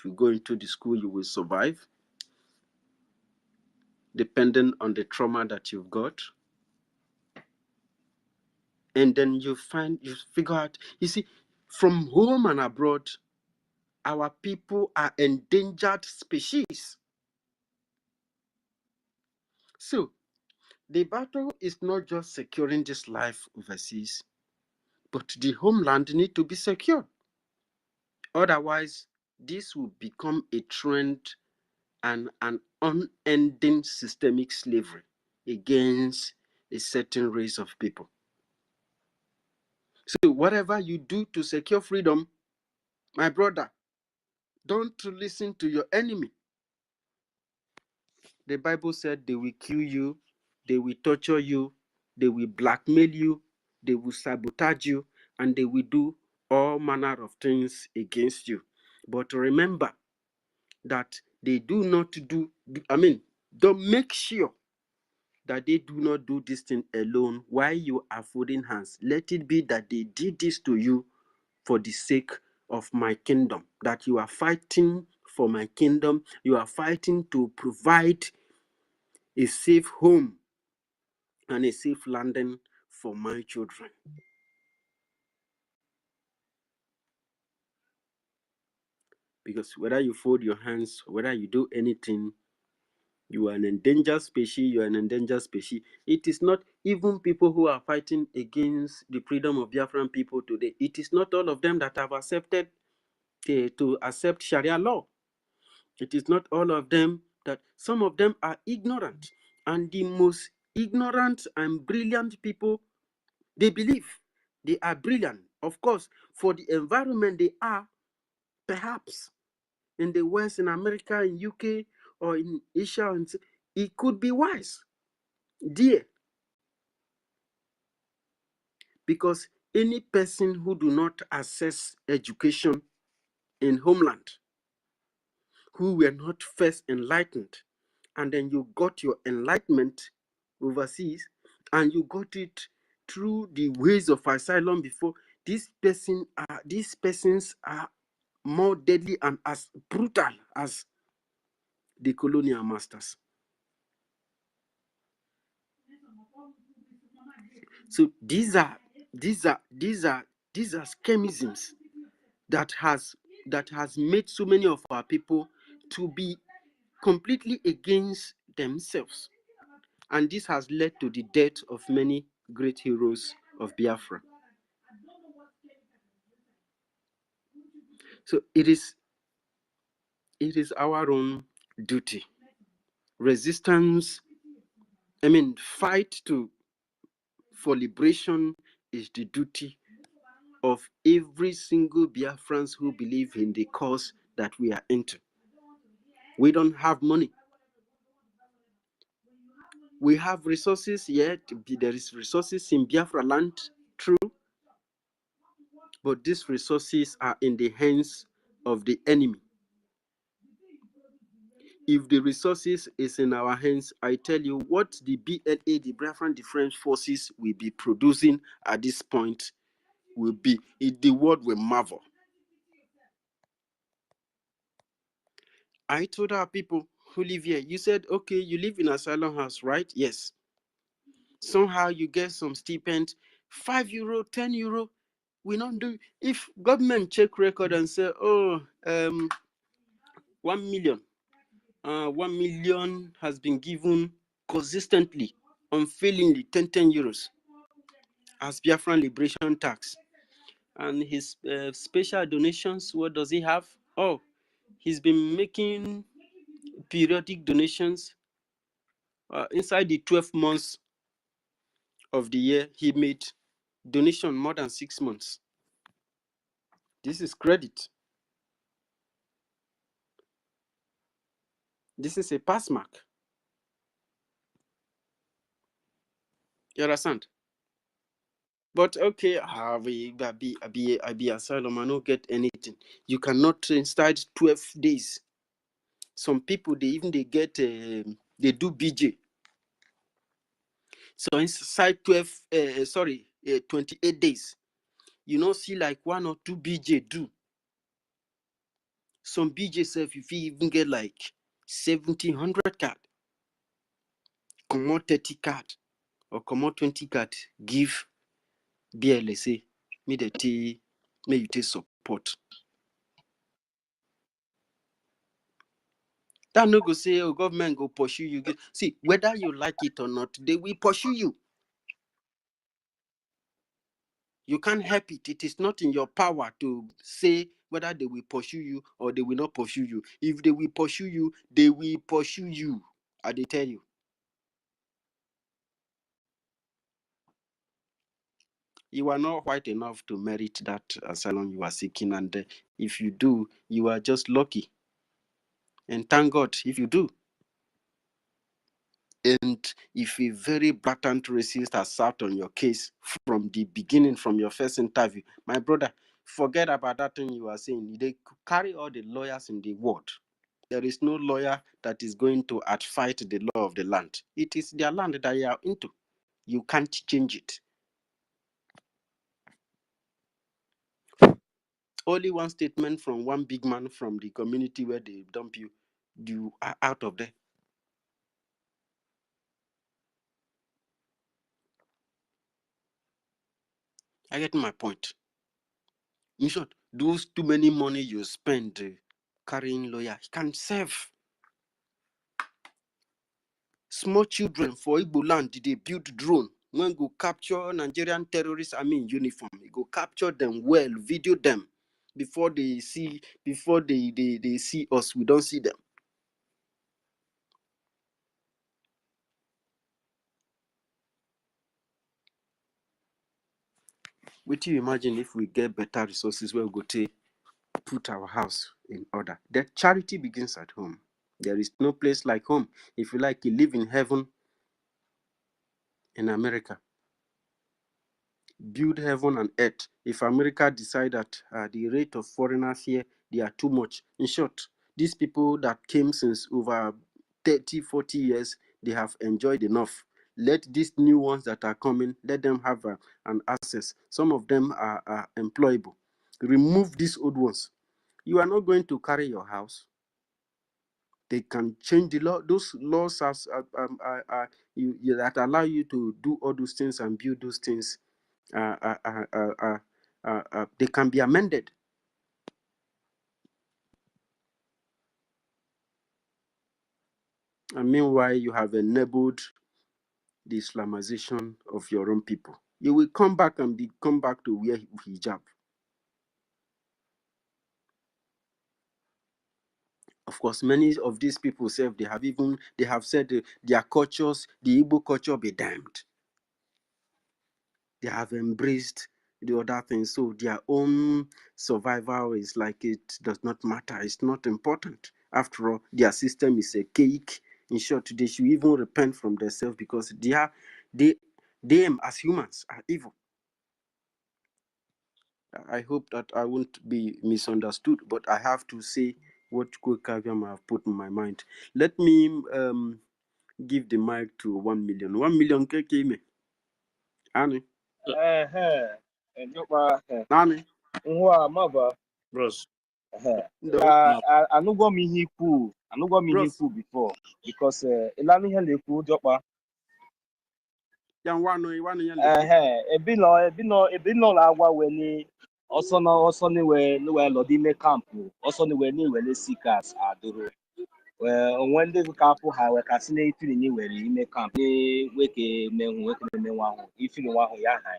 If you go into the school, you will survive, depending on the trauma that you've got. And then you figure out, you see, from home and abroad, our people are endangered species. So the battle is not just securing this life overseas, but the homeland need to be secured. Otherwise, this will become a trend and an unending systemic slavery against a certain race of people. So whatever you do to secure freedom, my brother, don't listen to your enemy. The Bible said they will kill you, they will torture you, they will blackmail you, they will sabotage you, and they will do all manner of things against you. But remember that they do not do, don't make sure that they do not do this thing alone while you are folding hands. Let it be that they did this to you for the sake of my kingdom, that you are fighting for my kingdom, you are fighting to provide a safe home and a safe landing for my children. Because whether you fold your hands, whether you do anything, you are an endangered species, you are an endangered species. It is not even people who are fighting against the freedom of Biafran people today. It is not all of them that have accepted to accept Sharia law. It is not all of them that, some of them are ignorant. And the most ignorant and brilliant people, they believe they are brilliant. Of course, for the environment they are, perhaps in the West, in America, in UK, or in Asia, it could be wise, dear. Because any person who do not access education in homeland, who were not first enlightened, and then you got your enlightenment overseas, and you got it through the ways of asylum before, these persons are more deadly and as brutal as the colonial masters. So these are schemisms that has made so many of our people to be completely against themselves, and this has led to the death of many great heroes of Biafra. So it is our own duty. Resistance, fight for liberation is the duty of every single Biafrans who believe in the cause that we are into. We don't have money. We have resources, yet there is resources in Biafra land, true, but these resources are in the hands of the enemy. If the resources is in our hands, I tell you what the BLA, the Biafran Defense Forces, will be producing at this point will be, the world will marvel. I told our people who live here, you said, okay, you live in asylum house, right? Yes. Somehow you get some stipend, €5, €10. We don't do. If government check record and say, oh, 1 million, 1 million has been given consistently, unfailingly, €10 as Biafran liberation tax, and his special donations, what does he have? Oh, he's been making periodic donations. Inside the 12 months of the year, he made donation more than 6 months. This is credit. This is a pass mark. You understand? But okay, I be asylum, I don't get anything. You cannot inside 12 days. Some people, they get, they do BJ. So inside 28 days, you know, see like 1 or 2 BJ do. Some BJSF, if you even get like 1,700 card, come on 30 card, or come on 20 card, give BLSA, me the T, may you take support. That no go say, oh, government go pursue you. See, whether you like it or not, they will pursue you. You can't help it. It is not in your power to say whether they will pursue you or they will not pursue you. If they will pursue you, they will pursue you. I dey tell you. You are not white enough to merit that asylum you are seeking. And if you do, you are just lucky. And thank God if you do. And if a very blatant racist has sat on your case from the beginning, from your first interview, my brother, forget about that thing you are saying. They carry all the lawyers in the world. There is no lawyer that is going to outfight the law of the land. It is their land that you are into. You can't change it. Only one statement from one big man from the community where they dump you, you are out of there. I get my point. In short, those too many money you spend carrying lawyer can serve. Small children for Igbo land, they build drone. When go capture Nigerian terrorists, in uniform, go capture them well, video them before they see us. We don't see them. What you imagine if we get better resources where we go to put our house in order? That charity begins at home. There is no place like home. If you like, you live in heaven in America. Build heaven and earth. If America decide that the rate of foreigners here, they are too much. In short, these people that came since over 30, 40 years, they have enjoyed enough. Let these new ones that are coming, let them have an access. Some of them are employable. Remove these old ones. You are not going to carry your house. They can change the law. Those laws that allow you to do all those things and build those things, they can be amended. And meanwhile, you have enabled the Islamization of your own people. You will come back and come back to wear hijab. Of course, many of these people say they have said their cultures, the Igbo culture, be damned. They have embraced the other things, so their own survival is like it does not matter. It's not important. After all, their system is a cake. In short, they should even repent from themselves because them as humans are evil. I hope that I won't be misunderstood, but I have to say what Kwekaviam have put in my mind. Let me give the mic to 1 million. 1 million KK. Annie. Annie. Bros. No. Anugwo m ihe ikwu before because ilani ihe na-ekwu jọkpa ebino la agwa weni ọsọ ni we lodi me camp ọsọ ni we ni wele sikas adoro onwe ndị ka afụ ha we kasị na ifiri ni were ime camp ni weke menwu nwa ahụ ifiri nwa ahụ ya ha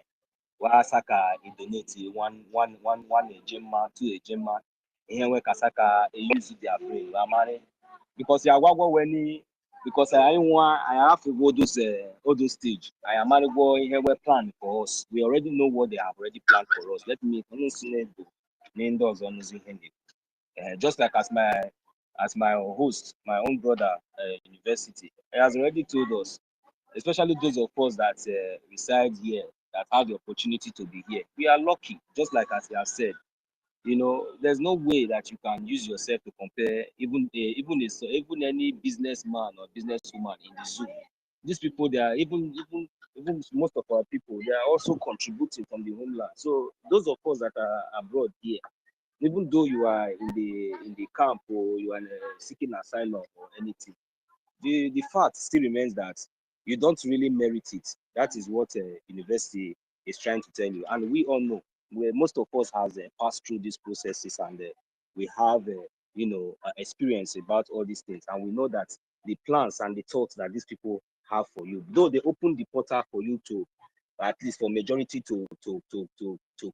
wa saka idonate one ejema two ejema ihe nwe kasaka use their brain amari because ya gwagwo weni because I have to go those stage I am go ihe we plan for us we already know what they have already planned for us let me just like as my host my own brother university he has already told us especially those of us that reside here that have the opportunity to be here we are lucky just like as he has said there's no way that you can use yourself to compare even any businessman or businesswoman in the zoo. These people, they are even most of our people, they are also contributing from the homeland. So those of us that are abroad here, even though you are in the camp or you are seeking asylum or anything, the fact still remains that you don't really merit it. That is what university is trying to tell you, and we all know, most of us has passed through these processes, and we have experience about all these things, and we know that the plans and the thoughts that these people have for you, though they open the portal for you to, at least for majority to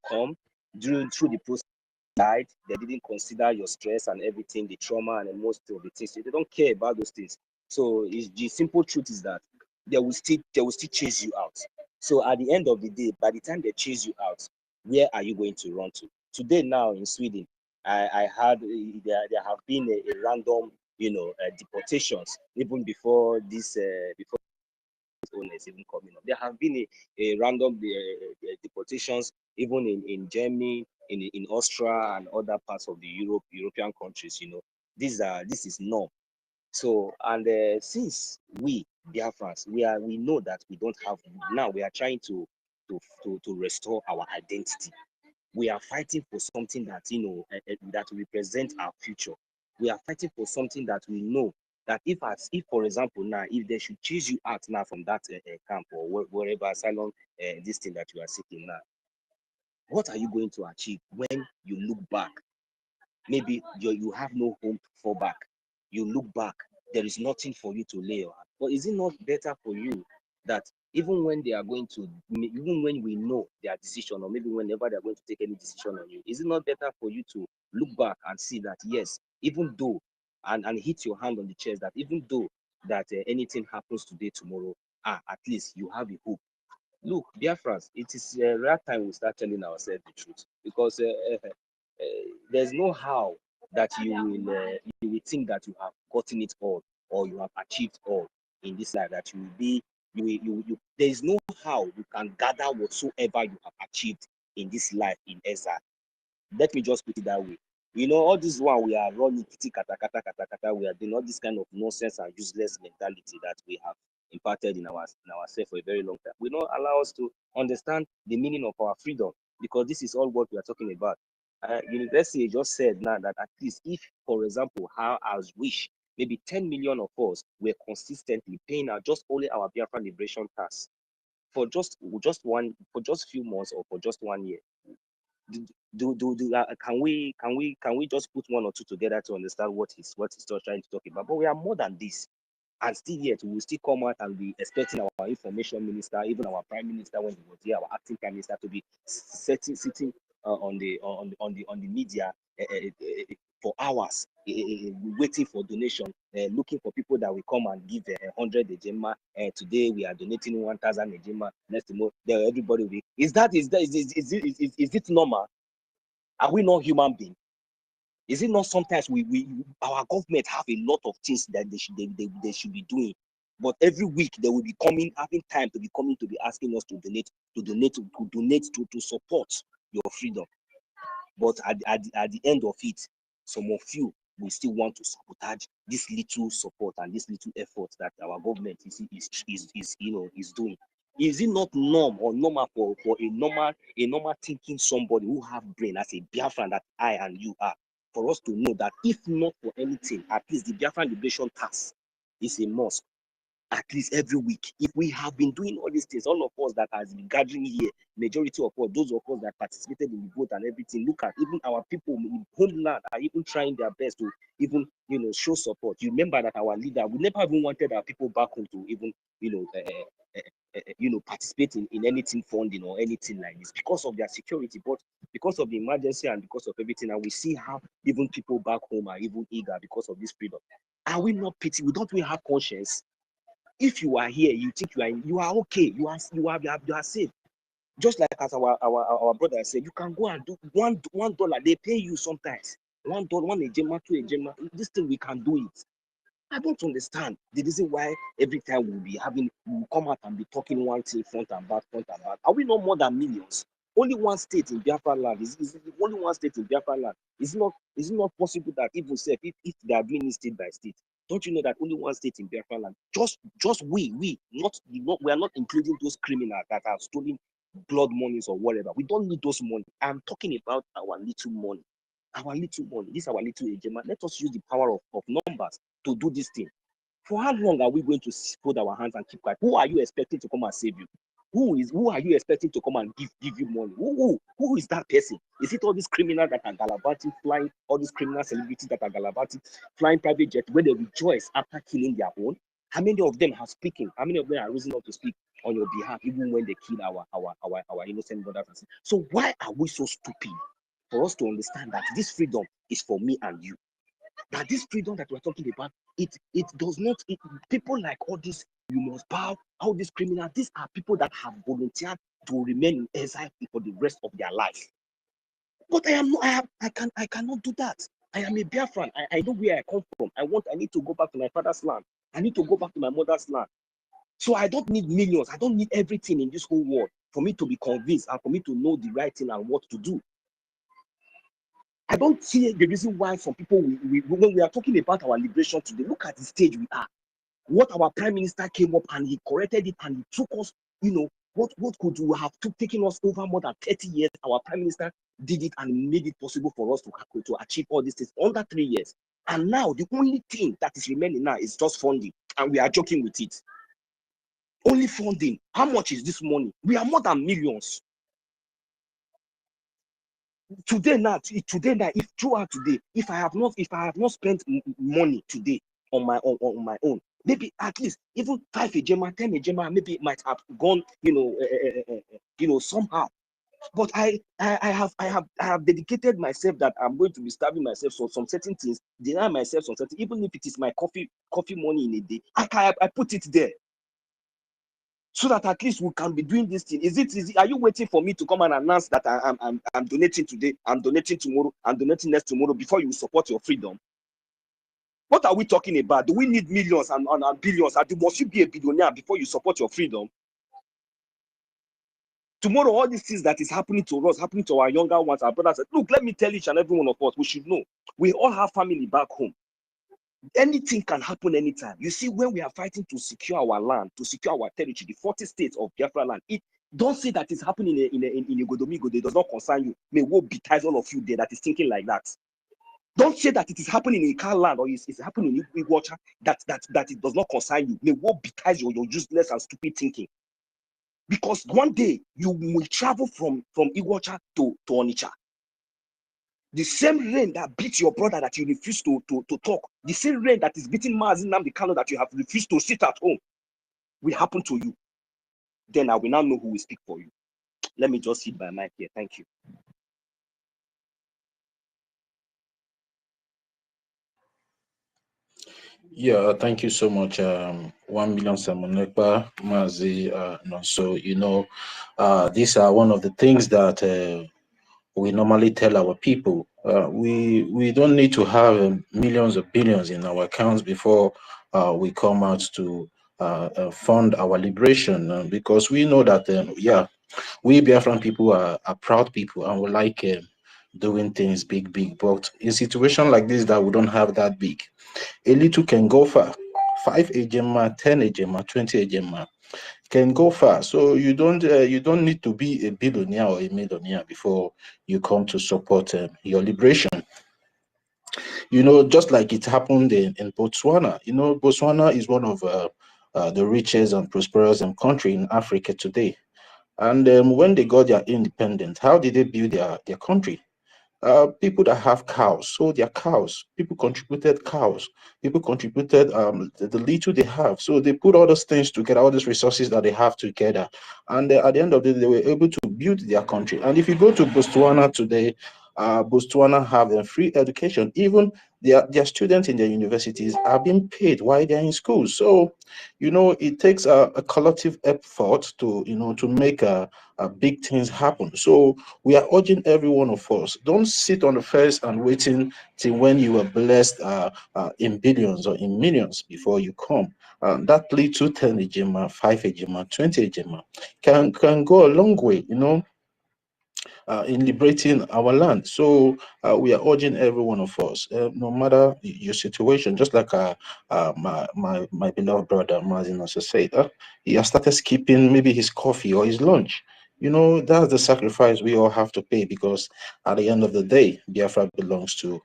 come through the process. They didn't consider your stress and everything, the trauma and most of the things. They don't care about those things. So the simple truth is that they will still chase you out. So at the end of the day, by the time they chase you out, where are you going to run to? Today now in Sweden, I heard there have been a random deportations even before this before owners even coming up. There have been a random deportations even in Germany, in Austria and other parts of the European countries. This is norm. So, and since we Biafrans, we know that we don't have, now we are trying to restore our identity. We are fighting for something that that represents our future. We are fighting for something that we know that if for example now, if they should choose you out now from that camp or wherever asylum, this thing that you are seeking now, what are you going to achieve when you look back? Maybe you have no home to fall back. You look back, there is nothing for you to lay on. But is it not better for you that even when they are going to, even when we know their decision, or maybe whenever they're going to take any decision on you, is it not better for you to look back and see that, yes, even though, and hit your hand on the chest, that even though that anything happens today, tomorrow, at least you have a hope. Look, Biafrans, it is a rare time we start telling ourselves the truth, because there's no how that you will think that you have gotten it all or you have achieved all in this life, that you will be there is no how you can gather whatsoever you have achieved in this life in exile. Let me just put it that way. All this one we are running kitty kata kata kata kata, we are doing all this kind of nonsense and useless mentality that we have imparted in ourselves for a very long time. We don't allow us to understand the meaning of our freedom, because this is all what we are talking about. University just said now that at least if, for example, how as wish, maybe 10 million of us were consistently paying out just only our Biafra liberation tax for just few months or for just 1 year. Can we just put one or two together to understand what he's still trying to talk about? But we are more than this, and still yet we will still come out and be expecting our information minister, even our prime minister when he was here, our acting prime minister, to be sitting on the media for hours, waiting for donation, looking for people that will come and give 100 ejema. Today we are donating 1,000 ejema. Next month, everybody will be. Is it normal? Are we not human beings? Is it not sometimes our government have a lot of things that they should be doing, but every week they will be having time to be asking us to donate to support your freedom. But at the end of it, some of you will still want to sabotage this little support and this little effort that our government is doing. Is it not normal for a normal thinking somebody who have brain as a Biafran that I and you are, for us to know that if not for anything, at least the Biafran liberation task is a must, at least every week? If we have been doing all these things, all of us that has been gathering here, majority of us, those of us that participated in the vote and everything, look at even our people in homeland are even trying their best to even show support. You remember that our leader, we never even wanted our people back home to even participate in anything funding or anything like this because of their security, but because of the emergency and because of everything, and we see how even people back home are even eager because of this freedom. Are we not pity? Don't we have conscience? If you are here, you think you are okay, you are safe. Just like as our brother said, you can go and do $1. They pay you sometimes $1, one ejema, two ejema. This thing we can do it. I don't understand the reason why every time we'll come out and be talking one thing front and back. Are we not more than millions? Only one state in Biafra land is only one state in Biafra land. Is it not possible that even if they are doing it state by state? Don't you know that only one state in Biafra land? Just we are not including those criminals that have stolen blood monies or whatever. We don't need those money. I'm talking about our little money. our little money, this our little ejema. Let us use the power of numbers to do this thing. For how long are we going to fold our hands and keep quiet? Who are you expecting to come and save you? Who are you expecting to come and give you money? Who is that person? Is it all these criminals that are gallivanting, flying, all these criminal celebrities that are gallivanting, flying private jet where they rejoice after killing their own? How many of them are speaking? How many of them are rising up to speak on your behalf, even when they kill our innocent brothers and sisters? So why are we so stupid for us to understand that this freedom is for me and you? That this freedom that we're talking about, it does not, people like all this, you must bow, all these criminals, these are people that have volunteered to remain in exile for the rest of their life. But I cannot do that. I am a Biafran. I know where I come from. I need to go back to my father's land. I need to go back to my mother's land. So I don't need millions. I don't need everything in this whole world for me to be convinced and for me to know the right thing and what to do. I don't see the reason why some people, when we are talking about our liberation today, look at the stage we are. What our prime minister came up and he corrected it and he took us, what could we have taken us over more than 30 years? Our prime minister did it and made it possible for us to achieve all these things under 3 years. And now the only thing that is remaining now is just funding, and we are joking with it. Only funding. How much is this money? We are more than millions. Today now, if throughout today, if I have not spent money today on my own, maybe at least even 5 ejema, 10 ejema, maybe it might have gone, somehow. But I have dedicated myself that I'm going to be starving myself for some certain things, deny myself some certain, even if it is my coffee money in a day, I put it there. So that at least we can be doing this thing. Are you waiting for me to come and announce that I'm donating today, I'm donating tomorrow, I'm donating next tomorrow before you support your freedom? What are we talking about? Do we need millions and billions? Must you be a billionaire before you support your freedom? Tomorrow, all these things that is happening to us, happening to our younger ones, our brothers, look, let me tell each and every one of us, we should know. We all have family back home. Anything can happen anytime. You see, when we are fighting to secure our land, to secure our territory, the 40 states of Biafra land, don't say that it's happening in a Godomigo. It does not concern you. May woe betides all of you there that is thinking like that. Don't say that it is happening in Car land or it's happening in Igwacha that it does not concern you. May woe betides your useless and stupid thinking. Because one day you will travel from Igwacha to Onitsha. The same rain that beats your brother that you refuse to talk, the same rain that is beating Mazi Nnamdi Kanu that you have refused to sit at home, will happen to you. Then I will now know who will speak for you. Let me just hit my mic here. Thank you. Yeah, thank you so much. 1 million Samonekpa, Mazi Nonso. These are one of the things that we normally tell our people. We don't need to have millions or billions in our accounts before we come out to fund our liberation, because we know that, we Biafran people are proud people and we like doing things big. But in situation like this that we don't have that big, a little can go far. 5 ejema, 10 ejema, 20 ejema can go far. So you don't need to be a billionaire or a millionaire before you come to support your liberation. Just like it happened in Botswana. Botswana is one of the richest and prosperous country in Africa today. And when they got their independence, how did they build their country? People that have cows sold their cows. People contributed cows. People contributed the little they have. So they put all those things together, all these resources that they have together. And at the end of the day, they were able to build their country. And if you go to Botswana today, Botswana have free education. Even their students in their universities are being paid while they're in school. So, it takes a collective effort to make big things happen. So we are urging every one of us, don't sit on the fence and waiting till when you are blessed in billions or in millions before you come. That little 10 ejema, 5 ejema, 20 ejema can go a long way, in liberating our land. So we are urging every one of us, no matter your situation, just like my beloved brother Martin also said, he has started skipping maybe his coffee or his lunch. you know, that's the sacrifice we all have to pay, because at the end of the day, Biafra belongs to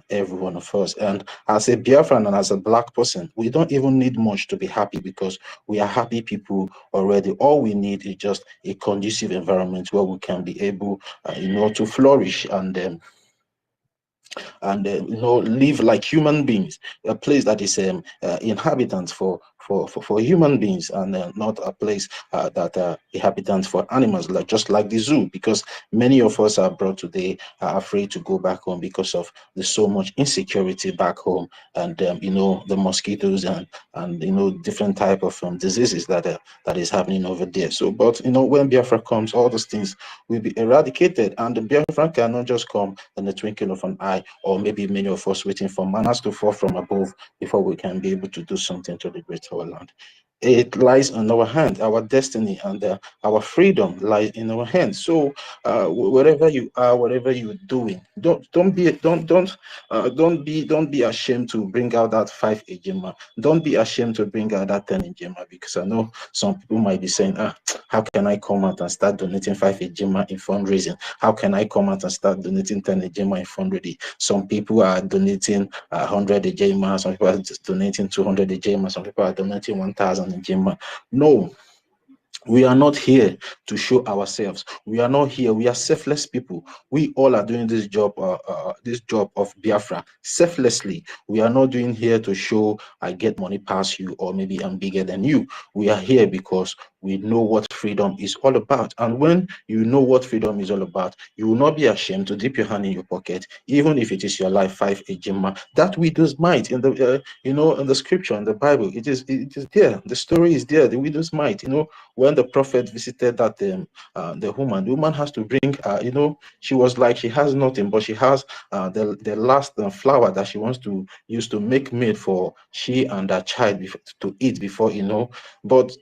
every one of us. And as a Biafran and as a black person, we don't even need much to be happy, because we are happy people already. All we need is just a conducive environment where we can be able, you know, to flourish and you know, live like human beings, a place that is inhabitants for human beings, and not a place that inhabitants for animals, like just like the zoo, because many of us are brought today are afraid to go back home because of there's so much insecurity back home, and you know, the mosquitoes and you know, different type of diseases that is happening over there. So but you know, when Biafra comes, all those things will be eradicated, and the Biafra cannot just come in the twinkling of an eye, or maybe many of us waiting for manners to fall from above before we can be able to do something to liberate our land. It lies in our hand. Our destiny and our freedom lies in our hands. So wherever you are, whatever you're doing, don't be ashamed to bring out that 5 ejima. Don't be ashamed to bring out that 10 ejima, because I know some people might be saying, how can I come out and start donating 5 ejima in fundraising? How can I come out and start donating 10 ejima in fundraising? Some people are donating 100 ejima, some people are just donating 200 ejima, some people are donating 1,000 ejima. No, we are not here to show ourselves. We are not here. We are selfless people. We all are doing this job of Biafra selflessly. We are not doing here to show I get money past you, or maybe I'm bigger than you. We are here because we know what freedom is all about. And when you know what freedom is all about, you will not be ashamed to dip your hand in your pocket, even if it is your life 5 ejima. That widow's mite in the you know, in the scripture, in the Bible, it is there. The story is there. The widow's mite. You know, when the prophet visited that the woman has to bring you know, she was like, she has nothing, but she has the last flour that she wants to use to make meat for she and her child to eat before, you know. But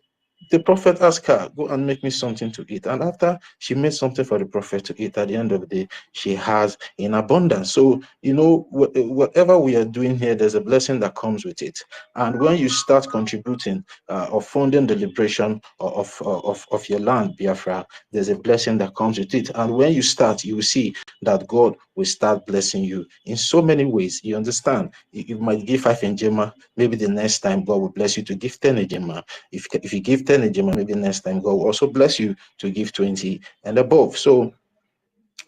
the prophet asked her, go and make me something to eat. And after she made something for the prophet to eat, at the end of the day, she has in abundance. So, you know, whatever we are doing here, there's a blessing that comes with it. And when you start contributing or funding the liberation of your land, Biafra, there's a blessing that comes with it. And when you start, you will see that God will start blessing you in so many ways. You understand? You might give 5 ejima, maybe the next time God will bless you to give 10 ejima. If you give 10 ejima, maybe next time God will also bless you to give 20 and above. So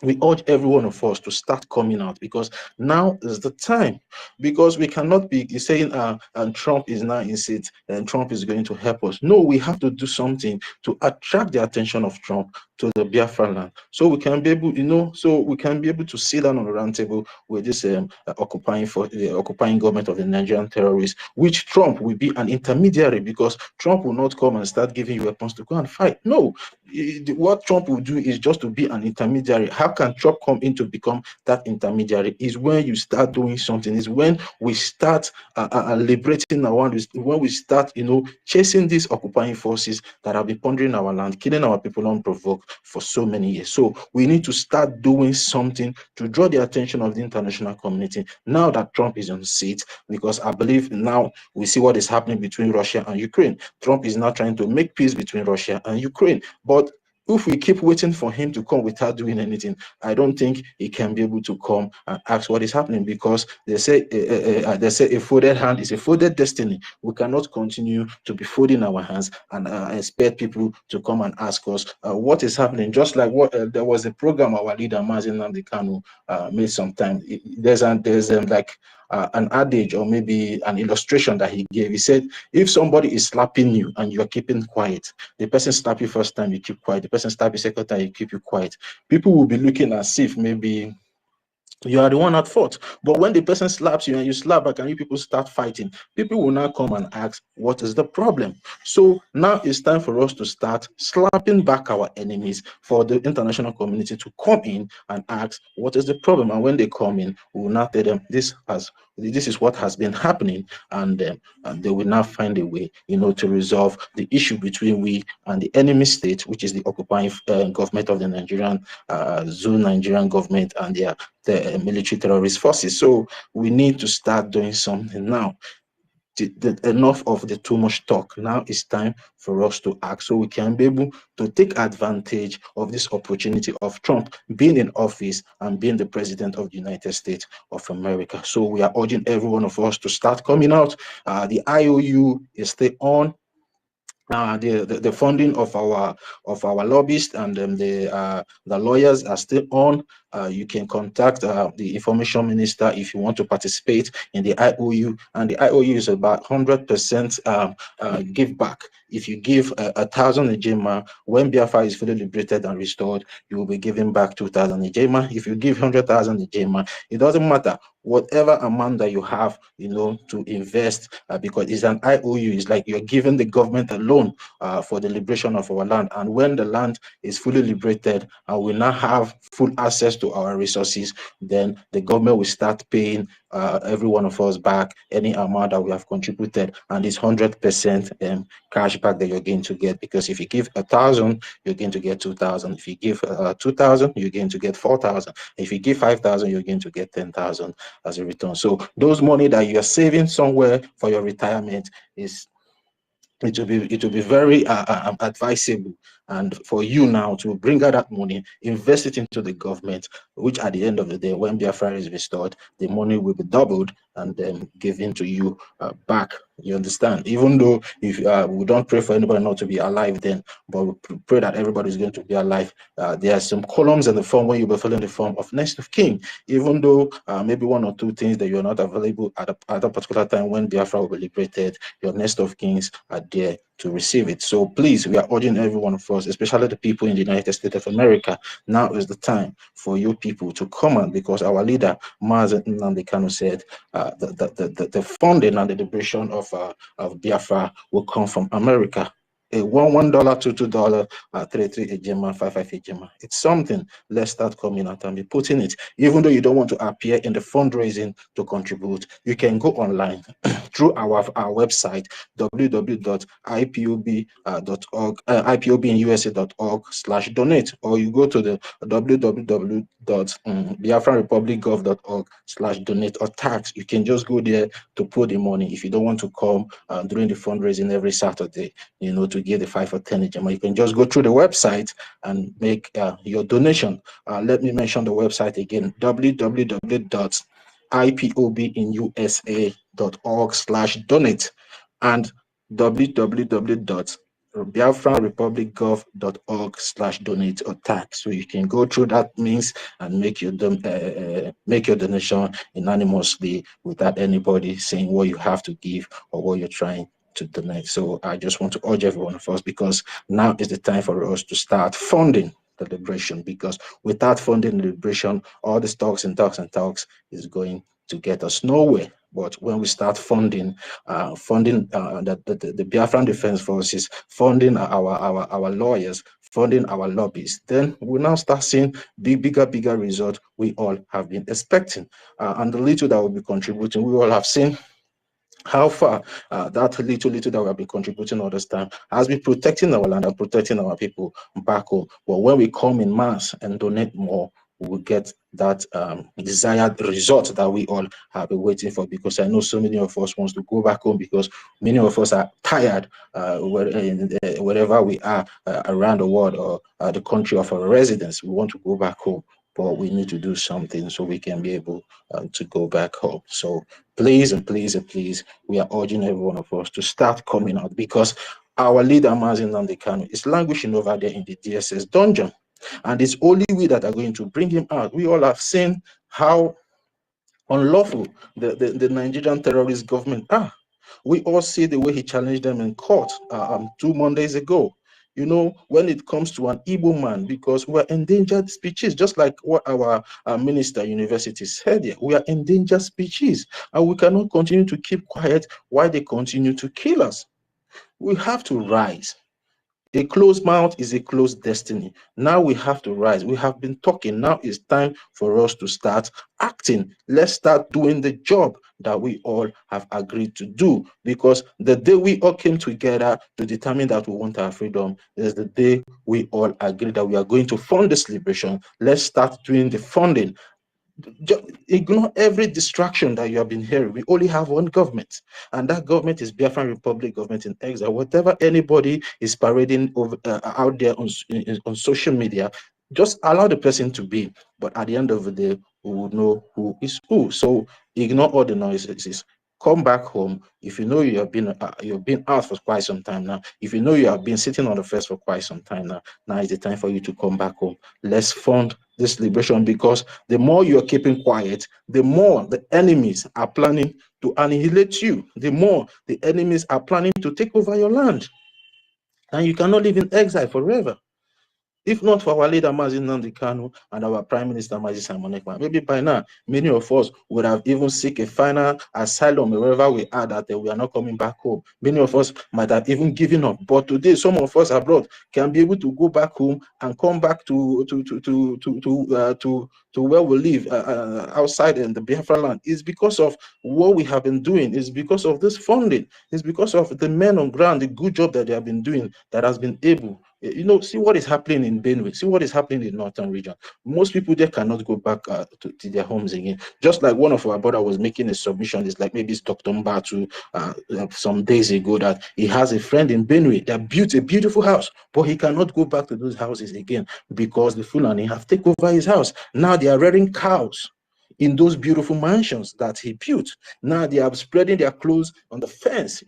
we urge every one of us to start coming out, because now is the time. Because we cannot be saying and Trump is now in seat and Trump is going to help us. No, we have to do something to attract the attention of Trump to the Biafra land, so we can be able, you know, so we can be able to sit down on a round table with this occupying government of the Nigerian terrorists, which Trump will be an intermediary, because Trump will not come and start giving you weapons to go and fight. No, what Trump will do is just to be an intermediary. How can Trump come in to become that intermediary? Is when you start doing something. Is when we start liberating our land. When we start, you know, chasing these occupying forces that have been plundering our land, killing our people unprovoked for so many years. So we need to start doing something to draw the attention of the international community now that Trump is on seat, because I believe now we see what is happening between Russia and Ukraine. Trump is now trying to make peace between Russia and Ukraine. But if we keep waiting for him to come without doing anything, I don't think he can be able to come and ask what is happening, because they say a folded hand is a folded destiny. We cannot continue to be folding our hands and expect people to come and ask us what is happening. Just like what there was a program our leader Mazin Nnamdi Kanu made sometime. There's like an adage or maybe an illustration that he gave. He said, if somebody is slapping you and you're keeping quiet, the person slap you first time, you keep quiet. The person slap you second time, you keep you quiet. People will be looking as if maybe you are the one at fault. But when the person slaps you and you slap back and you people start fighting, people will now come and ask, what is the problem? So now it's time for us to start slapping back our enemies, for the international community to come in and ask, what is the problem? And when they come in, we will now tell them, this is what has been happening, and they will now find a way, you know, to resolve the issue between we and the enemy state, which is the occupying government of the Nigerian government and the military terrorist forces. So we need to start doing something now. enough of the too much talk. Now it's time for us to act, so we can be able to take advantage of this opportunity of Trump being in office and being the president of the United States of America. So we are urging every one of us to start coming out. The IOU is still on. The funding of our lobbyists and the lawyers are still on. You can contact the information minister if you want to participate in the IOU, and the IOU is about 100% give back. If you give 1,000 Ejima, when Biafra is fully liberated and restored, you will be giving back 2,000 Ejima. If you give 100,000 Ejima, it doesn't matter whatever amount that you have, to invest, because it's an IOU. It's like you're giving the government a loan for the liberation of our land. And when the land is fully liberated and we now have full access to our resources, then the government will start paying every one of us back any amount that we have contributed, and it's 100% cash back that you're going to get. Because if you give 1,000, you're going to get 2,000. If you give 2,000, you're going to get 4,000. If you give 5,000, you're going to get 10,000 as a return. So those money that you're saving somewhere for your retirement it will be very advisable, and for you now to bring out that money, invest it into the government, which at the end of the day, when Biafra is restored, the money will be doubled and then given to you back. You understand? Even though if we don't pray for anybody not to be alive then, but we pray that everybody is going to be alive. There are some columns in the form where you'll be filling the form of next of kin, even though maybe one or two things that you're not available at a particular time when Biafra will be liberated, your next of kings are there to receive it. So please, we are urging every one of us, especially the people in the United States of America, now is the time for you people to come on, because our leader, Mazen Nnamdi Kanu, said the funding and the liberation of Biafra will come from America. $1, $2, 3 Ejima, 5 Ejima. It's something. Let's start coming out and be putting it. Even though you don't want to appear in the fundraising to contribute, you can go online through our website www.ipob.org, ipobinusa.org/donate, or you go to the www.biafrarepublicgov.org/donate or tax. You can just go there to put the money. If you don't want to come during the fundraising every Saturday, to give the 5 or 10 Ejima, you can just go through the website and make your donation. Let me mention the website again: www.ipobinusa.org/donate and www.biafrarepublicgov.org/donate or tax. So you can go through that means and make your donation anonymously without anybody saying what you have to give or what you're trying to donate. So I just want to urge every one of us, because now is the time for us to start funding the liberation, because without funding the liberation, all the talks is going to get us nowhere. But when we start funding the Biafran Defense Forces, funding our lawyers, funding our lobbies, then we now start seeing bigger results we all have been expecting. And the little that will be contributing, we all have seen how far that little that we have been contributing all this time has been protecting our land and protecting our people back home. But when we come in mass and donate more, we will get that desired result that we all have been waiting for. Because I know so many of us wants to go back home, because many of us are tired wherever we are around the world or the country of our residence. We want to go back home, but we need to do something so we can be able to go back home. So please, we are urging every one of us to start coming out, because our leader, Mazen Nnamdi Kanu, is languishing over there in the DSS dungeon. And it's only we that are going to bring him out. We all have seen how unlawful the Nigerian terrorist government are. We all see the way he challenged them in court 2 Mondays ago. When it comes to an Igbo man, because we're endangered species, just like what our minister university said here, we are endangered species, and we cannot continue to keep quiet while they continue to kill us. We have to rise. A closed mouth is a closed destiny. Now we have to rise. We have been talking. Now it's time for us to start acting. Let's start doing the job that we all have agreed to do. Because the day we all came together to determine that we want our freedom is the day we all agree that we are going to fund this liberation. Let's start doing the funding. Ignore every distraction that you have been hearing. We only have one government, and that government is Biafran Republic government in exile. Whatever anybody is parading over out there on social media, just allow the person to be. But at the end of the day, we will know who is who. So ignore all the noises. Come back home. If you know you've been out for quite some time now, if you know you have been sitting on the fence for quite some time now is the time for you to come back home. Let's fund this liberation, because the more you're keeping quiet, the more the enemies are planning to annihilate you, the more the enemies are planning to take over your land, and you cannot live in exile forever. If not for our leader Mazi Nnamdi Kanu and our Prime Minister Mazi Simon Ekpa, maybe by now many of us would have even seek a final asylum wherever we are, that we are not coming back home. Many of us might have even given up. But today, some of us abroad can be able to go back home and come back to where we live outside in the Biafra land. It's because of what we have been doing. It's because of this funding. It's because of the men on ground, the good job that they have been doing, that has been able. See what is happening in Benue. See what is happening in Northern region. Most people there cannot go back to their homes again. Just like one of our brother was making a submission, it's like maybe it's Dr. Mbatu some days ago, that he has a friend in Benue that built a beautiful house, but he cannot go back to those houses again because the Fulani have taken over his house. Now they are rearing cows in those beautiful mansions that he built. Now they are spreading their clothes on the fence,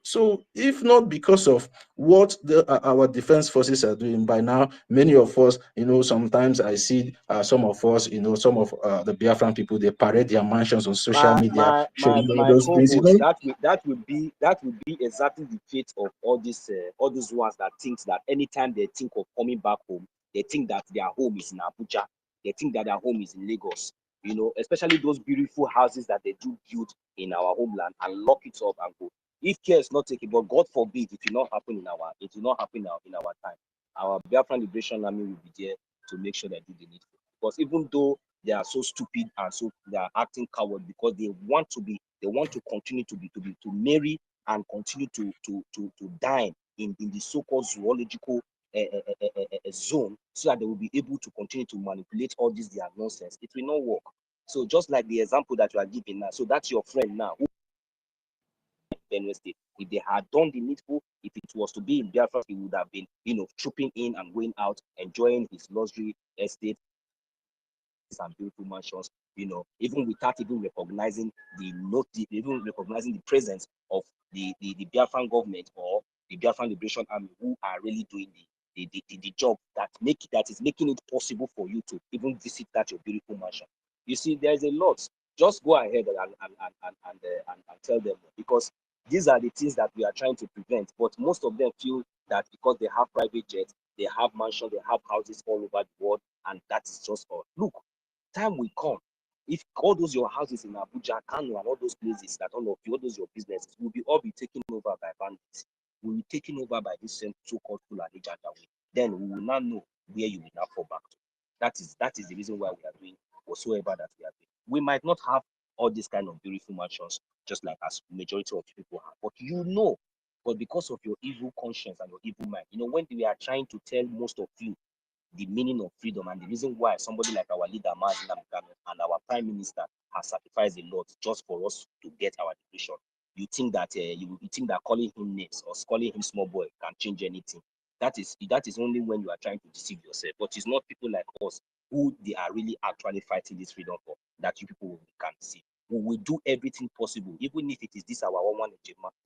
So if not because of what our defense forces are doing by now, many of us, sometimes I see some of us, some of the Biafran people, they parade their mansions on social media, showing all My those things, co-host, that would be exactly the fate of all these ones that thinks that anytime they think of coming back home, they think that their home is in Abuja, they think that their home is in Lagos. Especially those beautiful houses that they do build in our homeland, and lock it up and go. If care is not taken, but God forbid, it will not happen in our time. Our Biafran Liberation Army will be there to make sure they do the needful. Because even though they are so stupid and so they are acting coward, because they want to continue to marry and continue to dine in the so-called zoological zone, so that they will be able to continue to manipulate all this their nonsense. It will not work. So just like the example that you are giving now, so that's your friend now who Benue State. If they had done the needful, if it was to be in Biafra, he would have been, trooping in and going out, enjoying his luxury estate and beautiful mansions, even without even recognizing the presence of the Biafran government or the Biafran Liberation Army, who are really doing the job that is making it possible for you to even visit that your beautiful mansion. You see, there's a lot. Just go ahead and tell them, because these are the things that we are trying to prevent. But most of them feel that because they have private jets, they have mansions, they have houses all over the world, and that is just all. Look, time will come. If all those your houses in Abuja, Kano, and all those places that all those your businesses will all be taken over by bandits, will be taken over by this so-called Fulani Janjaweed, then we will not know where you will now fall back to. That is the reason why we are doing whatsoever that we are doing. We might not have all these kind of beautiful mansions, just like as majority of people have, but because of your evil conscience and your evil mind, when we are trying to tell most of you the meaning of freedom and the reason why somebody like our leader Mazi Nnamdi Kanu and our prime minister has sacrificed a lot just for us to get our liberation. You think that you think that calling him names or calling him small boy can change anything? That is only when you are trying to deceive yourself. But it's not people like us who they are really actually fighting this freedom for that you people can see. We will do everything possible, even if it is this our one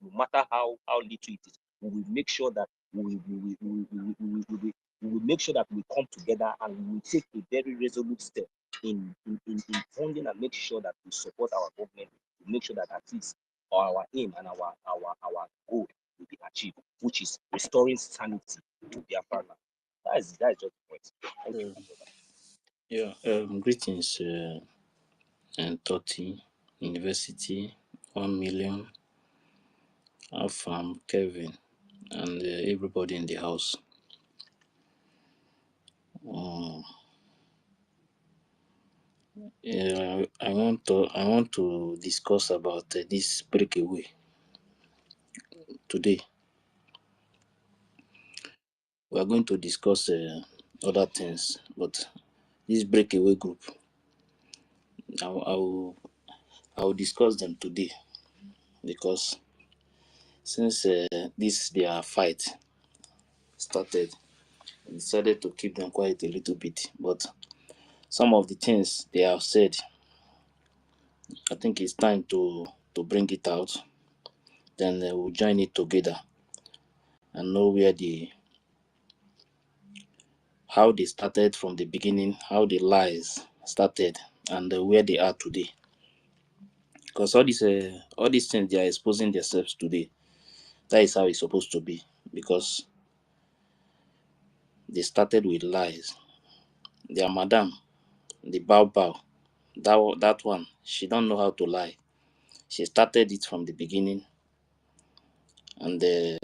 no matter how little it is. We will make sure that we will make sure that we come together and we will take a very resolute step in funding and make sure that we support our government to make sure that at least our aim and our goal will be achieved, which is restoring sanity to Biafra. That is just the point. Thank you. Yeah, greetings, and 30 University, 1 million, Afam, Kevin, and everybody in the house. Yeah, I want to discuss about this breakaway today. We are going to discuss other things, but this breakaway group, I will discuss them today, because since this their fight started, I decided to keep them quiet a little bit. But some of the things they have said, I think it's time to bring it out. Then we'll join it together and know where how they started from the beginning, how the lies started, and where they are today. Because all these things they are exposing themselves today. That is how it's supposed to be. Because they started with lies. Their madam, the Bao, that one, she don't know how to lie. She started it from the beginning, and they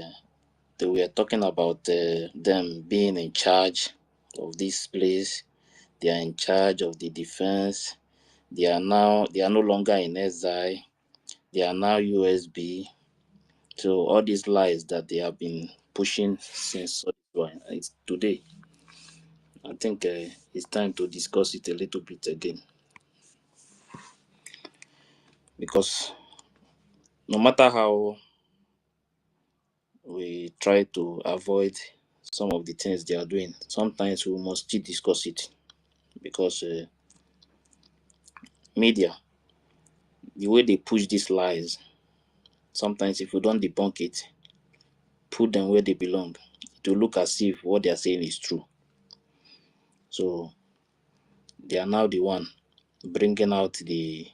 were talking about them being in charge of this place. They are in charge of the defense. They are no longer in SI. They are now USB. So all these lies that they have been pushing since it's today, I think it's time to discuss it a little bit again. Because no matter how we try to avoid some of the things they are doing, sometimes we must still discuss it. Because media, the way they push these lies, sometimes if you don't debunk it, put them where they belong, it will look as if what they are saying is true. So they are now the one bringing out the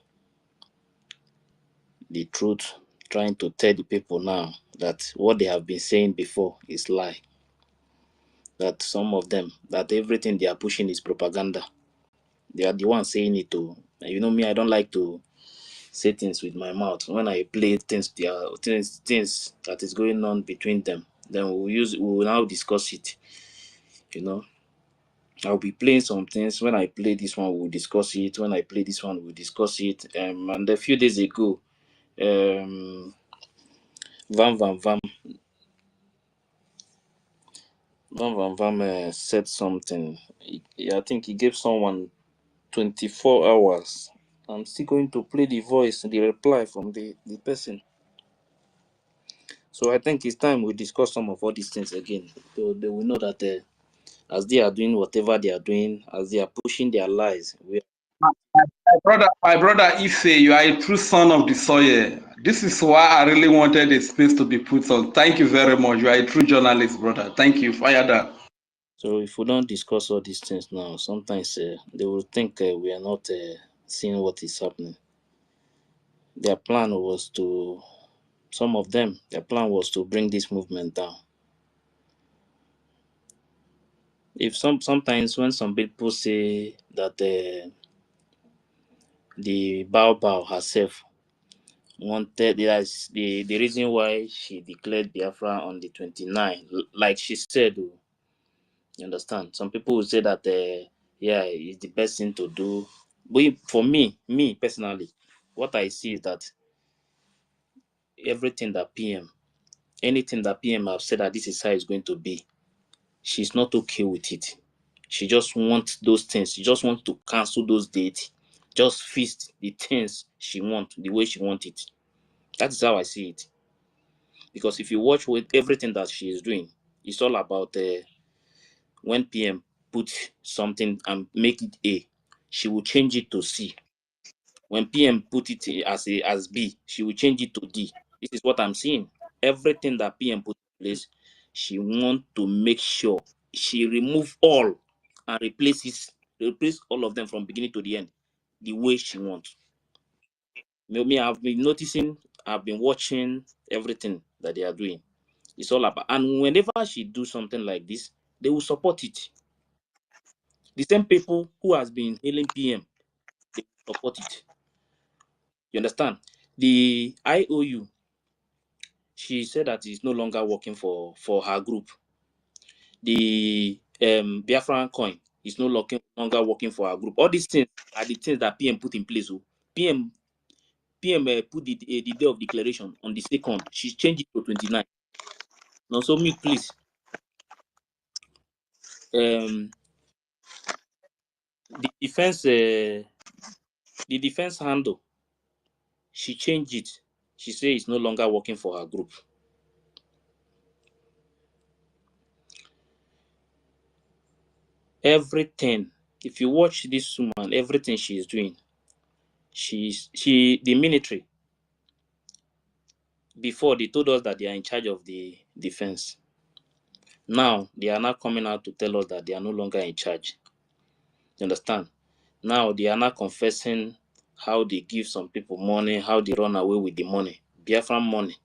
truth, trying to tell the people now that what they have been saying before is lie. That some of them, that everything they are pushing is propaganda. They are the ones saying it too. You know me, I don't like to say things with my mouth. When I play things, there are things that is going on between them. Then we will now discuss it. You know, I'll be playing some things. When I play this one, we'll discuss it. When I play this one, we'll discuss it. And a few days ago, Vam Vam Vam said something. I think he gave someone 24 hours. I'm still going to play the voice, the reply from the person. So I think it's time we discuss some of all these things again. So they will know that as they are doing whatever they are doing, as they are pushing their lies, My brother Ife, you are a true son of the soil. This is why I really wanted a space to be put on. Thank you very much. You are a true journalist, brother. Thank you. Fire that. So if we don't discuss all these things now, sometimes they will think we are not seeing what is happening. Their plan was to, some of them, their plan was to bring this movement down. If sometimes when some people say that the Bao herself wanted, that's the reason why she declared Biafra on the 29th, like she said, oh, you understand? Some people will say that yeah, it's the best thing to do. But for me personally, what I see is that everything that anything that PM have said that this is how it's going to be, she's not okay with it. She just wants those things. She just wants to cancel those dates. Just feast the things she wants the way she wants it. That is how I see it. Because if you watch with everything that she is doing, it's all about when PM put something and make it A, she will change it to C. When PM put it as B, she will change it to D. This is what I'm seeing. Everything that PM put in place, she want to make sure she remove all and replace all of them from beginning to the end the way she wants. Me, I've been noticing, I've been watching everything that they are doing. It's all about, and whenever she do something like this, they will support it. The same people who has been hailing PM, they will support it. You understand? The IOU, she said that it's no longer working for her group. The BIAFRACOIN is no longer working for her group. All these things are the things that PM put in place. So PM put the day of declaration on the 2nd. She changed it to 29. Now, so me, please. The defense The defense handle, she changed it. She said it's no longer working for her group. Everything, if you watch this woman, everything she is doing, the military, before they told us that they are in charge of the defense. Now they are not coming out to tell us that they are no longer in charge. You understand? Now they are not confessing how they give some people money, how they run away with the money, Biafran money.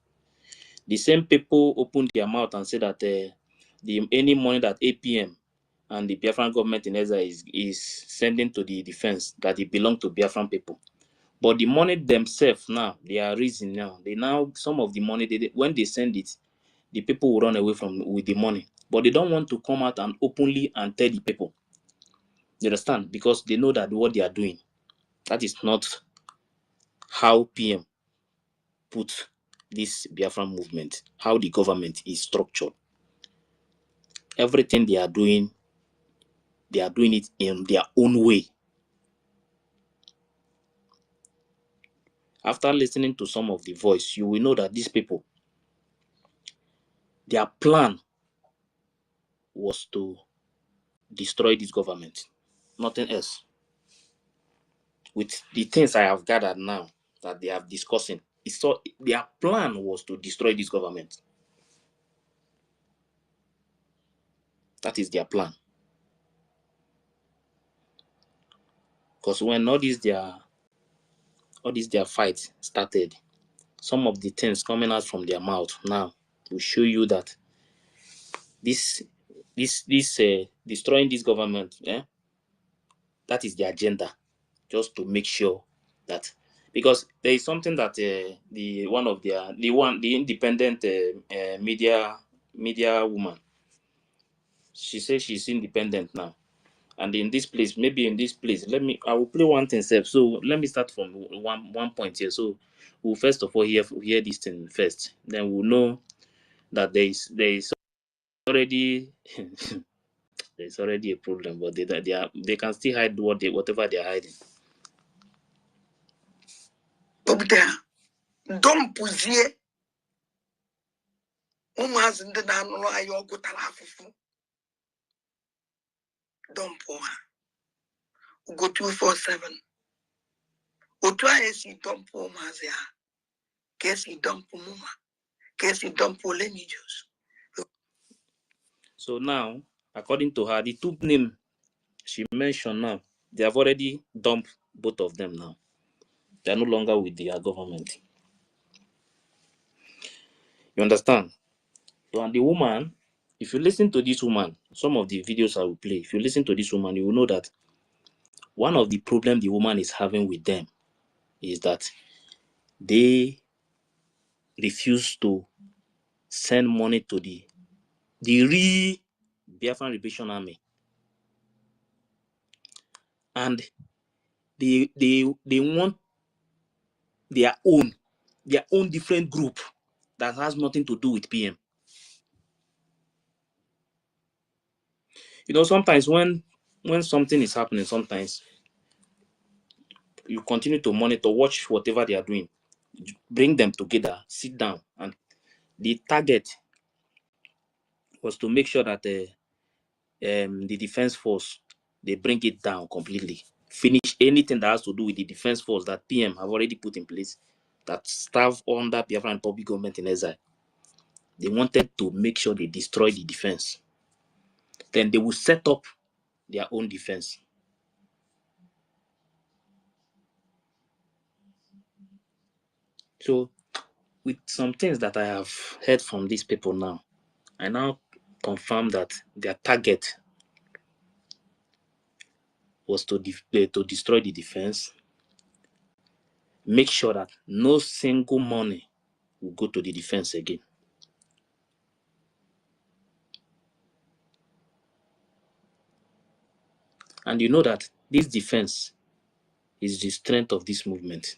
The same people opened their mouth and said that any money that APM and the Biafran government in Ezra is sending to the defense, that it belongs to Biafran people. But the money themselves now, they are raising now. Some of the money, when they send it, the people will run away with the money. But they don't want to come out and openly and tell the people. You understand? Because they know that what they are doing, that is not how PM put this Biafran movement, how the government is structured. Everything they are doing it in their own way. After listening to some of the voice, you will know that these people, their plan was to destroy this government. Nothing else. With the things I have gathered now that they have discussing, their plan was to destroy this government. That is their plan. Because when all this their fight started, some of the things coming out from their mouth now will show you that this destroying this government, that is the agenda, just to make sure that, because there is something that the independent media woman, she says she's independent now, and in this place, I will play one thing self. So let me start from one point here. So we'll first of all hear this thing first, then we'll know that there is already there's already a problem, but they can still hide whatever they are hiding. Don't puzie umaz ndị na-anụrụ anyị ọgụ tara afụfụ dọmpụ ha ugo 247 otu anyị si dọmpụ ụmụazị ha ka esi dọmpụ mụma ka esi dọmpụ Olenijos. So now, according to her, the two names she mentioned now, they have already dumped both of them now. They are no longer with the government. You understand? So, and the woman, if you listen to this woman, some of the videos I will play, if you listen to this woman, you will know that one of the problems the woman is having with them is that they refuse to send money to the real Biafran Liberation Army. And they want their own different group that has nothing to do with PM. You know, sometimes when something is happening, sometimes you continue to monitor, watch whatever they are doing, bring them together, sit down, and the target was to make sure that the defense force, they bring it down completely, finish anything that has to do with the defense force that PM have already put in place, that staff under Biafran public government in exile. They wanted to make sure they destroy the defense. Then they will set up their own defense. So, with some things that I have heard from these people now, I now confirm that their target was to destroy the defense, make sure that no single money will go to the defense again. And you know that this defense is the strength of this movement.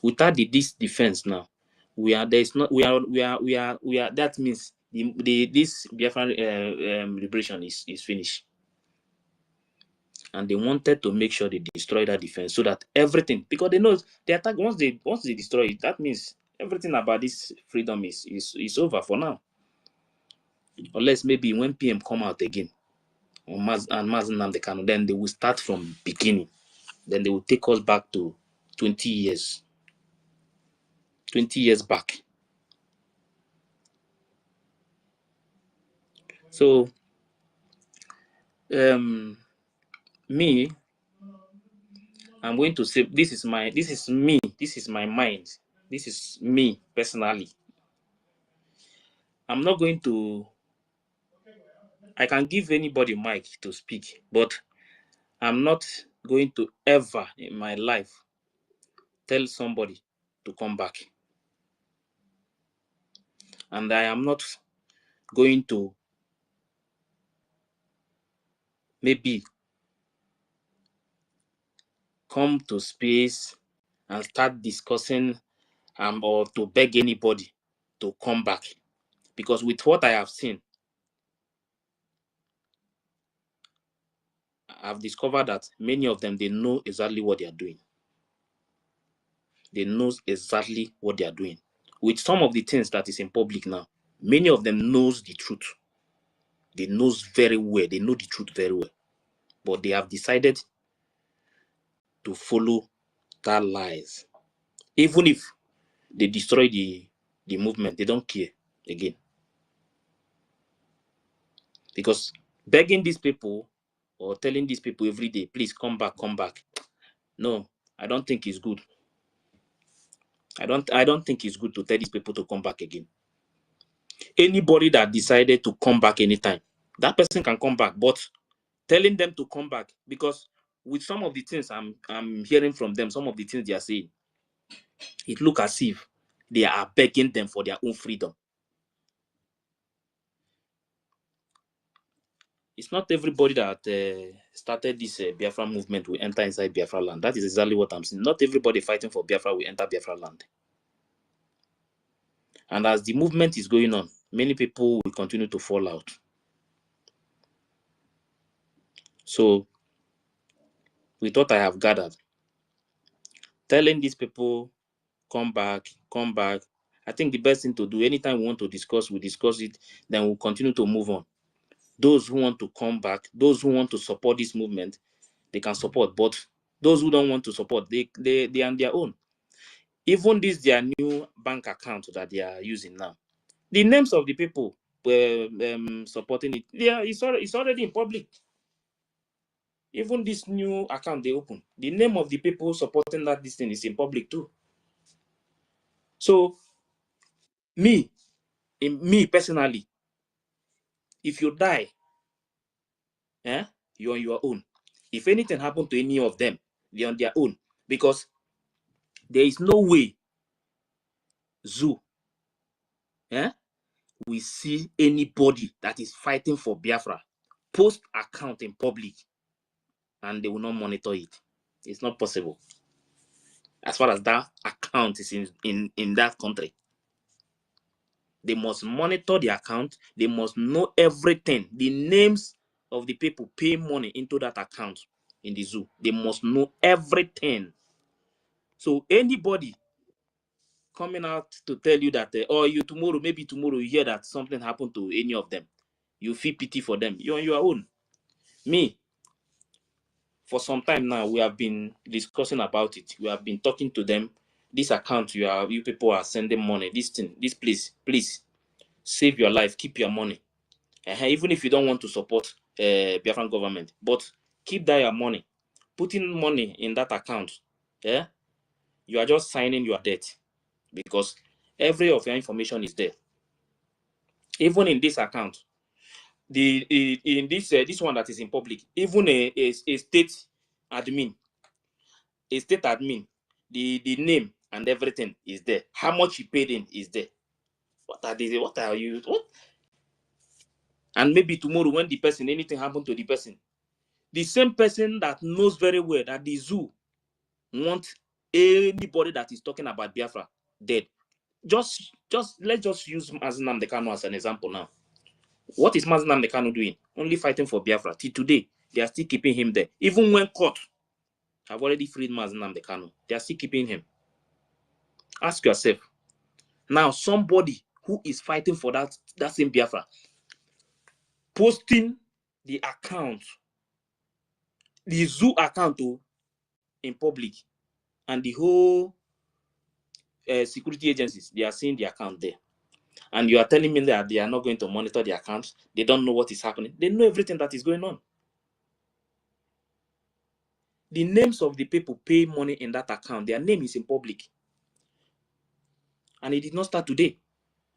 Without this defense now, that means this Biafran liberation is finished. and they wanted to make sure they destroy that defense so that everything, because they know the attack, once they destroy it, that means everything about this freedom is over for now. Unless maybe when PM come out again and Mazi Nnamdi Kanu, then they will start from beginning. Then they will take us back to 20 years back. So me, I'm going to say this is my mind. This is me personally. I'm not going to, I can give anybody mic to speak, but I'm not going to ever in my life tell somebody to come back. And I am not going to maybe come to space and start discussing or to beg anybody to come back. Because with what I have seen, I've discovered that many of them, they know exactly what they are doing. They know exactly what they are doing. With some of the things that is in public now, many of them knows the truth. They knows very well. They know the truth very well. But they have decided to follow that lies. Even if they destroy the movement, they don't care again. Because begging these people or telling these people every day, please come back, no, I don't think it's good. I don't think it's good to tell these people to come back again. Anybody that decided to come back anytime, that person can come back, but telling them to come back, because with some of the things I'm hearing from them, some of the things they are saying, it looks as if they are begging them for their own freedom. It's not everybody that started this Biafra movement will enter inside Biafra land. That is exactly what I'm saying. Not everybody fighting for Biafra will enter Biafra land. And as the movement is going on, many people will continue to fall out. So we thought I have gathered. Telling these people, come back. I think the best thing to do, anytime we want to discuss, we discuss it, then we'll continue to move on. Those who want to come back, those who want to support this movement, they can support. But those who don't want to support, they are on their own. Even this their new bank account that they are using now, the names of the people supporting it, it's already in public. Even this new account they open, the name of the people supporting this thing is in public too. So me personally, if you die, you're on your own. If anything happened to any of them, they're on their own. Because there is no way Zoo we see anybody that is fighting for Biafra post account in public and they will not monitor it. It's not possible. As far as that account is in that country, they must monitor the account. They must know everything, the names of the people paying money into that account in the zoo. They must know everything. So anybody coming out to tell you that, maybe tomorrow you hear that something happened to any of them, you feel pity for them. You're on your own. Me, for some time now, we have been discussing about it. We have been talking to them. This account you people are sending money. This thing, this place, please save your life. Keep your money. Even if you don't want to support Biafran government, but keep that your money. Putting money in that account, you are just signing your debt, because every of your information is there. Even in this account, in this one that is in public, even a state admin, the name and everything is there. How much you paid in is there. What are you? What? And maybe tomorrow, when the person, anything happened to the person, the same person that knows very well that the zoo want anybody that is talking about Biafra dead. Let's just use Mazi Nnamdi Kanu as an example now. What is Mazi Nnamdi Kanu doing? Only fighting for Biafra till today. They are still keeping him there. Even when court have already freed Mazi Nnamdi Kanu, they are still keeping him. Ask yourself. Now, somebody who is fighting for that same Biafra, posting the account, the zoo account in public, and the whole security agencies, they are seeing the account there. And you are telling me that they are not going to monitor the accounts. They don't know what is happening. They know everything that is going on. The names of the people pay money in that account, their name is in public. And it did not start today.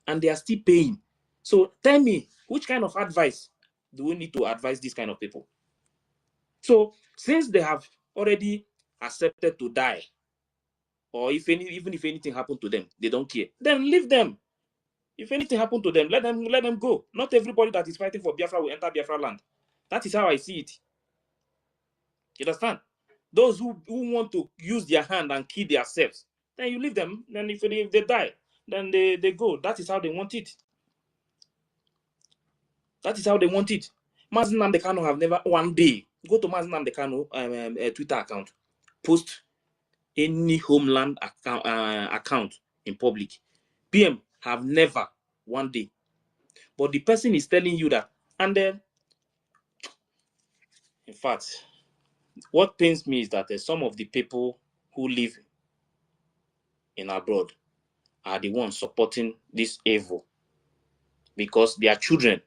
And they are still paying. So tell me, which kind of advice do we need to advise these kind of people? So since they have already accepted to die, or even if anything happened to them, they don't care, then leave them. If anything happened to them, let them go. Not everybody that is fighting for Biafra will enter Biafra land. That is how I see it. You understand? Those who want to use their hand and kill themselves, then you leave them. Then if they die, then they go. That is how they want it. That is how they want it. Mazi Nnamdi Kanu have never one day go to Mazi Nnamdi Kanu Twitter account, post any homeland account in public. PM have never one day. But the person is telling you that, and then, in fact, what pains me is that some of the people who live in abroad are the ones supporting this evil, because their children,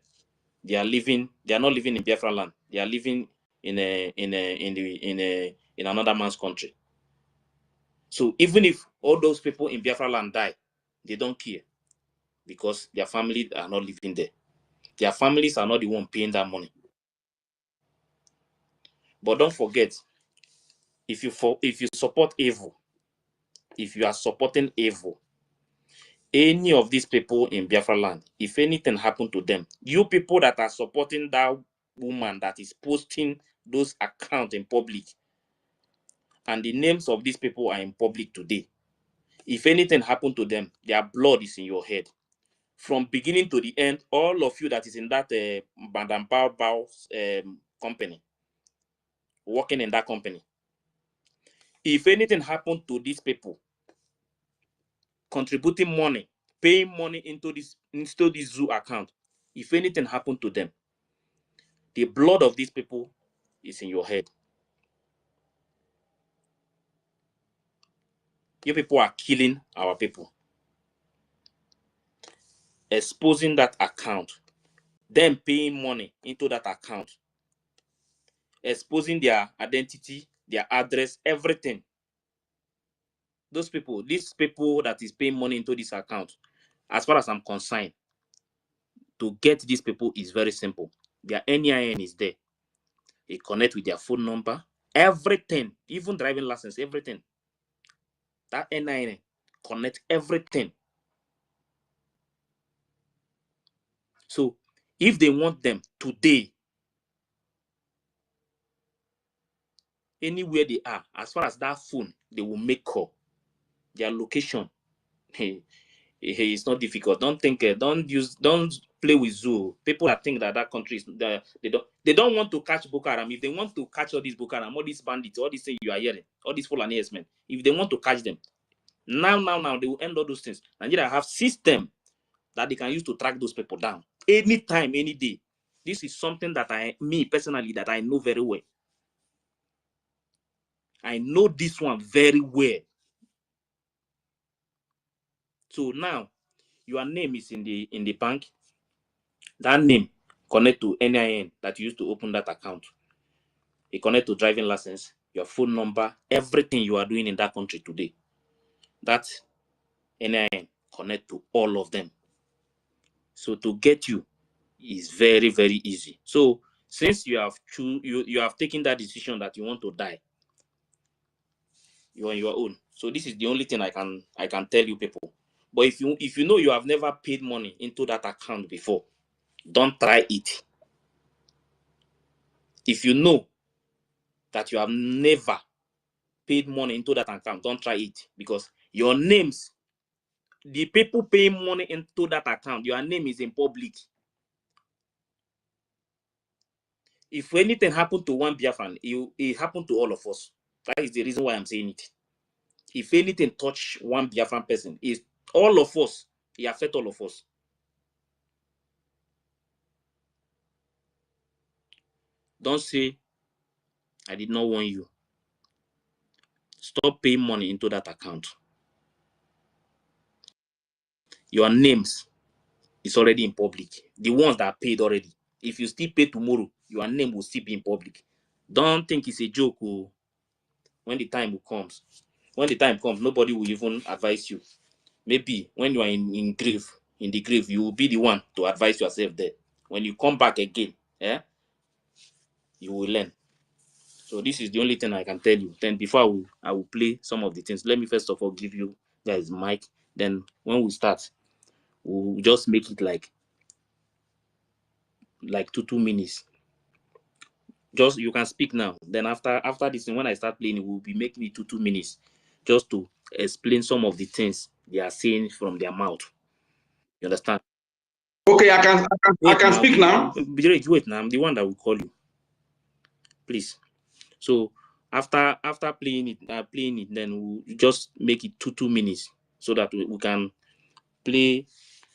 they are not living in Biafra land. They are living in another man's country. So even if all those people in Biafra land die, they don't care, because their families are not living there. Their families are not the one paying that money. But don't forget, if you support evil, if you are supporting evil, any of these people in Biafra land, if anything happened to them, you people that are supporting that woman that is posting those accounts in public, and the names of these people are in public today, if anything happened to them, their blood is in your head. From beginning to the end, all of you that is in that Madam Bao's company, working in that company, if anything happened to these people, contributing money, paying money into this zoo account, if anything happened to them, the blood of these people is in your head. You people are killing our people, exposing that account, then paying money into that account, exposing their identity, their address, everything. These people that is paying money into this account, as far as I'm concerned, to get these people is very simple. Their NIN is there. They connect with their phone number, everything, even driving license, everything. That NIN connect everything. So if they want them today, anywhere they are, as far as that phone, they will make call. Their location, it's not difficult. Don't think, don't play with zoo. People that think that country is, they don't want to catch Boko Haram. If they want to catch all these Boko Haram, all these bandits, all these things you are hearing, all these Fulani men, if they want to catch them, now, they will end all those things. Nigeria have system that they can use to track those people down anytime, any day. This is something that me personally, that I know very well. I know this one very well. So now your name is in the bank. That name connect to NIN that you used to open that account. It connect to driving license, your phone number, everything you are doing in that country today. That NIN connect to all of them. So to get you is very, very easy. So since you have taken that decision that you want to die, you're on your own. So this is the only thing I can tell you people. But if you know you have never paid money into that account before, don't try it. If you know that you have never paid money into that account, don't try it, because your names, the people paying money into that account, your name is in public. If anything happened to one Biafran, it happened to all of us. That is the reason why I'm saying it. If anything touch one Biafran person, is all of us. It affect all of us. Don't say I did not warn you. Stop paying money into that account. Your names is already in public. The ones that are paid already. If you still pay tomorrow, your name will still be in public. Don't think it's a joke. Oh, when the time comes. When the time comes, nobody will even advise you. Maybe when you are in the grave, you will be the one to advise yourself there. When you come back again, you will learn. So this is the only thing I can tell you. Then before I will play some of the things. Let me first of all give you guys mic. Then when we start, we'll just make it like 2 minutes. Just you can speak now. Then after this, when I start playing, it will be making it 2 minutes, just to explain some of the things they are saying from their mouth. You understand? Okay, I can speak now. Wait now. I'm the one that will call you. Please. So after playing it, then we'll just make it 2 minutes so that we can play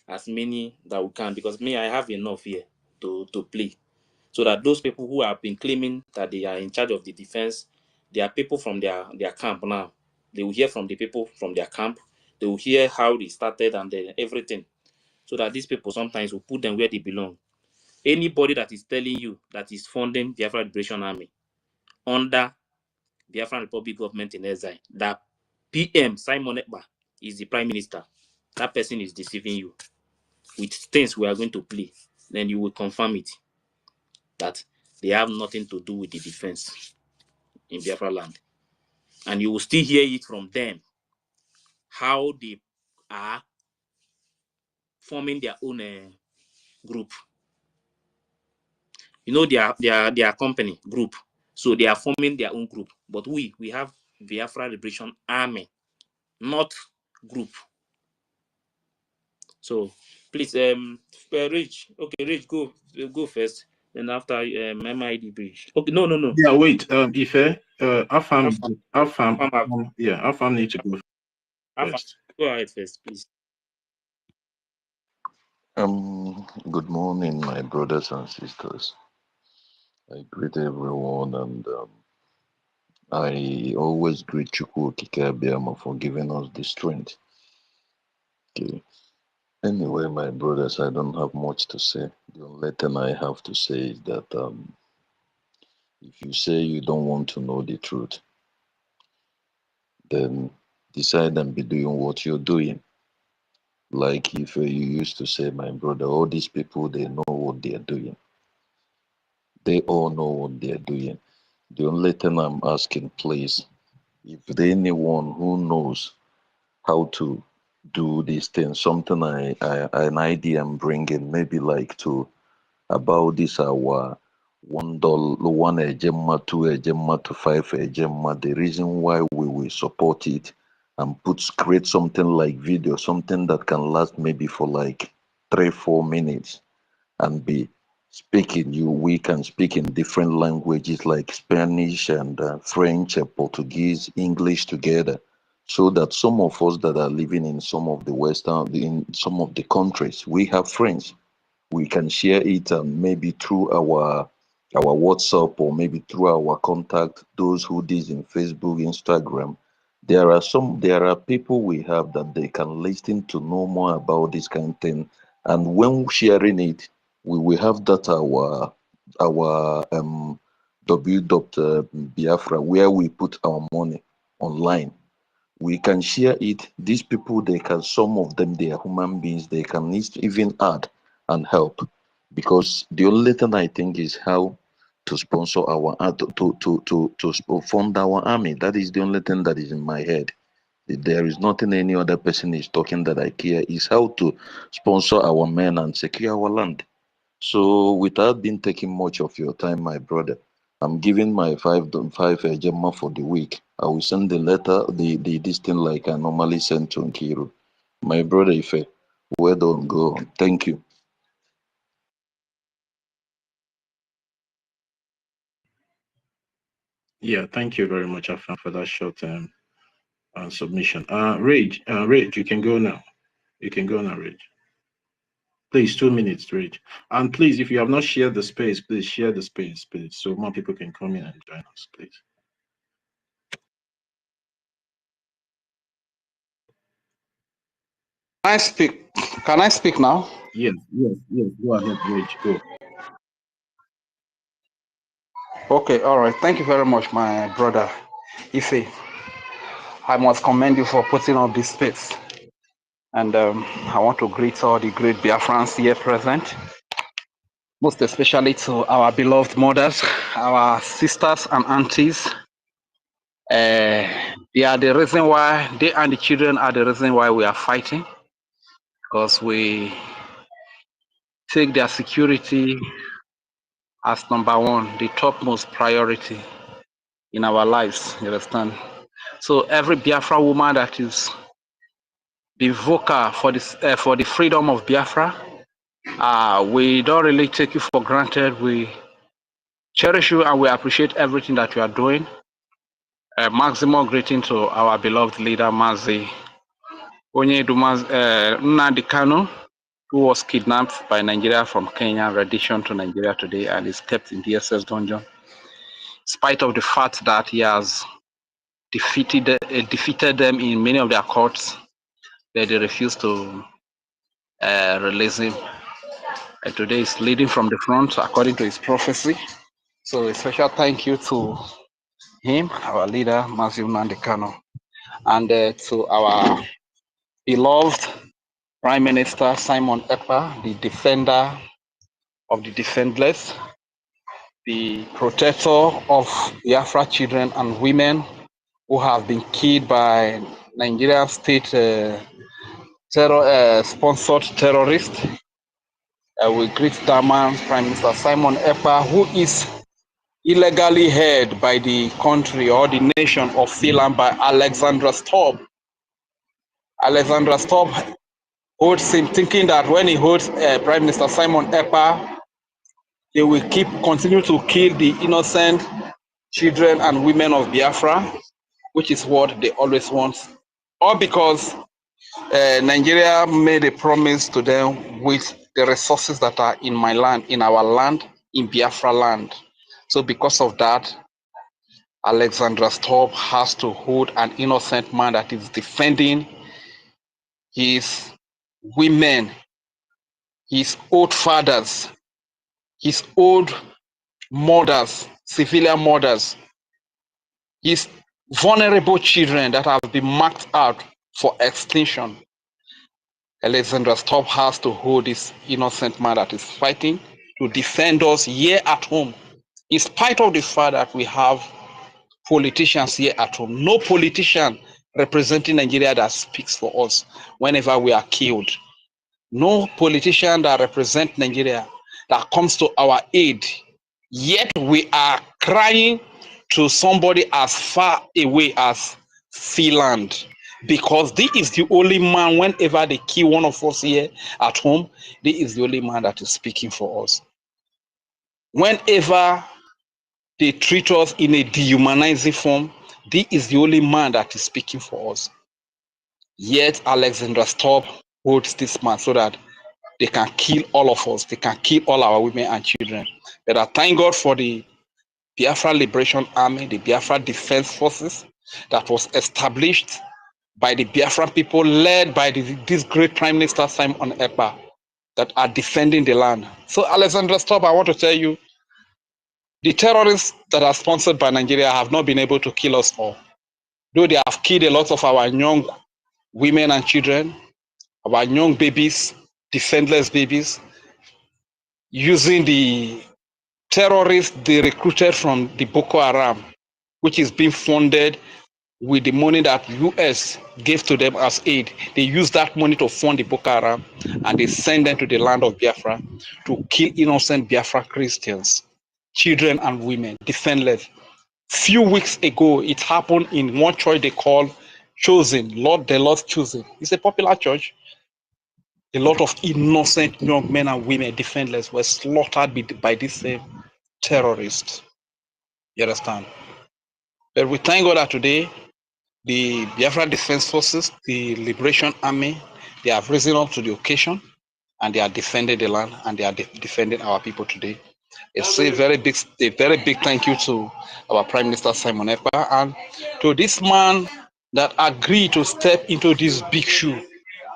as many that we can, because me, I have enough here to play. So that those people who have been claiming that they are in charge of the defense, they are people from their camp now. They will hear from the people from their camp. They will hear how they started and then everything. So that these people sometimes will put them where they belong. Anybody that is telling you that is funding the Biafra Liberation Army under the Biafran Republic government in exile, that PM Simon Ekpa is the prime minister, that person is deceiving you with things we are going to play. Then you will confirm it that they have nothing to do with the defense in Biafra land. And you will still hear it from them, how they are forming their own group. You know, their company group. So they are forming their own group. But we have Biafra Liberation Army, not group. So please, Rich. Okay, Rich, go first. Then after MID Bridge. Okay, no. Yeah, wait, Ife, Afam, Afam, yeah, Afam need to go Afam, first. go ahead first, please. Good morning, my brothers and sisters. I greet everyone, and I always greet Chukwu Okike for giving us the strength. Okay. Anyway, my brothers, I don't have much to say. The only thing I have to say is that if you say you don't want to know the truth, then decide and be doing what you're doing. Like if you used to say, my brother, all these people, they know what they're doing. They all know what they're doing. The only thing I'm asking, please, if there anyone who knows how to do these things, something an idea I'm bringing, maybe like to about this our $1, one ejemma, two ejemma to five ejemma. The reason why we will support it and create something like video, something that can last maybe for like 3-4 minutes and be speaking. We can speak in different languages like Spanish and French, Portuguese, English together, so that some of us that are living in some of the in some of the countries, we have friends. We can share it, and maybe through our WhatsApp, or maybe through our contact, those who did in Facebook, Instagram. There are people we have that they can listen to know more about this kind of thing, and when sharing it, we will have that our Biafra, where we put our money online. We can share it. These people, they can, some of them, they are human beings, they can even add and help, because the only thing I think is how to sponsor our to fund our army. That is the only thing that is in my head. There is nothing any other person is talking that I care, is how to sponsor our men and secure our land. So without being taking much of your time, my brother, I'm giving my five Gemma for the week. I will send the letter, this thing like I normally send to Nkiru. My brother Ife, well done, go on. Thank you. Yeah, thank you very much, Afan, for that short submission. Rage, you can go now. You can go now, Rage. Please, 2 minutes, Rage. And please, if you have not shared the space, please share the space, please, so more people can come in and join us, please. Can I speak? Can I speak now? Yes. Go ahead, Rage. Go. Okay, all right. Thank you very much, my brother Ife. I must commend you for putting up this space. And I want to greet all the great Biafrans here present, most especially to our beloved mothers, our sisters and aunties. They are the reason why, they and the children are the reason why we are fighting, because we take their security as number one, the topmost priority in our lives, you understand? So every Biafra woman that is the vocal for this for the freedom of Biafra, we don't really take you for granted. We cherish you and we appreciate everything that you are doing. Maximum greeting to our beloved leader, Mazi Onyedu Nnamdi Kanu, who was kidnapped by Nigeria from Kenya, rendition to Nigeria today, and is kept in DSS dungeon. In spite of the fact that he has defeated them in many of their courts, but they refuse to release him. And today is leading from the front according to his prophecy. So a special thank you to him, our leader, Mazi Nnamdi Kanu, and to our beloved Prime Minister Simon Ekpa, the defender of the defenseless, the protector of Biafra children and women who have been killed by Nigerian state sponsored terrorists. We greet that man, Prime Minister Simon Ekpa, who is illegally held by the country or the nation of Finland by Alexandra Stubb. Alexandra Stubb holds him, thinking that when he holds Prime Minister Simon Ekpa, they will continue to kill the innocent children and women of Biafra, which is what they always want. All because Nigeria made a promise to them with the resources that are in my land, in our land, in Biafra land. So because of that, Alexandra Stubb has to hold an innocent man that is defending his women, his old fathers, his old mothers, civilian mothers, his vulnerable children that have been marked out for extinction. Alexandra Stubb has to hold this innocent man that is fighting to defend us here at home, in spite of the fact that we have politicians here at home. No politician representing Nigeria that speaks for us whenever we are killed. No politician that represents Nigeria that comes to our aid. Yet we are crying to somebody as far away as Finland, because this is the only man, whenever they kill one of us here at home, this is the only man that is speaking for us. Whenever they treat us in a dehumanizing form, this is the only man that is speaking for us. Yet Alexandra Stubb holds this man so that they can kill all of us. They can kill all our women and children. But I thank God for the Biafra Liberation Army, the Biafra Defense Forces that was established by the Biafran people, led by this great Prime Minister Simon Ekpa, that are defending the land. So Alexandra Stubb, I want to tell you, the terrorists that are sponsored by Nigeria have not been able to kill us all. Though they have killed a lot of our young women and children, our young babies, defenseless babies, using the terrorists they recruited from the Boko Haram, which is being funded with the money that US gave to them as aid. They use that money to fund the Boko Haram, and they send them to the land of Biafra to kill innocent Biafra Christians, children and women, defenseless. Few weeks ago, it happened in one church they call Chosen, the Lord Chosen. It's a popular church. A lot of innocent young men and women, defenseless, were slaughtered by these same terrorists. You understand? But we thank God that today the Biafra Defense Forces, the Liberation Army, they have risen up to the occasion and they are defending the land and they are defending our people today. It's a very big thank you to our Prime Minister Simon Ekpa and to this man that agreed to step into this big shoe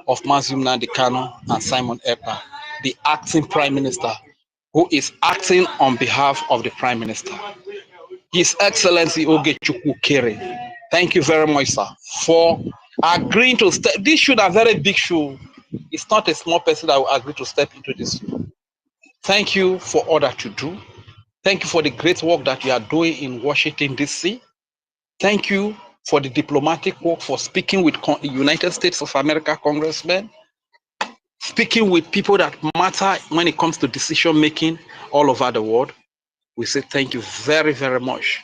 of Mazim Nnamdi Kanu and Simon Ekpa, the acting Prime Minister, who is acting on behalf of the Prime Minister. His Excellency Ogechukwu Kere. Thank you very much, sir, for agreeing to step. This should a very big shoe. It's not a small person that will agree to step into this shoe. Thank you for all that you do. Thank you for the great work that you are doing in Washington, D.C. Thank you for the diplomatic work, for speaking with United States of America congressmen, speaking with people that matter when it comes to decision making all over the world. We say thank you very, very much.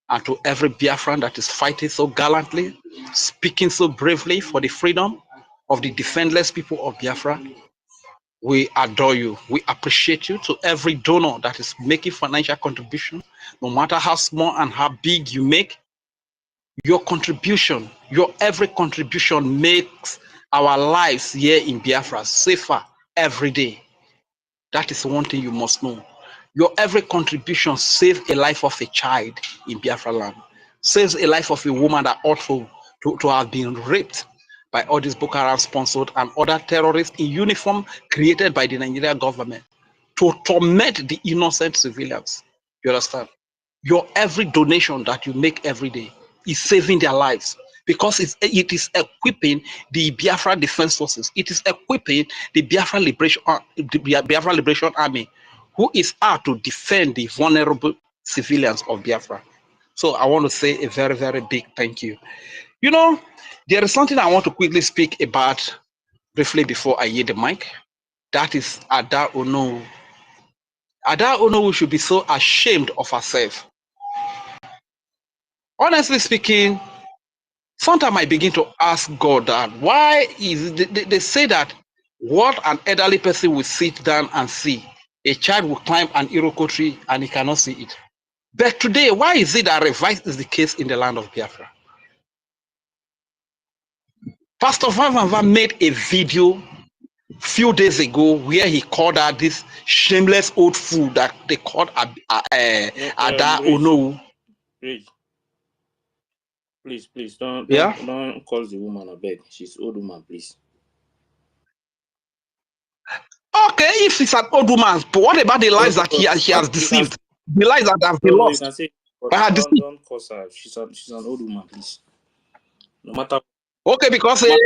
And to every Biafran that is fighting so gallantly, speaking so bravely for the freedom of the defenseless people of Biafra, we adore you. We appreciate you. To every donor that is making financial contribution, no matter how small and how big you make, your contribution, your every contribution makes our lives here in Biafra safer every day. That is one thing you must know. Your every contribution saves a life of a child in Biafra land, saves a life of a woman that ought to have been raped by all these Boko Haram sponsored and other terrorists in uniform created by the Nigerian government to torment the innocent civilians. You understand? Your every donation that you make every day is saving their lives because it is equipping the Biafra Defense Forces. It is equipping the Biafra Liberation Army, who is out to defend the vulnerable civilians of Biafra. So I want to say a very, very big thank you. You know, there is something I want to quickly speak about briefly before I yield the mic. That is Ada Ono. Ada Ono should be so ashamed of herself. Honestly speaking, sometimes I begin to ask God that why is it, they say that what an elderly person will sit down and see, a child will climb an Iroko tree and he cannot see it. But today, why is it that revice is the case in the land of Biafra? Pastor Van made a video few days ago where he called out this shameless old fool that they called Ada Ono. Rage. Please don't call the woman a beg. She's old woman, please. Okay, if it's an old woman, but what about the lives that she has deceived? The lives that have been lost. You can say, don't curse her. She's an old woman, please. No matter. Okay, because fine.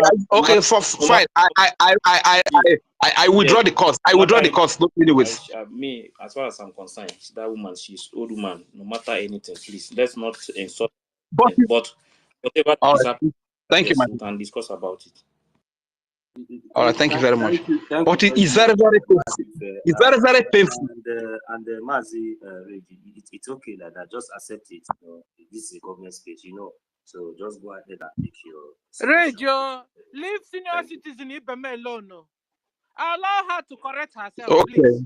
I withdraw the cause. I withdraw the cause. Anyways, me, as far as I'm concerned, that woman, she's old woman. No matter anything, please let's not insult. But whatever is happening, thank you, man. We can discuss about it. All right, thank you very much. But it is very, very painful. It's very, very painful. And Mazi, it's okay like that. Just accept it. You know, this is a government speech, you know. So just go ahead and make your. Radio, leave senior citizen Ibeme alone. No. Allow her to correct herself, okay, please.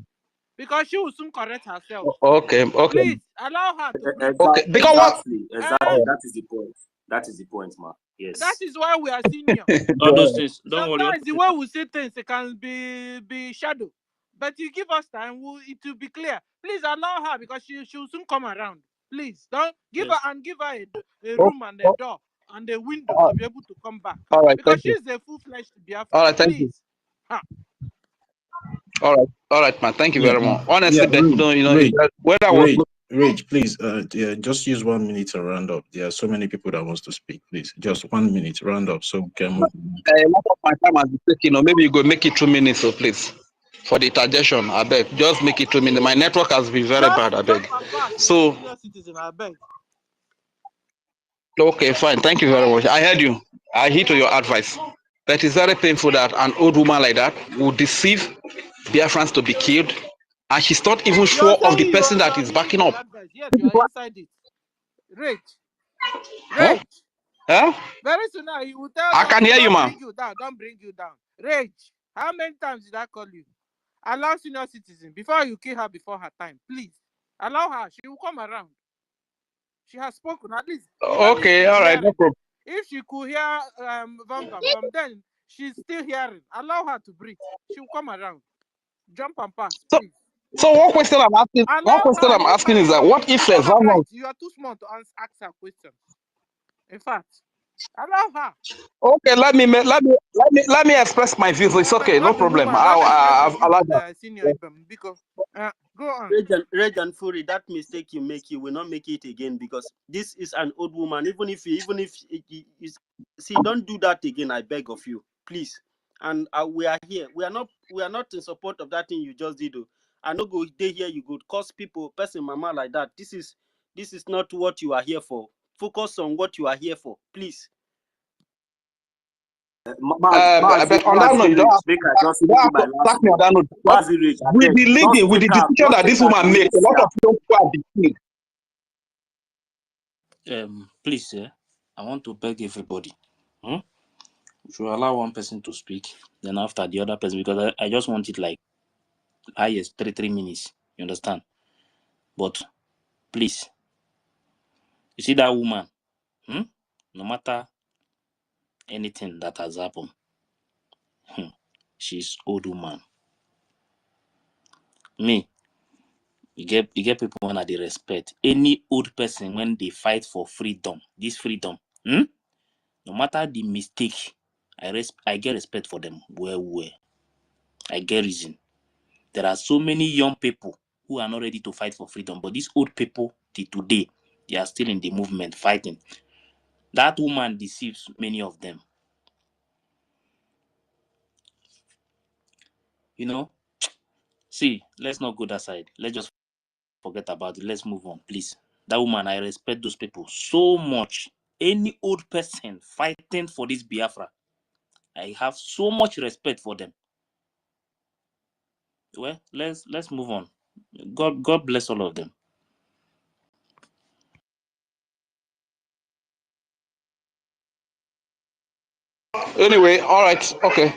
Because she will soon correct herself. Okay. Please allow her to bring okay. Because exactly. That is the point. That is the point, ma. Yes. That is why we are senior. All those things. Don't Sometimes worry. the way we say things, it can be shadow. But you give us time, it will be clear. Please allow her because she will soon come around. Please don't give her a room and a door and a window to be able to come back. All right, because she's a full-fledged Biafra. All right, thank you. All right, man. Thank you very much. Honestly, Rage, please, just use 1 minute to round up. There are so many people that wants to speak. Please, just 1 minute, round up, so we can move. A lot of my time has been taken. Maybe you go make it 2 minutes, so please. For the interjection, I beg. Just make it 2 minutes. My network has been very bad, I beg. So, citizen, I beg. Okay, fine. Thank you very much. I heard you. I heed to your advice. But it's very painful that an old woman like that would deceive Biafrans to be killed, and she's not even sure of the person that is backing up. Yes, you are inside it. Rage. Huh? Very soon now, you will tell I can hear you, man. Don't bring you down. Rage. How many times did I call you? Allow senior citizen before you kill her before her time. Please. Allow her. She will come around. She has spoken. At least Okay, all right, no problem. If she could hear Vam from then, she's still hearing. Allow her to breathe. She'll come around. Jump and pass, please. So one question I'm asking, is that what if right? You are too small to ask her questions. In fact, allow her. Okay, let me express my views. It's okay, no problem. I'll allow that. Senior Ibem, because go on. Reg and Fury, that mistake you make, you will not make it again, because this is an old woman. Even if see, don't do that again. I beg of you, please. And we are here. We are not in support of that thing you just did. I no go day here. You go cause person mama like that. This is not what you are here for. Focus on what you are here for, please. But on that note, you don't have to attack me on that note. With the leading, with the decision that this woman makes, a lot of people are being. Please, I want to beg everybody. We should allow one person to speak, then after the other person, because I just want it like highest 3 minutes. You understand? But please, you see that woman, no matter anything that has happened, she's old woman. Me, you get people when they respect any old person when they fight for freedom. This freedom, no matter the mistake, I get respect for them. Well, I get reason. There are so many young people who are not ready to fight for freedom, but these old people, today, they are still in the movement fighting. That woman deceives many of them. You know, see, let's not go that side. Let's just forget about it. Let's move on, please. That woman, I respect those people so much. Any old person fighting for this Biafra, I have so much respect for them. Well, let's move on. God bless all of them. Anyway, all right, okay.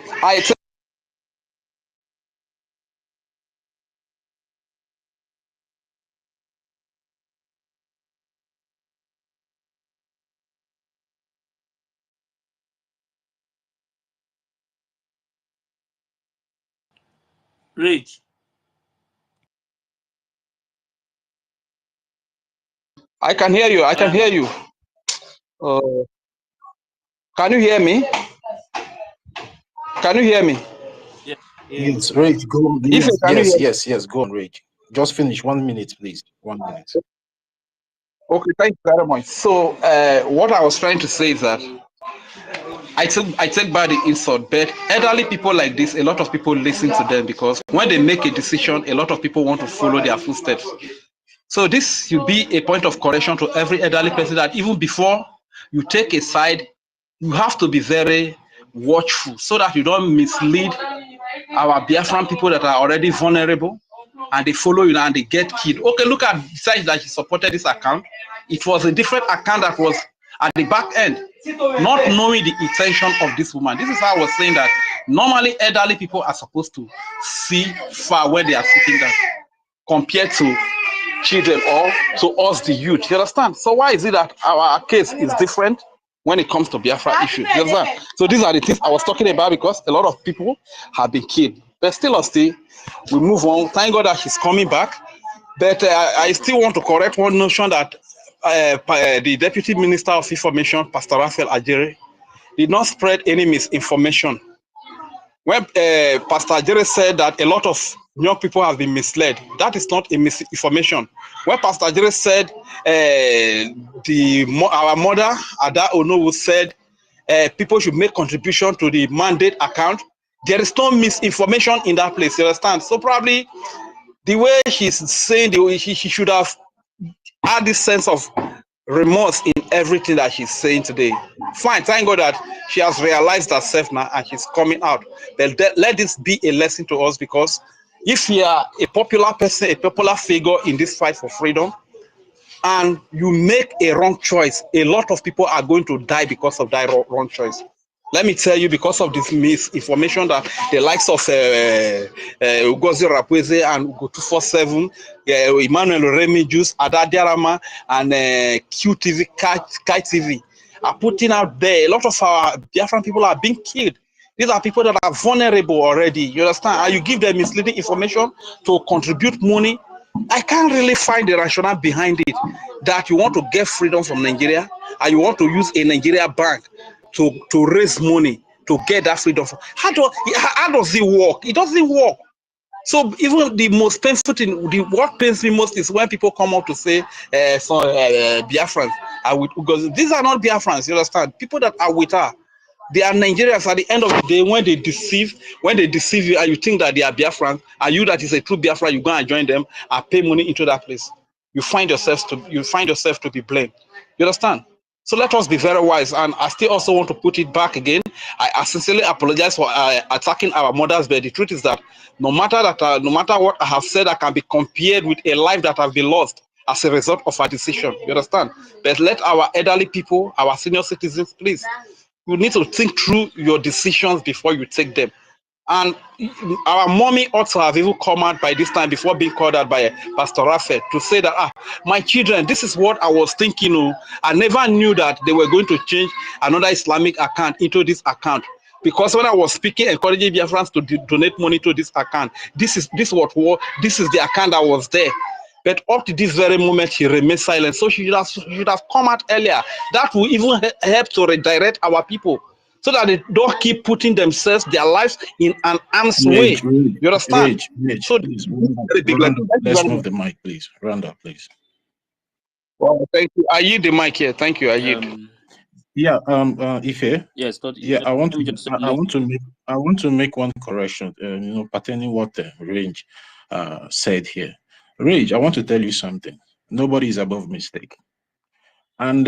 Rage. I can hear you. I can hear you. Can you hear me? Can you hear me? Yeah. Yes, Rage, go on. Yes, go on, Rage. Just finish 1 minute, please. 1 minute. Okay, thank you very much. So what I was trying to say is that I take back the insult, but elderly people like this, a lot of people listen to them because when they make a decision, a lot of people want to follow their footsteps. So this should be a point of correction to every elderly person that even before you take a side, you have to be very watchful so that you don't mislead our Biafran people that are already vulnerable and they follow you and they get killed. Okay, look at the side that she supported this account. It was a different account that was at the back end, not knowing the intention of this woman. This is how I was saying that normally elderly people are supposed to see far where they are sitting down compared to children or to us, the youth. You understand? So why is it that our case is different when it comes to Biafra issues? You understand? So these are the things I was talking about because a lot of people have been killed. But still, we move on. Thank God that she's coming back. But I still want to correct one notion that the Deputy Minister of Information, Pastor Raphael Ajere, did not spread any misinformation. When Pastor Ajere said that a lot of young people have been misled, that is not a misinformation. When Pastor Ajere said our mother, Ada Onowu, said people should make contribution to the mandate account, there is no misinformation in that place, you understand? So probably the way she's saying, she should have had this sense of remorse in everything that she's saying today. Fine, thank God that she has realized herself now and she's coming out. But let this be a lesson to us, because if you are a popular person, a popular figure in this fight for freedom, and you make a wrong choice, a lot of people are going to die because of that wrong choice. Let me tell you, because of this misinformation that the likes of Ngozi Rapweze and Ugo 247, Emmanuel Remijus, Ada Diarama, and QTV, Kai TV are putting out there, a lot of our Biafran people are being killed. These are people that are vulnerable already. You understand? And you give them misleading information to contribute money. I can't really find the rationale behind it that you want to get freedom from Nigeria and you want to use a Nigeria bank to raise money to get that freedom. How does it work? It doesn't work. So even the most painful thing, what pains me most is when people come up to say Biafrans are with, because these are not Biafrans, you understand? People that are with her, they are Nigerians. At the end of the day, when they deceive you and you think that they are Biafrans, and you that is a true Biafra, you go and join them and pay money into that place. You find yourself to be blamed. You understand? So let us be very wise. And I still also want to put it back again. I sincerely apologize for attacking our mothers, but the truth is that no matter what I have said, I can be compared with a life that has been lost as a result of our decision. You understand? But let our elderly people, our senior citizens, please, you need to think through your decisions before you take them. And our mommy ought to have even come out by this time before being called out by Pastor Raphael to say that, my children, this is what I was thinking. I never knew that they were going to change another Islamic account into this account. Because when I was speaking, encouraging Biafrans to donate money to this account, this is the account that was there. But up to this very moment, she remains silent. So she should have come out earlier. That will even help to redirect our people, so that they don't keep putting themselves, their lives in an arm's way. You understand? So please, very big. let's move the mic, please. Round up, please. Well, thank you. I yield the mic here. Thank you. I yield. Yeah, Ife. Yes, yeah, I want to make one correction. Pertaining what Range said here. Range, I want to tell you something. Nobody is above mistake. And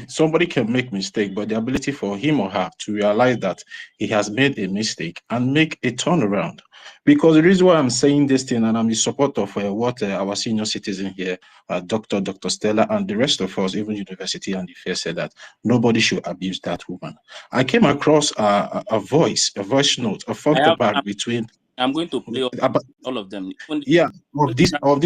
somebody can make mistake, but the ability for him or her to realize that he has made a mistake and make a turnaround. Because the reason why I'm saying this thing, and I'm in support of what our senior citizen here, Dr. Stella, and the rest of us, even University and the Fair, said that nobody should abuse that woman. I came across a voice note, a front to back between. I'm going to play all of them. Yeah, of this our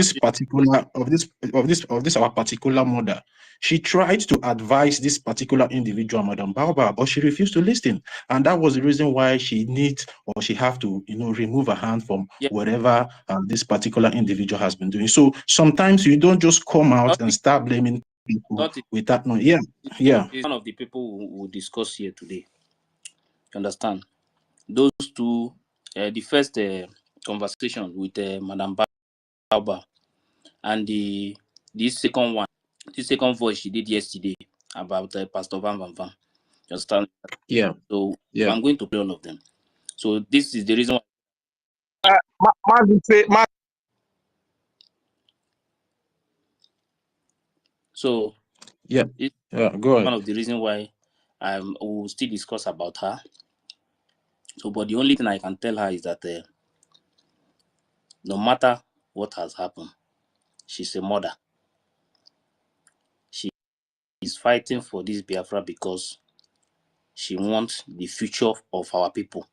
particular mother. She tried to advise this particular individual, Madam Baobab, but she refused to listen, and that was the reason why she needs, or she have to, remove her hand from whatever this particular individual has been doing. So sometimes you don't just come out and start blaming people with that. No, yeah. It's one of the people who will discuss here today. You understand? Those two, the first conversation with Madam Baobab, and this second voice she did yesterday about Pastor Van. You understand? Yeah. So I'm going to play all of them. So this is the reason why. So go ahead. One of the reasons why we will still discuss about her. So, but the only thing I can tell her is that no matter what has happened, she's a mother. She is fighting for this Biafra because she wants the future of our people.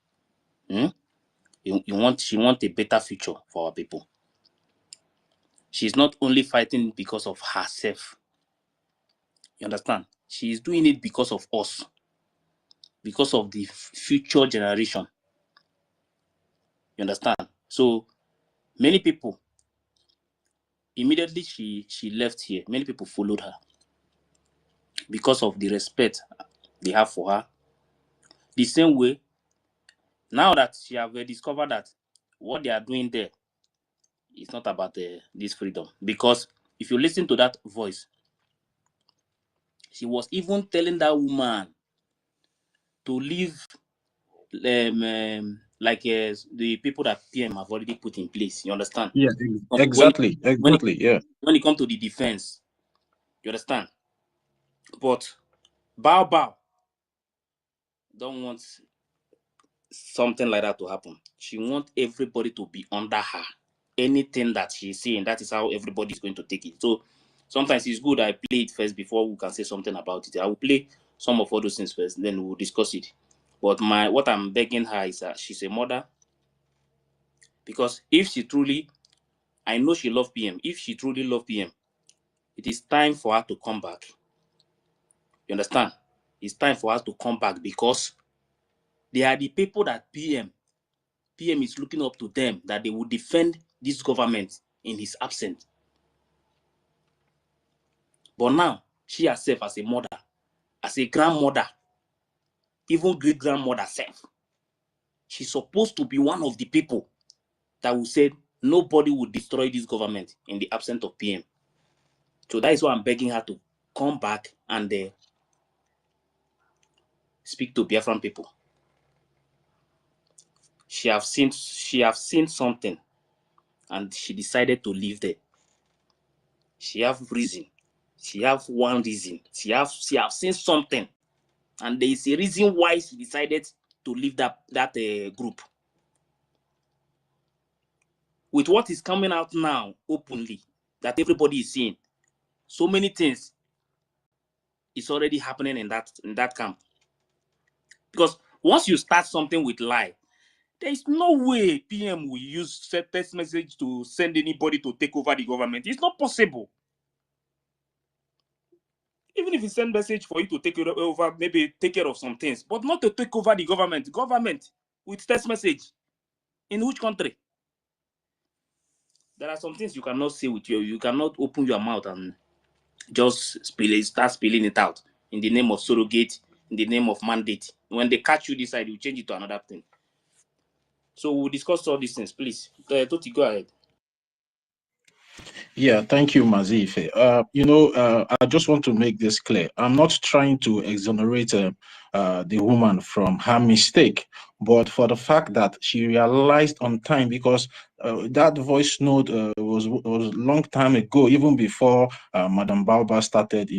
She wants a better future for our people. She's not only fighting because of herself. You understand? She is doing it because of us, because of the future generation. You understand? So many people, immediately she left here, many people followed her because of the respect they have for her. The same way, now that she have discovered that what they are doing there is not about this freedom. Because if you listen to that voice, she was even telling that woman to leave the people that PM have already put in place. You understand? Yeah, exactly. When it comes to the defense, you understand? But Bao don't want something like that to happen. She wants everybody to be under her. Anything that she's saying, that is how everybody is going to take it. So sometimes it's good I play it first before we can say something about it. I will play some of all those things first, then we'll discuss it. But what I'm begging her is that she's a mother, because if she truly, I know she loves PM. If she truly loves PM, it is time for her to come back. You understand? It's time for her to come back, because they are the people that PM is looking up to them, that they will defend this government in his absence. But now, she herself as a mother, as a grandmother, even great-grandmother self, she's supposed to be one of the people that will say nobody will destroy this government in the absence of PM. So that is why I'm begging her to come back and speak to Biafran people. She have seen something, and she decided to live there. She have reason. She have one reason. She have seen something, and there is a reason why she decided to leave that group. With what is coming out now openly, that everybody is seeing, so many things is already happening in that camp. Because once you start something with lie, there is no way PM will use text message to send anybody to take over the government. It's not possible. Even if he send message for you to take it over, maybe take care of some things, but not to take over the government. Government with text message. In which country? There are some things you cannot say with you cannot open your mouth and just start spilling it out in the name of surrogate, in the name of mandate. When they catch you this side, you change it to another thing. So we'll discuss all these things, please. Toti, go ahead. Yeah, thank you, Mazife. I just want to make this clear. I'm not trying to exonerate the woman from her mistake, but for the fact that she realized on time, because that voice note was long time ago, even before Madam Baoba started,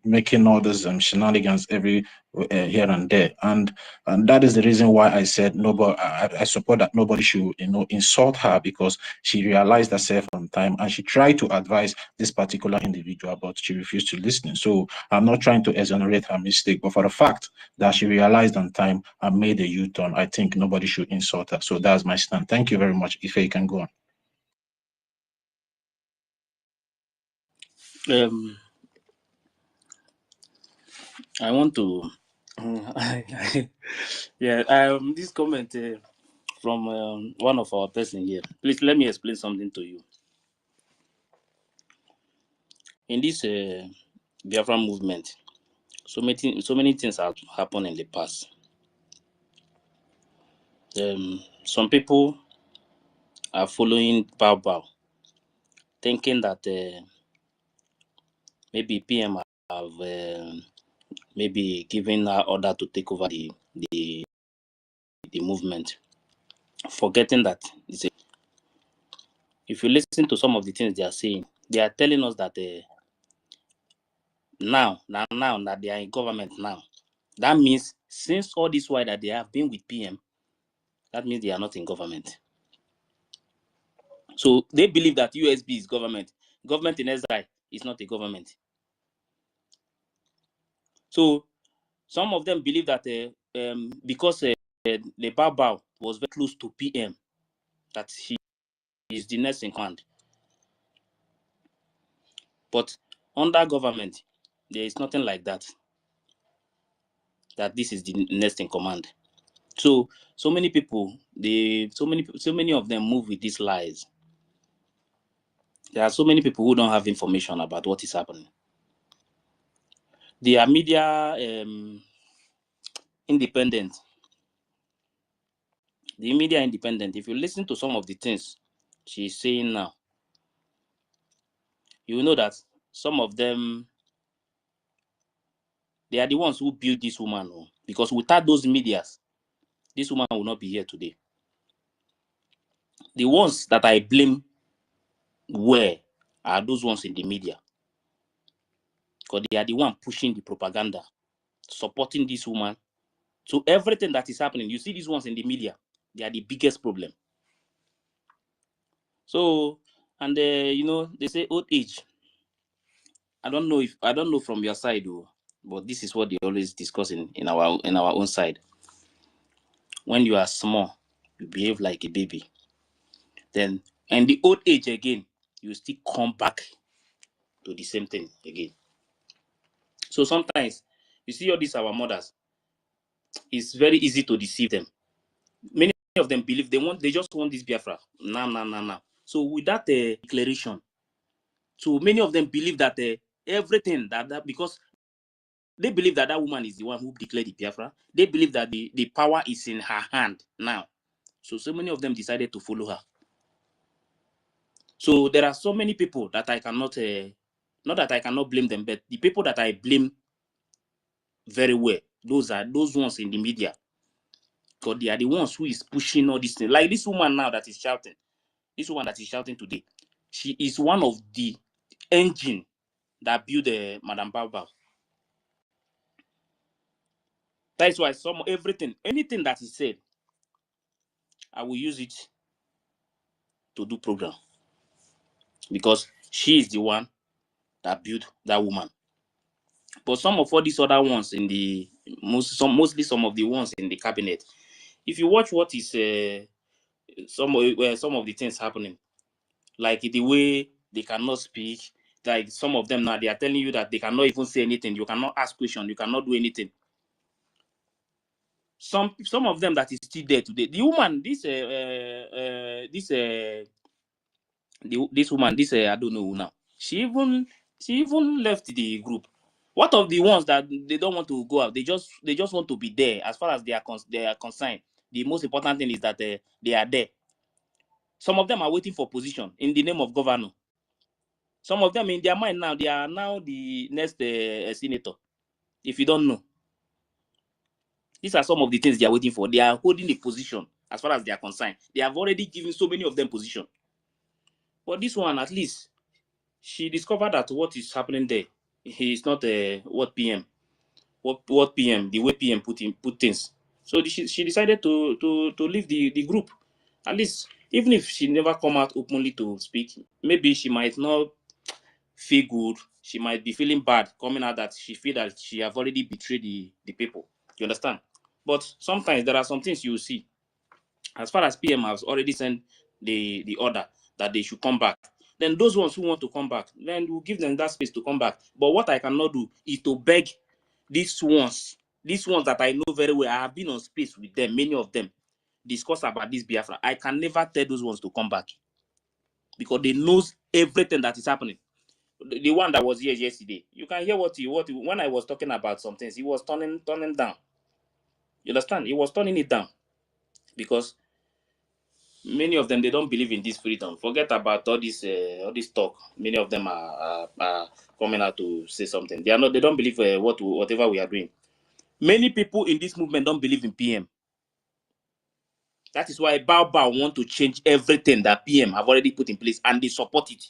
making all these shenanigans every here and there, and that is the reason why I said nobody. I support that nobody should insult her, because she realized herself on time and she tried to advise this particular individual, but she refused to listen. So I'm not trying to exonerate her mistake, but for the fact that she realized on time and made a U-turn, I think nobody should insult her. So that's my stand. Thank you very much. If you can go on. I want to, this comment from one of our person here. Please let me explain something to you. In this Biafra movement, so many things have happened in the past. Some people are following Bao, thinking that maybe PM have maybe given her order to take over the movement, forgetting that if you listen to some of the things they are saying, they are telling us that now that they are in government now, that means since all this while that they have been with PM, that means they are not in government. So they believe that USB is government. Government in Israel is not a government. So some of them believe that because the Bao was very close to PM, that he is the next in command. But under government, there is nothing like that. That this is the next in command. So many people, so many of them move with these lies. There are so many people who don't have information about what is happening. They are media independent. The media independent. If you listen to some of the things she's saying now, you will know that some of them, they are the ones who built this woman. Because without those medias, this woman will not be here today. The ones that I blame are those ones in the media. Because they are the one pushing the propaganda, supporting this woman. So everything that is happening, you see these ones in the media, they are the biggest problem. So, and they say old age. I don't know from your side, though. but this is what they always discuss in our own side. When you are small, you behave like a baby. Then, in the old age again, you still come back to the same thing again. So sometimes you see all these our mothers, it's very easy to deceive them. Many of them believe they just want this Biafra. Nah. So with that declaration, so many of them believe that everything that because they believe that that woman is the one who declared the Biafra. They believe that the power is in her hand now. So many of them decided to follow her. So there are so many people that I cannot, not that I cannot blame them, but the people that I blame very well, those are those ones in the media. Because they are the ones who is pushing all these things. Like this woman now that is shouting. This woman that is shouting today. She is one of the engine that built Madame Bao. That's why anything that he said, I will use it to do program. Because she is the one that built that woman. But some of all these other ones in the mostly some of the ones in the cabinet, if you watch what is some of the things happening, like the way they cannot speak, like some of them now they are telling you that they cannot even say anything, you cannot ask questions, you cannot do anything. Some of them that is still there today. The woman, this woman, I don't know who now. She even left the group. What of the ones that they don't want to go out? They just want to be there. As far as they are concerned, the most important thing is that they are there. Some of them are waiting for position in the name of governor. Some of them in their mind now, they are now the next senator. If you don't know, these are some of the things they are waiting for. They are holding a position as far as they are concerned. They have already given so many of them position. But this one, at least, she discovered that what is happening there, he is not what PM, the way PM put things. So she decided to leave the group. At least, even if she never come out openly to speak, maybe she might not feel good. She might be feeling bad coming out that she feel that she have already betrayed the people. You understand? But sometimes there are some things you see. As far as PM has already sent the order that they should come back, then those ones who want to come back, then we'll give them that space to come back. But what I cannot do is to beg these ones that I know very well. I have been on space with them, many of them, discuss about this Biafra. I can never tell those ones to come back because they knows everything that is happening. The one that was here yesterday, you can hear what when I was talking about some things, he was turning down. You understand? He was turning it down because many of them, they don't believe in this freedom. Forget about all this talk. Many of them are coming out to say something. They don't believe whatever we are doing. Many people in this movement don't believe in PM. That is why Bao want to change everything that PM have already put in place, and they support it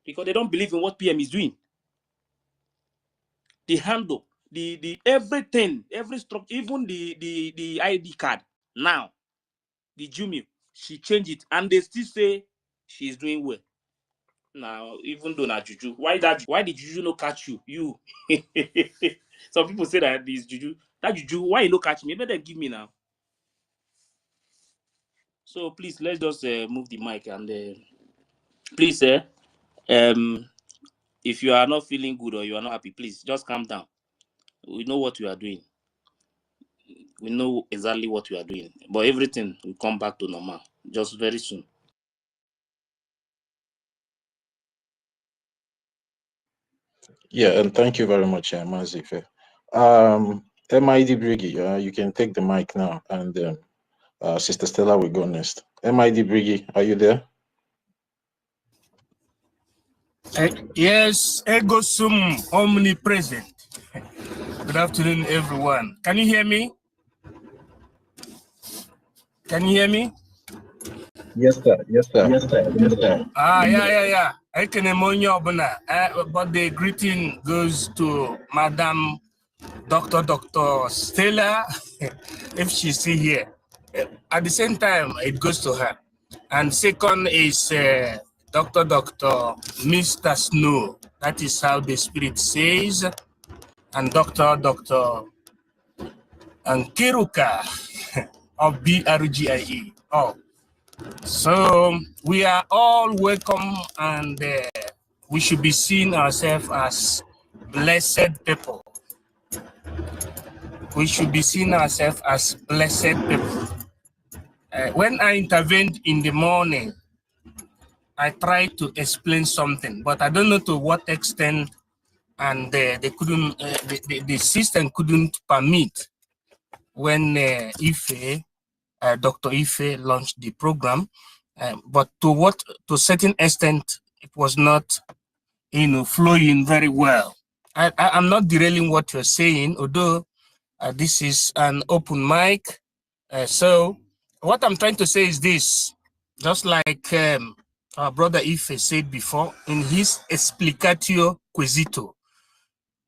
because they don't believe in what PM is doing. The handle, the everything, every structure, even the ID card now, the Jumi, she changed it, and they still say she is doing well. Now, even though not juju, why did juju no catch you? You. Some people say that this juju, why you no catch me? Let them give me now. So please, let's just move the mic and please, if you are not feeling good or you are not happy, please just calm down. We know what you are doing. We know exactly what you are doing, but everything will come back to normal just very soon. Yeah, and thank you very much, Mazife. MID BRGIE, you can take the mic now, and Sister Stella will go next. MID BRGIE, are you there? Yes, ego sum omnipresent. Good afternoon, everyone. Can you hear me? Can you hear me? Yes, sir. Yes, sir. Yes, sir. Yes, sir. Yeah. I can emonya obuna. But the greeting goes to Madam Dr. Stella, if she's still here. At the same time, it goes to her. And second is Dr. Mr. Snow. That is how the spirit says. and Dr. Kiruka of BRGIE. Oh, so we are all welcome, and we should be seeing ourselves as blessed people. We should be seeing ourselves as blessed people. When I intervened in the morning, I tried to explain something, but I don't know to what extent, and they couldn't, the system couldn't permit when Dr. Ife launched the program, but to a certain extent, it was not, flowing very well. I'm not derailing what you're saying, although this is an open mic. So what I'm trying to say is this, just like our brother Ife said before in his explicatio quesito,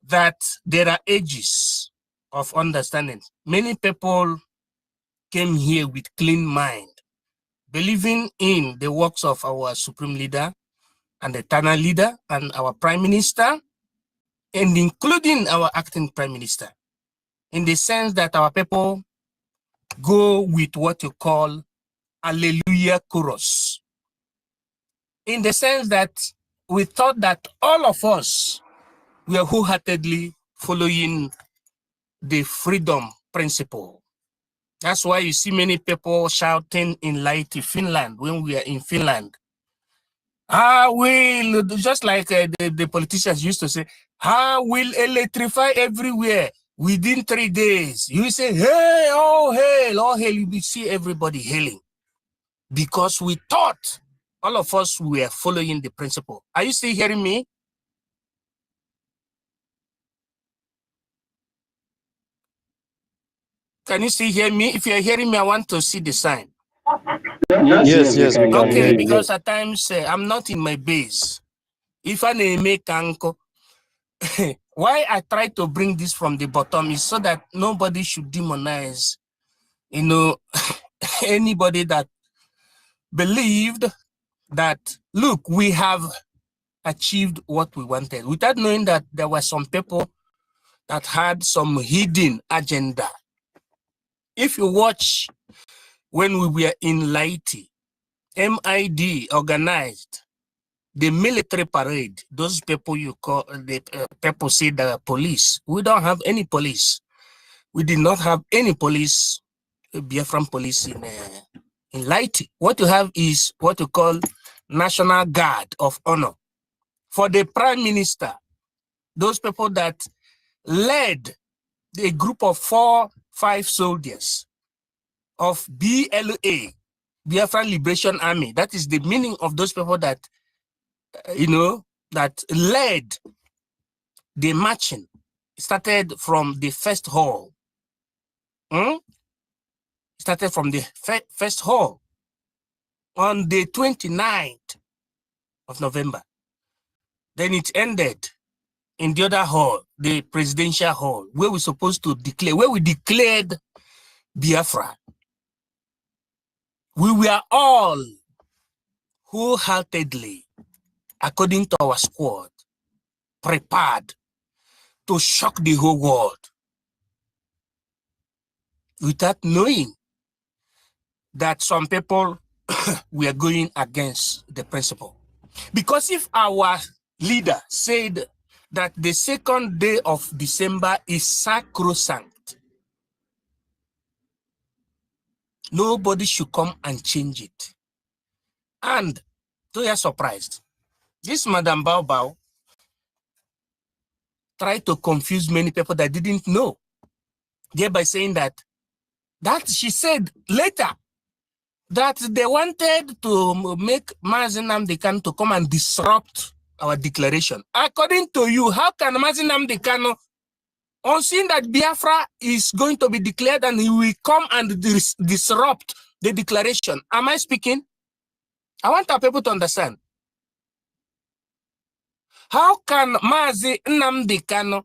that there are ages of understanding. Many people came here with clean mind, believing in the works of our supreme leader and eternal leader and our prime minister, and including our acting prime minister, in the sense that our people go with what you call Alleluia chorus, in the sense that we thought that all of us were wholeheartedly following the freedom principle. That's why you see many people shouting in Lahti, Finland, when we are in Finland. Will, just like the politicians used to say, will electrify everywhere within 3 days. You say, hey, oh, hail, oh, hail. You will see everybody hailing. Because we thought all of us were following the principle. Are you still hearing me? Can you still hear me? If you're hearing me, I want to see the sign. Yes, we can Okay, hear you. because at times I'm not in my base. If I make anko, why I try to bring this from the bottom is so that nobody should demonize, anybody that believed that, look, we have achieved what we wanted, without knowing that there were some people that had some hidden agenda. If you watch when we were in Lahti, MID organized the military parade. Those people you call, the people say the police. We don't have any police. We did not have any police, Biafran police in Lahti. What you have is what you call National Guard of Honor. For the Prime Minister, those people that led a group of 4-5 soldiers of BLA, Biafran Liberation Army. That is the meaning of those people that, that led the marching. Started from the first hall. Started from the first hall on the 29th of November. Then it ended in the other hall, the presidential hall, where we're supposed to declare, where we declared Biafra. We were all wholeheartedly, according to our squad, prepared to shock the whole world without knowing that some people were going against the principle. Because if our leader said that the 2nd day of December is Sancrosant, nobody should come and change it. And to your surprise, this Madam Bao Bao tried to confuse many people that didn't know, thereby saying that she said later that they wanted to make Mazi Nnamdi Kanu to come and disrupt our declaration. According to you, how can Mazi Nnamdi Kanu, on seeing that Biafra is going to be declared and he will come and disrupt the declaration? Am I speaking? I want our people to understand. How can Mazi Nnamdi Kanu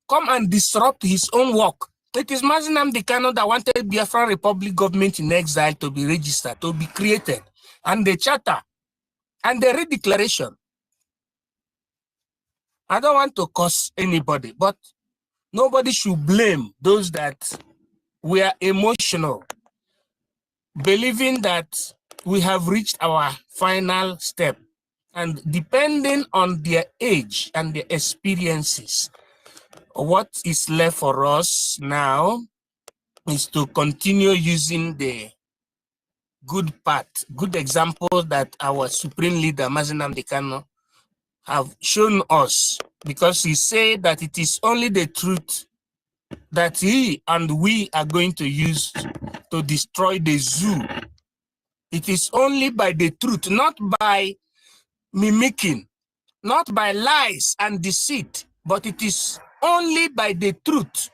come and disrupt his own work? It is Mazi Nnamdi Kanu that wanted Biafran Republic government in exile to be registered, to be created, and the charter, and the redeclaration. I don't want to curse anybody, but Nobody should blame those that were emotional, believing that we have reached our final step. And depending on their age and their experiences, what is left for us now is to continue using the good part, good examples that our supreme leader, Mazi Nnamdi Kanu, have shown us, because he said that it is only the truth that he and we are going to use to destroy the zoo. It is only by the truth, not by mimicking, not by lies and deceit, but it is only by the truth.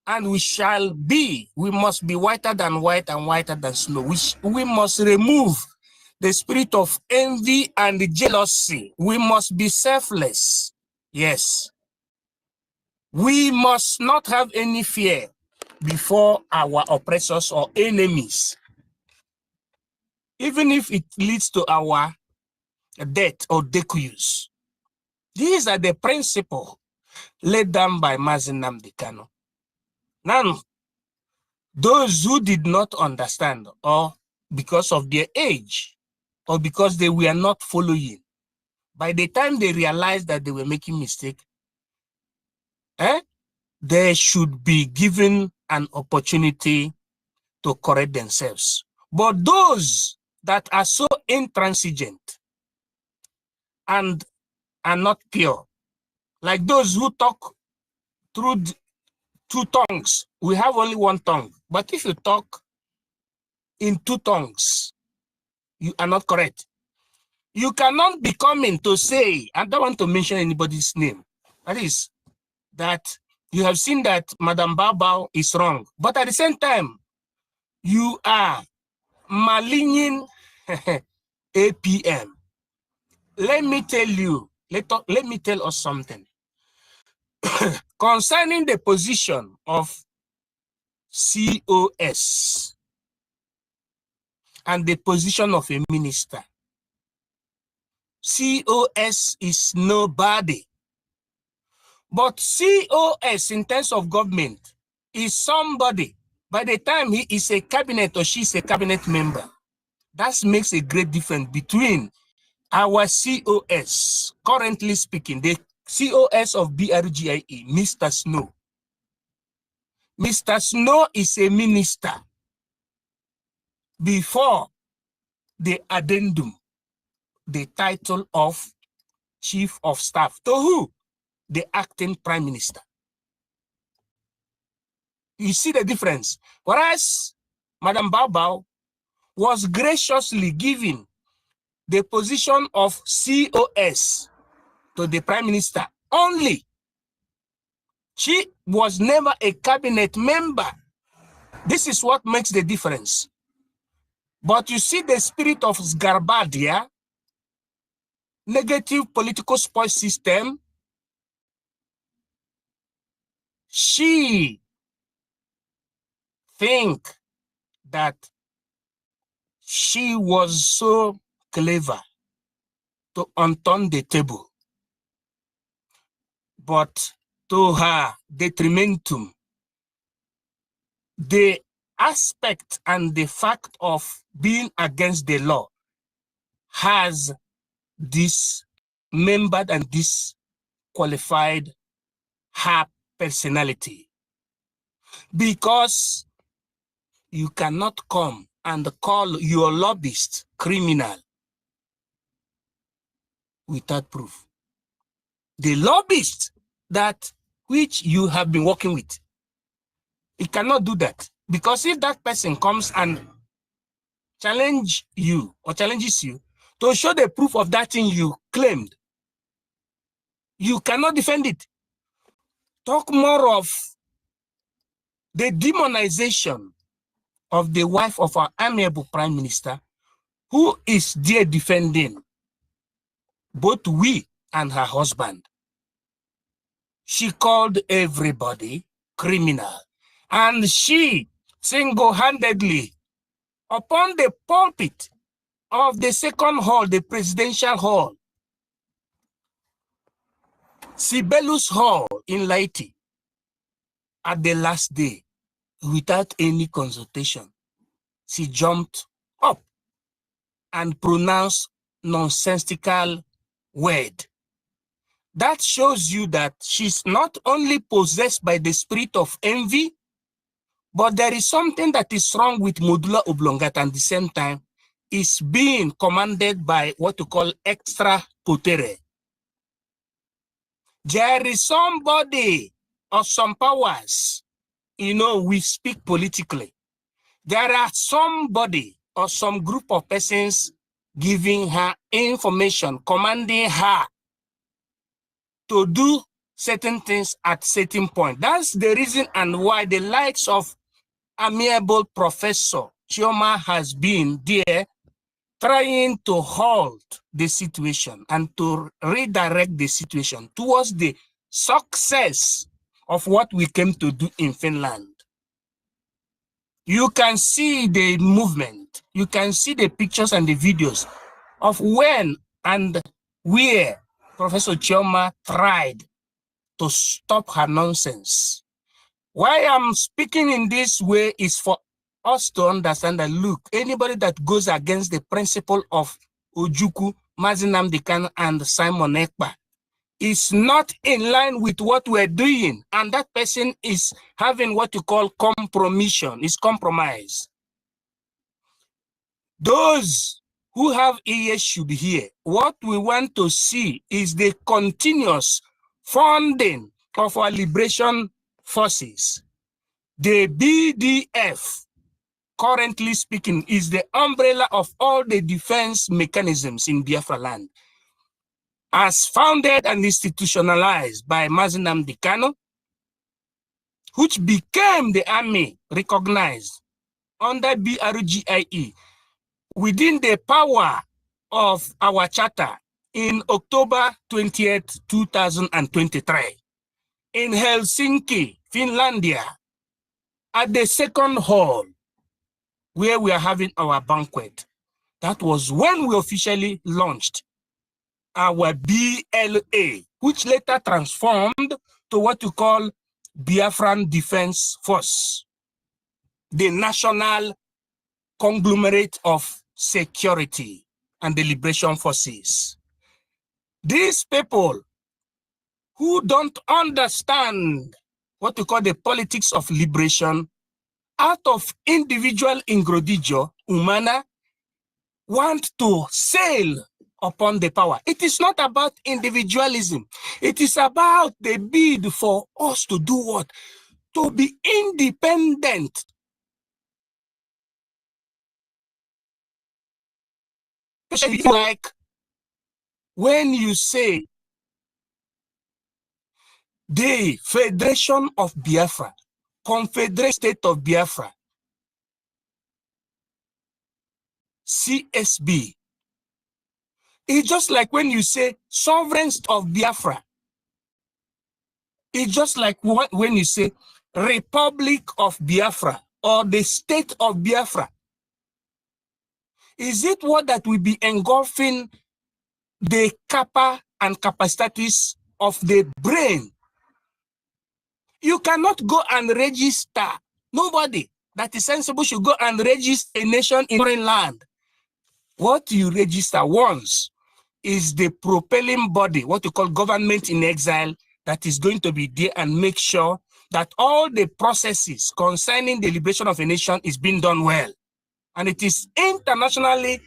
And we must be whiter than white and whiter than snow. We must remove the spirit of envy and jealousy. We must be selfless. Yes. We must not have any fear before our oppressors or enemies, even if it leads to our death or decues. These are the principles laid down by Mazi Nnamdi Kanu. Now, those who did not understand, or because of their age, or because they were not following, by the time they realized that they were making mistake, they should be given an opportunity to correct themselves. But those that are so intransigent and are not pure, like those who talk through two tongues, we have only one tongue. But if you talk in two tongues, you are not correct. You cannot be coming to say, I don't want to mention anybody's name, that is, that you have seen that Madam Bao is wrong. But at the same time, you are maligning APM. Let me tell you, let me tell us something. Concerning the position of COS and the position of a minister, COS is nobody. But COS in terms of government is somebody. By the time he is a cabinet or she is a cabinet member, that makes a great difference between our COS, currently speaking, the COS of BRGIE, Mr. Snow. Mr. Snow is a minister before the addendum, the title of Chief of Staff. To who? The acting Prime Minister. You see the difference? Whereas Madam Bao was graciously given the position of COS to the Prime Minister only. She was never a cabinet member. This is what makes the difference. But you see the spirit of Sgarbadia, negative political spoil system. She think that she was so clever to unturn the table. But to her detrimentum, the aspect and the fact of being against the law has dismembered and disqualified her personality. Because you cannot come and call your lobbyist criminal without proof. The lobbyist that which you have been working with, it cannot do that. Because if that person comes and challenge you or challenges you to show the proof of that thing you claimed, you cannot defend it. Talk more of the demonization of the wife of our amiable Prime Minister, who is there defending both we and her husband. She called everybody criminal, and she single-handedly, upon the pulpit of the second hall, the presidential hall, Sibelius Hall in Laiti, at the last day, without any consultation, she jumped up and pronounced nonsensical word. That shows you that she's not only possessed by the spirit of envy, but there is something that is wrong with medulla oblongata, and at the same time is being commanded by what you call extra potere. There is somebody or some powers, you know, we speak politically. There are somebody or some group of persons giving her information, commanding her to do certain things at certain point. That's the reason and why the likes of amiable Professor Chioma has been there trying to halt the situation and to redirect the situation towards the success of what we came to do in Finland. You can see the movement, you can see the pictures and the videos of when and where Professor Chioma tried to stop her nonsense. Why I'm speaking in this way is for us to understand that, look, anybody that goes against the principle of Ojukwu, Mazi Nnamdi Kanu, and Simon Ekpa is not in line with what we're doing, and that person is having what you call compromission, is compromise. Those who have ears should hear. What we want to see is the continuous funding of our liberation forces. The BDF, currently speaking, is the umbrella of all the defense mechanisms in Biafra land. As founded and institutionalized by Mazi Nnamdi Kanu, which became the army recognized under BRGIE within the power of our charter in October 20th, 2023 in Helsinki, Finlandia, at the second hall where we are having our banquet. That was when we officially launched our BLA, which later transformed to what you call Biafran Defense Force, the national conglomerate of security and the liberation forces. These people who don't understand what we call the politics of liberation, out of individual ingrodillo humana, want to sail upon the power. It is not about individualism. It is about the bid for us to do what? To be independent. Like when you say the Federation of Biafra, Confederate State of Biafra, CSB. It's just like when you say sovereigns of Biafra. It's just like when you say Republic of Biafra or the State of Biafra. Is it what that will be engulfing the kappa and capacities of the brain? You cannot go and register. Nobody that is sensible should go and register a nation in foreign land. What you register once is the propelling body, what you call government in exile, that is going to be there and make sure that all the processes concerning the liberation of a nation is being done well. And it is internationally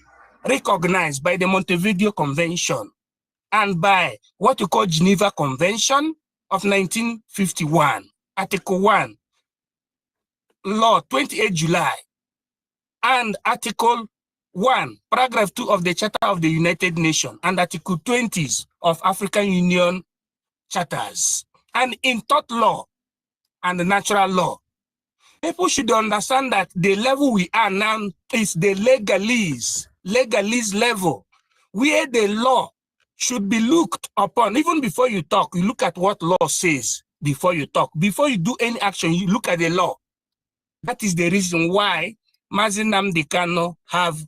recognized by the Montevideo Convention and by what you call Geneva Convention of 1951, Article 1, Law 28 July, and Article 1, Paragraph 2 of the Charter of the United Nations, and Article 20 of African Union Charters, and in tort law and the natural law. People should understand that the level we are now is the legalese level, where the law should be looked upon. Even before you talk, you look at what law says before you talk. Before you do any action, you look at the law. That is the reason why Mazi Nnamdi Kanu have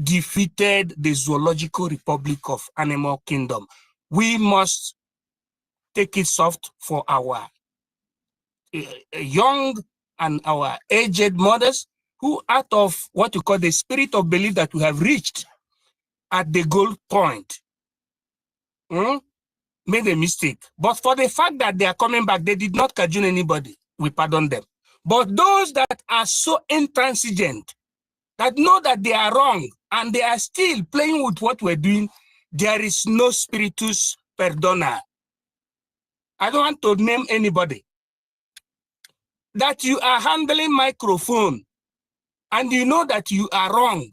defeated the Zoological Republic of Animal Kingdom. We must take it soft for our young and our aged mothers who, out of what you call the spirit of belief that we have reached at the goal point, made a mistake. But for the fact that they are coming back, they did not cajole anybody. We pardon them. But those that are so intransigent, that know that they are wrong, and they are still playing with what we're doing, there is no spiritus perdona. I don't want to name anybody. That you are handling microphone, and you know that you are wrong.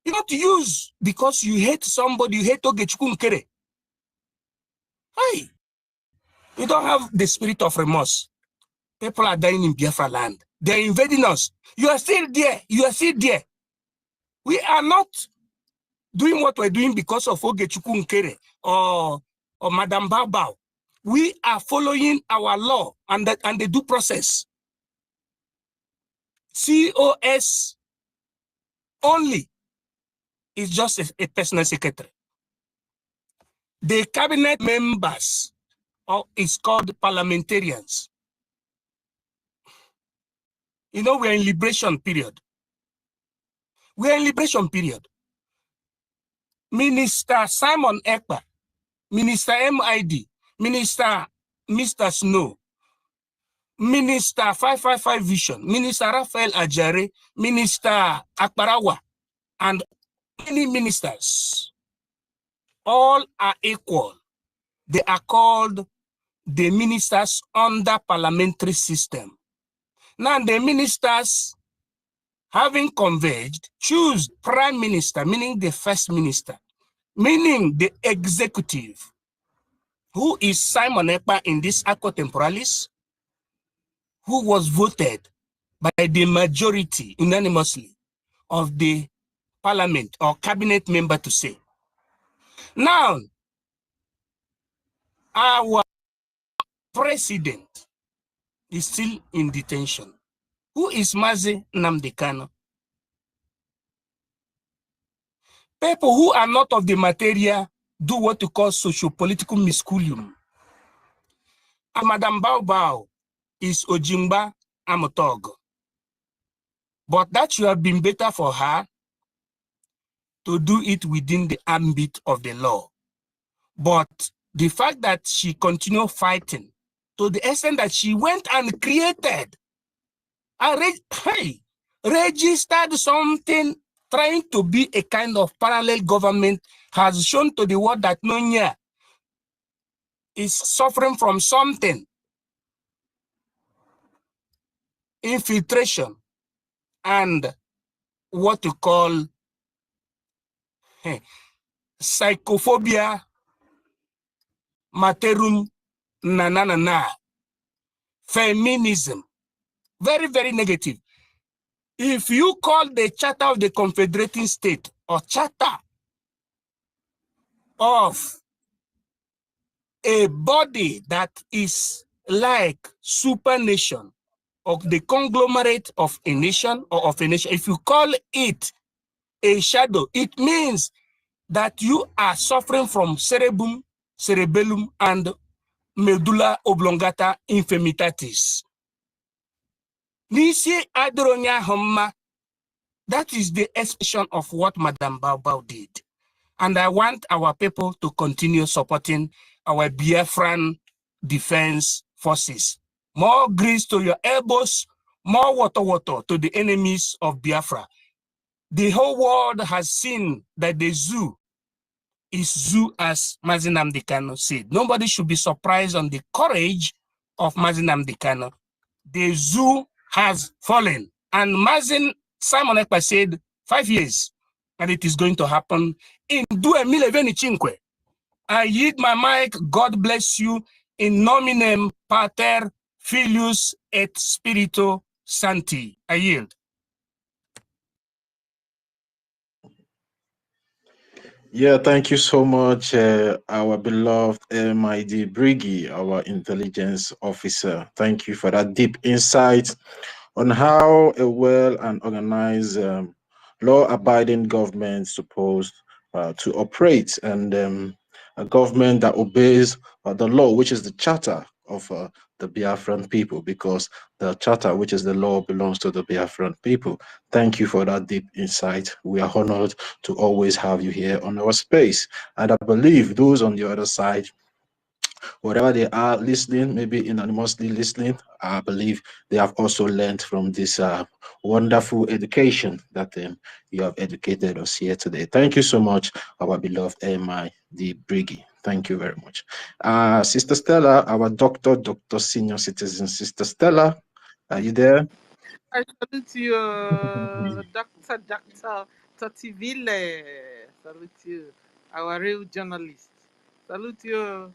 You don't use because you hate somebody, you hate Ogechukwu. Hey, you don't have the spirit of remorse. People are dying in Biafra land. They're invading us. You are still there. You are still there. We are not doing what we're doing because of Ogechukwu Nkere or Madam Bao. We are following our law and the due process. COS only is just a personal secretary. The cabinet members is called parliamentarians. You know, we're in liberation period. We're in liberation period. Minister Simon Ekpa, Minister MID, Minister Mr. Snow, Minister 555 Vision, Minister Raphael Ajare, Minister Akbarawa, and many ministers, all are equal. They are called the ministers under parliamentary system. Now the ministers, having converged, choose prime minister, meaning the first minister, meaning the executive, who is Simon Ekpa in this Acco Temporalis, who was voted by the majority unanimously of the parliament or cabinet member to say. Now, our president is still in detention. Who is Mazi Nnamdi Kanu? People who are not of the material do what you call socio-political misculium. And Madam Bao is Ojimba Amotog. But that should have been better for her to do it within the ambit of the law. But the fact that she continued fighting to the extent that she went and created registered something trying to be a kind of parallel government, has shown to the world that Nonya is suffering from something. Infiltration and what you call psychophobia, materum, na, feminism. Very, very negative. If you call the Charter of the Confederating State or Charter of a body that is like super nation, of the conglomerate of a nation or of a nation, if you call it a shadow, it means that you are suffering from cerebrum, cerebellum, and medulla oblongata infirmitatis. Nisi adronya homma. That is the expression of what Madam Bao did. And I want our people to continue supporting our Biafran defense forces. More grease to your elbows, more water to the enemies of Biafra. The whole world has seen that the zoo is zoo as Mazi Nnamdi Kanu said. Nobody should be surprised on the courage of Mazi Nnamdi Kanu. The zoo has fallen. And Simon Ekpa said 5 years, and it is going to happen in 2025. I yield my mic. God bless you. In nominem Pater, Filius et Spiritu Sancti. I yield. Yeah, thank you so much, our beloved MID BRGIE, our intelligence officer. Thank you for that deep insight on how a well and organized law-abiding government is supposed to operate, and a government that obeys the law, which is the charter of the Biafran people, because the charter, which is the law, belongs to the Biafran people. Thank you for that deep insight. We are honored to always have you here on our space. And I believe those on the other side, wherever they are listening, maybe anonymously listening, I believe they have also learned from this wonderful education that you have educated us here today. Thank you so much, our beloved AMI, the BRGIE. Thank you very much. Sister Stella, our doctor, senior citizen. Sister Stella, are you there? I salute you, Dr. Totivile. Salute you, our real journalist. Salute you,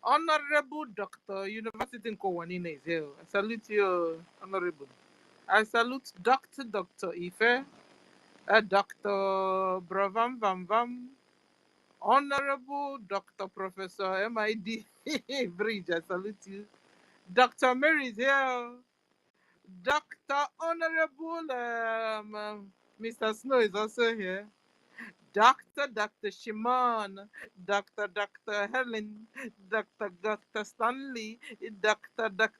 Honorable Doctor, University in Kowanine is here. I salute you, Honorable. I salute Dr. Ife, Dr. Bravam Vam Vam, Honorable Dr. Professor MID Bridge. I salute you. Dr. Mary is here. Dr. Honorable Mr. Snow is also here. Dr. Shimon, Dr. Helen, Dr. Stanley,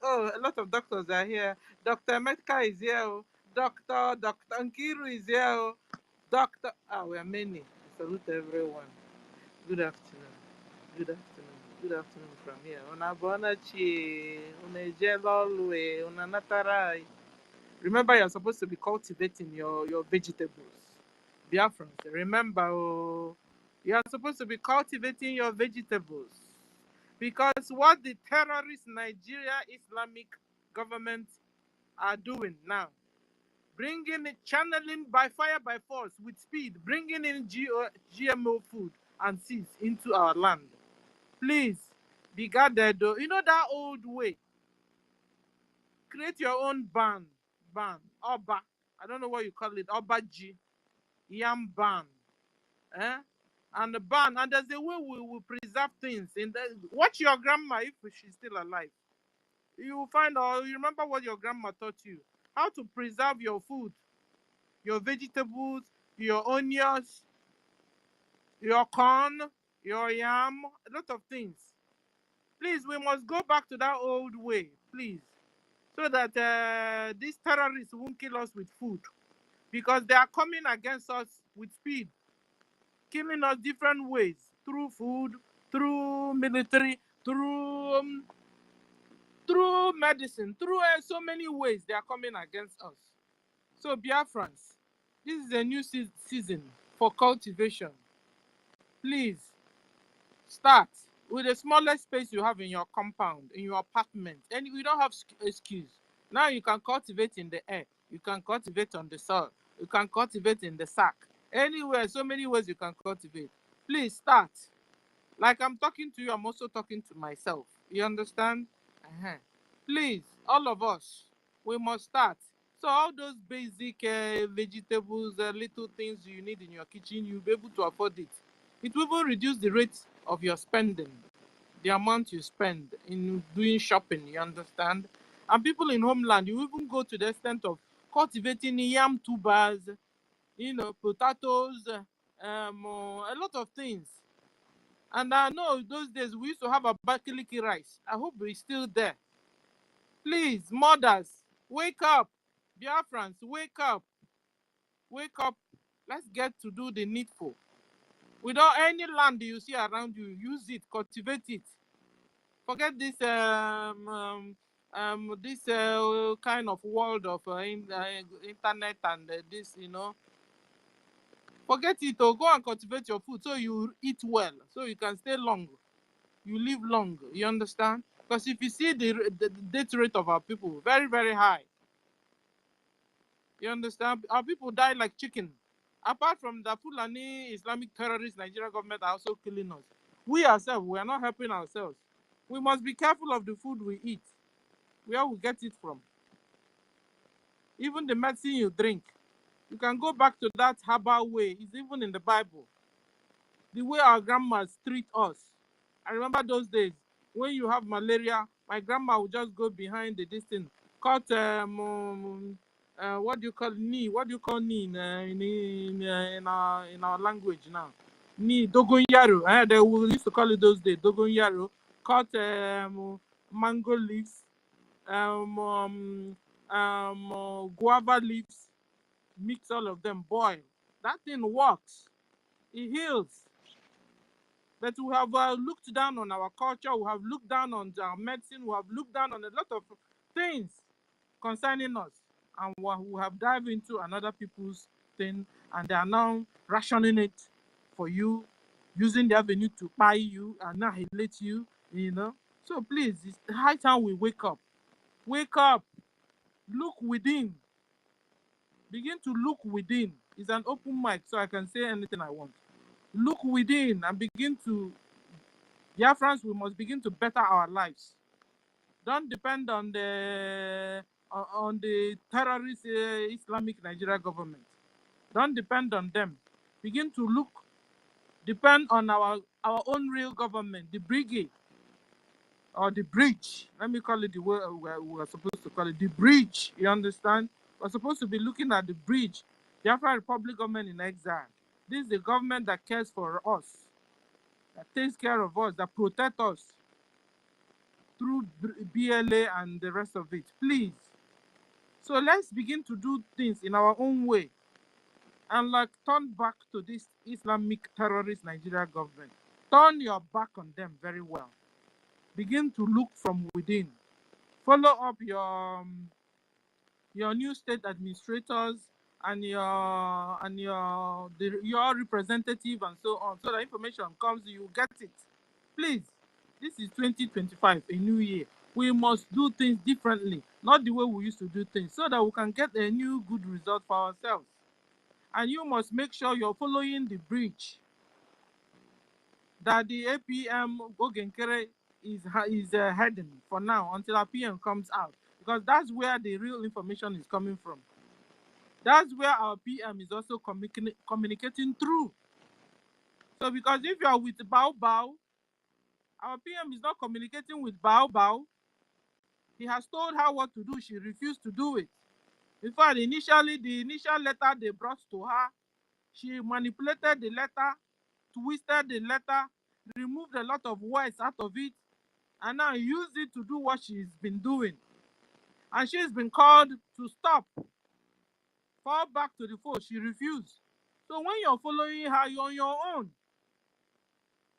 oh, a lot of doctors are here. Dr. Metka is here. Dr. Nkiru is here. We are many. I salute everyone. Good afternoon. Good afternoon. Good afternoon from here. Una bonachi, una jelolwe, una natarai. Remember, you're supposed to be cultivating your vegetables. Biafrans, remember, you are supposed to be cultivating your vegetables. Because what the terrorist Nigeria Islamic government are doing now, bringing it, channeling by fire, by force, with speed, bringing in GMO food and seeds into our land. Please, be guarded. You know that old way. Create your own ban, Oba. I don't know what you call it, OGOJA, yam ban. And the ban, and there's a way we will preserve things. Watch your grandma if she's still alive. You will find out, you remember what your grandma taught you. How to preserve your food, your vegetables, your onions, your corn, your yam, a lot of things. Please, we must go back to that old way, please. So that these terrorists won't kill us with food. Because they are coming against us with speed, killing us different ways, through food, through military, through medicine, through so many ways they are coming against us. So Biafrans, this is a new season for cultivation. Please start with the smallest space you have in your compound, in your apartment, and we don't have excuse. Now you can cultivate in the air, you can cultivate on the soil, you can cultivate in the sack. Anywhere, so many ways you can cultivate. Please start. Like I'm talking to you, I'm also talking to myself. You understand? Please, all of us, we must start. So all those basic vegetables, little things you need in your kitchen, you'll be able to afford it. It will even reduce the rate of your spending, the amount you spend in doing shopping, you understand? And people in homeland, you even go to the extent of cultivating yam tubers, potatoes, a lot of things. And I know those days we used to have a bakiliki rice. I hope it's still there. Please, mothers, wake up. Biafrans, wake up. Wake up. Let's get to do the needful. Without any land you see around you, use it, cultivate it. Forget this kind of world of internet and this, Forget it, or go and cultivate your food so you eat well, so you can stay long. You live long, you understand? Because if you see the death rate of our people, very, very high. You understand? Our people die like chicken. Apart from the Fulani Islamic terrorist Nigeria government are also killing us. We ourselves, we are not helping ourselves. We must be careful of the food we eat, where we get it from. Even the medicine you drink, you can go back to that herbal way. It's even in the Bible. The way our grandmas treat us. I remember those days when you have malaria, my grandma would just go behind the distance, cut what do you call knee? What do you call knee in our language now? Knee, dogon yaro. They used to call it those days, dogon yaro. Cut mango leaves, guava leaves, mix all of them, boil. That thing works. It heals. But we have looked down on our culture, we have looked down on our medicine, we have looked down on a lot of things concerning us. And we have dived into another people's thing, and they are now rationing it for you, using the avenue to buy you, annihilate you, you know. So please, it's high time we wake up. Wake up. Look within. Begin to look within. It's an open mic, so I can say anything I want. Look within and begin to, Biafrans, we must begin to better our lives. Don't depend on the terrorist Islamic Nigeria government. Don't depend on them. Begin to look, depend on our own real government, the BRGIE or the bridge. Let me call it the way we're supposed to call it, the bridge. You understand? We're supposed to be looking at the bridge. Biafra Republic government in exile. This is the government that cares for us, that takes care of us, that protects us through BLA and the rest of it. Please. So let's begin to do things in our own way and like turn back to this Islamic terrorist Nigeria government. Turn your back on them very well. Begin to look from within. Follow up your new state administrators and your representative and so on, so that information comes, you get it. Please, this is 2025, a new year. We must do things differently, not the way we used to do things, so that we can get a new good result for ourselves. And you must make sure you're following the bridge that the APM Ogenkere is heading for now until our PM comes out, because that's where the real information is coming from. That's where our PM is also communicating through. So because if you are with Bao Bao, our PM is not communicating with Bao Bao. He has told her what to do. She refused to do it. In fact, initially, the initial letter they brought to her, she manipulated the letter, twisted the letter, removed a lot of words out of it, and now used it to do what she's been doing. And she's been called to stop, fall back to the fold. She refused. So when you're following her, you're on your own.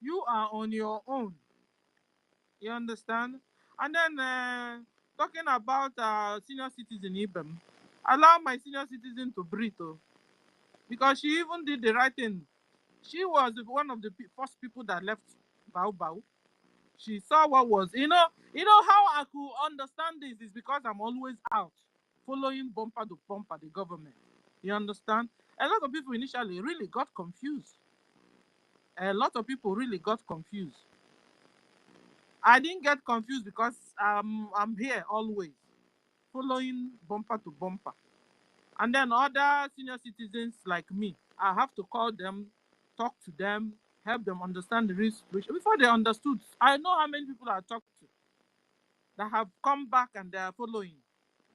You are on your own. You understand? And then talking about senior citizen Ibem, allow my senior citizen to breathe, because she even did the right thing. She was one of the first people that left Bao Bao. She saw what was, you know how I could understand this is because I'm always out following bumper to bumper the government. You understand? A lot of people initially really got confused. A lot of people really got confused. I didn't get confused because I'm here always, following bumper to bumper. And then other senior citizens like me, I have to call them, talk to them, help them understand the real situation. Before they understood, I know how many people I talked to that have come back and they are following.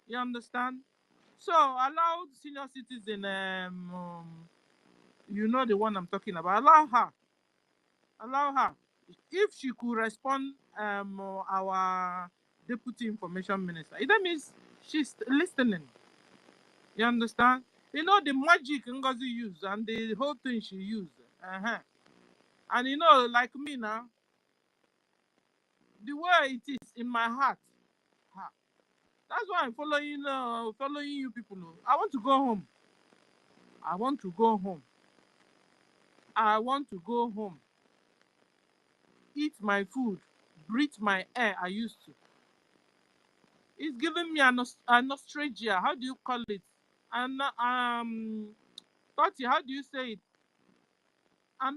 You understand? So allow senior citizen, you know the one I'm talking about, allow her. If she could respond, our deputy information minister, that means she's listening. You understand? You know the magic NGOZI used and the whole thing she used. And you know, like me now, the way it is in my heart, that's why I'm following you people. I want to go home. I want to go home. I want to go home. Eat my food, breathe my air I used to. It's giving me a nostalgia. How do you call it? And Toti, how do you say it? A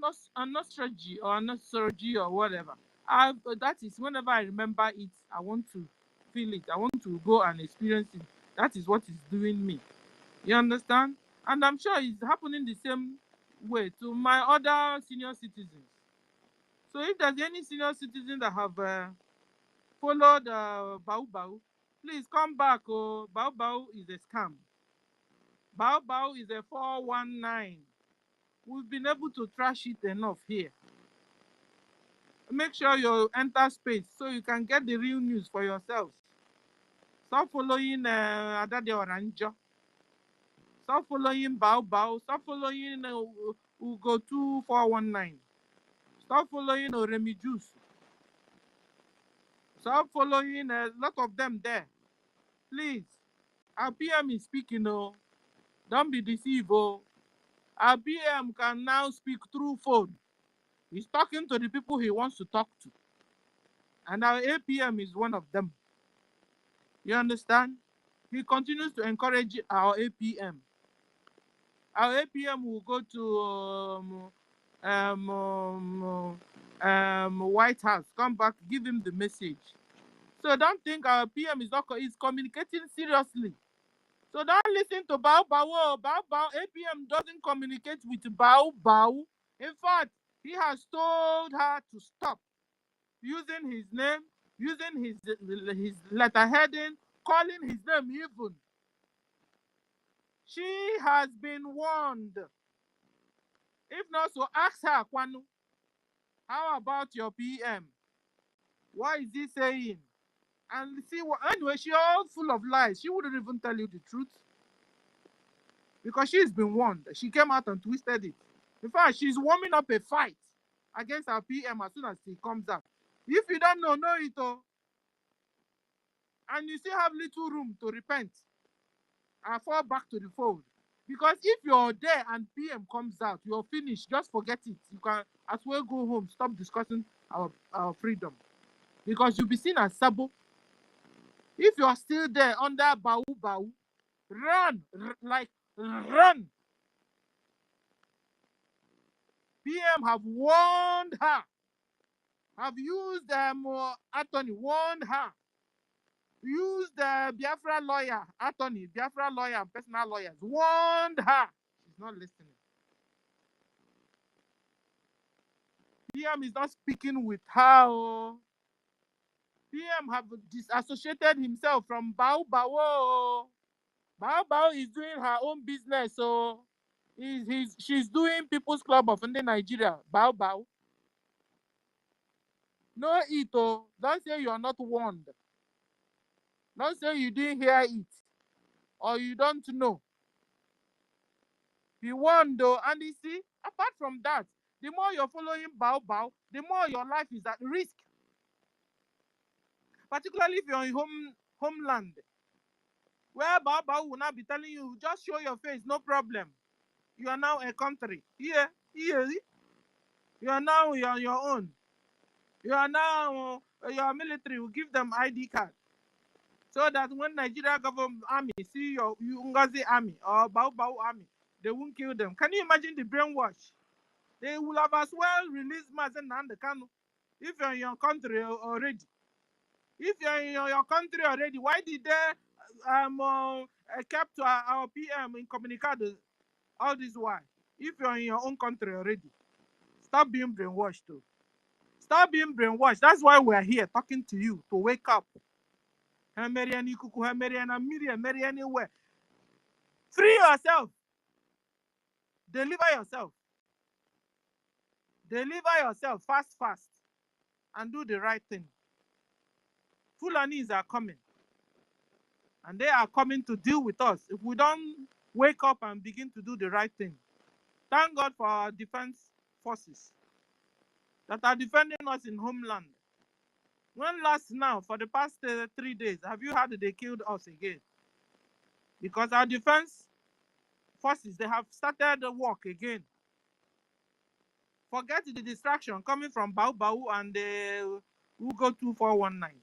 nostalgia or whatever. That is whenever I remember it, I want to feel it. I want to go and experience it. That is what is doing me. You understand? And I'm sure it's happening the same way to my other senior citizens. So if there's any senior citizen that have followed Bao Bao, please come back. Oh, Bao Bao is a scam. Bao Bao is a 419. We've been able to trash it enough here. Make sure you enter space so you can get the real news for yourselves. Stop following Adade Oranjo. Stop following Bao. Stop following Ugo 2419. Stop following Oremi Juice. Stop following a lot of them there. Please. Our PM is speaking, oh. Don't be deceived, oh. Our PM can now speak through phone. He's talking to the people he wants to talk to. And our APM is one of them. You understand? He continues to encourage our APM. Our APM will go to White House, come back, give him the message. So don't think our PM is not is communicating seriously. So don't listen to Bao. APM doesn't communicate with Bao. In fact, he has told her to stop using his name, using his letter heading, calling his name even. She has been warned. If not, so ask her, Kwanu, how about your PM? What is he saying? And see what, anyway, she's all full of lies. She wouldn't even tell you the truth. Because she's been warned. She came out and twisted it. In fact, she's warming up a fight against our PM as soon as he comes out. If you don't know it, oh. And you still have little room to repent and fall back to the fold. Because if you're there and PM comes out, you're finished. Just forget it. You can as well go home. Stop discussing our freedom. Because you'll be seen as Sabo. If you're still there under Bau, run. Run. PM have warned her. Have used attorney, warned her. Used the Biafra lawyer, attorney, Biafra lawyer, and personal lawyers, warned her. She's not listening. PM is not speaking with her. Oh. PM have disassociated himself from Bao. Oh. Bao is doing her own business. So she's doing People's Club of Nigeria. Bao. No it. Oh. Don't say you are not warned. Don't say you didn't hear it. Or you don't know. Be warned though. And you see, apart from that, the more you're following Bao, the more your life is at risk. Particularly if you're in homeland, where Bao will not be telling you, just show your face, no problem. You are now a country. Here. You are now on your own. You are now, your military will give them ID card. So that when Nigeria government army see your NGOZI army or Bao army, they won't kill them. Can you imagine the brainwash? They will have as well released Mazen Nandekano if you're in your country already. If you're in your country already, why did they kept our PM incommunicado all this while? If you're in your own country already, stop being brainwashed too. Stop being brainwashed. That's why we're here talking to you to wake up. Free yourself. Deliver yourself. Deliver yourself fast. And do the right thing. Fulanis are coming. And they are coming to deal with us if we don't wake up and begin to do the right thing. Thank God for our defense forces that are defending us in homeland. When last now, for the past 3 days, have you heard they killed us again? Because our defense forces, they have started the work again. Forget the distraction coming from Bao and the Ugo 2419.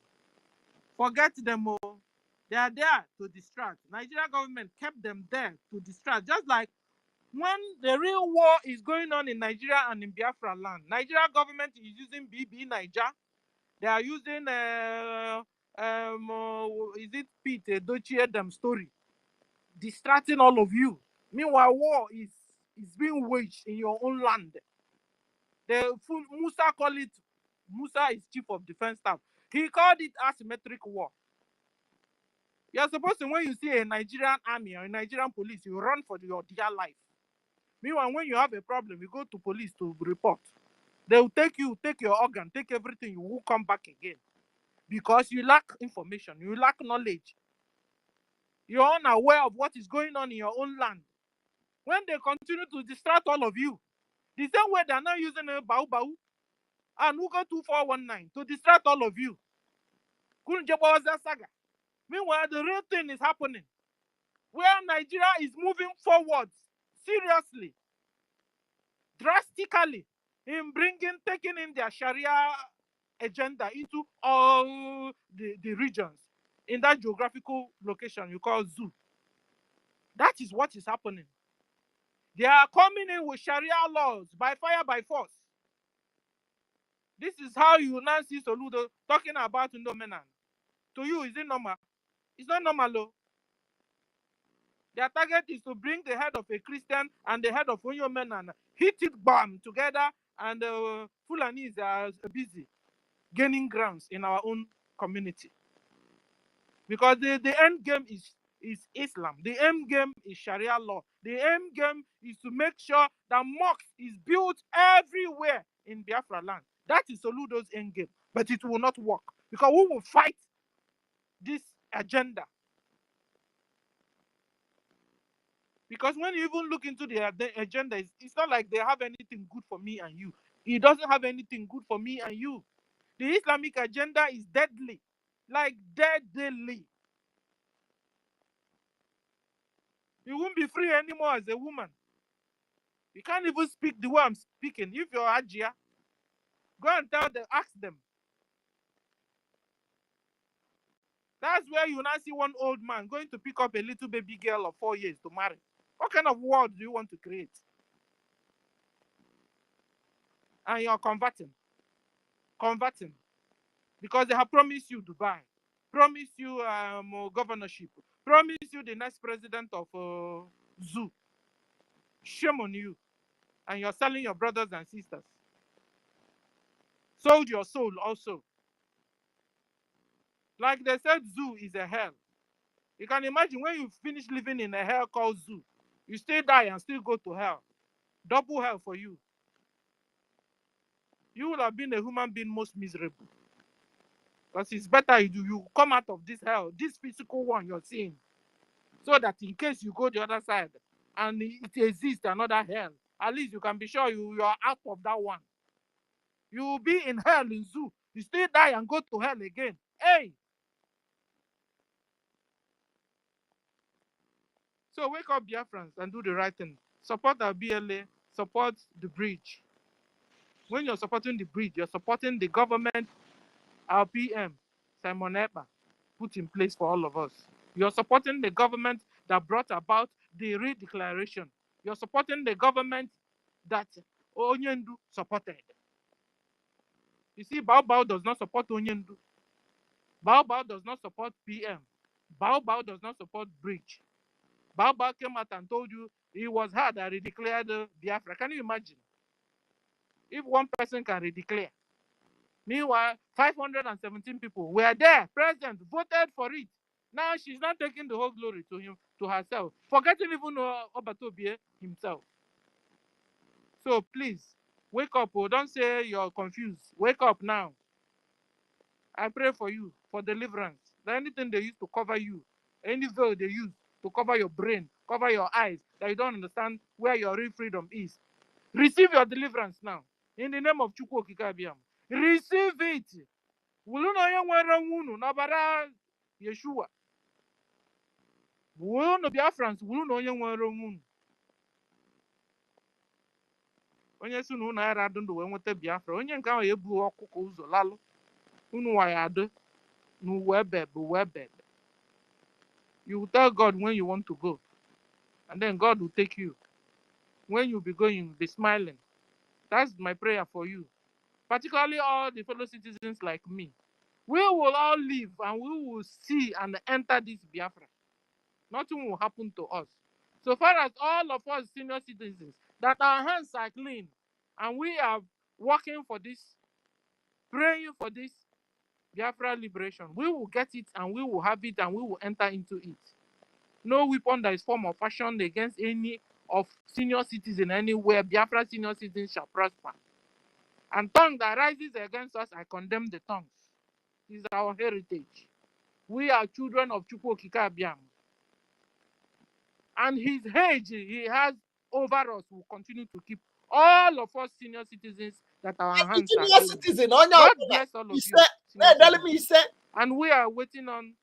Forget them all. They are there to distract. Nigeria government kept them there to distract. Just like when the real war is going on in Nigeria and in Biafra land, Nigeria government is using BB Niger. They are using is it Pete Dochie them story, distracting all of you. Meanwhile, war is being waged in your own land. The full Musa call it. Musa is chief of defense staff. He called it asymmetric war. You're supposed to, when you see a Nigerian army or a Nigerian police, you run for your dear life. Meanwhile, when you have a problem, you go to police to report. They will take you, take your organ, take everything. You will come back again because you lack information, you lack knowledge. You're unaware of what is going on in your own land. When they continue to distract all of you, the same way they're now using a Bau and Ugo 2419 to distract all of you. Saga. Meanwhile, the real thing is happening where Nigeria is moving forward seriously, drastically, in taking in their Sharia agenda into all the regions in that geographical location you call zoo. That is what is happening. They are coming in with Sharia laws by fire, by force. This is how you now see Soludo talking about Ndomenan. To you, is it normal? It's not normal, though. Their target is to bring the head of a Christian and the head of Onyomenan, hit it, bam, together, and Fulanis are busy gaining grounds in our own community. Because the end game is Islam. The end game is Sharia law. The end game is to make sure that mosque is built everywhere in Biafra land. That is Soludo's end game. But it will not work because we will fight this agenda. Because when you even look into the agenda, it's not like they have anything good for me and you. It doesn't have anything good for me and you. The Islamic agenda is deadly. Like deadly. You won't be free anymore as a woman. You can't even speak the way I'm speaking. If you're Ajia, go and tell them, ask them. That's where you now see one old man going to pick up a little baby girl of 4 years to marry. What kind of world do you want to create? And you're converting. Converting. Because they have promised you Dubai, promised you governorship, promised you the next president of Zoo. Shame on you. And you're selling your brothers and sisters. Sold your soul also. Like they said, Zoo is a hell. You can imagine when you finish living in a hell called Zoo, you still die and still go to hell. Double hell for you. You would have been a human being most miserable. Because it's better you come out of this hell, this physical one you're seeing, so that in case you go the other side and it exists another hell, at least you can be sure you are out of that one. You will be in hell in Zoo. You still die and go to hell again. Hey! So wake up, Biafrans, and do the right thing. Support our BLA, support the bridge. When you're supporting the bridge, you're supporting the government, our PM, Simon Epa, put in place for all of us. You're supporting the government that brought about the redeclaration. You're supporting the government that Onyendu supported. You see, Bao does not support Onyendu. Bao does not support PM. Bao does not support bridge. Bao came out and told you it was hard that he declared Biafra. Can you imagine? If one person can redeclare. Meanwhile, 517 people were there, present, voted for it. Now she's not taking the whole glory to herself, forgetting even Obatobie himself. So please, wake up. Oh, don't say you're confused. Wake up now. I pray for you, for deliverance. That anything they use to cover you, any veil they use to cover your brain, cover your eyes, that you don't understand where your real freedom is. Receive your deliverance now. In the name of Chukwu Okike Abiam. Receive it. Wulu no onye nwere nwunu n'ọbara Yeshua. Wulu no Biafrans, wulu no onye nwere nwunu. Onye si na unu ara adụ ndụ wee nweta Biafra. Onye nke ahụ ebu ọkụkọ ụzọ lalụ. Unu wa ya adụ n'uwe ebe. You will tell God when you want to go. And then God will take you. When you be going, you'll be smiling. That's my prayer for you. Particularly all the fellow citizens like me. We will all live and we will see and enter this Biafra. Nothing will happen to us. So far as all of us senior citizens, that our hands are clean and we are working for this, praying for this Biafra liberation, we will get it and we will have it and we will enter into it. No weapon that is form or fashioned against any of senior citizens anywhere, Biafra senior citizens shall prosper. And tongue that rises against us, I condemn the tongues. This is our heritage. We are children of Chukwu Okike Abiam. And his age he has over us will continue to keep all of us senior citizens that our hands are Senior in. citizen, God bless all of you. said, Senior citizens. And we are waiting on,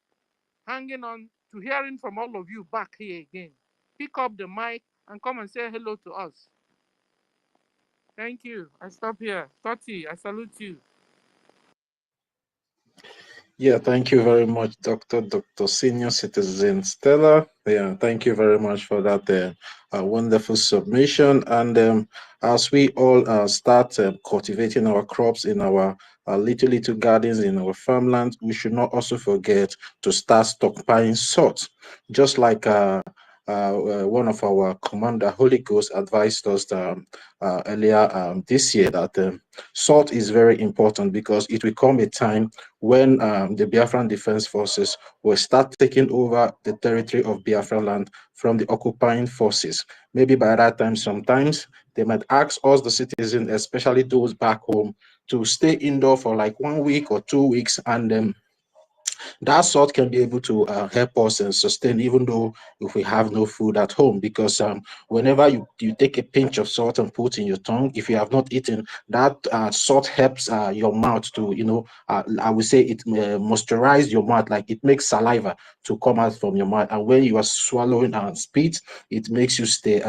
hanging on to hearing from all of you back here again. Pick up the mic and come and say hello to us. Thank you. I stop here. Toti, I salute you. Yeah, thank you very much, Dr. Senior Citizen Stella. Yeah, thank you very much for that wonderful submission. And as we all start cultivating our crops in our little gardens in our farmland, we should not also forget to start stockpiling salt, just like one of our commander, Holy Ghost, advised us earlier this year that salt is very important because it will come a time when the Biafran Defense Forces will start taking over the territory of Biafra land from the occupying forces. Maybe by that time, sometimes they might ask us, the citizens, especially those back home, to stay indoor for like 1 week or 2 weeks, and that salt can be able to help us and sustain, even though if we have no food at home, because whenever you take a pinch of salt and put in your tongue, if you have not eaten, that salt helps your mouth to, I would say it moisturize your mouth, like it makes saliva to come out from your mouth, and when you are swallowing and spit, it makes you stay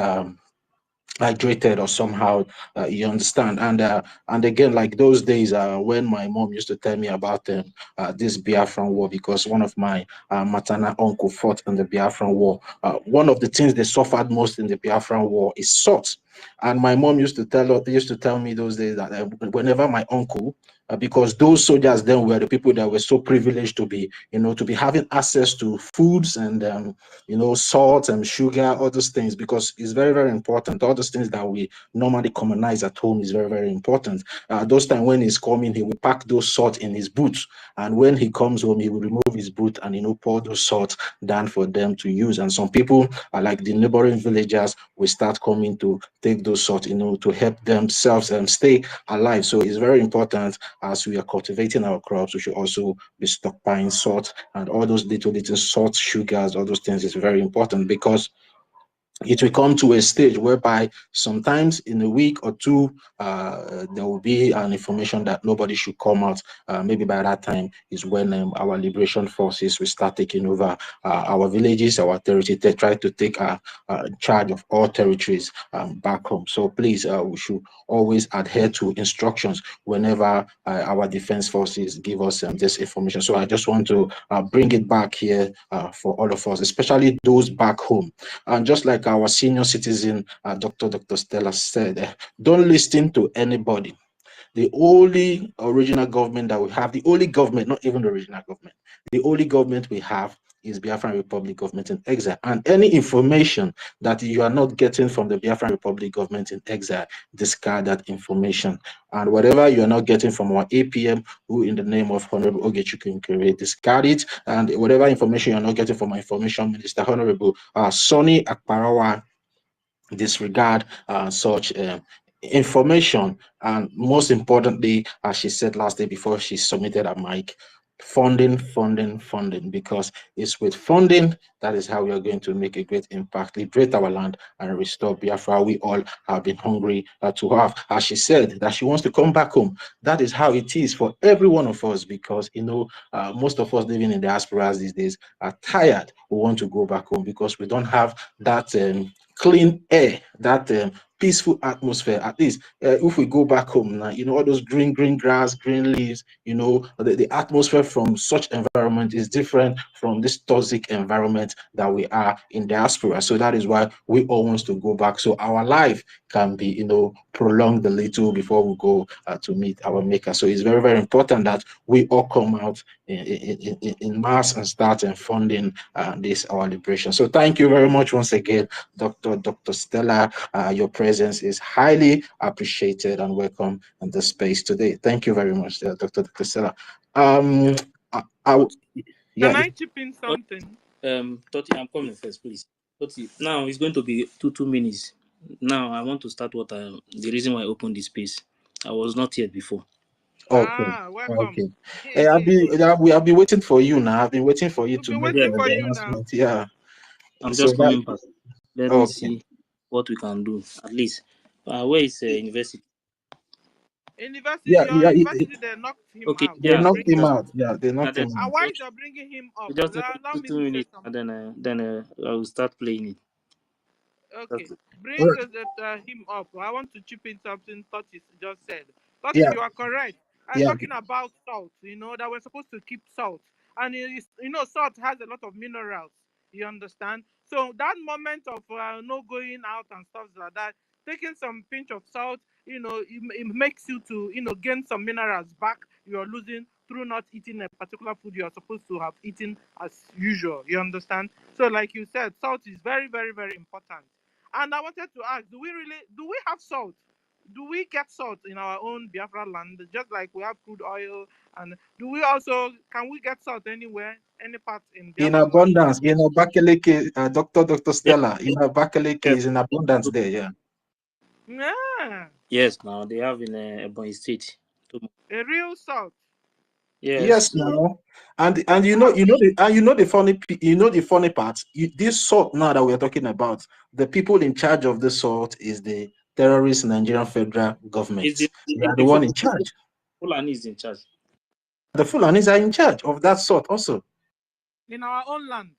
hydrated or somehow, you understand. And again, like those days when my mom used to tell me about this Biafran war, because one of my maternal uncle fought in the Biafran war. One of the things they suffered most in the Biafran war is salt. And my mom used to tell me those days that whenever my uncle, because those soldiers then were the people that were so privileged to be having access to foods and salt and sugar, all those things, because it's very, very important. All those things that we normally commonize at home is very, very important. Those times when he's coming, he will pack those salt in his boots, and when he comes home, he will remove his boot and pour those salt down for them to use. And some people, like the neighboring villagers, will start coming to take those salt, to help themselves stay alive. So it's very important, as we are cultivating our crops, we should also be stockpiling salt, and all those little salt, sugars, all those things is very important, because it will come to a stage whereby sometimes in a week or two, there will be an information that nobody should come out. Maybe by that time is when our liberation forces will start taking over our villages, our territory, try to take charge of all territories back home. So please, we should always adhere to instructions whenever our defense forces give us this information. So I just want to bring it back here for all of us, especially those back home. And just like our senior citizen, Dr. Stella said, don't listen to anybody. The only original government that we have, the only government, not even the original government, the only government we have is Biafran Republic government in exile. And any information that you are not getting from the Biafran Republic government in exile, discard that information. And whatever you are not getting from our APM, who in the name of Honorable OGOJA, discard it. And whatever information you are not getting from our information minister, Honorable Sonny Akparawa, disregard such information. And most importantly, as she said last day before she submitted a mic, funding, because it's with funding that is how we are going to make a great impact, liberate our land, and restore Biafra. We all have been hungry to have, as she said, that she wants to come back home. That is how it is for every one of us, because most of us living in the diasporas these days are tired. We want to go back home because we don't have that clean air, that peaceful atmosphere. At least if we go back home now, all those green grass, green leaves, the atmosphere from such environment is different from this toxic environment that we are in diaspora. So that is why we all want to go back, so our life can be prolonged a little before we go to meet our maker. So it's very, very important that we all come out in mass and start funding this our liberation. So thank you very much once again, Dr. Stella. Your presence is highly appreciated and welcome in the space today. Thank you very much, Dr. Stella. Can I chip in something? Toti, I'm coming first, please. Toti, now it's going to be 2 minutes. Now I want to start the reason why I opened this space. I was not here before. Okay. Welcome. Okay. I'll be waiting for you now. I've been waiting for you We'll to be make waiting for the you now. announcement. Yeah. I'm So just that coming back. Let me okay. see what we can do. At least, where is university? University, Yeah, your yeah. university, they knocked him Okay, out. They yeah. knocked Bring him him Just, up. out. Yeah, they and knocked then him And out. why is they bringing him up? just Allow me to 2 say minutes, and something. then I will start playing it. Okay, All bring right. him up. I want to chip in something Totis just said. Totis, Yeah, you are correct. I'm yeah. talking about salt, that we're supposed to keep salt. And, salt has a lot of minerals, you understand? So that moment of no going out and stuff like that, taking some pinch of salt, it makes you to, gain some minerals back you're losing through not eating a particular food you're supposed to have eaten as usual, you understand? So like you said, salt is very, very, very important. And I wanted to ask, do we have salt? Do we get salt in our own Biafra land, just like we have crude oil? And can we get salt anywhere, any part in In Biafra land? abundance, in Abakaliki, Dr. Yes, Stella, in Abakaliki yes, is in abundance there. Yeah. Yeah, yes. Now they have in Ebonyi State. a real salt. Yes, Yes, now, and Wow. the funny part. This salt now that we're talking about, the people in charge of the salt is the terrorist Nigerian federal it's government. the They are the the one in charge. Fulani is in charge. The Fulanis are in charge of that salt also. In our own land.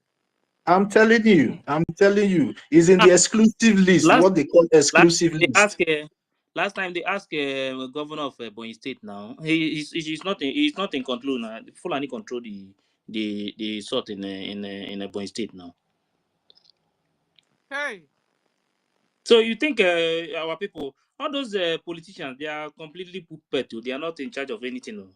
I'm telling you, is in Ah, the exclusive list, last what they call last exclusive they list. ask last time they asked governor of Ebonyi State. Now he's not in control now. The Fulani control the sort in Ebonyi State now. Hey, So you think our people, all those politicians, they are completely puppet. They are not in charge of anything. No.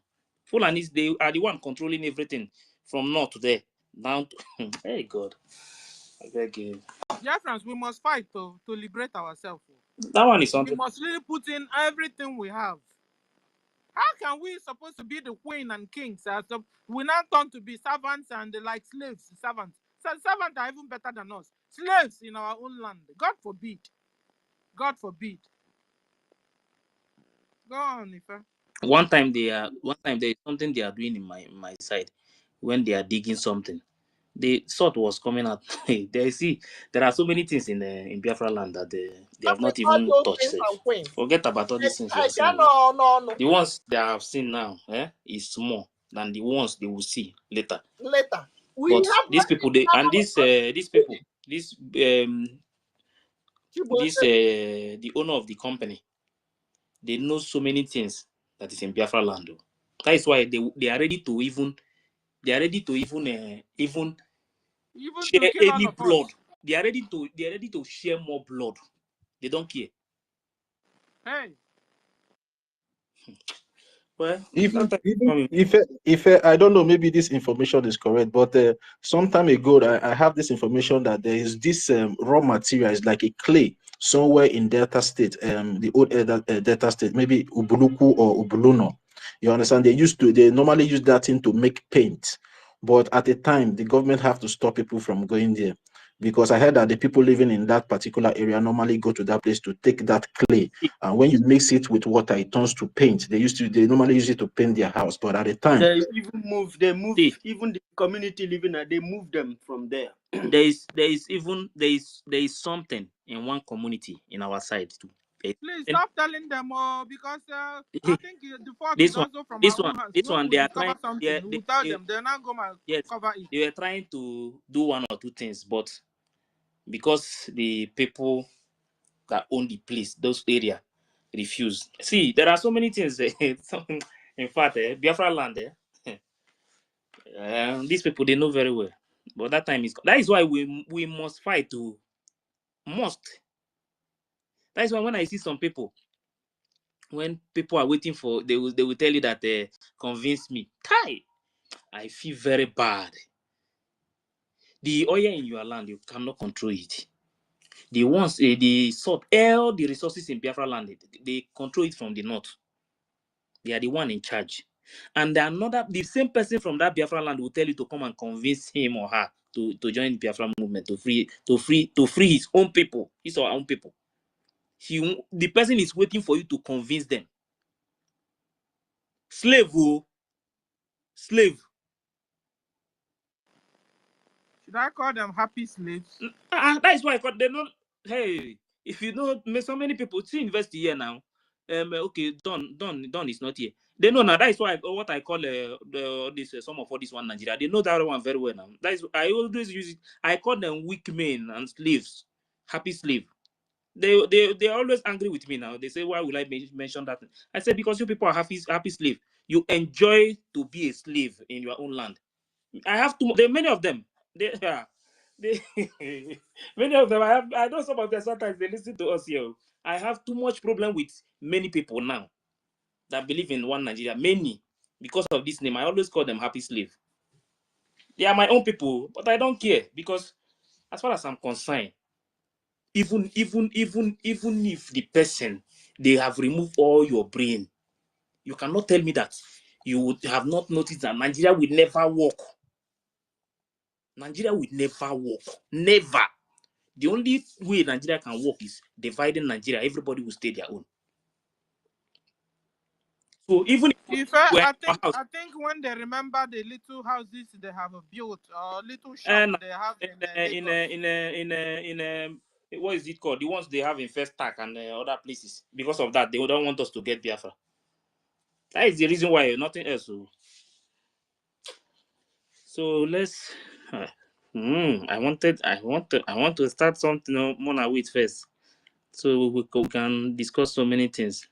Fulanis, they are the one controlling everything from north to there. Down to hey God. I beg you. Biafrans, we must fight to liberate ourselves. That one is We something. must really put in everything we have. How can we supposed to be the queen and kings? We now turn to be servants and like slaves, servants. So servants are even better than us. Slaves in our own land. God forbid. God forbid. Go on, Ife. One time there is something they are doing in my side when they are digging something. The salt was coming out. There are so many things in Biafra land that they have not even touched. Forget about all these things you are seeing. The ones they have seen now is small than the ones they will see later. But these people, the owner of the company, they know so many things that is in Biafra land. Though. That is why they are ready to even even To share kill all any of blood. us. They are ready to share more blood. They don't care. Hey. Well, Even that even time if I don't know, maybe this information is correct, but some time ago I have this information that there is this raw material, is like a clay somewhere in Delta State, the old Delta State, maybe Ubuluku or Ubuluno. You understand? They normally use that thing to make paint, but at the time the government have to stop people from going there. Because I heard that the people living in that particular area normally go to that place to take that clay, and when you mix it with water, it turns to paint. They normally use it to paint their house, but at the time, They move see, even the community living there, they move them from there. there is something in one community in our side too. Please There is stop telling them, because I think the fault is this one, also from our own hands. this When one, we they are discover trying. something, we'll tell them. They're not going to Yes, cover it. they were trying to do one or two things, but because the people that own the place, those area, refuse. See, there are so many things. In fact, Biafra land, these people they know very well. But that is why we must fight to must. That is why when I see some people, when people are waiting for, they will tell you that convince me. Kai, I feel very bad. The oil in your land, you cannot control it. The ones, the salt, all the resources in Biafra land, they control it from the north. They are the one in charge. And the same person from that Biafra land will tell you to come and convince him or her to join the Biafra movement, to free his own people, his or her own people. The person is waiting for you to convince them. Slave, oh. Slave. Should I call them happy slaves? That is why I call they know. Hey, if you know, so many people see university here now. Okay, Don is not here. They know now. That is why what I call this some of all this one Nigeria. They know that one very well now. That is I always use it. I call them weak men and slaves, happy slave. They are always angry with me now. They say, why will I mention that? I said, because you people are happy slave. You enjoy to be a slave in your own land. I have too. There are many of them. They many of them. I know some of them sometimes they listen to us here. I have too much problem with many people now that believe in one Nigeria. Many because of this name. I always call them happy slave. They are my own people, but I don't care because as far as I'm concerned, even if the person they have removed all your brain, you cannot tell me that you would have not noticed that Nigeria will never work. Nigeria will never work. Never. The only way Nigeria can work is dividing Nigeria. Everybody will stay their own. So even if I house, think when they remember the little houses they have built or little shop and they have in what is it called? The ones they have in First Tac and other places. Because of that, they don't want us to get Biafra. That is the reason why. Nothing else. So let's. I want to start something more with first, so we can discuss so many things.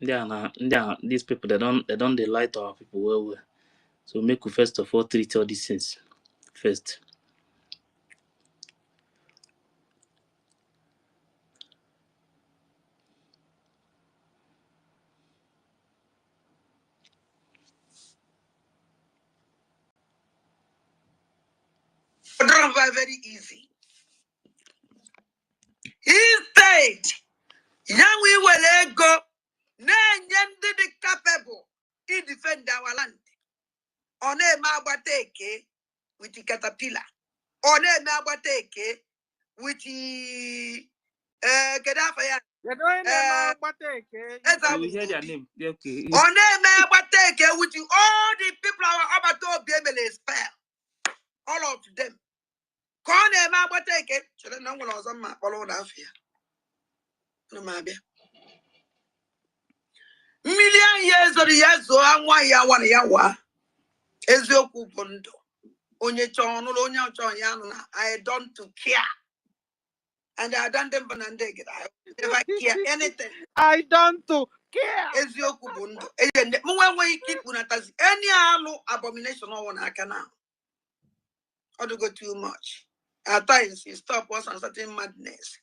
These people they don't lie to our people well. So make we first of all treat all these things first. Very easy. Instead, young we will go. The capable to defend our land. On a mabateke with the caterpillar. On a mabateke with the Gadafaya. You hear their name? Okay. On a mabateke with all the people are about to be able to spell. All of them. Kone mabateke. Children, no one was on my follow that fear. No, my dear. Million years or years so I'm why ya one yawa. Ezioku bondo. Onye chon onye chon yana. I don't care. And I don't them banandeg. I never care anything. I don't care. Ezioku bondo. Mwa keep unatazi any alu abomination or one I can now. Or to go too much. At times you stop us on certain madness.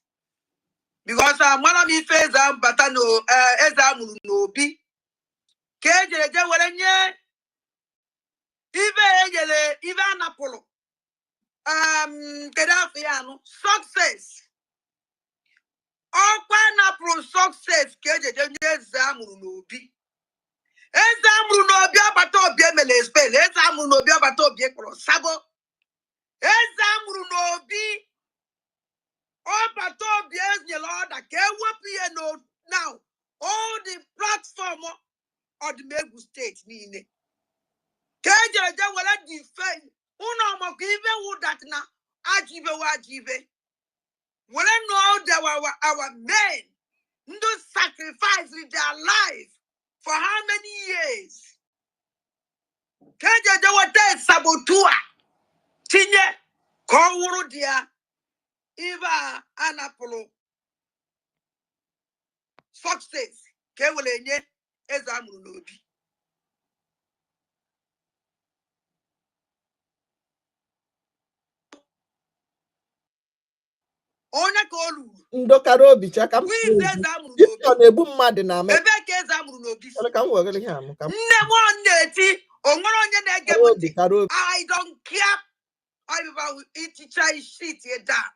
Because I'm one of the face batano ezamu no be. Keje warenye. Even Apollo. Kedafiano success. All pineapple success. Keje ezamu no be. Ezamu no be abato be mele spell. Ezamu no be abato be kolo sabo. Ezamu no be. Abato be nye Lord. Kewa no now. All the platform of the Megu state ni. Keje wala defend. Uno mo give wood that na ajibe. When I know that our men do sacrifice with their life for how many years? Keje wate sabotua. Tinye kowuru dia iva anapolo success kewele nye ezamuru nobi. Onya kolu. Ndokara obi chaka m na-egbu mmadụ na ame ebe ka ezamuru nobi. Ka m wegere ihe am ka m nne m na-eti onwere onye na-ege m ntị. I don't care. I will eat shit here down.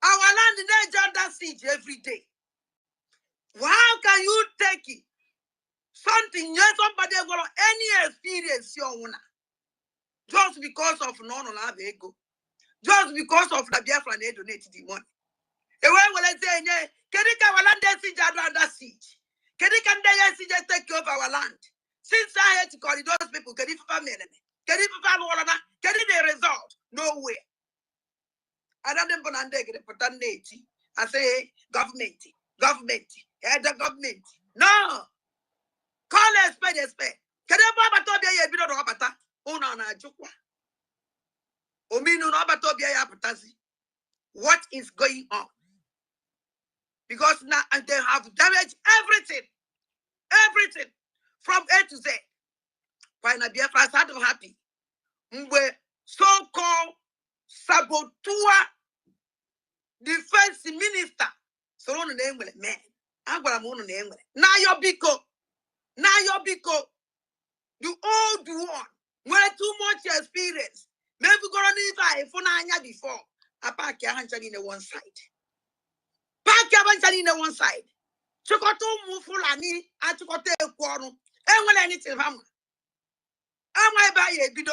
Our land is under siege every day. How can you take it? Something somebody got any experience just because of ego, just because of the Biafran they donated the money. The way will I say Kedika our land is under siege. Kedika they take over our land. Since I had to call those people, Kedika family, Kedika family, Kedika the result nowhere. I don't know I say government, the government. No, call a spade a spade. Kedika Batobia Yabino Robata, Unana Jukwa. Ominu Nobatobia Yapatazi. What is going on? Because now they have damaged everything from A to Z. Final Biafra are not happy. Mwe so-called saboteur defense minister. So on the name with man. I'm gonna moon name with now your biko. You all do one. We're too much experience. Maybe gonna need for 9 years before. I pack your hands in the one side. Pack your hands in the one side. Chukoto mufulani achukote kwonu. Enwele anything ham. Enwe ba ye bido.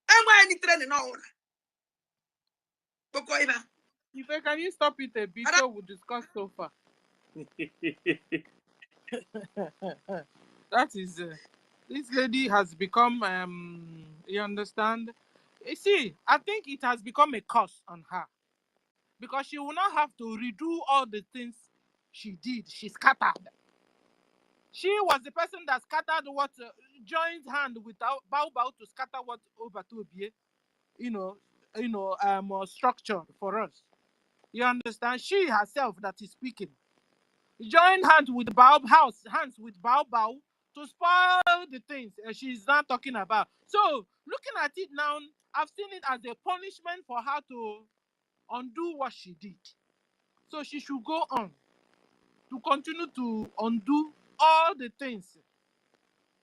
Enwe any training no one. Bokoiba. Ife, can you stop it a bit so we discuss so far? That is, this lady has become, you understand? You see, I think it has become a curse on her. Because she will not have to redo all the things she did. She scattered. She was the person that scattered what joined hand with Bao to scatter what Obatobie, structured for us. You understand? She herself that is speaking. Joined hands with hands with Bao to spoil the things she's not talking about. So, looking at it now, I've seen it as a punishment for her to undo what she did. So she should go on to continue to undo all the things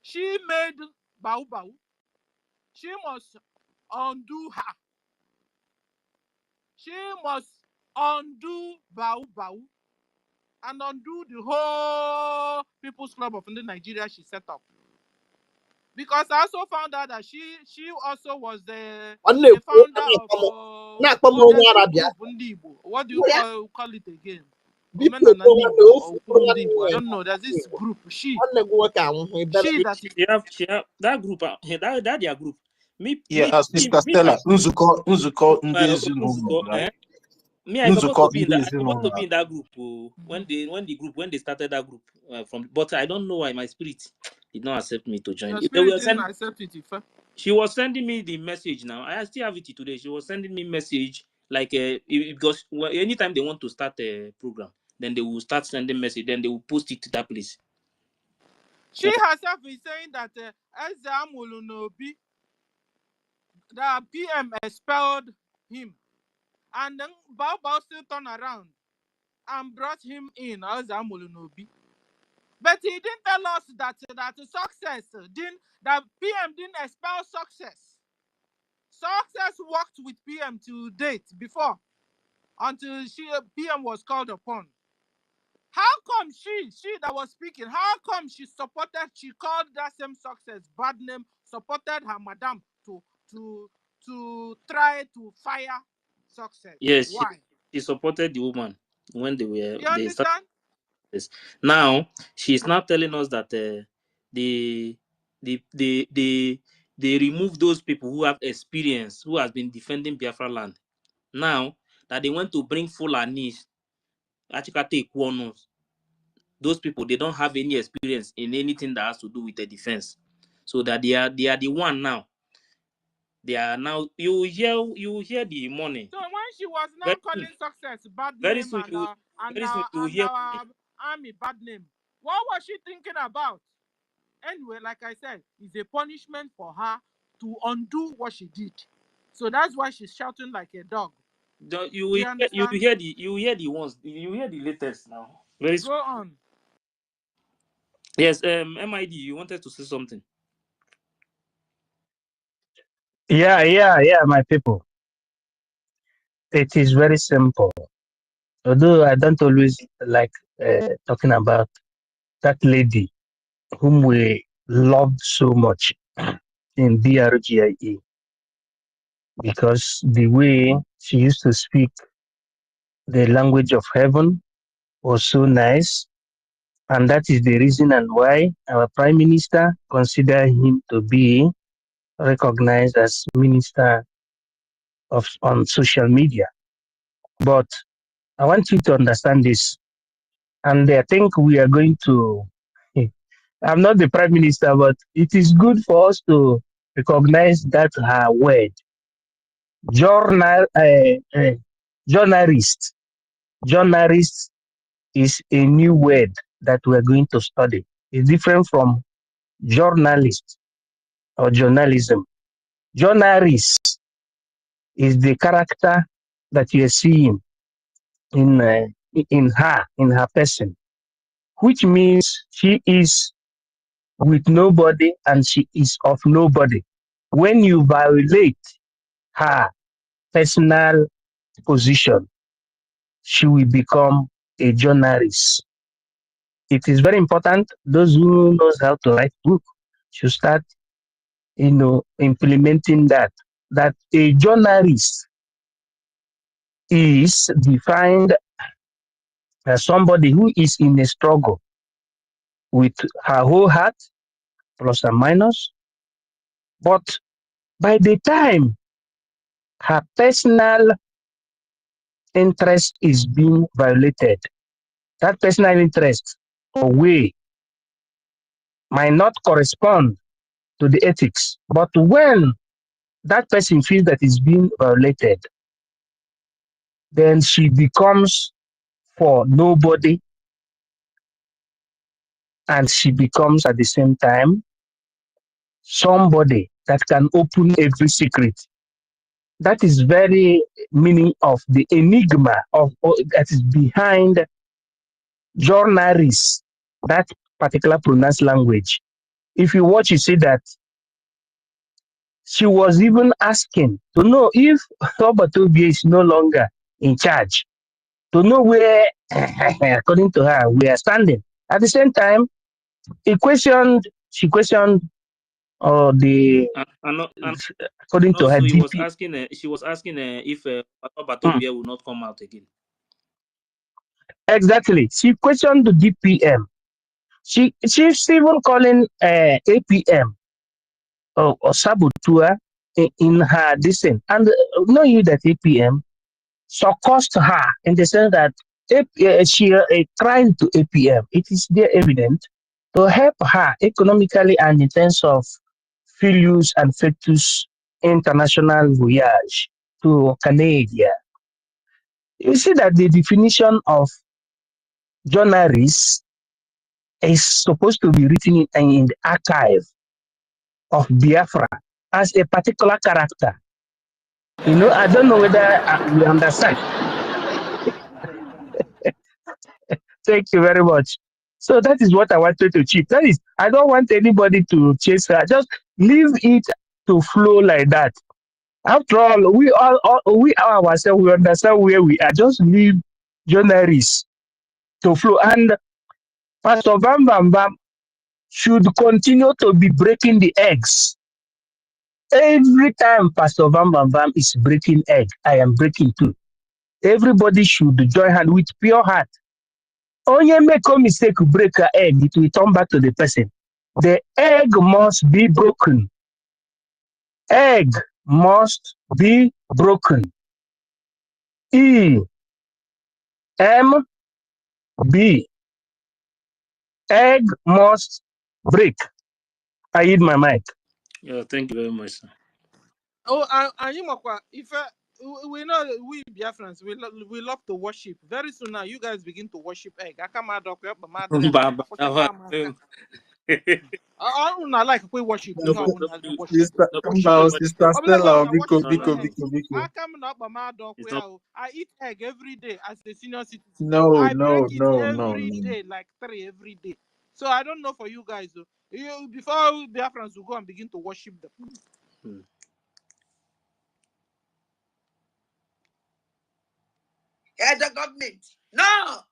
she made Bao. She must undo her. She must undo Bao and undo the whole People's Club of Nigeria she set up. Because I also found out that she also was the founder of what do you call it again? I don't know. There's this group. She that group. That their group. Sister Stella, Nzuko, Me, I supposed to be in that. I supposed to be in that group when they started that group but I don't know why my spirit did not accept me to join. She was sending me the message now. I still have it today. She was sending me message like because anytime they want to start a program, then they will start sending message. Then they will post it to that place. She herself is saying that the PM expelled him, and then Bao still turned around and brought him in as Amulunobi. But he didn't tell us that PM didn't expel Success. Success worked with PM to date before, until PM was called upon. How come she that was speaking, how come she called that same Success bad name, supported her madam to try to fire Success? Yes, why? She supported the woman when they were. You understand? Yes. Now she's now telling us that they remove those people who have experience, who has been defending Biafra land. Now that they want to bring Fulanis, Achikate Ikwonos, those people, they don't have any experience in anything that has to do with the defense. So that they are the one now. They are now, you hear the money. So when she was now calling Success bad name and our army bad name, what was she thinking about? Anyway, like I said, it's a punishment for her to undo what she did. So that's why she's shouting like a dog. You hear the ones, you hear the latest now. Go on. Yes, MID, you wanted to say something. Yeah, my people. It is very simple. Although I don't always like talking about that lady whom we loved so much in BRGIE, because the way she used to speak the language of heaven was so nice. And that is the reason and why our Prime Minister considered him to be recognized as Minister on social media. But I want you to understand this. And I think we are going to, I'm not the Prime Minister, but it is good for us to recognize that her word. Journalist. Journalist is a new word that we're going to study. It's different from journalist or journalism. Journalist is the character that you're seeing in her person, which means she is with nobody and she is of nobody. When you violate her personal position, she will become a journalist. It is very important. Those who knows how to write book should start, implementing that a journalist is defined as somebody who is in a struggle with her whole heart, plus and minus. But by the time her personal interest is being violated, that personal interest or way might not correspond to the ethics. But when that person feels that is being violated, then she becomes for nobody, and she becomes at the same time somebody that can open every secret. That is very meaning of the enigma of that is behind journalists, that particular pronounced language. If you watch, you see that she was even asking to know if Robert Obie is no longer in charge, to know where, according to her, we are standing. At the same time, she questioned the, And according to her, also, DP. she was asking if Mm, Batobia will not come out again. exactly. She questioned the DPM. She's even calling APM or saboteur in her dissent. And know you that APM cost her in the sense that she trying to APM. It is there evident to help her economically and in terms of Filius and Fetus international voyage to Canada. You see that the definition of journalist is supposed to be written in the archive of Biafra as a particular character. I don't know whether we understand. Thank you very much. So that is what I wanted to achieve. That is, I don't want anybody to chase her. Just leave it to flow like that. After all, we ourselves, we understand where we are. Just leave journalists to flow. And Pastor Bam Bam Bam should continue to be breaking the eggs. Every time Pastor Bam Bam Bam is breaking egg, I am breaking too. Everybody should join hand with pure heart. Only make a mistake to break an egg, it will turn back to the person. The egg must be broken. Egg must be broken. EMB. Egg must break. I hit my mic. Yeah, thank you very much, sir. Oh, and you if we know we Biafrans, we love to worship. Very soon now, you guys begin to worship egg. I come out of I don't like we worship. No, How worship. Sister no, Campbell, no, Sister I'm like, Stella, Biko, worship no, your Biko, egg. Biko, Biko. I come up by my dog. it's not. I eat egg every day as a senior citizen. No, I break no, it no, no, every no. day, like 3 every day. So I don't know for you guys. Before Biafrans will go and begin to worship them. Yeah, the government. No.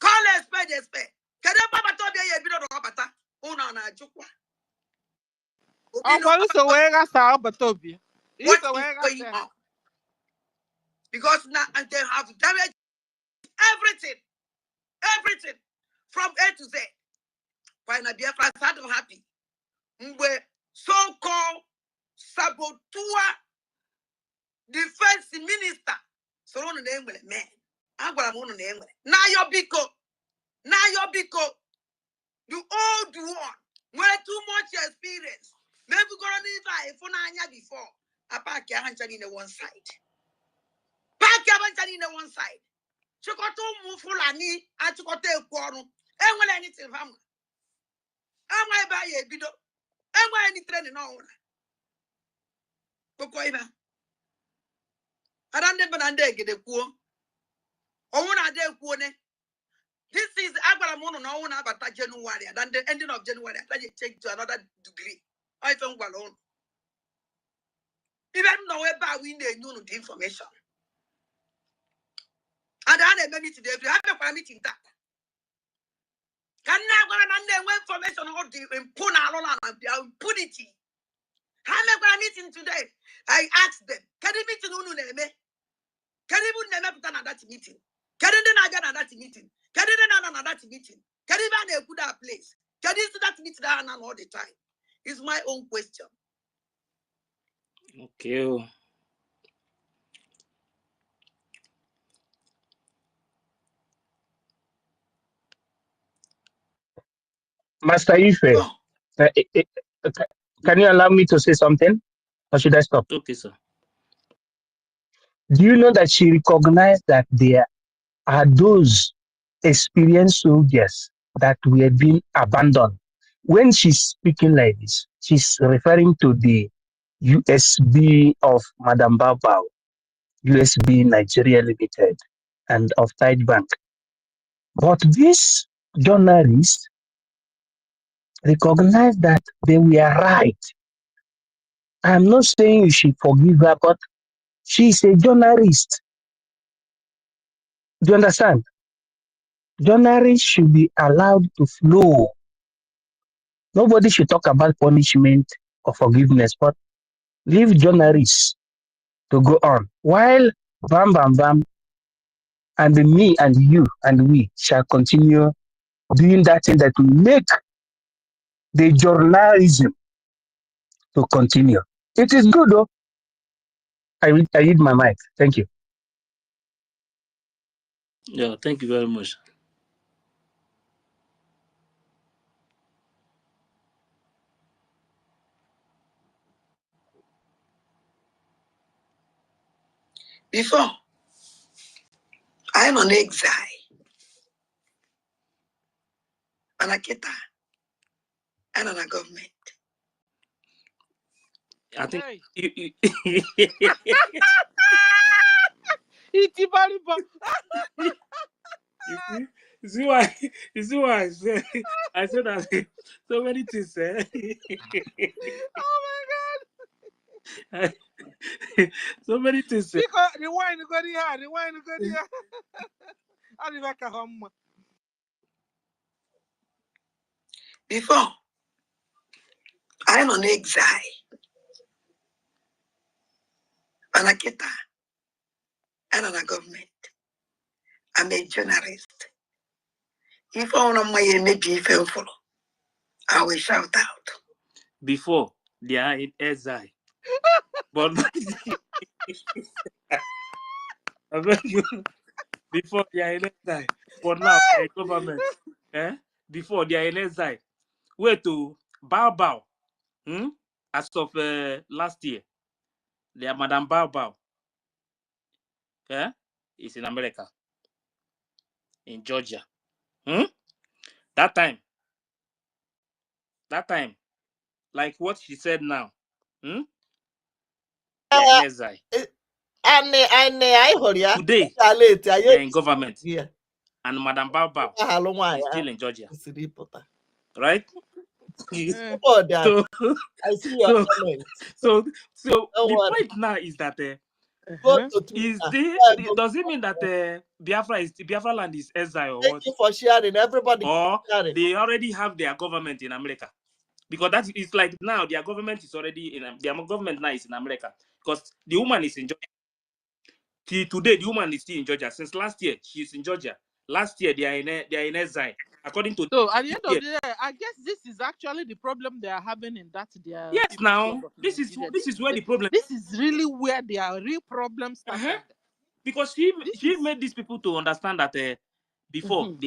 Call a spade a spade. Can I Baba Tobia ye bino robata? Una na jukwa. Oh, well, so where I saw Batobia. What is going on? Because now and they have damaged everything. everything from A to Z. Why not Biafra sad or happy? So-called saboteur defense minister. So on the name with a man. I'm going to name it. Now your biko. The old one. Where too much experience. Maybe going to need like for 9 years before. I pack your hands in the one side. Pack your hands in the one side. Chokoto mufulani. I chokote quorum. And when anything from. Am I buy a bido? Am I any training on? Kokoiba. I don't never get a poor. Or when I dare poor. This is Abramono no one about January, and then the ending of January, then you take to another degree. I don't go alone. Even know about we need new information. And I had a meeting today. Have a meeting that. Can now go and information on the impunity. Have a meeting today. I asked them, can you meet no name? Can you never put another meeting? Can you get another meeting? Can you another meeting? Can you put that place? Can you see that meeting down all the time? It's my own question. Okay. Master Ife, Oh. can you allow me to say something? Or should I stop? Okay, sir. Do you know that she recognized that there are those experienced soldiers that were being abandoned? When she's speaking like this, she's referring to the USB of Madam Bao, USB Nigeria Limited, and of Tide Bank. But these journalists recognized that they were right. I'm not saying you should forgive her, but she's a journalist. Do you understand? Journalists should be allowed to flow. Nobody should talk about punishment or forgiveness, but leave journalists to go on. While Bam Bam Bam and me and you and we shall continue doing that thing that will make the journalism to continue. It is good though. I read my mic. Thank you. Yeah, thank you very much. Before, I'm on exile. Anaketa, and on a government. I think Hey. you see why I said that so many things. Oh my God. So many things. Because the wine go there, the wine go there. I'll be back at home. Before, I'm on exile. Anaketa, and on a government. I'm a journalist. If I want my maybe follow, I will shout out. Before they are in exile, but I beg you, before they are in exile, but now they are in government. Before they are in exile. Wait to Bao. As of last year, they are Madam Bao. Is in America, in Georgia. That time, like what she said now. They are in exile. Today, they are in government. And Madam Bao is still in Georgia. Right? So the point now is that does it mean that Biafra land is exile or what? For sharing, everybody. Or they already have their government in America? Because that is like now their government is already in their government now is in America. Because the woman is in Georgia. Till today, the woman is still in Georgia. Since last year, she's in Georgia. Last year they are in exile, according to. So at the end of the day, I guess this is actually the problem they are having in that their Yes, People's Club now of this Nigeria. is where the problem. This is really where their real problem started. Because she This made these people to understand that before Mhm.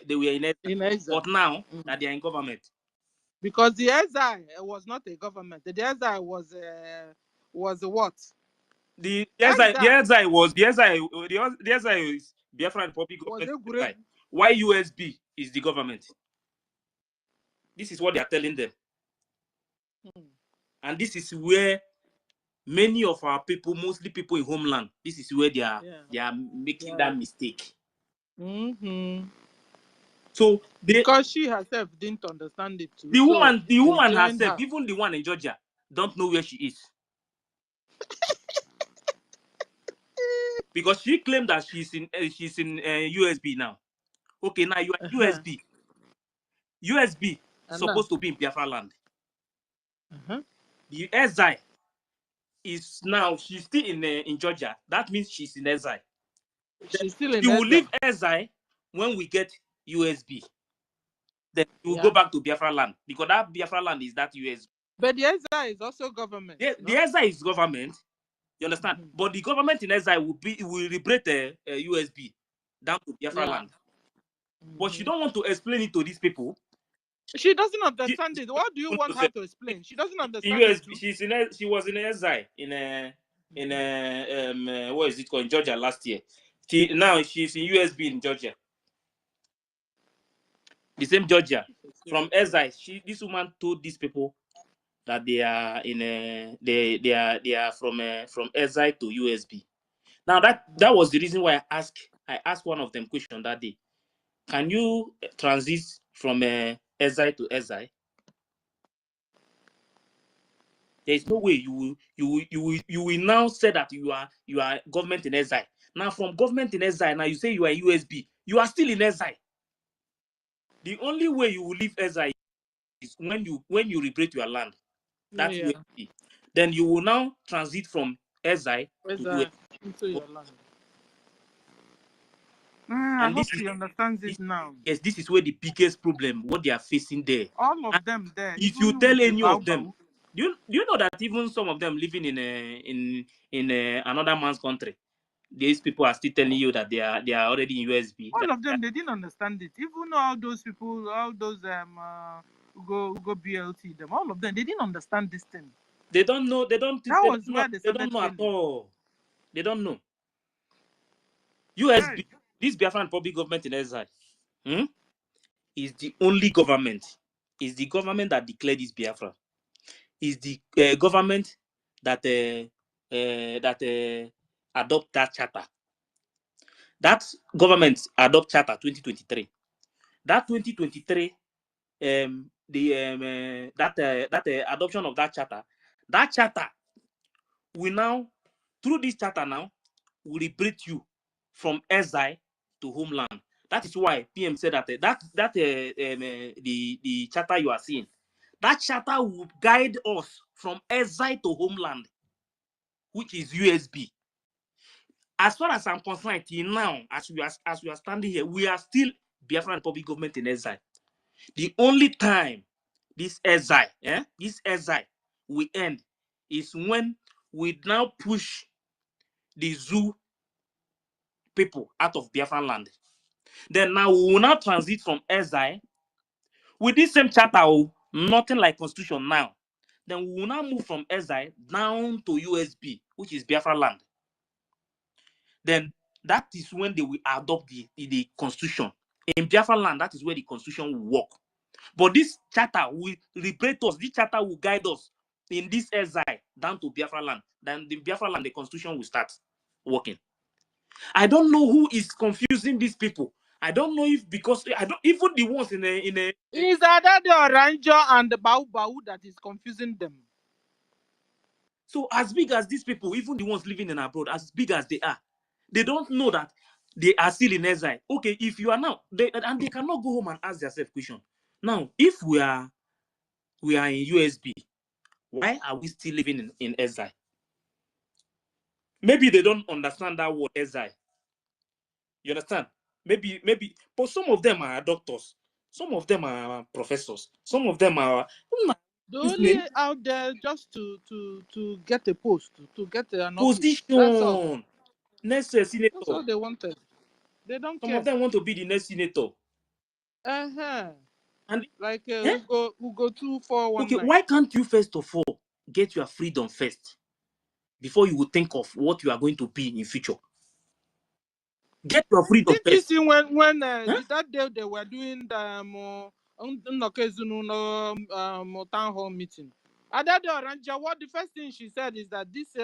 they were in exile, in exile. but now that they are in government. Because the exile was not a government. The exile was what? The exile is Biafran Republic Was government a great. exile. Why USB is the government? This is what they are telling them. And this is where many of our people, mostly people in homeland, this is where they are making that mistake. So because she herself didn't understand it too. The woman herself, her. even the one in Georgia, don't know where she is. Because she claimed that she's in USB now. Okay, now you are USB. USB supposed to be in Biafra land. The exile is now, she's still in Georgia. That means she's in exile. She's still in exile. She will leave exile. exile when we get USB. Then she will go back to Biafra land, because that Biafra land is that USB. But the exile is also government. The exile is government. You understand? But the government in exile will liberate USB down to Biafra land. But she don't want to explain it to these people. She doesn't understand it. What do you want her to explain? She doesn't understand it. She was in exile in what is it called, in Georgia last year. Now she's in USB in Georgia. The same Georgia. From exile, this woman told these people that they are in they are from exile to USB. Now that was the reason why I asked one of them question that day. Can you transit from exile to exile? There is no way you will now say that you are government in exile. Now from government in exile, now you say you are USB. You are still in exile. The only way you will leave exile is when you liberate your land. That's USB. Then you will now transit from exile to USB. Into your land. I hope she understands this now. Yes, this is where the biggest problem, what they are facing there. All of them there. If you tell any of them, do you know that even some of them living in another man's country, these people are still telling you that they are already in USB. All of them, they didn't understand it. Even all those people, all those go BLT them, all of them, they didn't understand this thing. They don't know. They don't. That was where they don't know at all. They don't know. USB, this Biafran Republic government in exile, is the only government. Is the government that declared this Biafra. Is the government that adopt that charter. That government adopt charter 2023. That 2023, that adoption of that charter will now, through this charter now, will liberate you from exile to homeland. That is why PM said that the charter you are seeing, that charter will guide us from exile to homeland, which is USB. As far as I'm concerned, till now, as we are standing here, we are still Biafran Republic government in exile. The only time this exile will end is when we now push the zoo people out of Biafran land. Then now we will now transit from exile with this same charter, nothing like constitution now. Then we will now move from exile down to USB, which is Biafra land. Then that is when they will adopt the constitution. In Biafra land, that is where the constitution will work. But this charter will liberate us. This charter will guide us in this exile down to Biafra land. Then the Biafra land, the constitution will start working. I don't know who is confusing these people. I don't know if because I don't even the ones in a. Is that the Oranjo and the Bau that is confusing them? So as big as these people, even the ones living in abroad, as big as they are, they don't know that they are still in exile. Okay, if you are now, they cannot go home and ask themselves question. Now, if we are in USB, why are we still living in exile? Maybe they don't understand that word exile. You understand? maybe, but some of them are doctors, some of them are professors, some of them are They're only out there just to get a post, to get an office. That's all. position. Next senator. That's all they wanted. They don't Some care. of them want to be the next senator. And like Ugo 2419. Okay, why can't you first of all get your freedom first before you would think of what you are going to be in future? Get your freedom Didn't you first. see when that day they were doing the town hall meeting? Adade Oranja, what the first thing she said is that this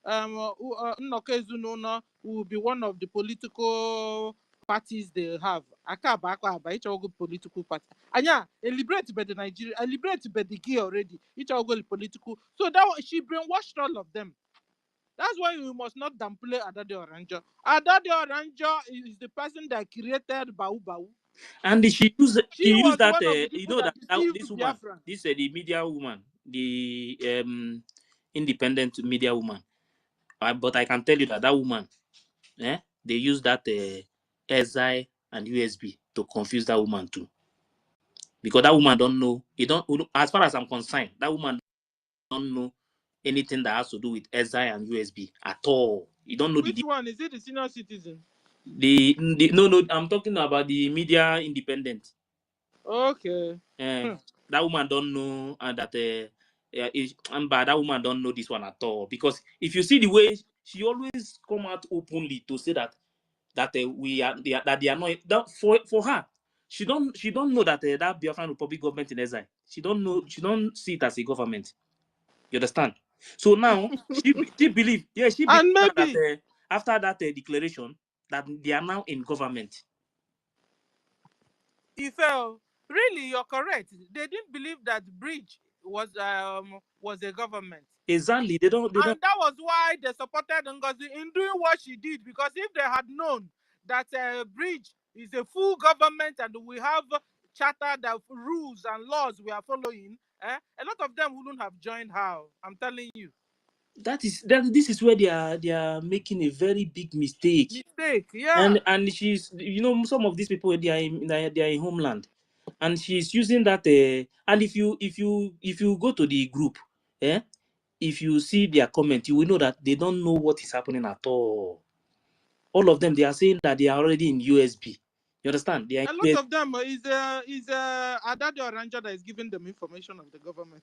Nnokezununa will be one of the political parties they have. Akaba each of political party. Anya, liberate by the Nigeria, liberate by the GIE already. Each of political. So that she brainwashed all of them. That's why we must not downplay Adade Oranjo. Adade Oranjo is the person that created Bau Bau. And she used that, one of the you know, that this woman, Biafra. this the media woman, the independent media woman. But I can tell you that woman, they use that SI and USB to confuse that woman too. Because that woman don't know, as far as I'm concerned, that woman don't know anything that has to do with SI and USB at all. You don't know. Which one? Is it the senior citizen? No, I'm talking about the media independent. Okay. That woman don't know, and that that woman don't know this one at all. Because if you see the way she always come out openly to say that they are not that for her, she don't know that that Biafran Republic government in exile. She don't see it as a government. You understand? So now she believe, she and believes maybe that after that declaration that they are now in government. Really, you're correct. They didn't believe that BRGIE was a government. Exactly. They don't. And that was why they supported NGOZI in doing what she did. Because if they had known that BRGIE is a full government and we have charter that rules and laws we are following, a lot of them wouldn't have joined her. I'm telling you. This is where they are making a very big mistake. Yeah. And she's, some of these people, they are in homeland, and she's using that. And if you go to the group, if you see their comment, you will know that they don't know what is happening at all. All of them, they are saying that they are already in USB. You understand? A lot of them is Adade Oranjo that is giving them information of the government.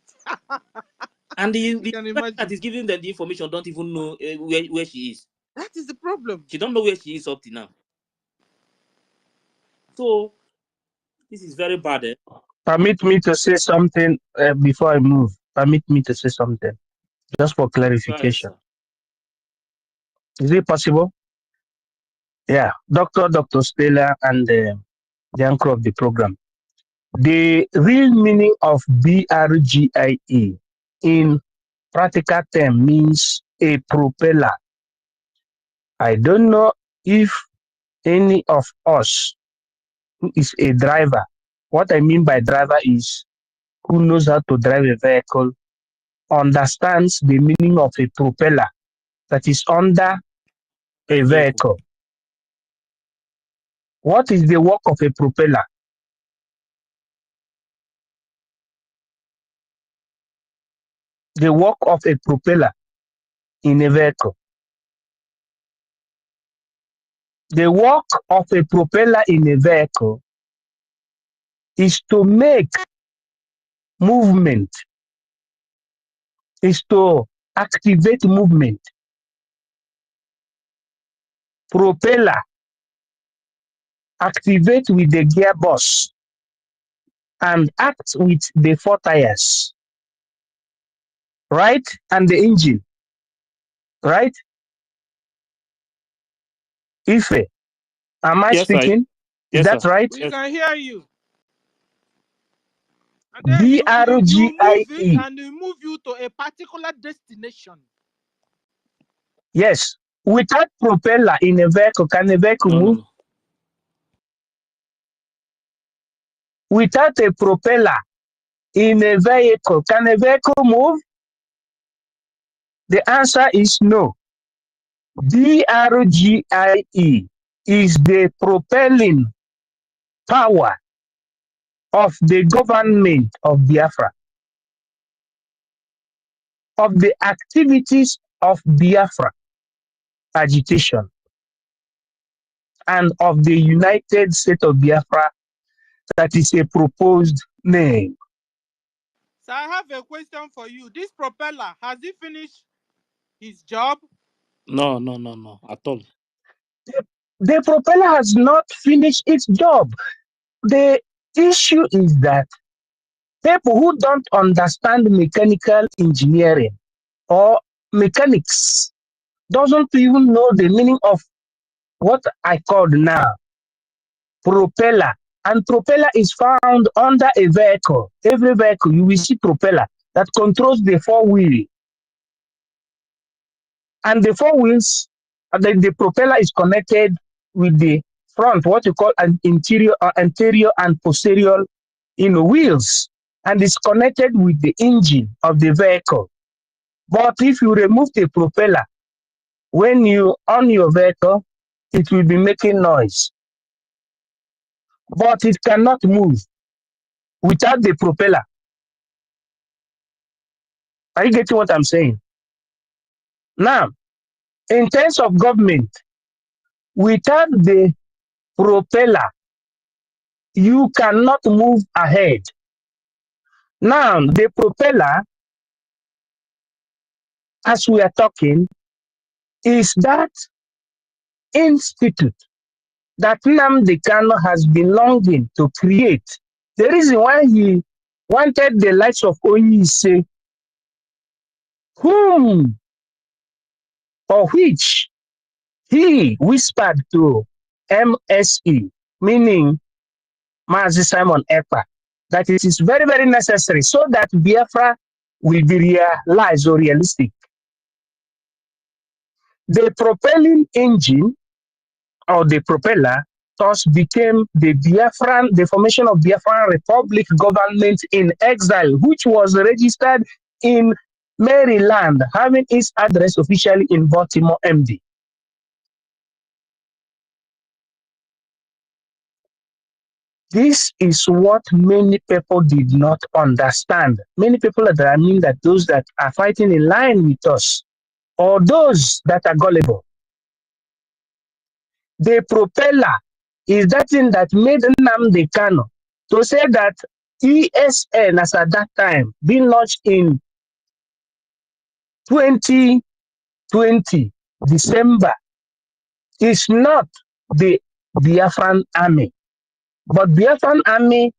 And the person that is giving them the information don't even know where she is. That is the problem. She don't know where she is up to now. So this is very bad. Permit me to say something before I move. Permit me to say something, just for clarification. Is it possible? Yeah, Dr. Stella and the anchor of the program. The real meaning of BRGIE in practical term means a propeller. I don't know if any of us who is a driver. What I mean by driver is who knows how to drive a vehicle, understands the meaning of a propeller that is under a vehicle. What is the work of a propeller? The work of a propeller in a vehicle. The work of a propeller in a vehicle is to make movement, is to activate movement. Propeller activate with the gearbox and act with the 4 tires, right? And the engine, right? Ife, am I speaking? Is that right? We can hear you. And then BRGIE. and you move you to a particular destination. Yes. Without propeller in a vehicle, can a vehicle move? No. Without a propeller in a vehicle, can a vehicle move? The answer is no. BRGIE is the propelling power of the government of Biafra, of the activities of Biafra agitation, and of the United States of Biafra that is a proposed name. So I have a question for you. This propeller, has he finished his job? No, at all. The propeller has not finished its job. The issue is that people who don't understand mechanical engineering or mechanics doesn't even know the meaning of what I called now propeller. And propeller is found under a vehicle. Every vehicle, you will see propeller that controls the four wheel. And the four wheels, the propeller is connected with the front, what you call an anterior and posterior, wheels, and it's connected with the engine of the vehicle. But if you remove the propeller, when you on your vehicle, it will be making noise. But it cannot move without the propeller. Are you getting what I'm saying? Now, in terms of government, without the propeller, you cannot move ahead. Now, the propeller, as we are talking, is that institute that Nnamdi Kanu has been longing to create. The reason why he wanted the likes of Oyise, whom or which he whispered to MSE, meaning Mazi Simon Ekpa, that it is very, very necessary so that Biafra will be realized or realistic. The propelling engine or the propeller thus became the formation of Biafran Republic government in exile, which was registered in Maryland, having its address officially in Baltimore, MD. This is what many people did not understand. Many people that those that are fighting in line with us, or those that are gullible. The propeller is that thing that made Nnamdi Kanu to say that ESN, as at that time, being launched in 2020, December, is not the Biafran army. But Biafran army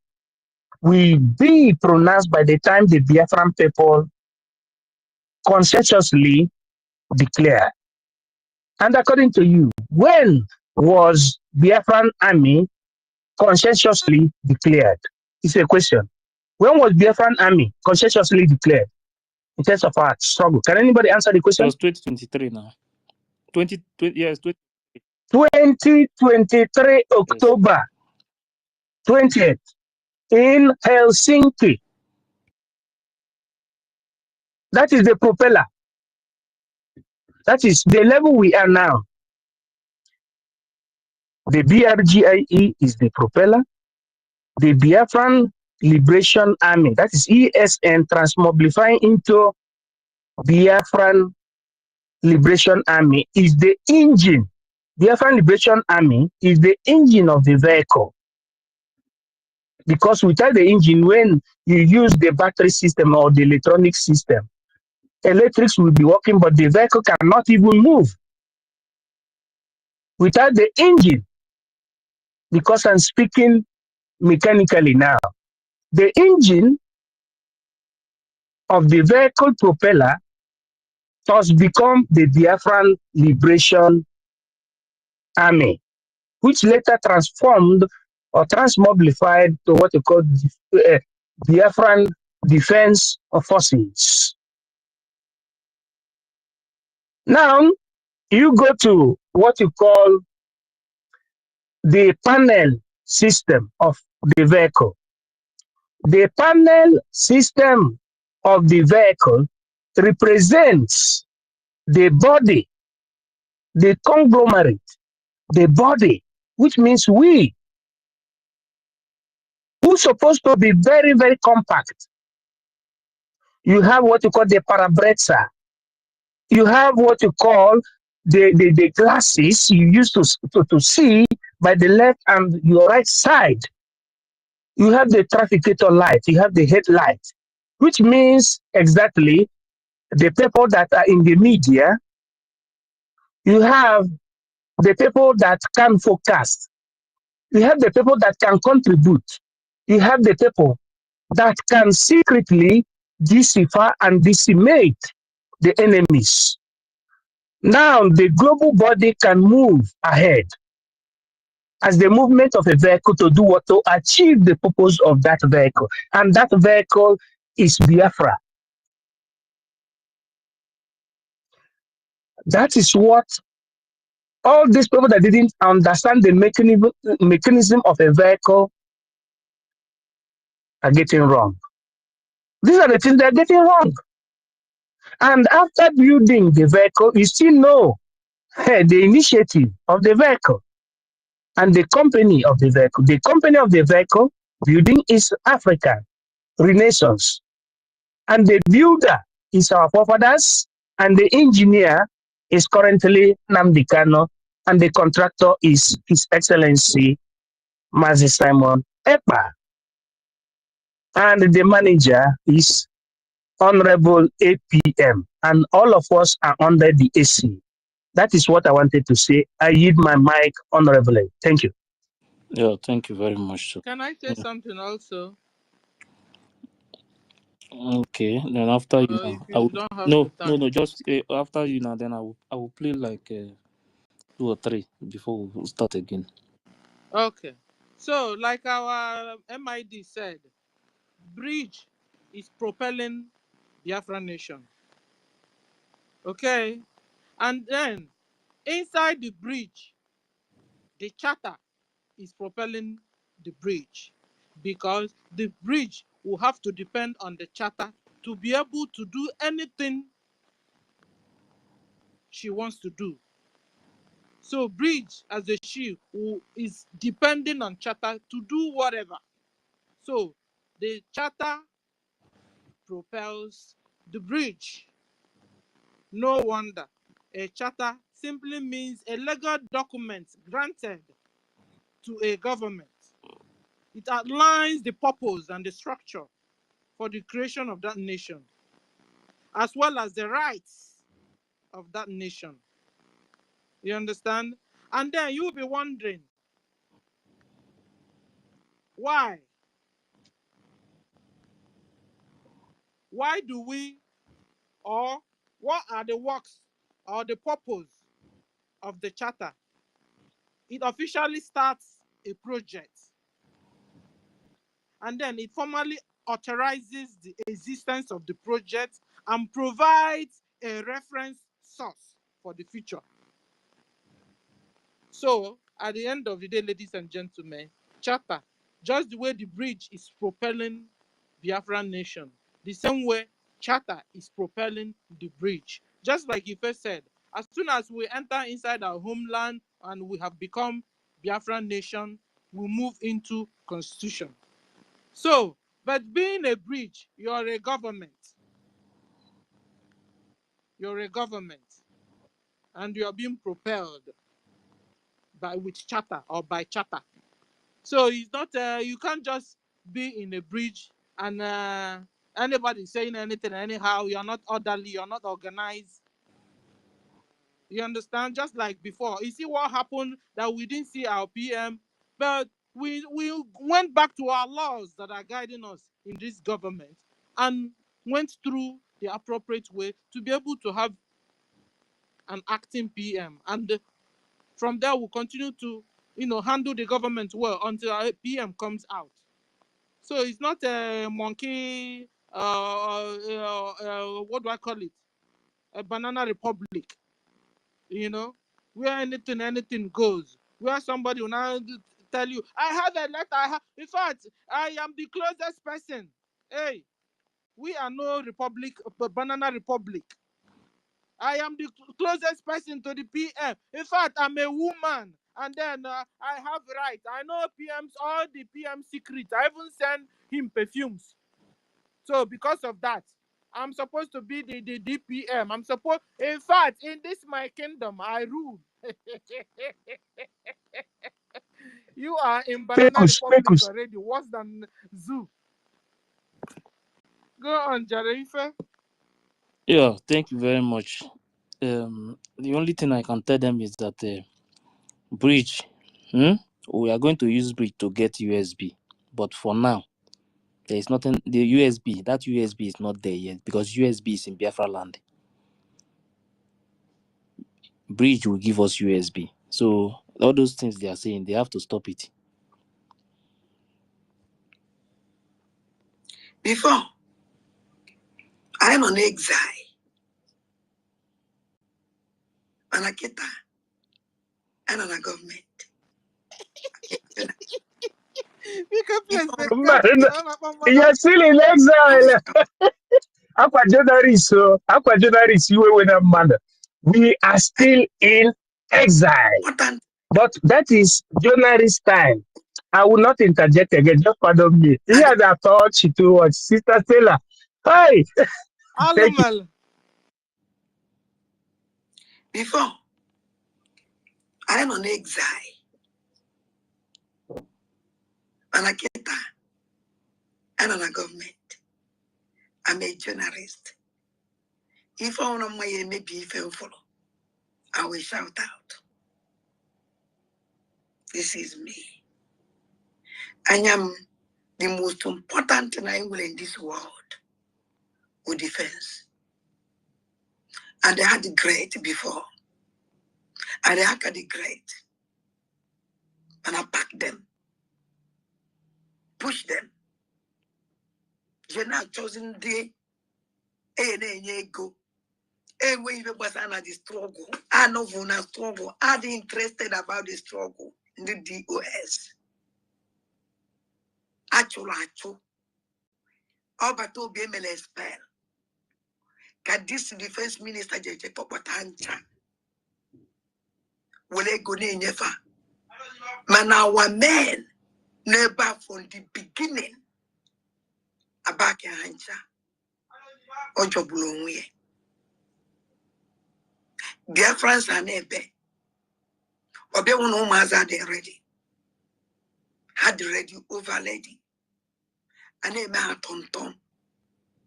will be pronounced by the time the Biafran people consensuously declare. And according to you, when was Biafran army consensuously declared? It's a question. When was Biafran army consensuously declared in terms of our struggle? Can anybody answer the It question? was 2023 now. 2020, yes, 2023 October 20th in Helsinki. That is the propeller. That is the level we are now. The BRGIE is the propeller. The Biafran Liberation Army, that is ESN, transmobilifying into Biafran Liberation Army, is the engine. Biafran Liberation Army is the engine of the vehicle. Because without the engine, when you use the battery system or the electronic system, electrics will be working, but the vehicle cannot even move without the engine. Because I'm speaking mechanically now. The engine of the vehicle propeller has become the Biafran Liberation Army, which later transformed or transmobilified to what you call Biafran Defense Forces. Now, you go to what you call the panel system of the vehicle. The panel system of the vehicle represents the body, the conglomerate, the body, which means we, who's supposed to be very, very compact. You have what you call the parabrezza. You have what you call the glasses you used to see by the left and your right side. You have the trafficator light, you have the headlight, which means exactly the people that are in the media. You have the people that can forecast. You have the people that can contribute. You have the people that can secretly decipher and decimate the enemies. Now the global body can move ahead as the movement of a vehicle to do what? To achieve the purpose of that vehicle. And that vehicle is Biafra. That is what all these people that didn't understand the mechanism of a vehicle are getting wrong. These are the things they're getting wrong. And after building the vehicle, you still know the initiative of the vehicle and the company of the vehicle. The company of the vehicle building is African Renaissance. And the builder is our forefathers, and the engineer is currently Nnamdi Kanu, and the contractor is His Excellency Mazi Simon Ekpa. And the manager is Honorable APM, and all of us are under the AC. That is what I wanted to say. I yield my mic honorably. Thank you. Yeah, thank you very much. Can I say something also? Okay, then after you If now, I you will, don't have the no, time. just after you now, then I will play like 2 or 3 before we start again. Okay. So, like our MID said, bridge is propelling Biafra nation. Okay? And then, inside the bridge, the charter is propelling the bridge. Because the bridge will have to depend on the charter to be able to do anything she wants to do. So bridge as a she who is depending on charter to do whatever. So the charter propels the bridge. No wonder. A charter simply means a legal document granted to a government. It outlines the purpose and the structure for the creation of that nation, as well as the rights of that nation. You understand? And then you'll be wondering, why? Why do we, or what are the works or the purpose of the charter? It officially starts a project, and then it formally authorizes the existence of the project and provides a reference source for the future. So, at the end of the day, ladies and gentlemen, charter, just the way the bridge is propelling Biafran nation, the same way charter is propelling the bridge. Just like you first said, as soon as we enter inside our homeland and we have become Biafran nation, we move into constitution. So, but being a bridge, you're a government. You're a government, and you are being propelled with charter or by charter. So it's not you can't just be in a bridge and anybody saying anything anyhow. You're not orderly. You're not organized. You understand? Just like before, you see what happened that we didn't see our PM, but we went back to our laws that are guiding us in this government and went through the appropriate way to be able to have an acting PM, and from there we'll continue to handle the government well until our PM comes out. So it's not a monkey, what do I call it? A banana republic, where anything goes. Where somebody will now tell you, I have a letter. In fact, I am the closest person. Hey, we are no republic, banana republic. I am the closest person to the PM. In fact, I'm a woman. and then I have rights. I know PM's, all the PM secrets. I even send him perfumes. So because of that, I'm supposed to be the DPM. I'm supposed, in fact, in this my kingdom, I rule. You are in Banana Republic Spekus. already, worse than zoo. Go on, Jarife. Yeah, thank you very much. The only thing I can tell them is that bridge, we are going to use bridge to get USB, but for now there is nothing. The USB, that USB is not there yet because USB is in Biafra land. Bridge will give us USB, so all those things they are saying, they have to stop it. Before, I'm on exile. Manakita, and on a government. Before, Man, you're still in I was exile. Aqua journalists, you were a man. We are still in exile. important. But that is journalist time. I will not interject again. Just pardon me. Here that thought she towards Sister Stella. Hi. Thank you. Alumal. Before, I'm on exile. Manakita, and on a government. I'm a journalist. If I want my maybe if I follow, I will shout out. This is me. I am the most important thing I will in this world with defense. And they had the great before. And they had the great. And I pack them, push them. You're not chosen the go. And when you was under the struggle, I know for the struggle. I'm interested about the struggle in the DOS. Actual. All but to be a spell. Can this defense minister JJ Popotancha will go never? Man, our men never from the beginning about Hancha or Jobulunwe. Biafrans are never. Or be one who has had ready. Had ready over lady. And a man tonton.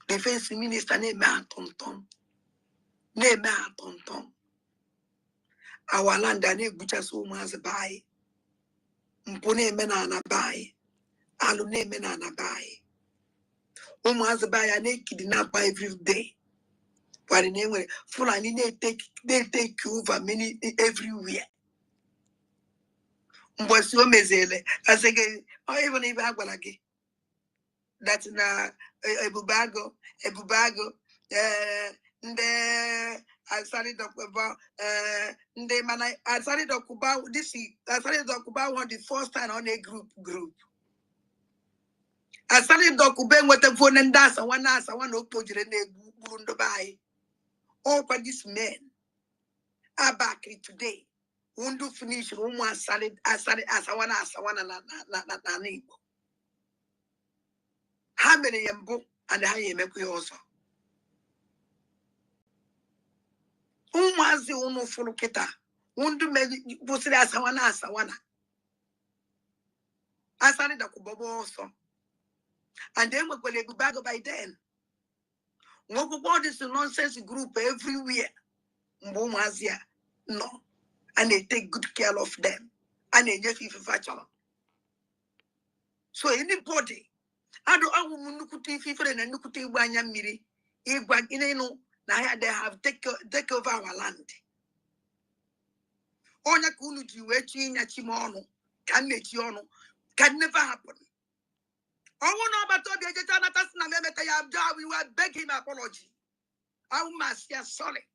Defense minister name man tonton. Name man tonton. Our land and a butcher so much buy. Mpone menana buy. Alu ne menana buy. Almost buy an EKID not buy every day. But in anyway, Fulani they take you over many everywhere. But so mezele, I say, or even if I go again. That's na Ebubago, I started talk about I started talk about this. I started talk about one the first time on a group. I started talk about what the phone and that's one as I want to put you in a burundo by. All by this man are back today. Won't do finish one salad. I started as I want na neighbor. How many yambo and how you make also? Was the one for Kita? Won't do maybe put it as I want as I want. I started a kubobo also. And then we're going to go back by then. What about this nonsense group everywhere? Mbomazia. No. And they take good care of them. And they just if so anybody. I don't nukuti fifa and nukuti wanya miri. Igwa ineno na they have take over our land. Onya kunu jiwechi nya chimono can never happen. I won't know about Toby Jana we were begging apology. I must sorry.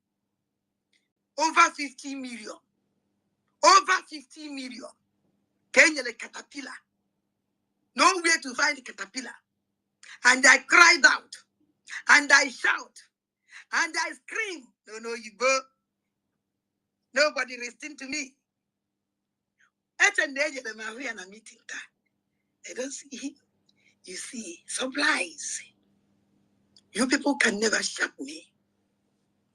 Over 50 million. Over 50 million. Kenya the caterpillar. Nowhere to find the caterpillar. And I cried out. And I shout. And I scream. No, you go. Nobody listened to me. At an age of the Mariana meeting. I don't see him. You see, supplies. You people can never shut me.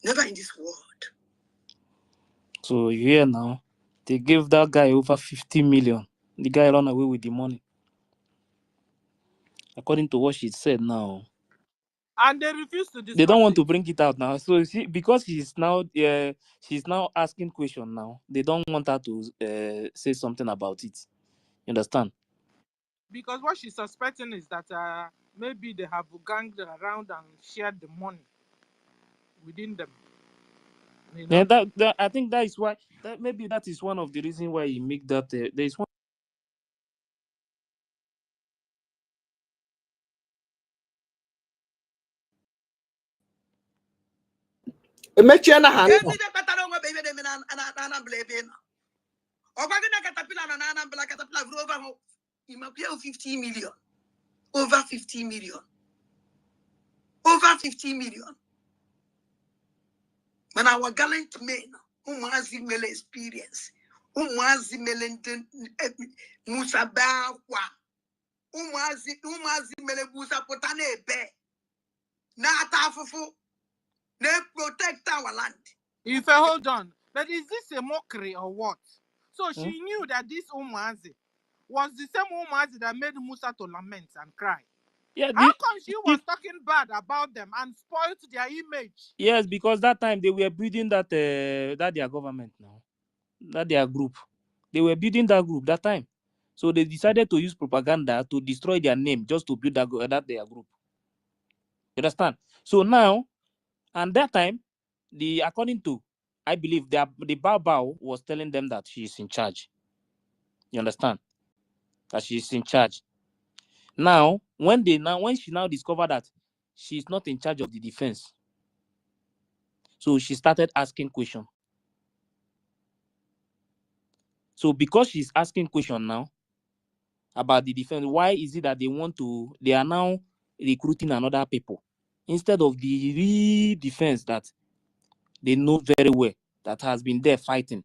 Never in this world. So you hear now, they gave that guy over 50 million. The guy ran away with the money. According to what she said now. And they refuse to discuss They don't want it. to bring it out now. So because she's now asking question now, they don't want her to say something about it. You understand? Because what she's suspecting is that maybe they have ganged around and shared the money within them. You know? Yeah, that I think that is why maybe that is one of the reasons why he make that. There is one. Emechie na ha nọ. Over 50 million. Over 50 million. Over 50 million. When our gallant men who has mele experience, who has mele Musa Bawa, who has mele Musa Potane Be, Natafufu, they protect our land. If hold on, but is this a mockery or what? So she knew that this Umazi was the same Umazi that made Musa to lament and cry. Yeah, how come she was talking bad about them and spoiled their image? Yes, because that time they were building that their government now, that their group. They were building that group that time, so they decided to use propaganda to destroy their name just to build that their group. You understand? So now, and that time, according to, I believe the Bao was telling them that she is in charge. You understand? That she is in charge. Now, when she now discovered that she's not in charge of the defense, so she started asking questions. So because she's asking question now about the defense, why is it that they are now recruiting another people instead of the real defense that they know very well that has been there fighting?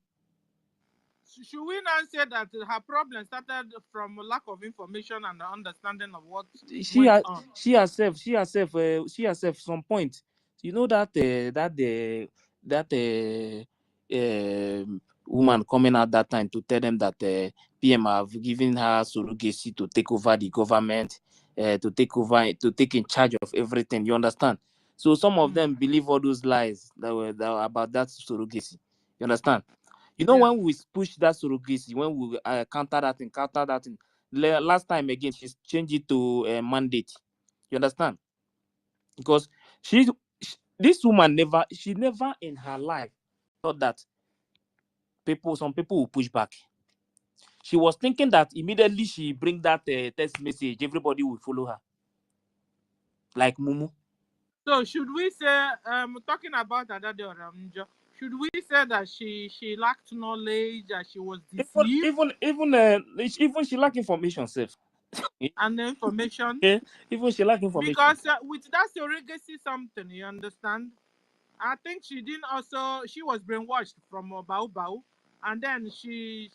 Should we now say that her problem started from lack of information and the understanding of what went on? She herself, some point, you know that woman coming out that time to tell them that PM have given her surrogacy to take over the government, to take in charge of everything. You understand? So some of them believe all those lies that were about that surrogacy. You understand? You know, when we push that surrogacy, when we counter that thing, last time again, she's changed it to mandate. You understand? Because this woman never in her life thought that some people will push back. She was thinking that immediately she bring that text message, everybody will follow her. Like Mumu. So should we say, talking about Adade Oramjo, should we say that she lacked knowledge, that she was deceived? Even she lacked information, self. And information? Yeah, even she lacked information. Because with that surrogacy something, you understand? I think she was brainwashed from Bau, and then she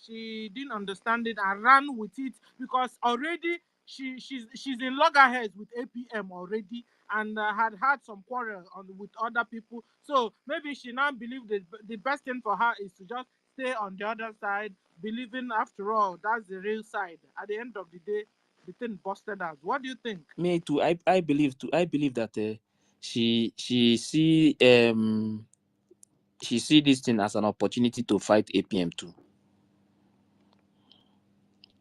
didn't understand it and ran with it because already she's in loggerheads with APM already and had some quarrel with other people. So maybe she now believed that the best thing for her is to just stay on the other side, believing after all that's the real side. At the end of the day, the thing busted out. What do you think? Me too. I believe that she see this thing as an opportunity to fight APM too.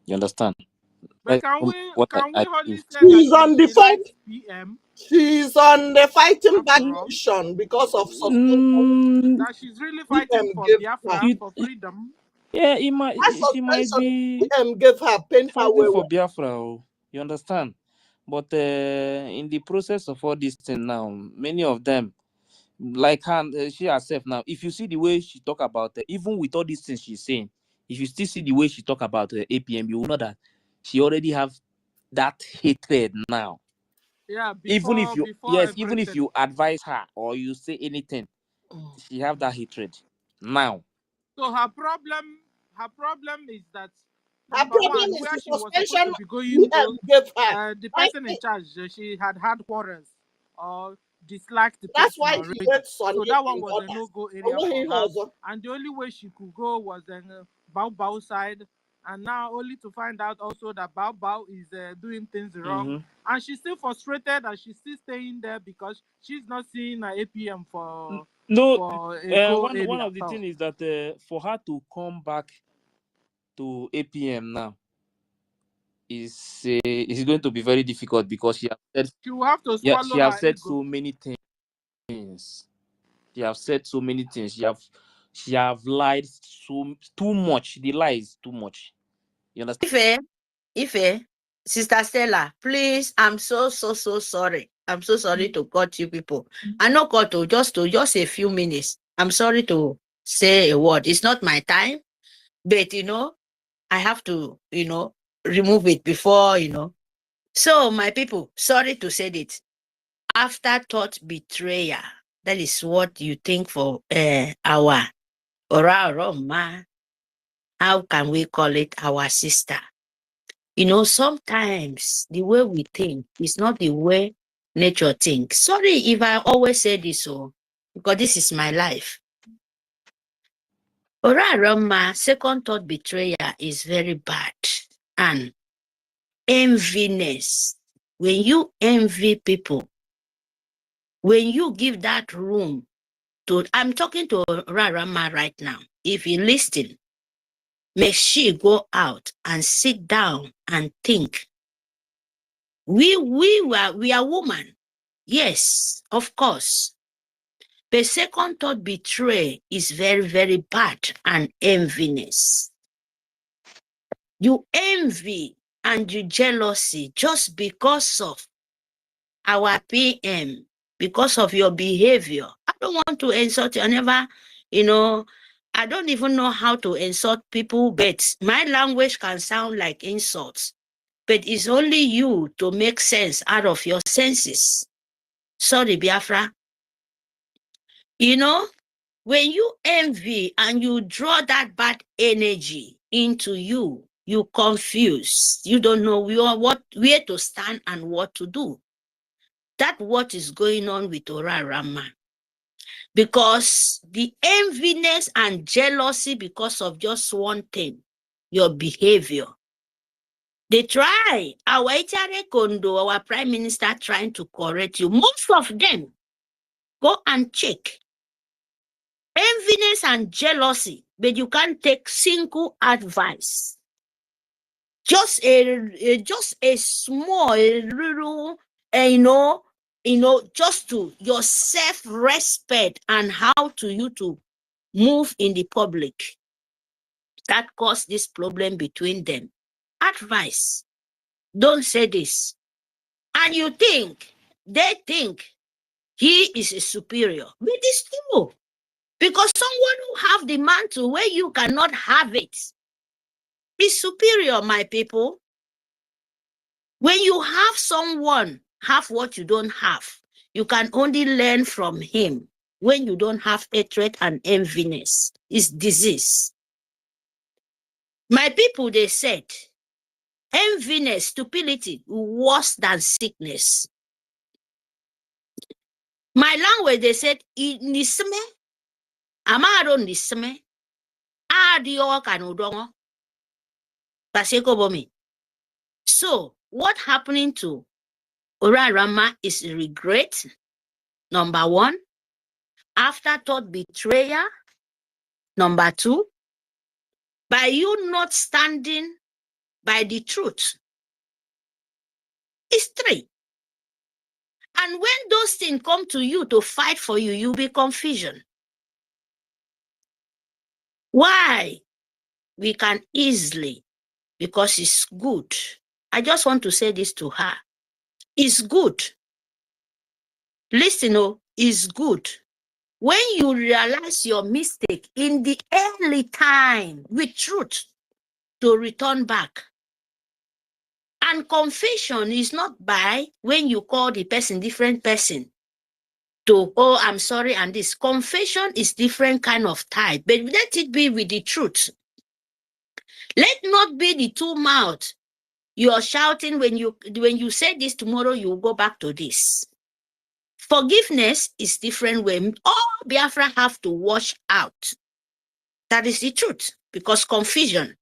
You understand? But can we hardly say She's that on the she fight. likes PM? She's on the fighting back After all, mission because of something that she's really fighting for gave her. Biafra, for freedom. Yeah, she might Suspension be gave her pain her fighting way. for Biafra. You understand? But in the process of all this thing now, many of them, like her, she herself now, if you see the way she talk about even with all these things she's saying, if you still see the way she talk about APM, you will know that she already have that hatred now. Yeah, Even if everything. you advise her or you say anything, she have that hatred now. So her problem is that Her Number problem one, is where the she was supposed suspension to be we going have to, gave her. the I person in think charge, she had quarrels or disliked the that's person why she already. went Sunday So that one and was a others. no-go area Only for he her. knows. And the only way she could go was in Bao side. And now only to find out also that Bao is doing things wrong. And she's still frustrated and she's still staying there because she's not seeing an APM for a go one area. of the things is that for her to come back to APM now is going to be very difficult because She will have to she swallow has her said ego. so many things. She have said so many things. She have lied too much. The lie is too much. You understand? Ife, Sister Stella, please, I'm so sorry. I'm so sorry to cut you people. I know cut to just a few minutes. I'm sorry to say a word. It's not my time, but I have to, remove it before, So my people, sorry to say it. Afterthought betrayal. That is what you think for our Roma. How can we call it our sister? Sometimes the way we think is not the way nature thinks. Sorry if I always say this, because this is my life. Roma, second thought betrayal is very bad. And enviness. When you envy people, when you give that room to, I'm talking to Rarama right now. If you listen, may she go out and sit down and think. We are women. Yes, of course. But second thought betray is very, very bad and enviness. You envy and you jealousy just because of our PM, because of your behavior. I don't want to insult you. I don't even know how to insult people, but my language can sound like insults. But it's only you to make sense out of your senses. Sorry, Biafra. When you envy and you draw that bad energy into you, you confuse. You don't know where to stand and what to do. That's what is going on with Orarama. Because the enviness and jealousy because of just one thing, your behavior. They try. Our Ichere Kondo, our prime minister trying to correct you. Most of them, go and check. Enviness and jealousy, but you can't take single advice. Just a small little, just to your self-respect and how to move in the public. That caused this problem between them. Advice. Don't say this. And they think he is a superior. But it's true. Because someone who have the mantle where you cannot have it is superior, my people. When you have someone have what you don't have, you can only learn from him. When you don't have hatred and enviness, it's disease. My people, they said, enviness, stupidity, worse than sickness. My language, they said, nisme, amaro nisme, adio kanudongo, paseko bomi. So, what happening to Orarama is regret, number one. Afterthought betrayal, number two. By you not standing by the truth, it's three. And when those things come to you to fight for you, you'll be confusion. Why? We can easily, because it's good. I just want to say this to her. It's good. Listen, it's good. When you realize your mistake in the early time with truth to return back. And confession is not by when you call the person different person to, oh, I'm sorry, and this. Confession is different kind of type, but let it be with the truth. Let not be the two mouth. You are shouting when you say this tomorrow, you will go back to this. Forgiveness is different when all Biafra have to wash out. That is the truth, because confusion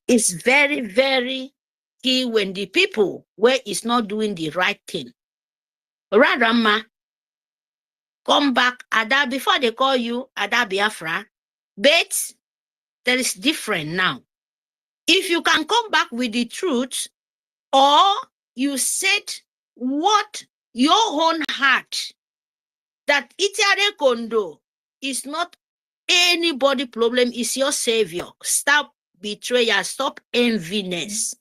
is very, very key when the people where is not doing the right thing. Radama, come back, Ada, before they call you Ada Biafra, but there is different now. If you can come back with the truth, or you said what your own heart, that Itiare Kondo is not anybody problem, is your savior. Stop betrayal, stop enviness.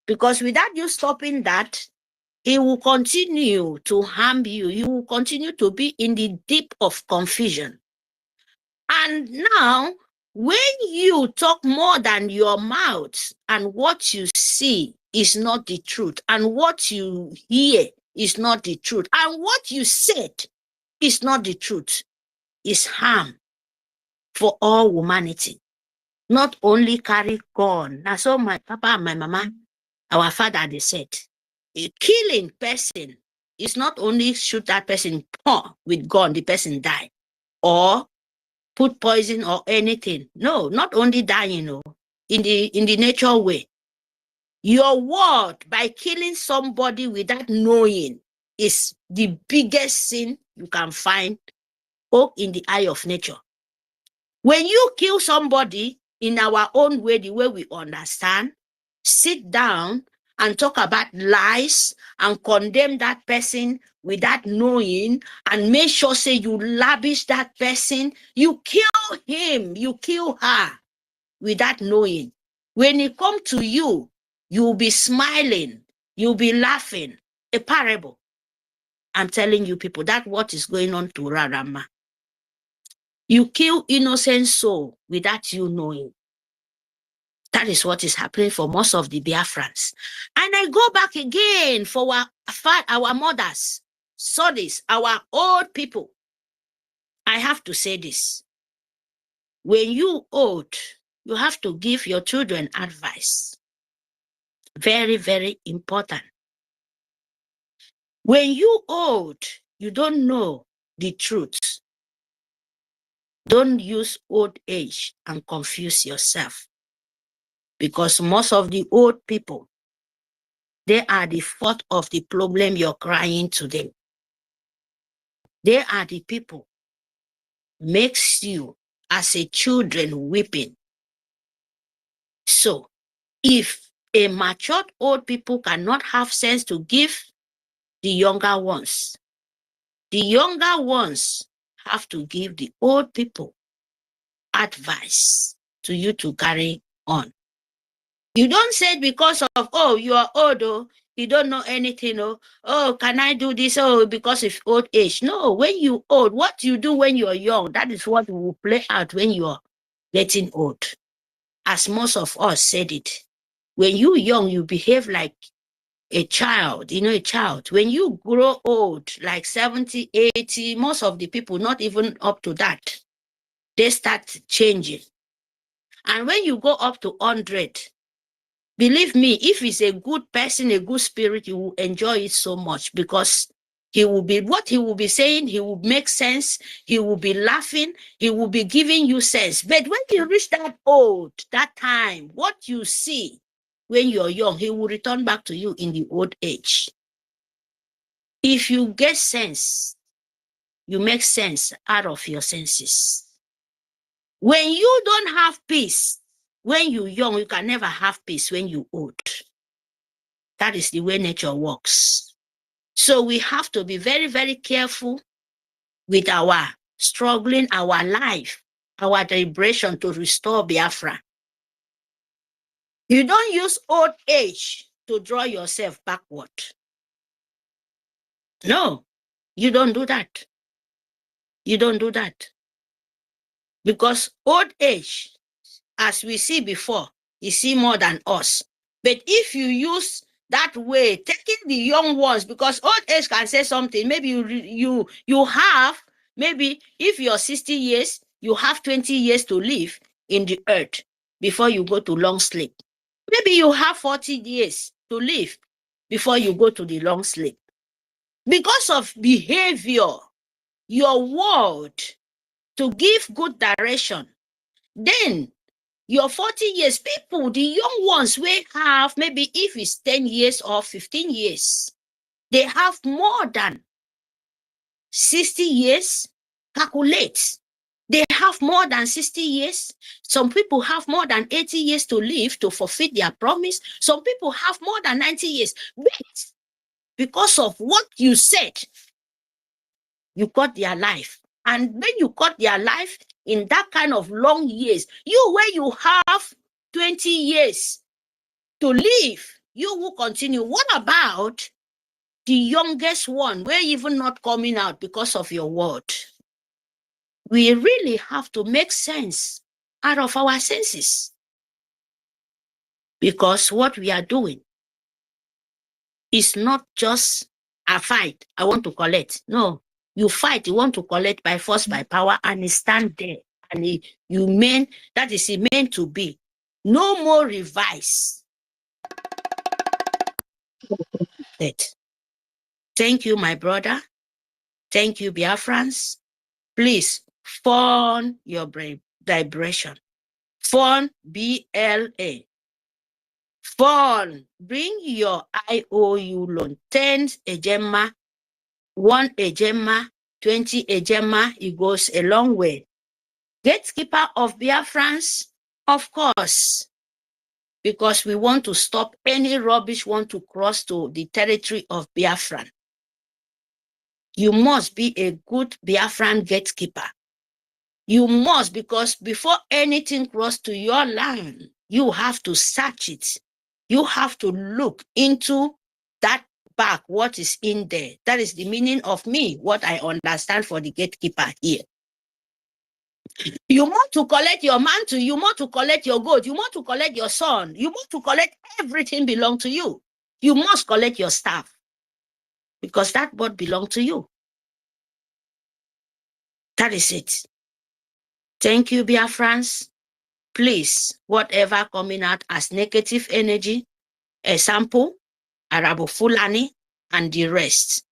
Because without you stopping that, he will continue to harm you. You will continue to be in the deep of confusion. And now, when you talk more than your mouth, and what you see is not the truth, and what you hear is not the truth, and what you said is not the truth, is harm for all humanity. Not only carry gun. Now, so my papa and my mama, our father, they said, a killing person is not only shoot that person with gun, the person die, or put poison or anything. No, not only dying, no, in the natural way. Your word by killing somebody without knowing is the biggest sin you can find in the eye of nature. When you kill somebody in our own way, the way we understand, sit down and talk about lies and condemn that person without knowing, and make sure say you lavish that person, you kill him, you kill her without knowing. When it comes to you, you'll be smiling, you'll be laughing. A parable. I'm telling you people, that's what is going on to Rarama. You kill innocent soul without you knowing. That is what is happening for most of the Biafrans. And I go back again for our mothers, saw this, our old people. I have to say this. When you old, you have to give your children advice. Very, very important. When you old, you don't know the truth. Don't use old age and confuse yourself. Because most of the old people, they are the fault of the problem you're crying today. They are the people makes you as a children weeping. So if a matured old people cannot have sense to give the younger ones have to give the old people advice to you to carry on. You don't say because of, oh, you are old, oh, you don't know anything, oh, can I do this, oh, because of old age. No, when you old, what you do when you're young, that is what will play out when you're getting old. As most of us said it. When you're young, you behave like a child, a child. When you grow old, like 70, 80, most of the people, not even up to that, they start changing. And when you go up to 100, believe me, if he's a good person, a good spirit, you will enjoy it so much, because what he will be saying, he will make sense, he will be laughing, he will be giving you sense. But when you reach that old, that time, what you see when you're young, he will return back to you in the old age. If you get sense, you make sense out of your senses. When you don't have peace, when you're young, you can never have peace when you're old. That is the way nature works. So we have to be very, very careful with our struggling, our life, our deliberation to restore Biafra. You don't use old age to draw yourself backward. No, you don't do that. You don't do that. Because old age, as we see before, you see more than us. But if you use that way, taking the young ones, because old age can say something, maybe you have, maybe if you're 60 years, you have 20 years to live in the earth. before you go to long sleep. Maybe you have 40 years to live before you go to the long sleep. Because of behavior, your word to give good direction, then your 40 years, people, the young ones will have, maybe if it's 10 years or 15 years, they have more than 60 years. Calculate. They have more than 60 years. Some people have more than 80 years to live to fulfill their promise. Some people have more than 90 years. But because of what you said, you got their life. And when you got their life in that kind of long years, you where you have 20 years to live, you will continue. What about the youngest one, where even not coming out because of your word? We really have to make sense out of our senses. Because what we are doing is not just a fight. I want to collect. No, you fight, you want to collect by force, by power, and you stand there. And you mean that is it meant to be. No more revise. Thank you, my brother. Thank you, Biafrans. Please form your brain vibration. Form BLA. Form. Bring your IOU loan. 10 ejema, 1 ejema, 20 ejema. It goes a long way. Gatekeeper of Biafrans, of course, because we want to stop any rubbish want to cross to the territory of Biafran. You must be a good Biafran gatekeeper. You must, because before anything cross to your land, you have to search it. You have to look into that back, what is in there. That is the meaning of me, what I understand for the gatekeeper here. You want to collect your mantle, you want to collect your goat, you want to collect your son, you want to collect everything belong to you. You must collect your stuff because that what belong to you. That is it. Thank you, Biafrans. Please, whatever coming out as negative energy, example, Arabo Fulani, and the rest,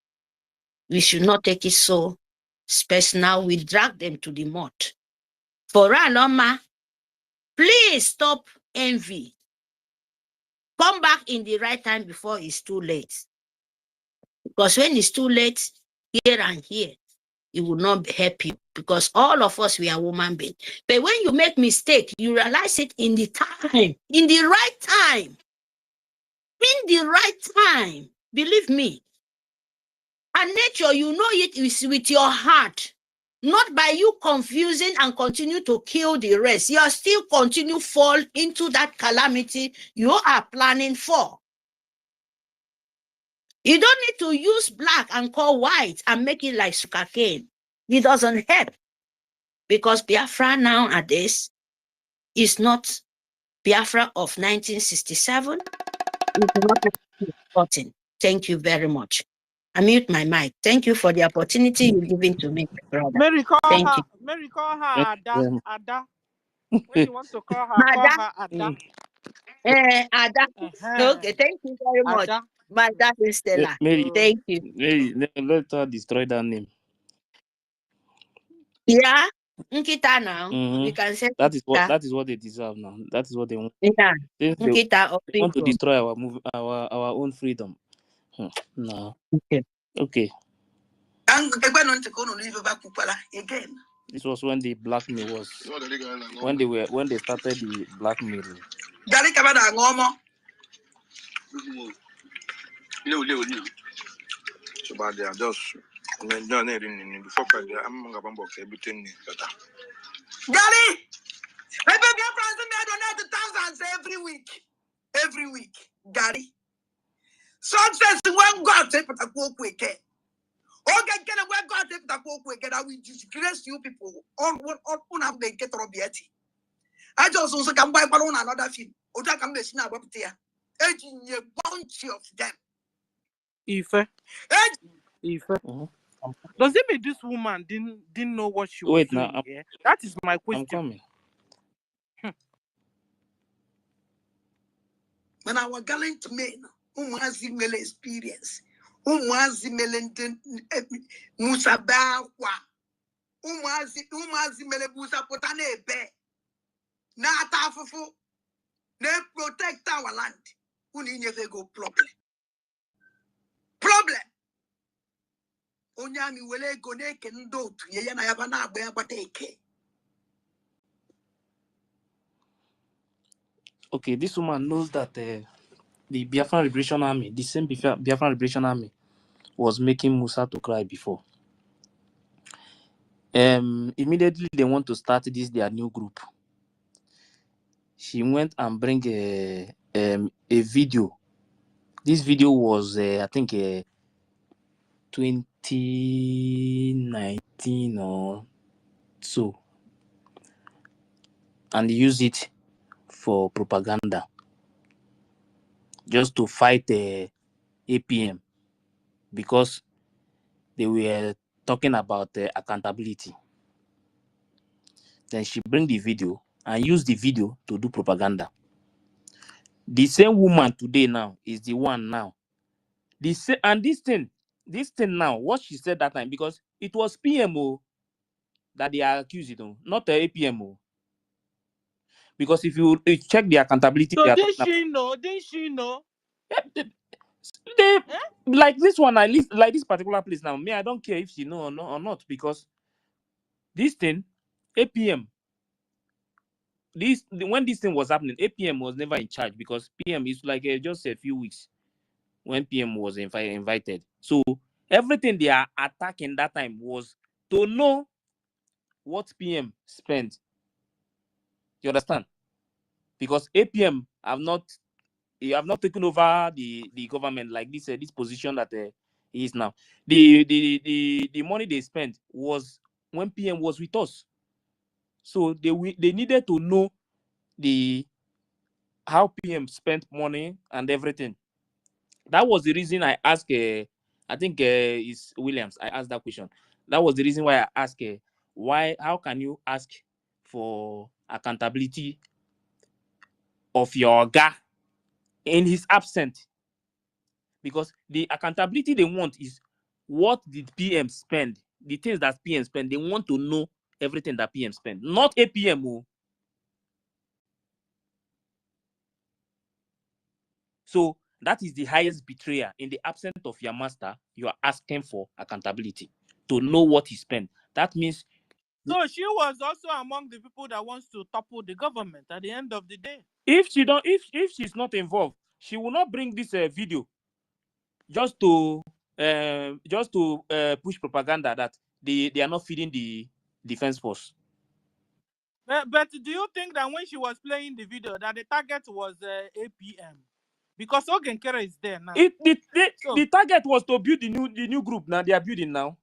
we should not take it so personal. We drag them to the mud. For Aloma, please stop envy. Come back in the right time before it's too late. Because when it's too late, here and here, it will not help you. Because all of us, we are human beings. But when you make mistake, you realize it in the time, in the right time. In the right time. Believe me. And nature, you know it is with your heart. Not by you confusing and continue to kill the rest. You are still continue fall into that calamity you are planning for. You don't need to use black and call white and make it like sugarcane. It doesn't help. Because Biafra nowadays is not Biafra of 1967. It's not 1914. Thank you very much. I mute my mic. Thank you for the opportunity you're giving to me, brother. Mary call Thank her. you. Mary call her Thank Ada. you. Ada. When you want to call her Ada. Ada. Okay, thank you very much. Ada. My dad is Stella. Mary, Thank you. Mary, let her destroy that name. Yeah, Nkita now. Mm-hmm. We can say that is Nkita. what they deserve now. That is what they want. Yeah, Since Nkita of they want to people. destroy our own freedom. No. Okay. Okay. This was when the blackmail was when they started the blackmailing. So bad they are just before I'm going to everything. Gary, I beg your friends to donate thousands every week. Every week, Gary. Success when God take a quote quick. Okay, get away, God take a quote quick. I will disgrace you people. On have been get Robieti. I just also can buy another film. Oda can be seen about here. Aging a bunch of them. Ife. Does it mean this woman didn't know what she was doing? Now, yeah? That is my question. I'm coming. When our gallant men, Umazi mele experience, Umazi melenten Musa Bakwa, Umazi mele Busa Potane Be, Natafufu, they protect our land. Uninye go problem. Problem. Onyami wele go neke ndo tu yeyana yabana be abateke. Okay, this woman knows that the Biafran Liberation Army, the same Biafran Liberation Army, was making Musa to cry before. Immediately they want to start this their new group. She went and bring a video. This video was I think 2019 or so, and use it for propaganda, just to fight APM, because they were talking about accountability. Then she bring the video and use the video to do propaganda. The same woman today now is the one now. And this thing now, what she said that time, because it was PMO that they are accusing, not the APMO. Because if you check the accountability, So they are did talking she know? Did she know? about, they like this one, at least like this particular place now. Me, I don't care if she know or not, because this thing, APM, when this thing was happening, APM was never in charge, because PM is like just a few weeks when PM was invited. So everything they are attacking that time was to know what PM spent. You understand? Because APM have not taken over the government like this position that he is now. The money they spent was when PM was with us. So they needed to know how PM spent money and everything. That was the reason I asked. I think it's Williams. I asked that question. That was the reason why I asked how can you ask for accountability of your guy in his absence? Because the accountability they want is what did PM spend, the things that PM spend. They want to know everything that PM spend, not APM. Oh. So that is the highest betrayal. In the absence of your master, you are asking for accountability to know what he spent. That means. So she was also among the people that wants to topple the government at the end of the day. If she's not involved, she will not bring this video just to push propaganda that they are not feeding the defense force. But do you think that when she was playing the video that the target was APM? Because Ogenkere is there now. The target was to build the new group now. They are building now.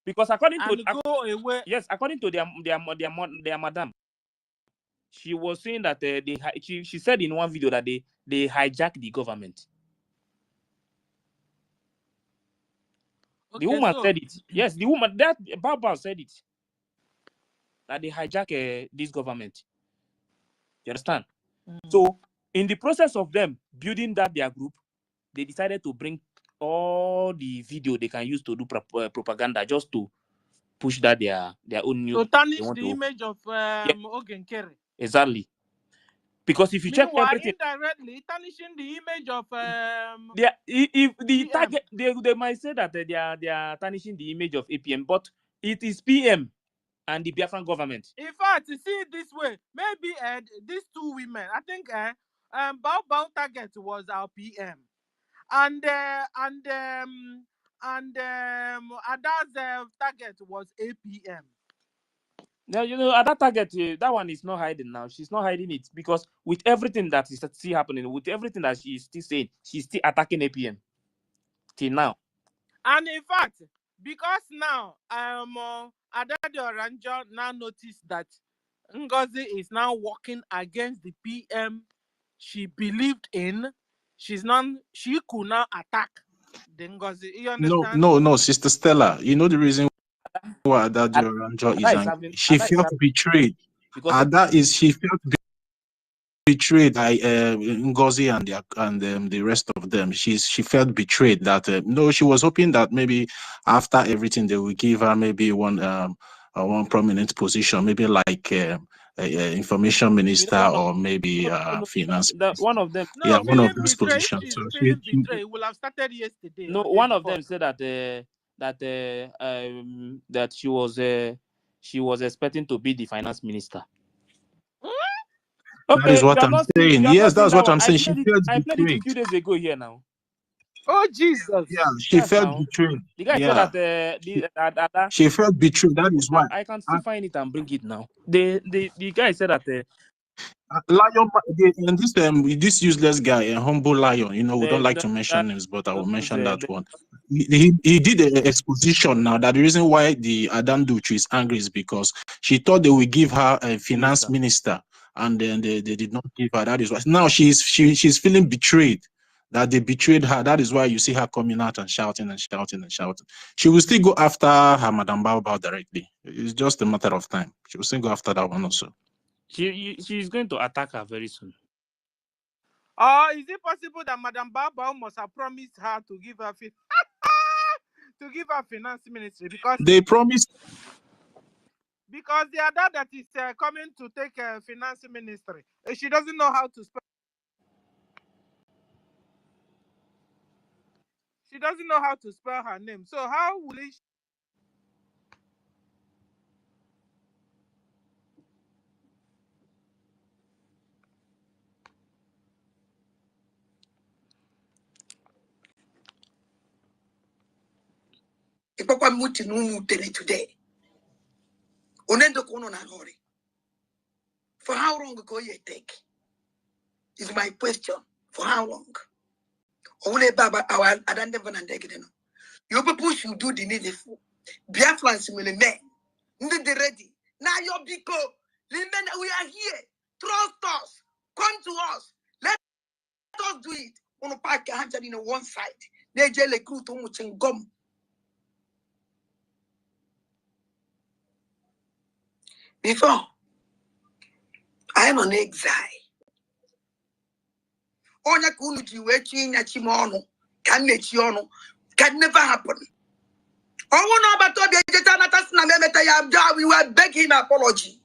Because according to their madam, she was saying that she said in one video that they hijacked the government. Okay, the woman said it. Yes, the woman that Baba said it. That they hijack this government. You understand? So in the process of them building their group, they decided to bring all the video they can use to do propaganda, just to push that their own new. To tarnish the image of Ogenkere. Exactly. Because if you check everything, indirectly tarnishing the image of if the target, they might say that they are tarnishing the image of APM, but it is PM and the Biafran government. In fact, see it this way, maybe these two women, I think Bao target was our PM, and Ada's target was APM. Now, at that target, that one is not hiding now. She's not hiding it, because with everything that is still happening, with everything that she is still saying, she's still attacking APM till now. And in fact, because now Adade Oranjo now noticed that NGOZI is now working against the PM she believed in, she could now attack the NGOZI. You understand? No, Sister Stella. You know the reason why Ada Oranjo is angry. She felt betrayed. She felt betrayed by NGOZI and the rest of them. She felt betrayed that no, she was hoping that maybe after everything they will give her maybe one prominent position, maybe like information minister or maybe finance minister. One of them. Yeah, No, one of feeling those betrayed. If positions. she's So feeling betrayed, it will have started yesterday. No, or day one of before. them said that she was expecting to be the finance minister. that is Okay, what I'm saying. you have Yes, not seen that's that what one. I'm saying. She felt I played it a betrayed. few days ago here now. Oh Jesus! Yeah, she Yes, felt now betrayed. the guy Yeah, said that she felt betrayed. That is why. I can still find it and bring it now. The guy said that Lion, and this useless guy, a humble lion. You know, we don't like to mention names, but I will mention that one. He did an exposition now that the reason why the Adam Duchu is angry is because she thought they would give her a finance minister, and then they did not give her. That is why now she's feeling betrayed. That they betrayed her. That is why you see her coming out and shouting and shouting and shouting. She will still go after her Madam Bao directly. It's just a matter of time. She will still go after that one also. she's going to attack her very soon. Or is it possible that Madam Baba must have promised her to give her finance ministry because they promised? Because the other that is coming to take finance ministry, she doesn't know how to spell. She doesn't know how to spell her name. So how will it? Today. For how long will you take? Is my question. For how long? Only Baba, I don't even understand. You people should do the needful. Biafrans will men. Need the ready. Now you're because we are here. Trust us. Come to us. Let us do it. On a park in one side. They jail a crew to much and gum. Before I am an exile. Onya kunuji wechi na chimono can never happen. Oh no, but we were begging apology.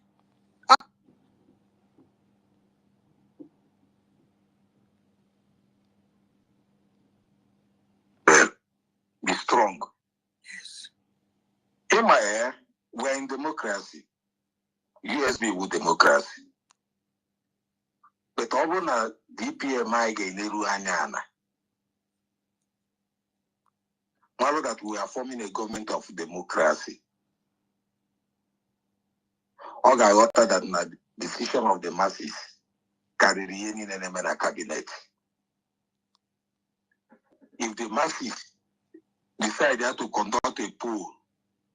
Be strong. Yes. MIA, we're in democracy. USB with democracy. But over na DPMI Gaineru Anyana. Now that we are forming a government of democracy. All I water that na decision of the masses carry in a cabinet. If the masses decide to conduct a poll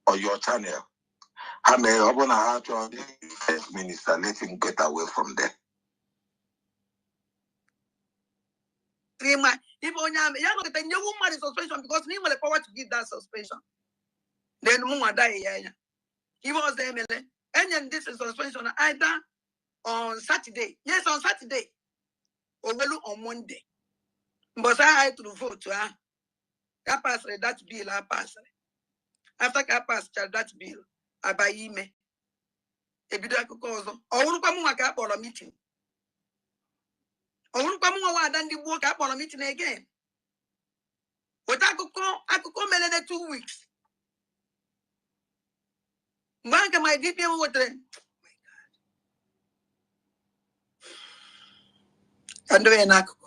on your channel, I may open a to the first minister, let him get away from there. If only suspension because he will the power to give that suspension. Then Muma die. He was the MLA. And then this is suspension either on Saturday. Yes, on Saturday. Or on Monday. But I had to vote to her. I passed that bill, I passed. After I passed that bill, I buy email. A bit of cause. Or will come up on a meeting. Or will come on and the work up on a meeting again. But I could come in 2 weeks. Bank my DPM with them. And then I could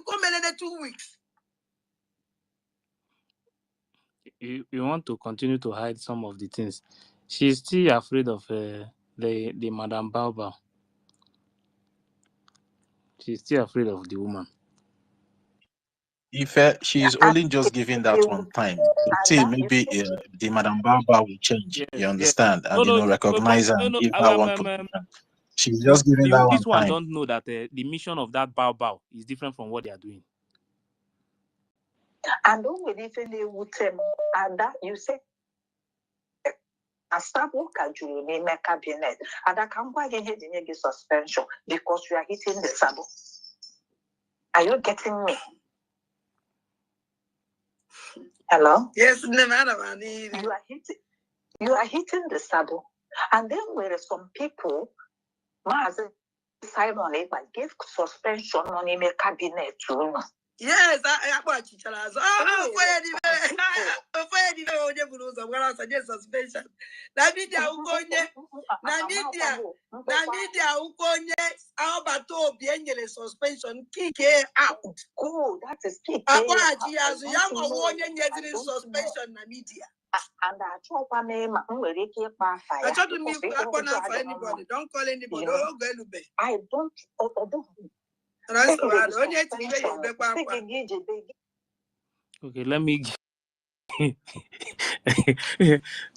come in 2 weeks. You want to continue to hide some of the things. She's still afraid of the Madam Bao. She's still afraid of the woman. If she's only just giving that one time, see maybe the Madam Baba will change. Yes, you understand, yes. and recognize her and give her one position. She's just giving that this one time. Don't know that the mission of that Bao is different from what they are doing. And when they say they would and that you say Sabo Kajuru name cabinet. And I can't go ahead in suspension because you are hitting the Sabo. Are you getting me? Hello? Yes, no matter. You are hitting the Sabo. And then there are some people, Simon gave suspension on in a cabinet too. Yes, I watch each other. Suspension. Namedia ukonye, abato biengele suspension, kick out. Oh, that is kick. Abaji as young one getting suspension, Namedia. And I told my name, I told me, I want to for anybody. Don't call anybody. I don't. Okay, let me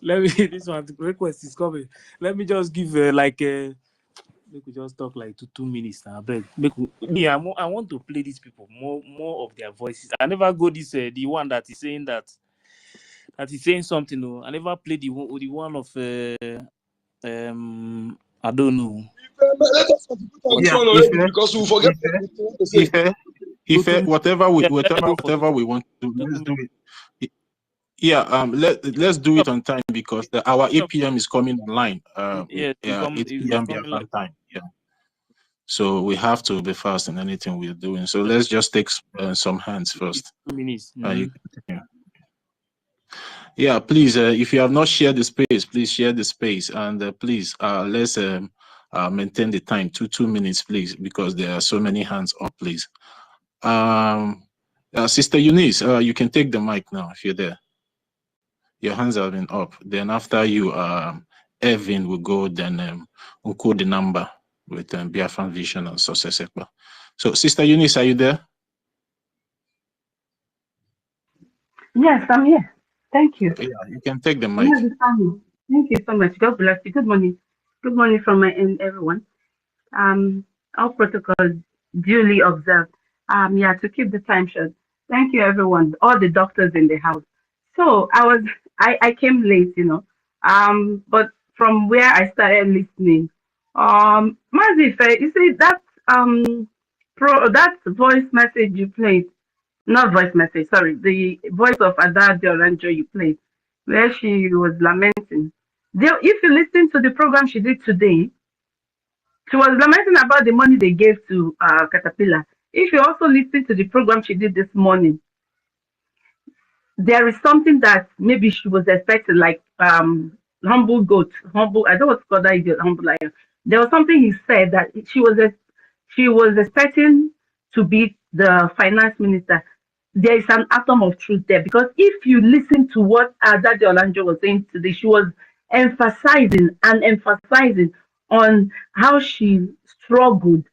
let me this one request is coming. Let me just give make we just talk like 2 minutes now. Beg. I want to play these people more of their voices. I never go this the one that is saying that is saying something. No, I never played the one of I don't know. Let us contribute on this one already because we forget what to say. If whatever we want to do, let's do it. Yeah, let's do it on time because our APM is coming online. It's PM Biafran time. Yeah, so we have to be fast in anything we're doing. So let's just take some hands first. 2 minutes. Yeah, please. If you have not shared the space, please share the space, and please let's maintain the time 2 minutes, please, because there are so many hands up. Please, Sister Eunice, you can take the mic now if you're there. Your hands have been up. Then after you, Evan will go. Then we'll code the number with Biafran Vision and Success Ekpa. So, Sister Eunice, are you there? Yes, I'm here. Thank you. Yeah, you can take the mic. Thank you so much. God bless you. Good morning. Good morning from my end, everyone. All protocols duly observed. Yeah, to keep the time short. Thank you, everyone. All the doctors in the house. So I came late, but from where I started listening, Mazife, you see that that voice message you played, not voice message, sorry, the voice of Ada Dioranjo you played, where she was lamenting. If you listen to the program she did today, she was lamenting about the money they gave to Caterpillar. If you also listen to the program she did this morning, there is something that maybe she was expecting, like humble goat, humble. I don't know what's called that idiot, humble lion. There was something he said that she was expecting to be the finance minister. There is an atom of truth there, because if you listen to what Daddy Olanjo was saying today, she was emphasizing on how she struggled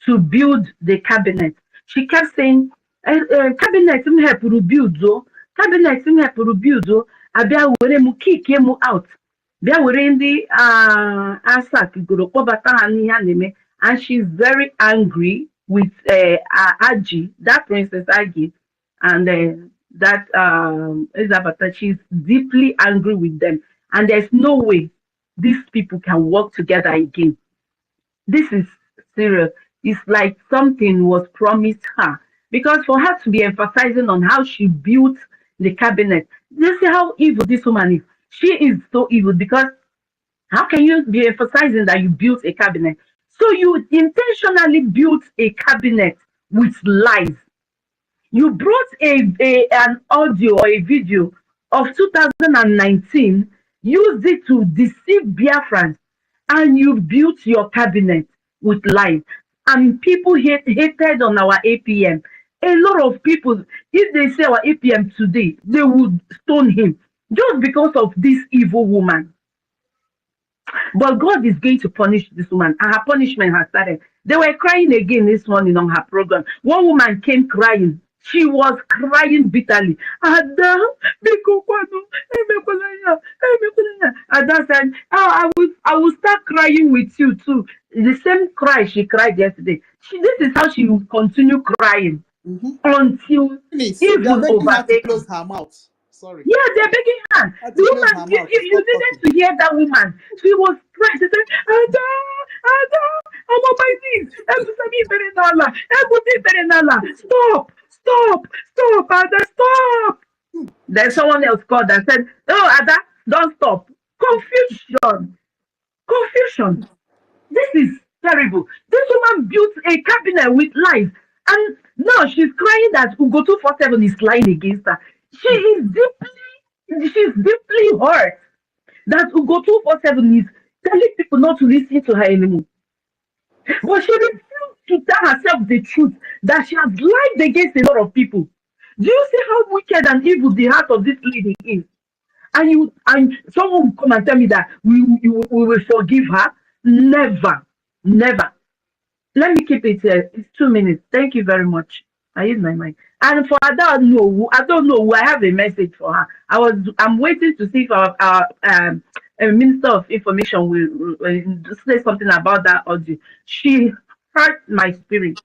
to build the cabinet. She kept saying, cabinet help build though. Cabinet help build though. Abia were mu kick mu out. Bia were ndị ASAC goro kpọbata ha n'ihe a na-eme, and she's very angry with Aji, that Princess Agi, and that Isabata. She's deeply angry with them, and there's no way these people can work together again. This is serious. It's like something was promised her, because for her to be emphasizing on how she built the cabinet, you see how evil this woman is. She is so evil, because how can you be emphasizing that you built a cabinet? So you intentionally built a cabinet with lies. You brought an audio or a video of 2019, used it to deceive Biafrans, and you built your cabinet with lies. And people hated on our APM. A lot of people, if they say our APM today, they would stone him just because of this evil woman. But God is going to punish this woman, and her punishment has started. They were crying again this morning on her program. One woman came crying. She was crying bitterly. Ada, Ada said, I will start crying with you too. The same cry she cried yesterday. This is how she will continue crying until evil overtakes her to close her mouth. Sorry. Yeah, they're begging her. I had The to close woman, my you, mouth you, to you stop needed talking. to hear that woman. She was crying. She said, Ada, Ada, I'm on my knees. Stop, stop, stop, Ada, stop. Then someone else called and said, oh, Ada, don't stop. Confusion, confusion. This is terrible. This woman built a cabinet with lies. And now she's crying that Ugo 247 is lying against her. She's deeply hurt that Ugo 247 is telling people not to listen to her anymore. But she refused to tell herself the truth that she has lied against a lot of people. Do you see how wicked and evil the heart of this lady is? And someone will come and tell me that we will forgive her. Never, never. Let me keep it here. It's 2 minutes. Thank you very much. I use my mic. And for I don't know. I have a message for her. I'm waiting to see if our Minister of Information will say something about that audio. She hurt my spirit.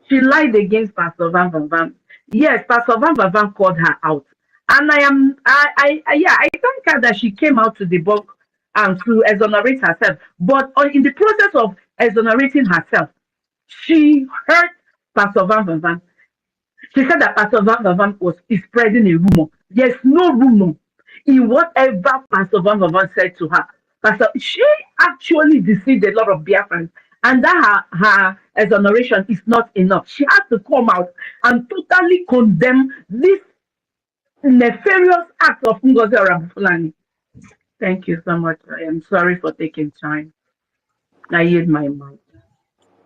She lied against Pastor Van Van Van. Yes, Pastor Van Van Van called her out. And I thank her that she came out to debunk and to exonerate herself. But in the process of exonerating herself, she hurt Pastor Van Van Van. She said that Pastor Van Van Van is spreading a rumor. There's no rumor in whatever Pastor Van Van Van said to her. She actually deceived a lot of Biafrans, and that her exoneration is not enough. She has to come out and totally condemn this nefarious act of Ngozi Orabufulani. Thank you so much. I am sorry for taking time. I yield my mind.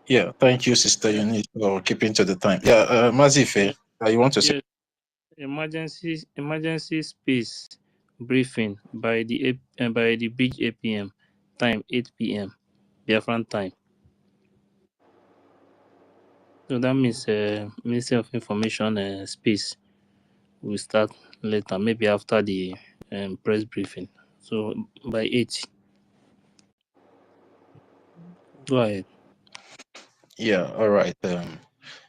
Yeah, thank you, Sister Eunice, for keeping to the time. Yeah, Mazife, you want to say? Yes, emergency space briefing by the big APM time 8 p.m. Biafran time. So that means Ministry of Information space will start later, maybe after the press briefing. So by 8. Go ahead. Yeah, all right.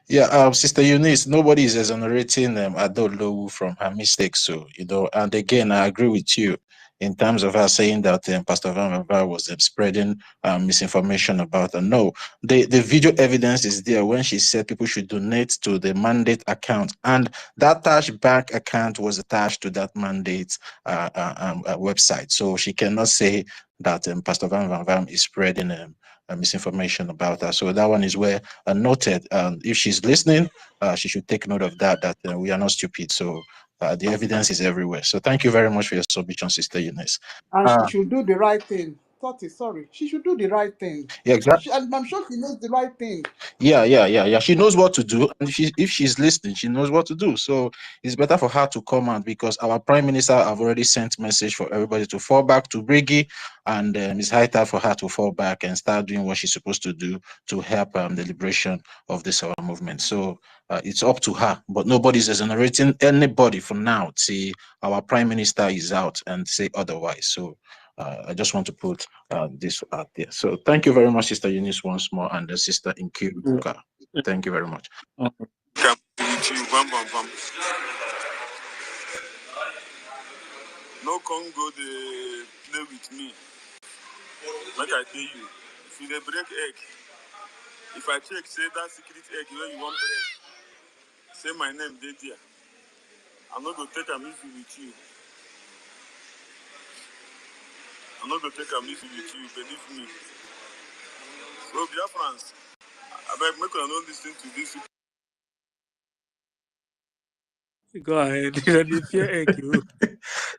Yeah, Sister Eunice, nobody is exonerating Adolowu from her mistakes. So, and again, I agree with you in terms of her saying that Pastor Van Van was spreading misinformation about her. No, the video evidence is there when she said people should donate to the mandate account, and that attached bank account was attached to that mandate website. So she cannot say that Pastor Van Van is spreading misinformation about her. So that one is where noted. If she's listening, she should take note of that, we are not stupid. So the evidence is everywhere. So thank you very much for your submission, Sister Eunice. And she should do the right thing. Sorry. She should do the right thing. Yeah, exactly. I'm sure she knows the right thing. Yeah. She knows what to do, and if she's listening, she knows what to do. So it's better for her to come out, because our Prime Minister have already sent message for everybody to fall back to BRGIE, and it's high time for her to fall back and start doing what she's supposed to do to help the liberation of this our movement. So it's up to her, but nobody's exonerating anybody for now. See, our Prime Minister is out and say otherwise. So I just want to put this out there. So thank you very much, Sister Eunice, once more, and the Sister Inkiruka. Thank you very much. No Congo, they play with me. Like I tell you, if you dey break egg, if I check, say that secret egg where you want break, say my name, dey there. I'm not going to take a easy with you. I'm not going to take a easy with you, believe me. So, Biafrans, I beg, make you not listen to this. Go ahead. The fear egg,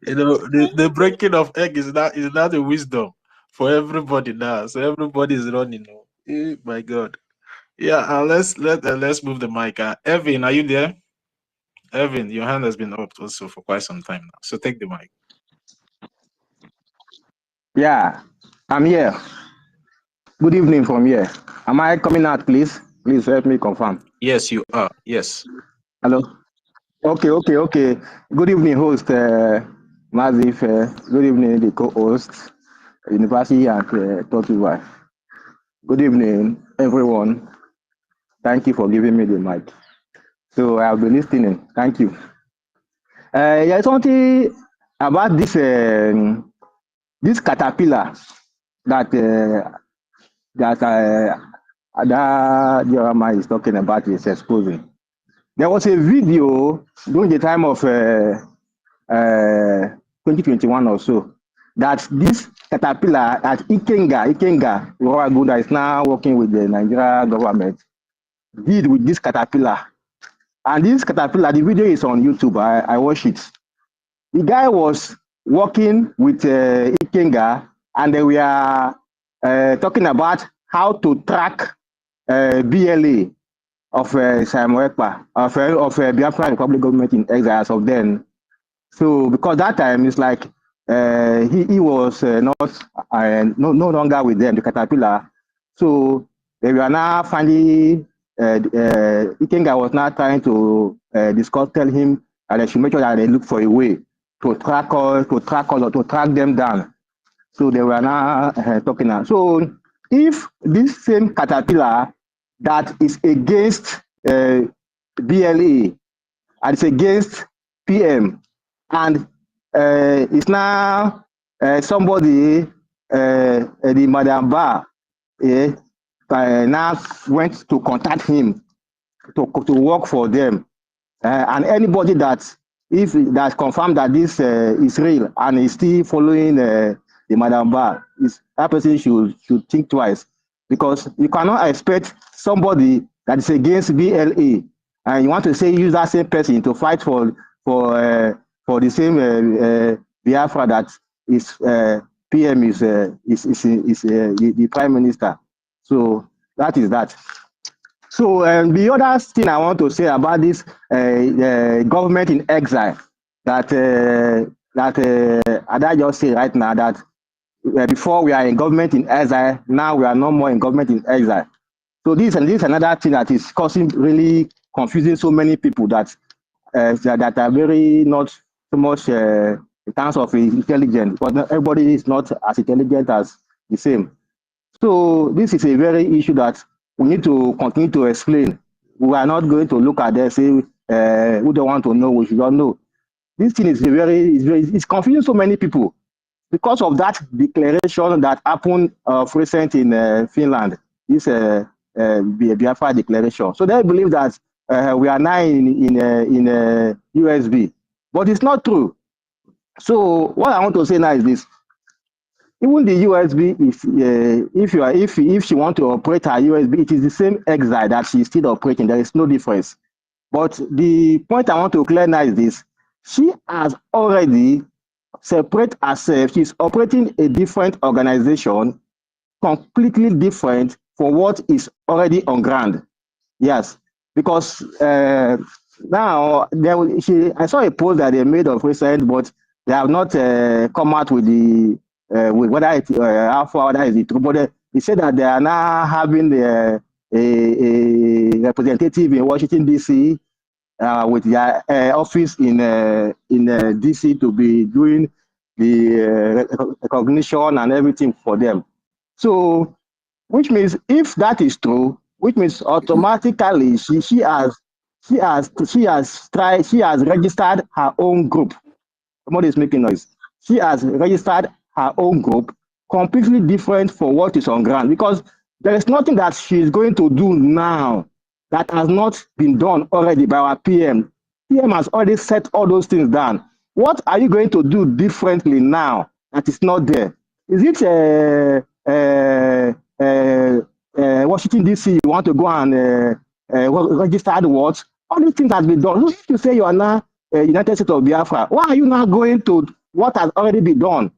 the breaking of egg is not a wisdom for everybody now. So everybody is running. My God. Yeah, let's move the mic. Evan, are you there? Evan, your hand has been up also for quite some time now. So take the mic. Yeah, I'm here. Good evening from here. Am I coming out, please? Please help me confirm. Yes, you are. Yes. Hello? Okay. Good evening, host Mazif. Good evening, the co-host, University at Tokiwa. Good evening, everyone. Thank you for giving me the mic. So I'll be listening. Thank you. There's something about this caterpillar that that Jeremiah is talking about is exposing. There was a video during the time of 2021 or so that this caterpillar at Ikenga, Rwagunda is now working with the Nigeria government, did with this caterpillar. And this caterpillar, the video is on YouTube. I watched it. The guy was working with Ikenga, and they were talking about how to track BLA of Simon Ekpa, of Biafra Republic government in exile as of then. So because that time it's like he was no longer with them, the caterpillar. So they were now finally Ikenga was now trying to tell him that they should make sure that they look for a way to track them down. So they were now talking now. So if this same caterpillar that is against BLA and it's against PM and it's now somebody the Madam Bar now went to contact him to work for them, and anybody that confirmed that this is real and is still following the Madam Bar, that person should think twice, because you cannot expect somebody that is against BLA and you want to say use that same person to fight for the same Biafra that is PM is the Prime Minister. So that is that. So the other thing I want to say about this government in exile that I just say right now that before we are in government in exile, now we are no more in government in exile. So this is another thing that is causing really confusing so many people that are very not so much in terms of intelligence, but everybody is not as intelligent as the same. So this is a very issue that we need to continue to explain. We are not going to look at this, say, we don't want to know, we should not know. This thing is it's confusing so many people because of that declaration that happened recent in Finland, this Biafra declaration. So they believe that we are now in USB, but it's not true. So what I want to say now is this: even the USB, if she want to operate her USB, it is the same exile that she is still operating. There is no difference. But the point I want to clear now is this: she has already separate herself. She's operating a different organization, completely different from what is already on ground. Yes, because now I saw a post that they made of recent, but they have not come out with the with whether it how far that is the truth. But they said that they are now having a representative in Washington D.C. With their office in DC to be doing the recognition and everything for them. So, which means if that is true, which means automatically she has registered her own group. Somebody is making noise. She has registered her own group, completely different from what is on ground, because there is nothing that she is going to do now that has not been done already by our PM. PM has already set all those things down. What are you going to do differently now that is not there? Is it Washington D.C. you want to go and register the what? All these things has been done. So if you say you are now United States of Biafra, why are you now going to what has already been done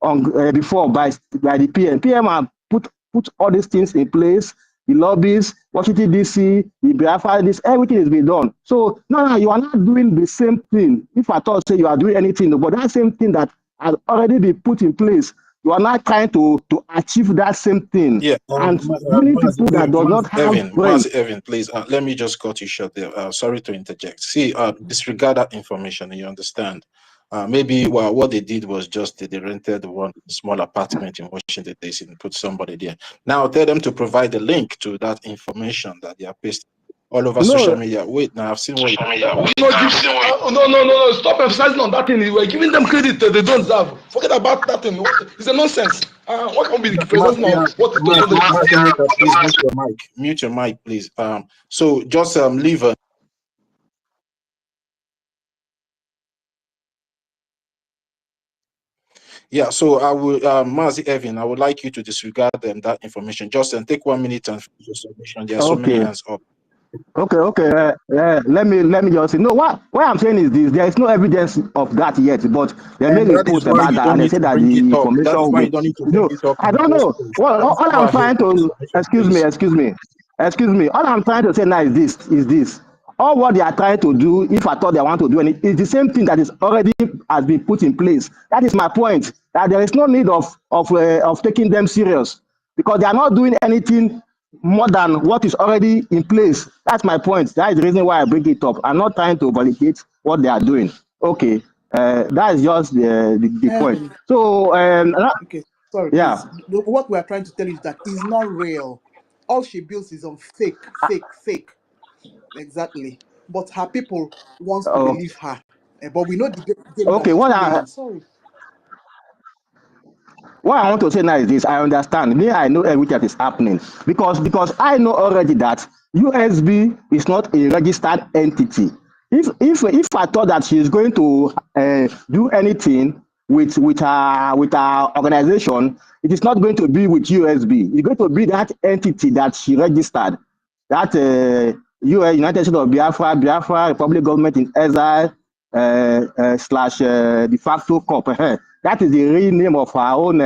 on before by the PM? PM have put all these things in place. The lobbies, Washington D.C., the Biafra, everything has been done. So no, you are not doing the same thing. If I thought say you are doing anything, but that same thing that has already been put in place, you are not trying to achieve that same thing. Yeah, and many people that do not have brain. Evan, please let me just cut you short there. Sorry to interject. See, disregard that information. You understand? Maybe what they did was just they rented one small apartment in Washington DC and put somebody there. Now tell them to provide the link to that information that they are pasting. all over social media. Wait, now I've seen what. No. Stop emphasizing on that thing. We're giving them credit that they don't deserve. Forget about that thing. It's a nonsense. What can be emphasizing on what they don't deserve? Please mute your mic. Mute your mic, please. So just leave a. Yeah, so I will, Mazi Evan, I would like you to disregard that information. Just take 1 minute and finish your submission. There are so many hands up. Okay. Let me just say no. What I'm saying is this: there is no evidence of that yet, but they made a post about that, and they said that the information. That is why you don't need to bring it up. I don't know. Well, all I'm trying to excuse me. All I'm trying to say now is this. All what they are trying to do, if I thought they want to do anything, is the same thing that is already has been put in place. That is my point. That there is no need of taking them serious because they are not doing anything more than what is already in place. That's my point. That is the reason why I bring it up. I'm not trying to validate what they are doing. Okay, that is just the point. So, okay, sorry, yeah. please. What we are trying to tell you is that it's not real. All she builds is on fake. Exactly. But her people wants to believe her. But we know the game that Okay, she's playing. Sorry. What I want to say now is this: I understand. Me, I know everything that is happening because I know already that USB is not a registered entity. If I thought that she is going to do anything with her organization, it is not going to be with USB. It's going to be that entity that she registered. That United States of Biafra Republic Government in Exile slash de facto corp. That is the real name of her own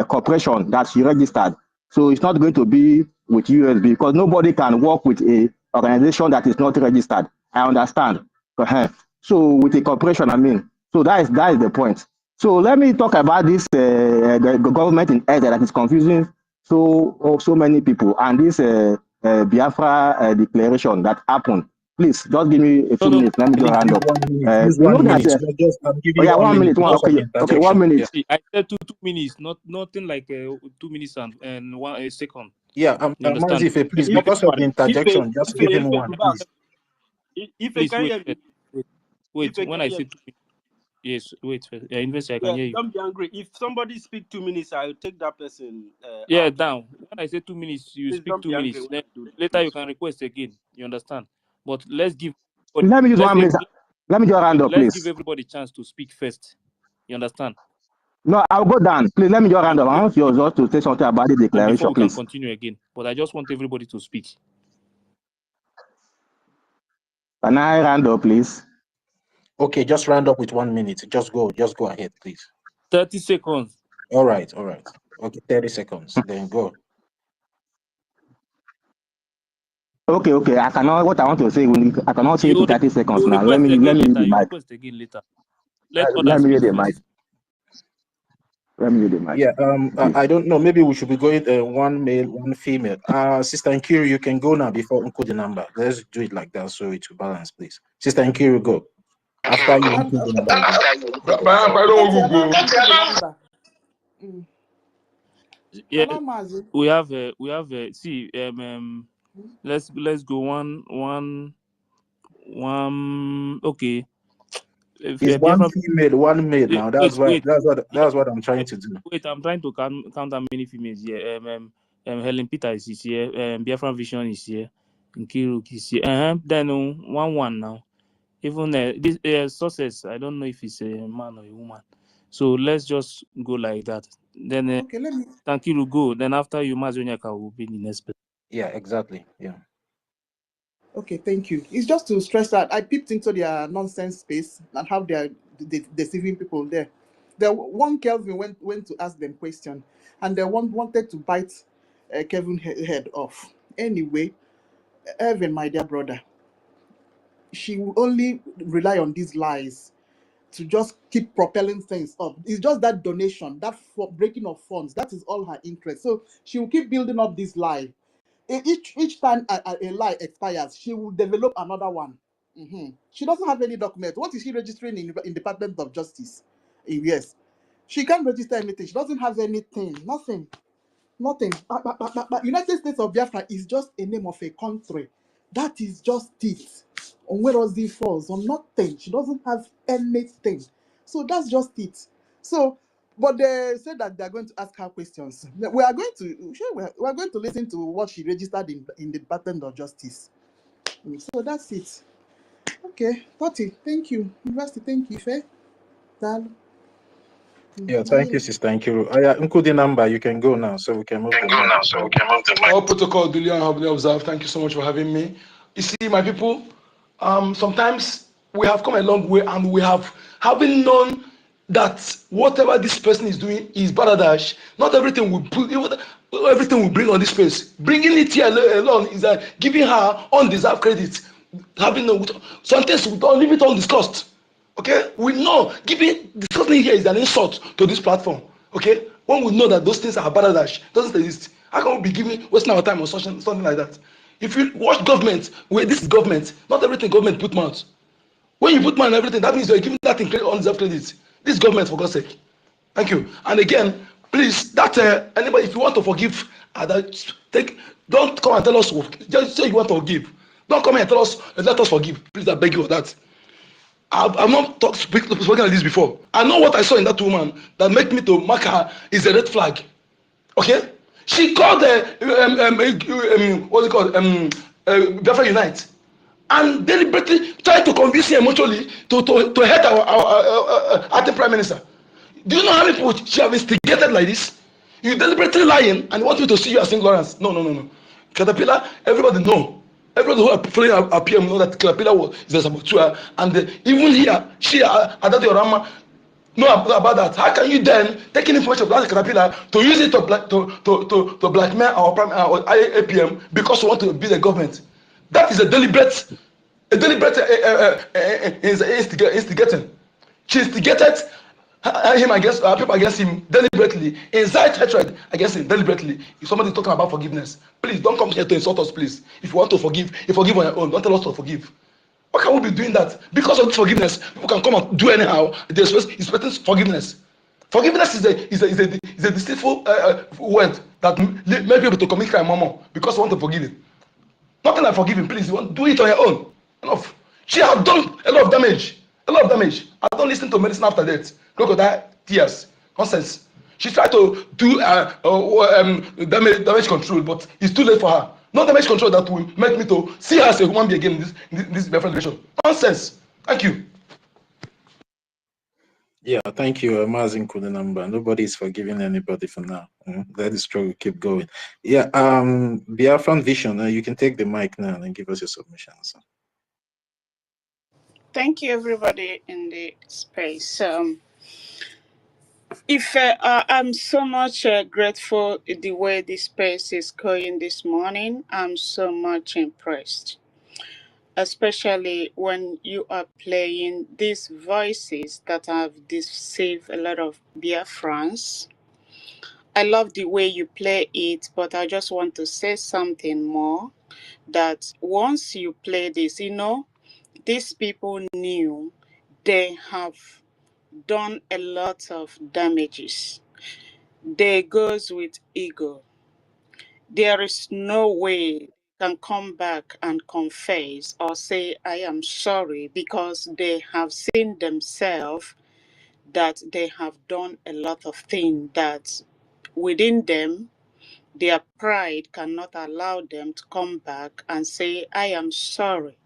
corporation that she registered. So it's not going to be with USB because nobody can work with a organization that is not registered. I understand. So with a corporation, I mean. So that is the point. So let me talk about this the government in Exile that is confusing so many people and this Biafra declaration that happened. Please, just give me a few minutes. Let me just round up. You know that. Yeah, 1 minute. Okay, 1 minute. I said two minutes, nothing like 2 minutes and 1 second. Yeah, you understand? Mazi, please, because of the interjection, just give him one, please. If can hear me. Wait. When I say 2 minutes, yes, wait. Yeah, investor, I can hear you. Don't be angry. If somebody speak 2 minutes, I'll take that person. Out. Down. When I say 2 minutes, you please speak 2 minutes. Then later you can request again. You understand? But let's give. Let me use 1 minute. Let me just round up, please. Let's give everybody a chance to speak first. You understand? No, I'll go down. Please let me just round up. I want you also to say something about the declaration, before we please. can continue again. But I just want everybody to speak. Can I round up, please? Okay, just round up with 1 minute. Just go ahead, please. 30 seconds. All right. Okay, 30 seconds. Then go. Okay. I cannot. What I want to say, I cannot say it in 30 seconds now. Let me use the mic. Request again later. Let me use the mic. Let me use the mic. Yeah. I don't know. Maybe we should be going one male, one female. Sister Nkiru, you can go now before Uncle the number. Let's do it like that so it will balance, please. Sister Nkiru, go. After you include the number. Yeah, we have see let's go one. Okay. It's one female, one male now. That's what I'm trying to do. Wait, I'm trying to count how many females here. Helen Peters is here. Biafran Vision is here. Nkiru is here. Then 1 now. Even this success, I don't know if it's a man or a woman. So let's just go like that. Then okay, let me. Thank you, go. Then after you, Mazonyaka will be the next person. Yeah, exactly. Yeah. Okay, thank you. It's just to stress that I peeped into their nonsense space and how they are deceiving people there. The one Kelvin went to ask them question, and the one wanted to bite Kevin's head off. Anyway, Evan, my dear brother, she will only rely on these lies to just keep propelling things up. It's just that donation, that breaking of funds, that is all her interest. So she will keep building up this lie. Each time a lie expires, she will develop another one. She doesn't have any document. What is she registering in Department of Justice? Yes, she can't register anything. She doesn't have anything. Nothing. But United States of Biafra is just a name of a country. That is just it. On where Ozzy falls, on nothing. She doesn't have anything. So that's just it. So, but they said that they're going to ask her questions. We are going to, sure, we are going to listen to what she registered in the Department of Justice. So that's it. Okay, 30. Thank you. University, thank you, Faye. Yeah, thank you, sister. Thank you. Yeah, including number, you can go now, so we can move the mic. All protocol duly and humbly observed. Thank you so much for having me. You see, my people, sometimes we have come a long way and we have, having known that whatever this person is doing is baradash, not everything we put, everything we bring on this space. Bringing it here alone is giving her undeserved credit. Having no, some things we don't leave it undiscussed. Okay, we know discussing here is an insult to this platform. Okay, when we know that those things are baradash, doesn't exist. How can we be wasting our time on something like that? If you watch government, this is government, not everything government put mouth. When you put mouth on everything, that means you're giving that thing undeserved credit. This government, for God's sake. Thank you. And again, please, that anybody, if you want to forgive, don't come and tell us. Just say you want to forgive. Don't come here and tell us. Let us forgive. Please, I beg you for that. I've not spoken like this before. I know what I saw in that woman that made me to mark her is a red flag. Okay, she called what's it called Biafra Unite, and deliberately tried to convince him emotionally to hate our acting prime minister. Do you know how many people she have instigated like this? You deliberately lying and want me to see you as St. Lawrence. No. Caterpillar, everybody know. Everybody who are following our PM know that Caterpillar is a saboteur. And even here, Adati Orama, know about that. How can you then take information about Caterpillar to use it to blackmail our APM because you want to be the government? That is a deliberate instigating. She instigated him against people against him deliberately, incite hatred against him deliberately. If somebody is talking about forgiveness, please don't come here to insult us, please. If you want to forgive, you forgive on your own. Don't tell us to forgive. Why can't we be doing that? Because of this forgiveness, people can come and do anyhow. They're expecting forgiveness. Forgiveness is a deceitful word that makes people to commit crime more because they want to forgive him. Nothing like forgiving, please. You want to do it on your own. Enough. She has done a lot of damage. I don't listen to medicine after that. Crocodile tears. Nonsense. She tried to do damage control, but it's too late for her. No damage control that will make me to see her as a human being again in this relation. Nonsense. Thank you. Yeah, thank you, Mazin Kudanamba. Nobody is forgiving anybody for now. Let the struggle keep going. Yeah, Biafran Vision, you can take the mic now and give us your submissions. Thank you, everybody in the space. I'm so much grateful the way this space is going this morning. I'm so much impressed, especially when you are playing these voices that have deceived a lot of Biafrans. I love the way you play it, but I just want to say something more, that once you play this, these people knew they have done a lot of damages. They goes with ego. There is no way they can come back and confess or say, I am sorry, because they have seen themselves that they have done a lot of things that within them, their pride cannot allow them to come back and say, I am sorry.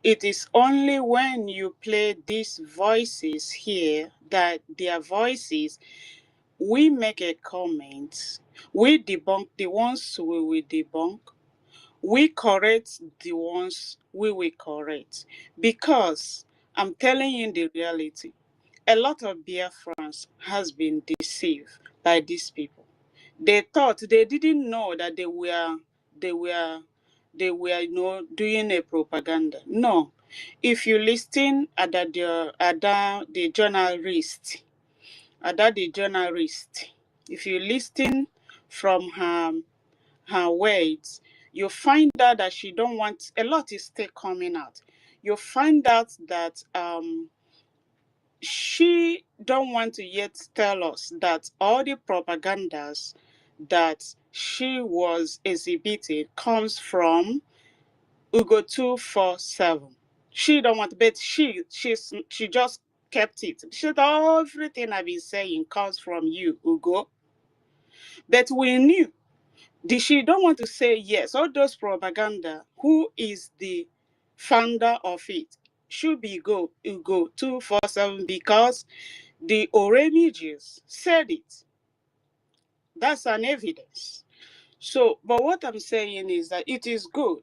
It is only when you play these voices here that their voices, we make a comment, we debunk the ones we will debunk, we correct the ones we will correct. Because I'm telling you the reality, a lot of Biafrans has been deceived by these people. They thought, they didn't know that they were doing a propaganda. No. If you listen at the journalist, if you listen from her words, you find out that she don't want, a lot is still coming out. You find out that she don't want to yet tell us that all the propagandas that she was exhibiting comes from Ugo 247. She don't want, but she just kept it. She said everything I've been saying comes from you, Ugo. But we knew. She don't want to say yes. All those propaganda. Who is the founder of it? Should be Ugo 247 because the Oremiges said it. That's an evidence. So, but what I'm saying is that it is good.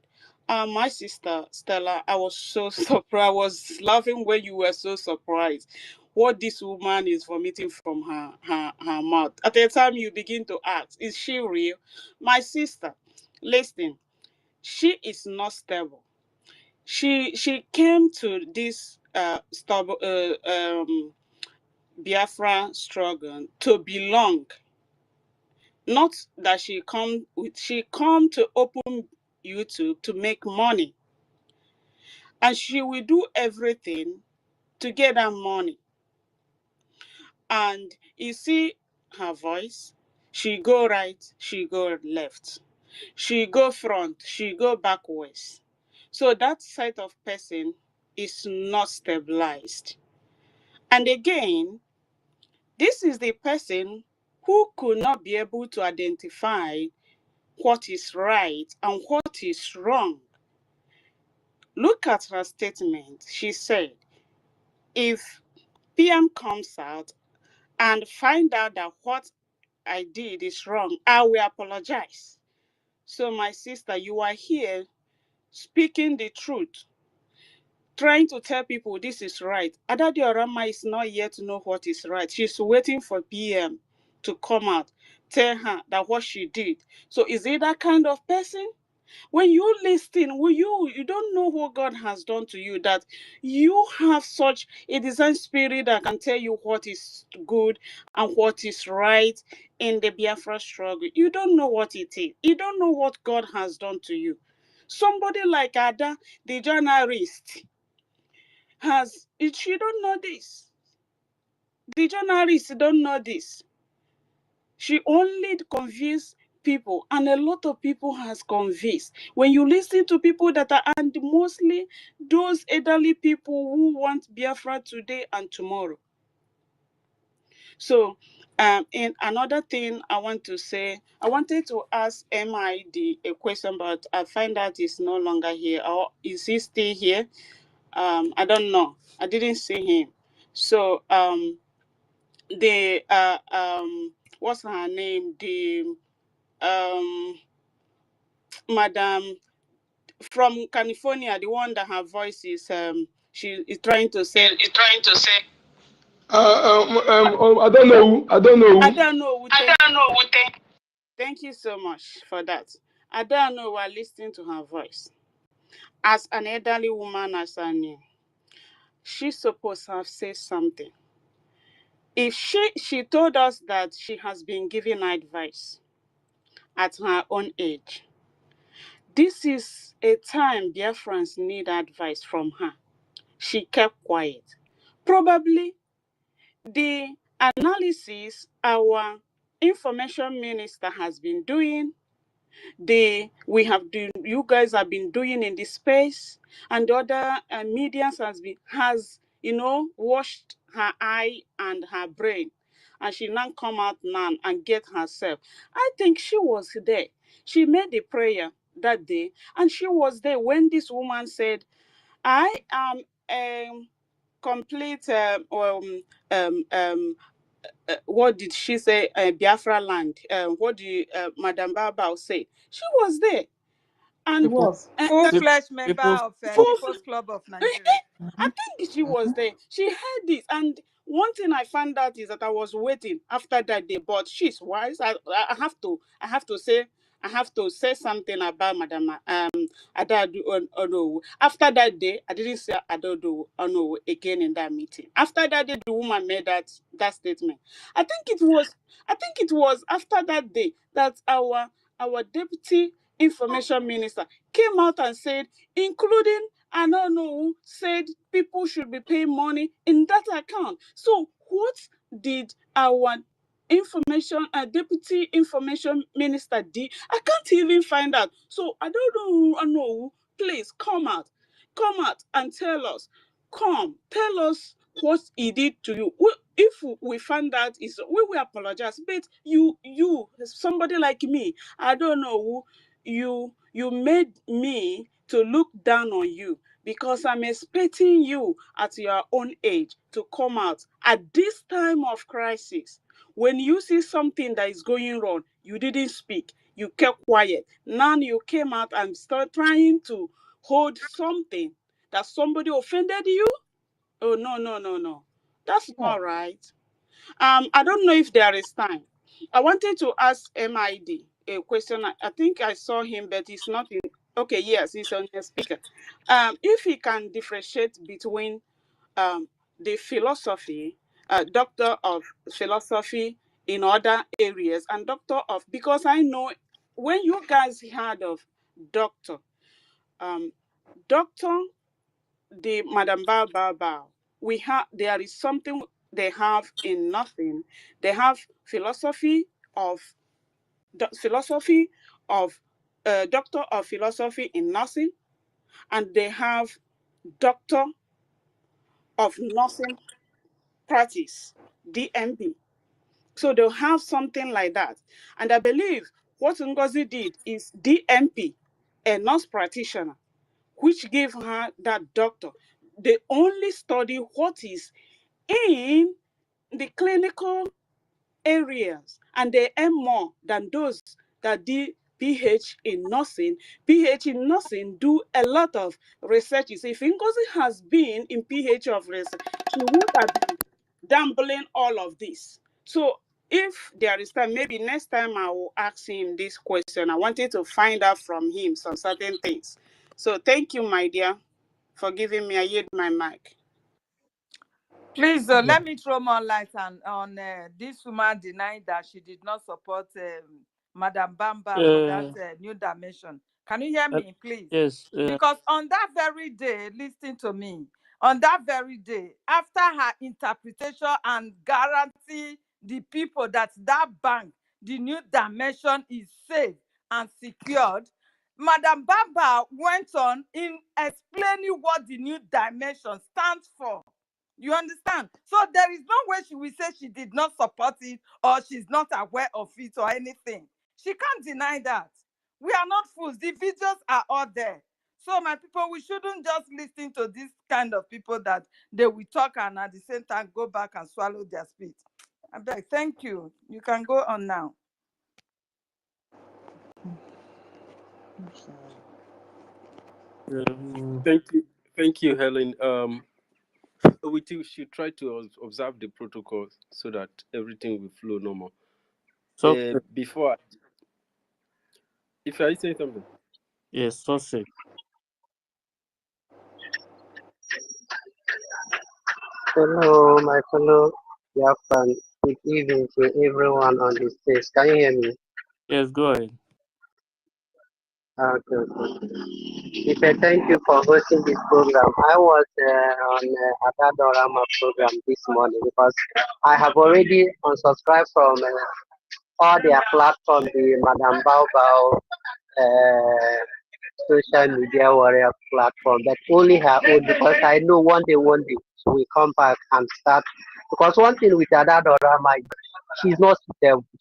My sister Stella, I was so surprised. I was laughing when you were so surprised. What this woman is vomiting from her mouth. At the time you begin to ask, is she real? My sister, listen, she is not stable. She came to this Biafra struggle to belong. Not that she come to open YouTube to make money, and she will do everything to get that money. And you see her voice, she go right, she go left, she go front, she go backwards. So that side of person is not stabilized. And again, this is the person who could not be able to identify what is right and what is wrong. Look at her statement. She said, if PM comes out and find out that what I did is wrong, I will apologize. So my sister, you are here speaking the truth, trying to tell people this is right. Adadi Orama is not yet to know what is right. She's waiting for PM to come out, tell her that what she did. So is it that kind of person? When you listen, you don't know what God has done to you, that you have such a design spirit that can tell you what is good and what is right in the Biafra struggle. You don't know what it is. You don't know what God has done to you. Somebody like Ada, the journalist, she don't know this. The journalist don't know this. She only convinced people, and a lot of people has convinced. When you listen to people that are, and mostly those elderly people who want Biafra today and tomorrow. So, in another thing I want to say, I wanted to ask MID a question, but I find out he's no longer here. Or is he still here? I don't know. I didn't see him. So, what's her name? Madam from California, the one that her voice is she is trying to say. I don't know. I don't know. I don't know. Thank you so much for that. I don't know. We're listening to her voice. As an elderly woman, as I knew, she's supposed to have said something. If she told us that she has been giving advice at her own age. This is a time Biafrans need advice from her. She kept quiet. Probably the analysis our information minister has been doing, you guys have been doing in this space, and the other medians has washed her eye and her brain, and she now come out now and get herself. I think she was there. She made the prayer that day, and she was there when this woman said, I am complete what did she say? Biafra land. What did Madam Babao say? She was there, She and was. Full-fledged member People, of full. People's Club of Nigeria. I think she was there. She heard this, and one thing I found out is that I was waiting after that day. But she's wise. I have to say something about Madam Adadu Ono. After that day, I didn't say Adadu Ono again in that meeting. After that day, the woman made that statement. I think it was after that day that our deputy information minister came out and said, including I don't know, said people should be paying money in that account. So what did our deputy information minister did? I can't even find out. So I don't know Please come out and tell us. Tell us what he did to you. If we find out, we will apologize. But you, somebody like me, I don't know who you made me to look down on you because I'm expecting you at your own age to come out at this time of crisis. When you see something that is going wrong, you didn't speak. You kept quiet. Now you came out and start trying to hold something that somebody offended you. Oh, no. That's not right. I don't know if there is time. I wanted to ask MID a question. I think I saw him, but he's not in. Okay, yes, he's on the speaker. If he can differentiate between the philosophy, doctor of philosophy in other areas, and doctor of, because I know when you guys heard of doctor, doctor, the Madam Bao, there is something they have in nothing. They have philosophy of doctor of philosophy in nursing, and they have doctor of nursing practice, DMP. So they'll have something like that. And I believe what Ngozi did is DMP, a nurse practitioner, which gave her that doctor. They only study what is in the clinical areas, and they earn more than those that did PH in nursing. PH in nursing do a lot of researches. If Ngozi has been in PH of research, she would have been gambling all of this. So if there is time, maybe next time I will ask him this question. I wanted to find out from him some certain things. So thank you, my dear, for giving me. I yield my mic. Please let me throw more light on this woman denying that she did not support Madam Bamba for that new dimension. Can you hear me, please? Yes. Because on that very day, listen to me, on that very day, after her interpretation and guarantee the people that bank, the new dimension is safe and secured, Madam Bamba went on in explaining what the new dimension stands for. You understand? So there is no way she will say she did not support it or she's not aware of it or anything. She can't deny that. We are not fools. The videos are all there. So my people, we shouldn't just listen to this kind of people that they will talk and at the same time go back and swallow their spit. I beg, thank you. You can go on now. Thank you, Helen. We should try to observe the protocol so that everything will flow normal. So before, if I say something. Yes, so sick. Hello, my fellow Biafrans. Good evening to everyone on the stage. Can you hear me? Yes, go ahead. Okay. If I thank you for hosting this program. I was on Adadorama program this morning because I have already unsubscribed from all their platforms, the Madam Bao social media warrior platform, but only her own, because I know one day she will come back and start. Because one thing with Adadorama, she's not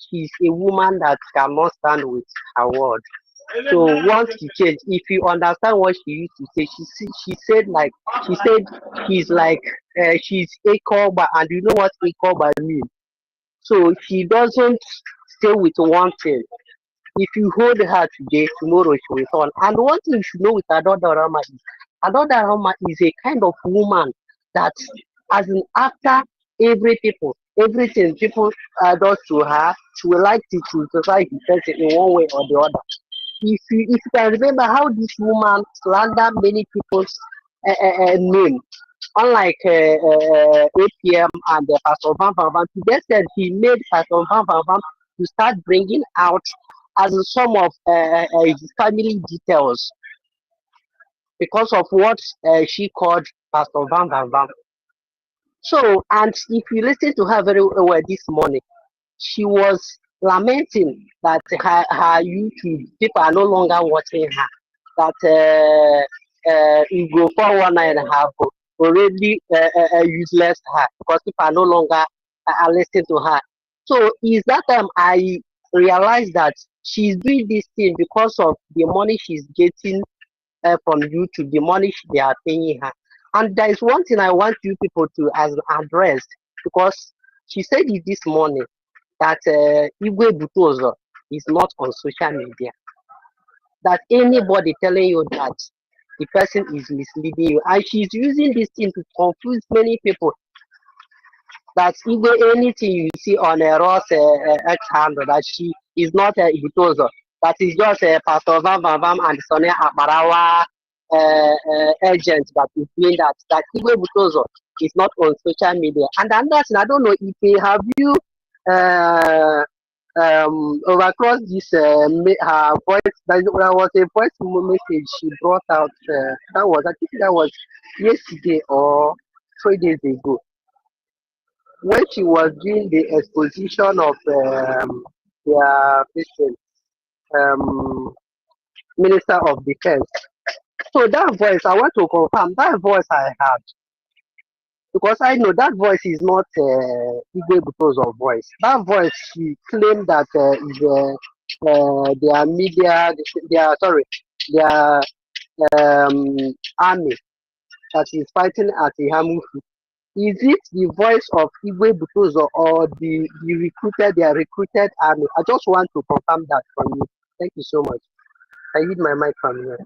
she's a woman that cannot stand with her word. So once she changed, if you understand what she used to say, she said she's like she's EKID, and you know what EKID means. So she doesn't stay with one thing. If you hold her today, tomorrow she will fall. And one thing you should know with Adodorama is a kind of woman that, as in after everything people does to her, she will like to criticize the person in one way or the other. If you can remember how this woman slandered many people's name, unlike APM and Pastor Van Van Van, to the extent he made Pastor Van Van Van to start bringing out as some of his family details because of what she called Pastor Van Van Van. So, and if you listen to her very well this morning, she was lamenting that her YouTube people are no longer watching her. that Igbo 419 have already useless her because people are no longer listening to her. So is that time I realized that she's doing this thing because of the money she's getting from YouTube, the money they are paying her. And there is one thing I want you people to address, because she said it this morning that Igwe Butozo is not on social media. That anybody telling you that the person is misleading you, and she's using this thing to confuse many people. That even anything you see on a Ross X handle, that she is not a Butozo, that is just a Pastor Vam Vam Vam and Sonia Abarawa agent that is doing that. That Igwe Butozo is not on social media. And that's, I don't know if they have you overcross this her voice. There was a voice message she brought out. That was, I think that was yesterday or 3 days ago, when she was doing the exposition of their patient, Minister of Defense. So that voice, I want to confirm that voice I had, because I know that voice is not Igwe Butozo's voice. That voice, she claimed that is their media, their army that is fighting at Ihamufu. Is it the voice of Igwe Butozo or the their recruited army? I just want to confirm that from you. Thank you so much. I need my mic from here.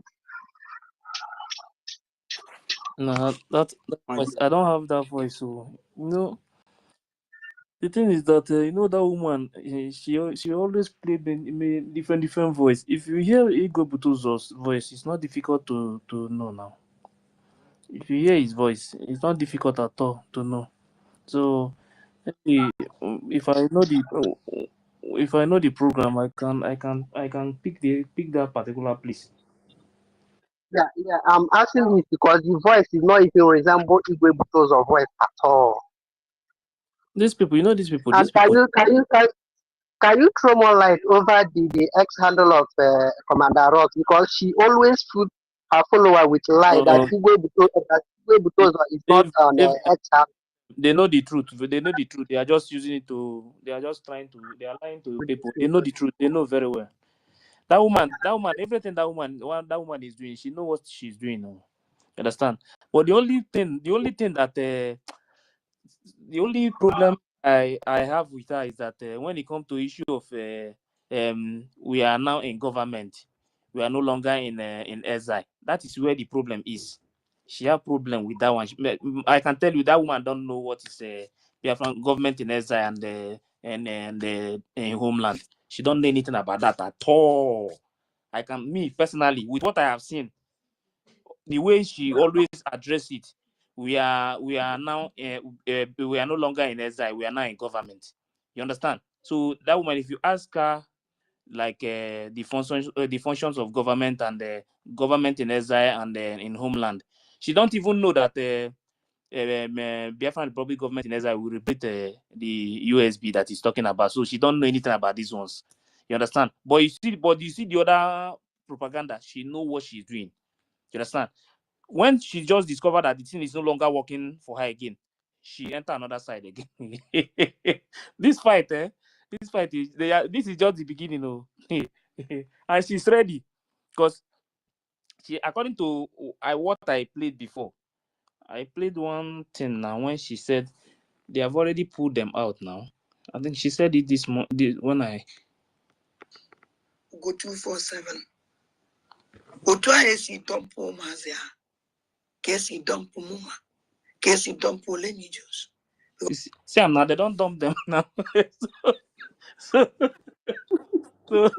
No, that My voice. I don't have that voice. So the thing is that that woman. She always played in different voice. If you hear Igwe Butozo's voice, it's not difficult to know now. If you hear his voice, it's not difficult at all to know. So maybe, if I know the program, I can pick that particular place. Yeah. I'm asking this because the voice is not even resemble Igwe Butozo's voice at all. These people, these people. And can you throw more light over the ex handle of Commander Ross, because she always put her follower with lie that Igwe Butozo is not on ex handle. They know the truth. They know the truth. They are just using it to. They are just trying to. They are lying to people. They know the truth. They know very well. That woman, everything that woman is doing, she knows what she's doing. You understand? But the only thing that the only problem I have with her is that when it comes to issue of we are now in government, we are no longer in exile. That is where the problem is. She have problem with that one. I can tell you that woman don't know what is Biafran government in exile and homeland. She don't know anything about that at all. Me personally, with what I have seen, the way she always address it, we are now we are no longer in exile. We are now in government. You understand? So that woman, if you ask her like the functions of government and government in exile and in homeland, she don't even know that Biafran Republic government in exile will repeat the USB that he's talking about. So she don't know anything about these ones. You understand? But you see the other propaganda. She know what she's doing. You understand? When she just discovered that the thing is no longer working for her again, she enter another side again. This fight, this is just the beginning, and she's ready, because according to what I played before, I played one thing now when she said they have already pulled them out now. I think she said it when I Go 247. Otwa esi dompo mazia. Kesi dompo muma. Kesi dompo lenijos. see now they don't dump them now. so, so,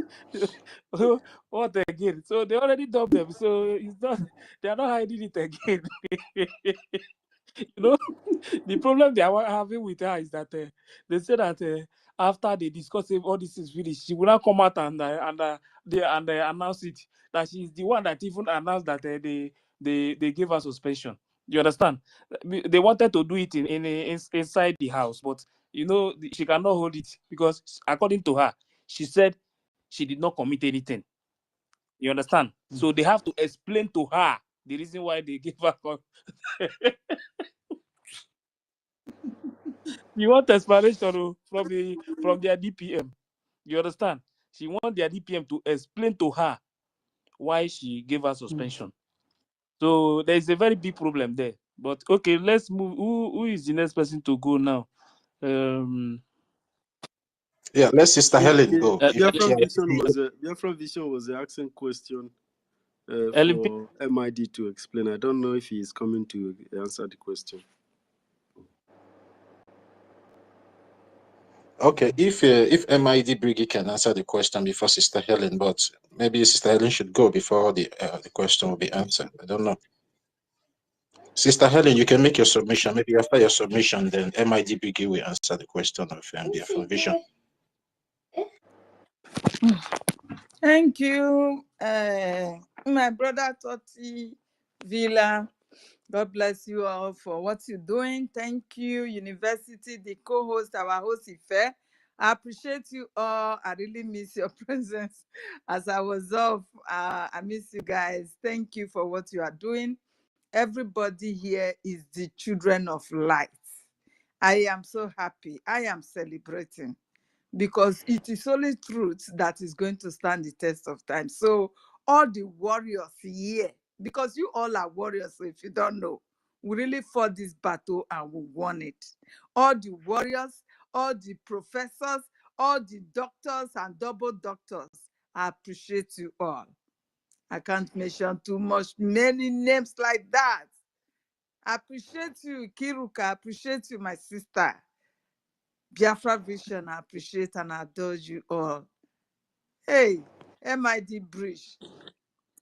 so what again? So they already dumped them. So it's not they are not hiding it again. The problem they are having with her is that they say that after they discuss all this is finished, she will not come out and announce it, that she's the one that even announced that they gave her suspension. You understand? They wanted to do it inside the house, but she cannot hold it, because according to her, she said she did not commit anything. You understand? So they have to explain to her the reason why they give her. You want explanation from their DPM. You understand? She want their DPM to explain to her why she gave her suspension. So there is a very big problem there. But okay, let's move. Who is the next person to go now? Yeah, let Sister Helen Okay. go. If she Biafra Vision was asking question Ellen, for MID to explain. I don't know if he is coming to answer the question. Okay, if MID BRGIE can answer the question before Sister Helen, but maybe Sister Helen should go before the question will be answered. I don't know. Sister Helen, you can make your submission. Maybe after your submission, then MID BRGIE will answer the question of Biafra Vision. Thank you, my brother Toti Villa. God bless you all for what you're doing. Thank you, University, the co-host, our host, Ife. I appreciate you all. I really miss your presence as I was off. I miss you guys. Thank you for what you are doing. Everybody here is the children of light. I am so happy. I am celebrating because it is only truth that is going to stand the test of time. So all the warriors here, because you all are warriors, so if you don't know, we really fought this battle and we won it. All the warriors, all the professors, all the doctors and double doctors, I appreciate you all. I can't mention too much, many names like that. I appreciate you, Kiruka. I appreciate you, my sister. Biafra Vision, I appreciate and adore you all. Hey, MID Bridge,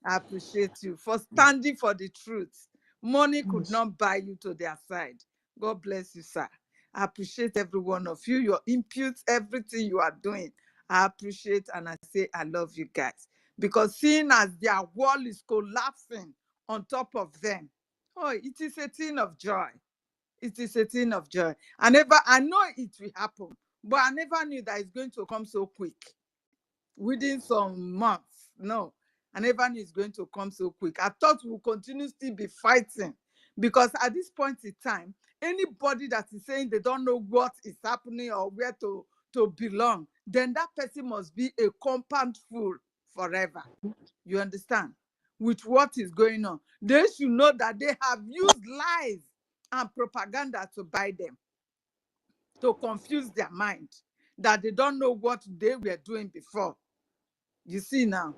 I appreciate you for standing for the truth. Money could not buy you to their side. God bless you, sir. I appreciate every one of you, your inputs, everything you are doing. I appreciate and I say I love you guys. Because seeing as their wall is collapsing on top of them, oh, it is a thing of joy. It is a thing of joy. I know it will happen, but I never knew that it's going to come so quick within some months. No, I never knew it's going to come so quick. I thought we'll continue still be fighting because at this point in time, anybody that is saying they don't know what is happening or where to belong, then that person must be a compound fool forever. You understand? With what is going on, they should know that they have used lies and propaganda to buy them, to confuse their mind, that they don't know what they were doing before. You see now.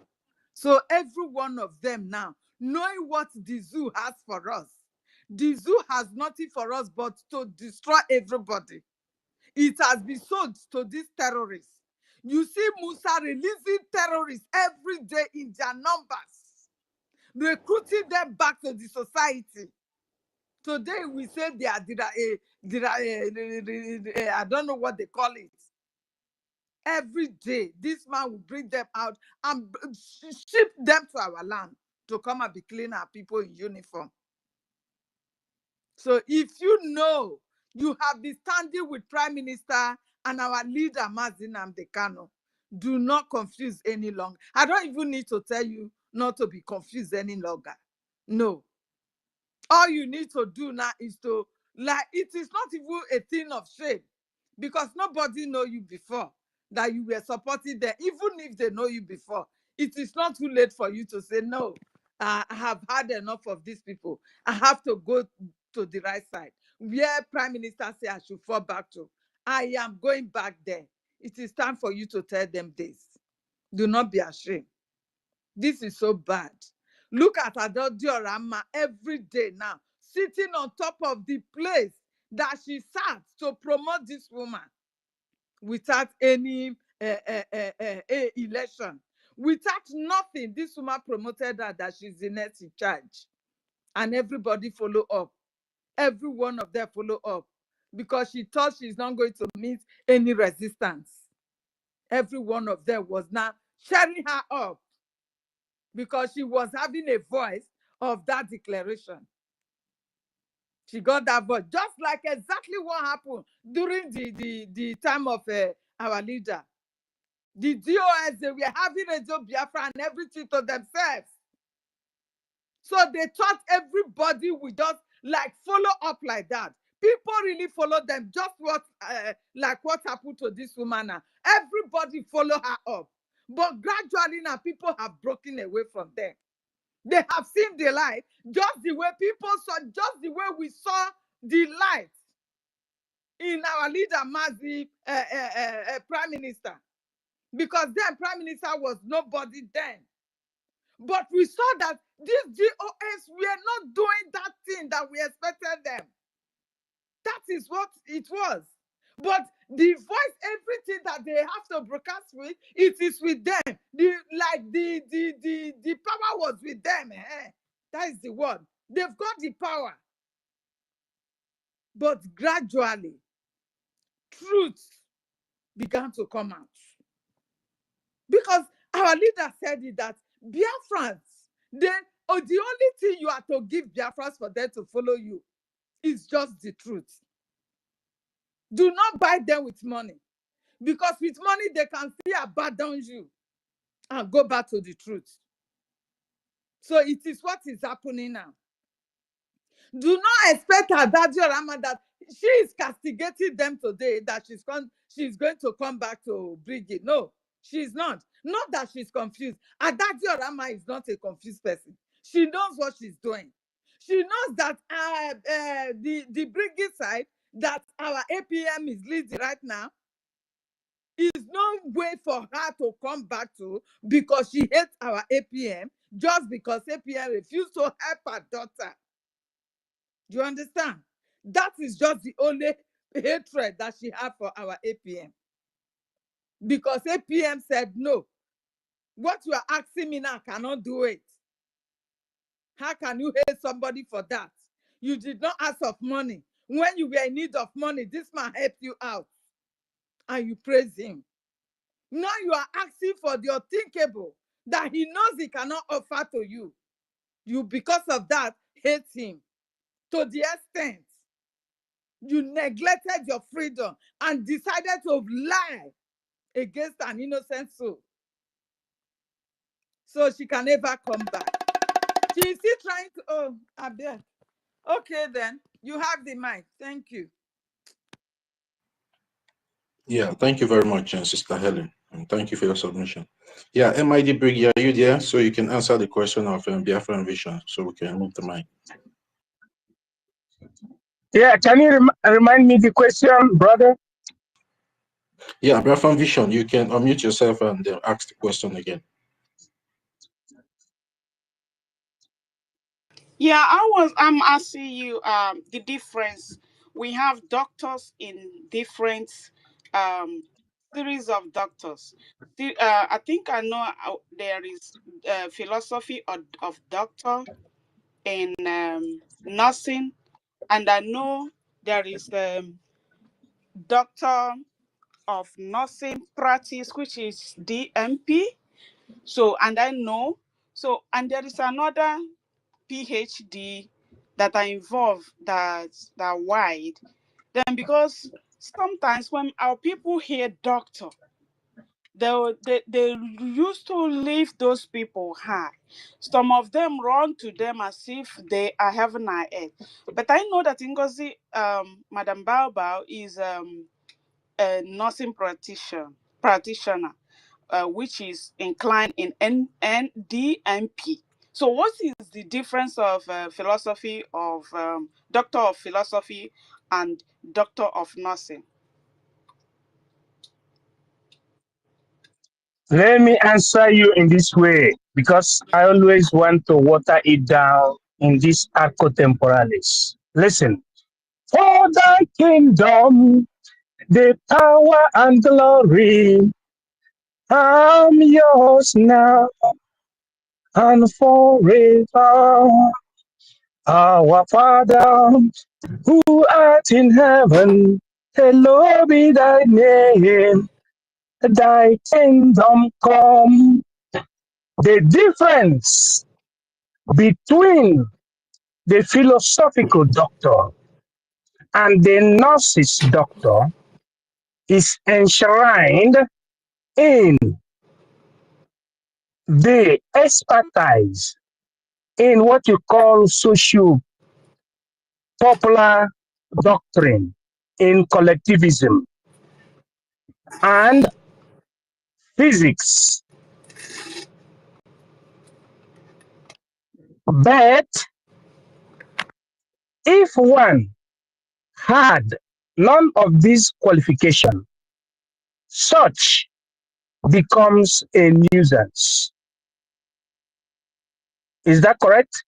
So every one of them now, knowing what the zoo has for us, the zoo has nothing for us but to destroy everybody. It has been sold to these terrorists. You see Musa releasing terrorists every day in their numbers, recruiting them back to the society. Today we say they are I don't know what they call it. Every day, this man will bring them out and ship them to our land to come and be cleaning our people in uniform. So if you know you have been standing with Prime Minister and our leader, Mazi Nnamdi Kanu, do not confuse any longer. I don't even need to tell you not to be confused any longer. No. All you need to do now is to, like, it is not even a thing of shame because nobody know you before that you were supporting them. Even if they know you before, it is not too late for you to say, no, I have had enough of these people. I have to go to the right side. Where Prime Minister say I should fall back to, I am going back there. It is time for you to tell them this. Do not be ashamed. This is so bad. Look at Adodiorama every day now, sitting on top of the place that she sat to promote this woman without any election. Without nothing, this woman promoted her that she's the next in charge. And everybody follow up. Every one of them follow up because she thought she's not going to meet any resistance. Every one of them was now cheering her up because she was having a voice of that declaration. She got that voice, just like exactly what happened during the time of our leader. The DOS, they were having Radio Biafra and everything to themselves. So they thought everybody would just like follow up like that. People really follow them. Just like what happened to this woman now. Everybody follow her up. But gradually now, people have broken away from them. They have seen the light, just the way people saw, just the way we saw the light in our leader, Mazi, Prime Minister. Because then Prime Minister was nobody then. But we saw that these GOS were not doing that thing that we expected them. That is what it was. But the voice, everything that they have to broadcast with, it is with them. The power was with them. That is the word. They've got the power. But gradually, truth began to come out. Because our leader said it that Biafrans, the only thing you are to give Biafrans for them to follow you is just the truth. Do not buy them with money. Because with money, they can still abandon you and go back to the truth. So it is what is happening now. Do not expect Adadio Rama that she is castigating them today, that she's going to come back to BRGIE. No, she's not. Not that she's confused. Adadio Rama is not a confused person. She knows what she's doing. She knows that the BRGIE side that our APM is leading right now is no way for her to come back to, because she hates our APM, just because APM refused to help her daughter. Do you understand? That is just the only hatred that she had for our APM. Because APM said, no, what you are asking me now, I cannot do it. How can you hate somebody for that? You did not ask of money. When you were in need of money, this man helped you out. And you praise him. Now you are asking for the unthinkable that he knows he cannot offer to you. You, because of that, hate him to the extent you neglected your freedom and decided to lie against an innocent soul. So she can never come back. She is still trying to, oh, Abia. Okay then, you have the mic. Thank you. Yeah, thank you very much, Sister Helen. And thank you for your submission. Yeah, MID BRGIE, are you there? So you can answer the question of Biafran Vision, so we can move the mic. Yeah, can you remind me the question, brother? Yeah, Biafran Vision, you can unmute yourself and ask the question again. Yeah, I'm asking you the difference. We have doctors in different series of doctors. I think I know there is philosophy of doctor in nursing, and I know there is doctor of nursing practice, which is DMP. So, and I know, so, and there is another PhD that are involved that wide. Then because sometimes when our people hear doctor, they used to leave those people high. Some of them run to them as if they are heaven and earth. But I know that NGOZI, Madam Bao is a nursing practitioner, which is inclined in NDMP. So what is the difference of philosophy of doctor of philosophy and doctor of nursing? Let me answer you in this way, because I always want to water it down in this arco temporalis. Listen, for thy kingdom, the power and glory, I'm yours now and forever. Our Father, who art in heaven, hallowed be thy name, thy kingdom come. The difference between the philosophical doctor and the nurse's doctor is enshrined in the expertise in what you call social popular doctrine in collectivism and physics. But if one had none of these qualifications, such becomes a nuisance. Is that correct?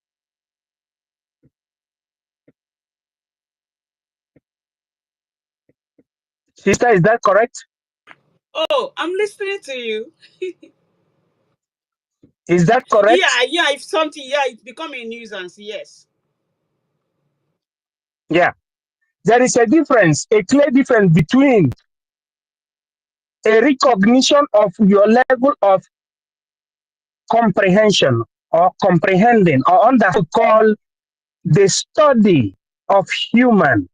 Sister, is that correct? Oh, I'm listening to you. Is that correct? Yeah, if something, it become a nuisance, yes. Yeah. There is a difference, a clear difference between a recognition of your level of comprehension or comprehending or under to call the study of human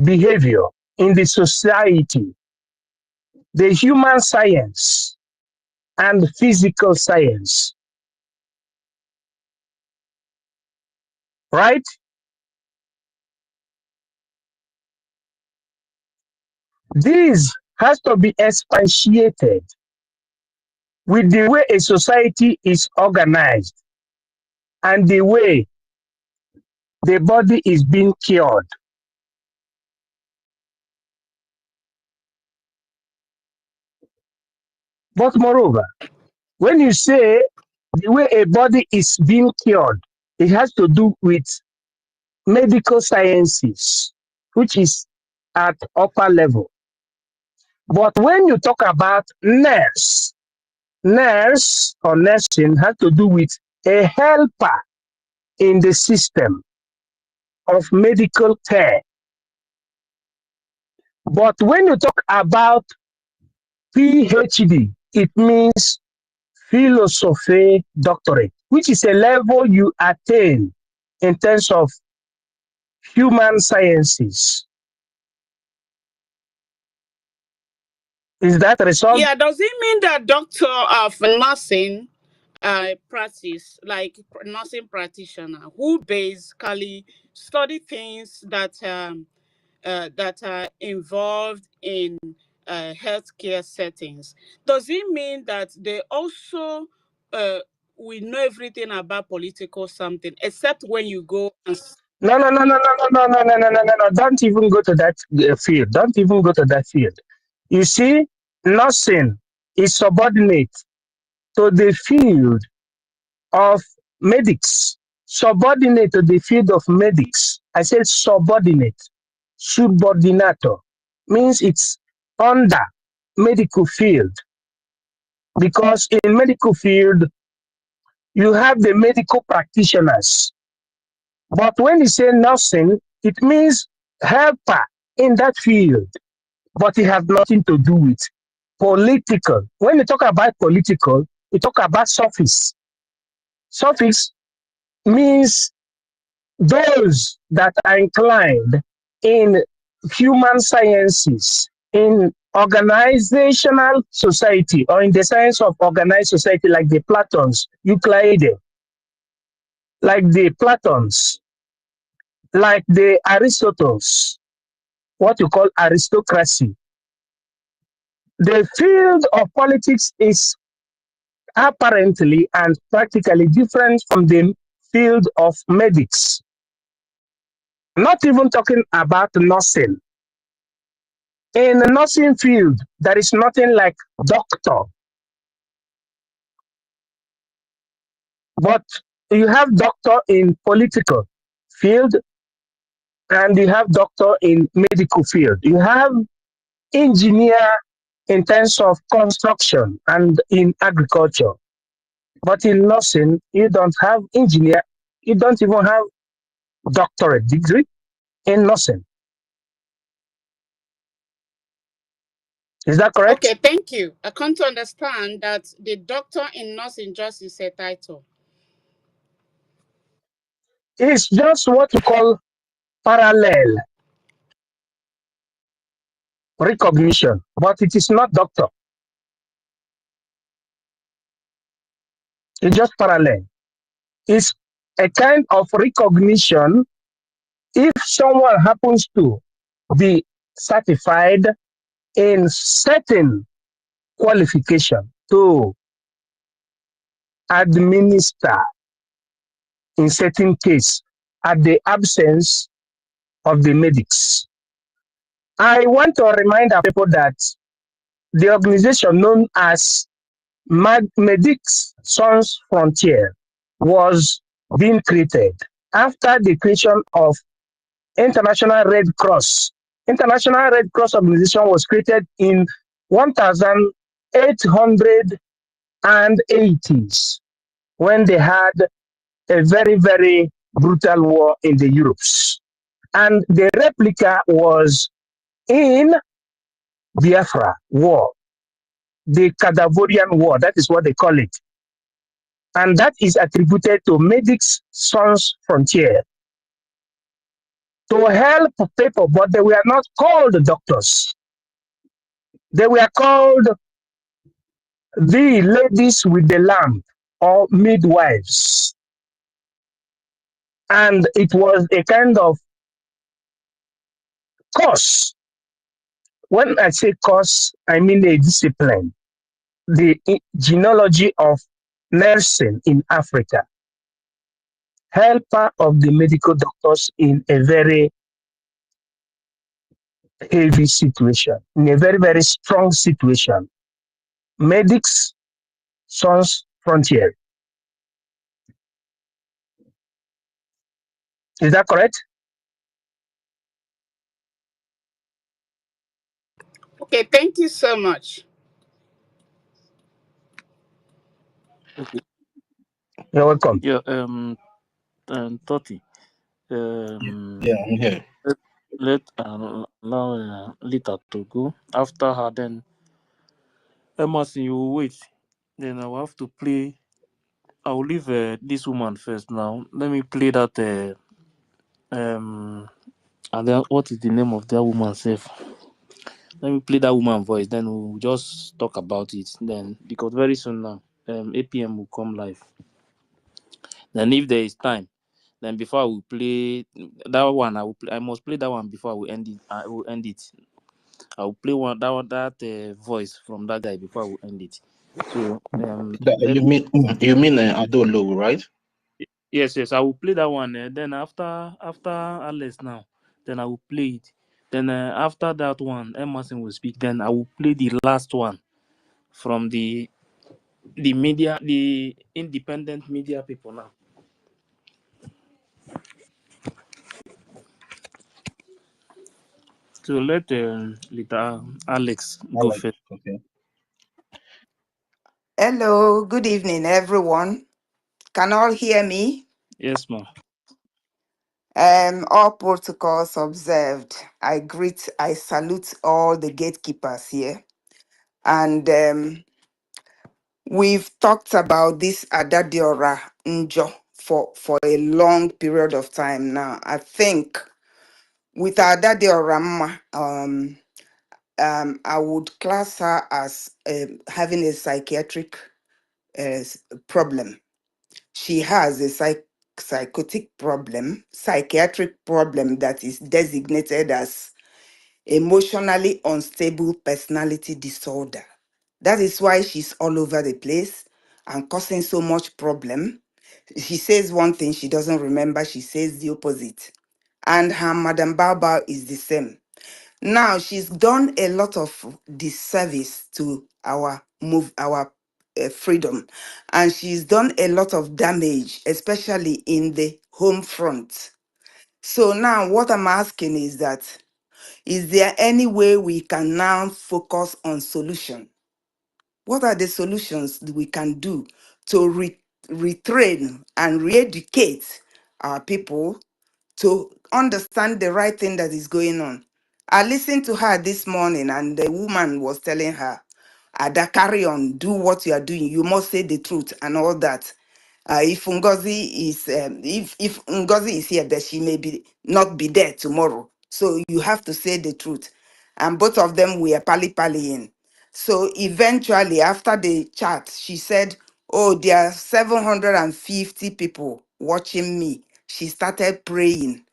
behavior in the society, the human science and physical science, right? This has to be expatiated with the way a society is organized and the way the body is being cured. But moreover, when you say the way a body is being cured, it has to do with medical sciences, which is at upper level. But when you talk about nurse or nursing has to do with a helper in the system of medical care. But when you talk about PhD, it means philosophy doctorate, which is a level you attain in terms of human sciences. Is that resolved? Yeah, does it mean that doctor of nursing practice, like nursing practitioner, who basically study things that that are involved in healthcare settings, does it mean that they also we know everything about political something, except when you go and No. Don't even go to that field. Don't even go to that field. You see, nursing is subordinate to the field of medics. Subordinate to the field of medics. I said subordinate. Subordinator means it's under medical field, because in medical field you have the medical practitioners. But when you say nursing, it means helper in that field, but it has nothing to do with political. When you talk about political, you talk about surface. Surface means those that are inclined in human sciences, in organizational society, or in the science of organized society, like the Platons, Euclid, like the Platons, like the Aristotles, what you call aristocracy. The field of politics is apparently and practically different from the field of medics. Not even talking about nursing. In the nursing field, there is nothing like doctor. But you have doctor in political field and you have doctor in medical field. You have engineer in terms of construction and in agriculture. But in nursing, you don't have engineer. You don't even have doctorate degree in nursing. Is that correct? okay, thank you. I come to understand that the doctor in nursing just is a title. It's just what you call parallel recognition, but it is not doctor. It's just parallel. It's a kind of recognition if someone happens to be certified in certain qualification to administer in certain case at the absence of the medics. I want to remind our people that the organization known as Medics Sans Frontier was being created after the creation of International Red Cross. International Red Cross organization was created in 1880s when they had a very, very brutal war in the Europes. And the replica was in Biafra war, the Cadavorian war, that is what they call it. And that is attributed to Medics Sans Frontier to help people, but they were not called doctors. They were called the ladies with the lamp or midwives. And it was a kind of course. When I say course, I mean a discipline, the genealogy of nursing in Africa, helper of the medical doctors in a very heavy situation, in a very, very strong situation. Medics Sans Frontier. Is that correct? Okay, thank you so much. Okay. You're welcome. Yeah. 30. Yeah, I'm here. Let allow Lita to go. After her, then Emerson, you will wait. Then I will have to play. I will leave this woman first now. Let me play that. And then what is the name of that woman self? Let me play that woman voice. Then we'll just talk about it. Then because very soon now, APM will come live. Then if there is time, then before I will play that one, I must play that one before I will end it. I will end it. I will play that voice from that guy before I will end it. So let You mean Adolo, right? yes, I will play that one. Then after Alex now, then I will play it. Then after that one, Emerson will speak. Then I will play the last one from the media, the independent media people now. So let Alex go Alex, first. okay. Hello, good evening, everyone. Can all hear me? Yes, ma'am. All protocols observed. I salute all the gatekeepers here. And we've talked about this Adadiora Njo for a long period of time now. I think with Adadiora Mma, I would class her as having a psychiatric problem. She has a psychotic problem, psychiatric problem that is designated as emotionally unstable personality disorder. That is why she's all over the place and causing so much problem. She says one thing, she doesn't remember, she says the opposite. And her Madam Baba is the same. Now she's done a lot of disservice to our freedom, and she's done a lot of damage, especially in the home front. So now what I'm asking is that, is there any way we can now focus on solution? What are the solutions that we can do to retrain and re-educate our people to understand the right thing that is going on? I listened to her this morning, and the woman was telling her, Ada, carry on, do what you are doing. You must say the truth and all that. If Ngozi is if Ngozi is here, but she may be not be there tomorrow. So you have to say the truth. And both of them were pally-pallying. So eventually, after the chat, she said, oh, there are 750 people watching me. She started praying,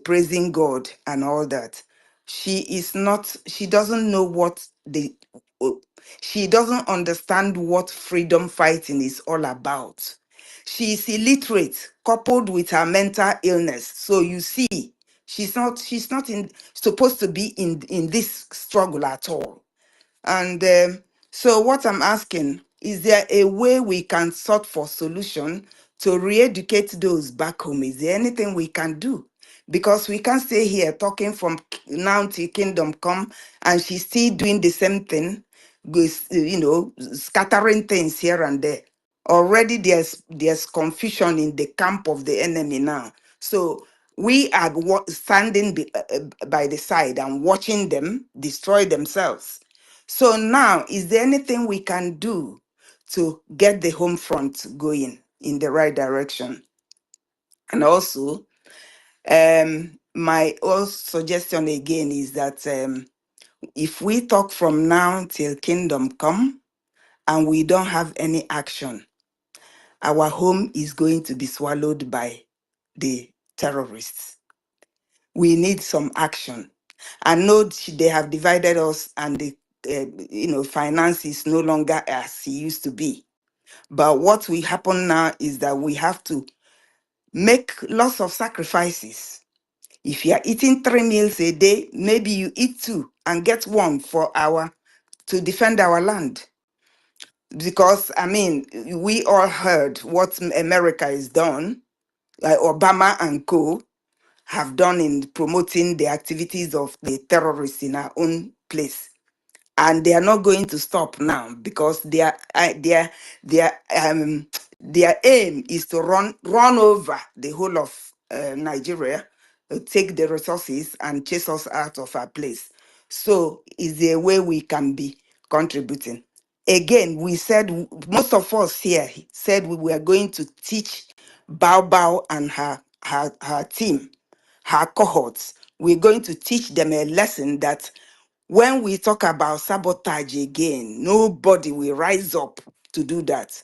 praising God and all that. She doesn't know what oh, she doesn't understand what freedom fighting is all about. She is illiterate, coupled with her mental illness. So you see, she's not supposed to be in this struggle at all. And so what I'm asking, is there a way we can sort for solution to re-educate those back home? Is there anything we can do? Because we can't stay here talking from now till kingdom come, and she's still doing the same thing, scattering things here and there. Already there's confusion in the camp of the enemy now. So we are standing by the side and watching them destroy themselves. So now, is there anything we can do to get the home front going in the right direction? And also, my suggestion again is that if we talk from now till kingdom come and we don't have any action, our home is going to be swallowed by the terrorists. We need some action. I know they have divided us, and the finance is no longer as it used to be. But what will happen now is that we have to make lots of sacrifices. If you are eating 3 meals a day, maybe you eat 2 and get 1 for to defend our land. Because I mean, we all heard what America has done, Obama and co have done in promoting the activities of the terrorists in our own place. And they are not going to stop now, because their aim is to run over the whole of Nigeria, take the resources and chase us out of our place. So is there a way we can be contributing? Again, we said, most of us here said we were going to teach Bao Bao and her team, her cohorts. We're going to teach them a lesson that when we talk about sabotage again, nobody will rise up to do that.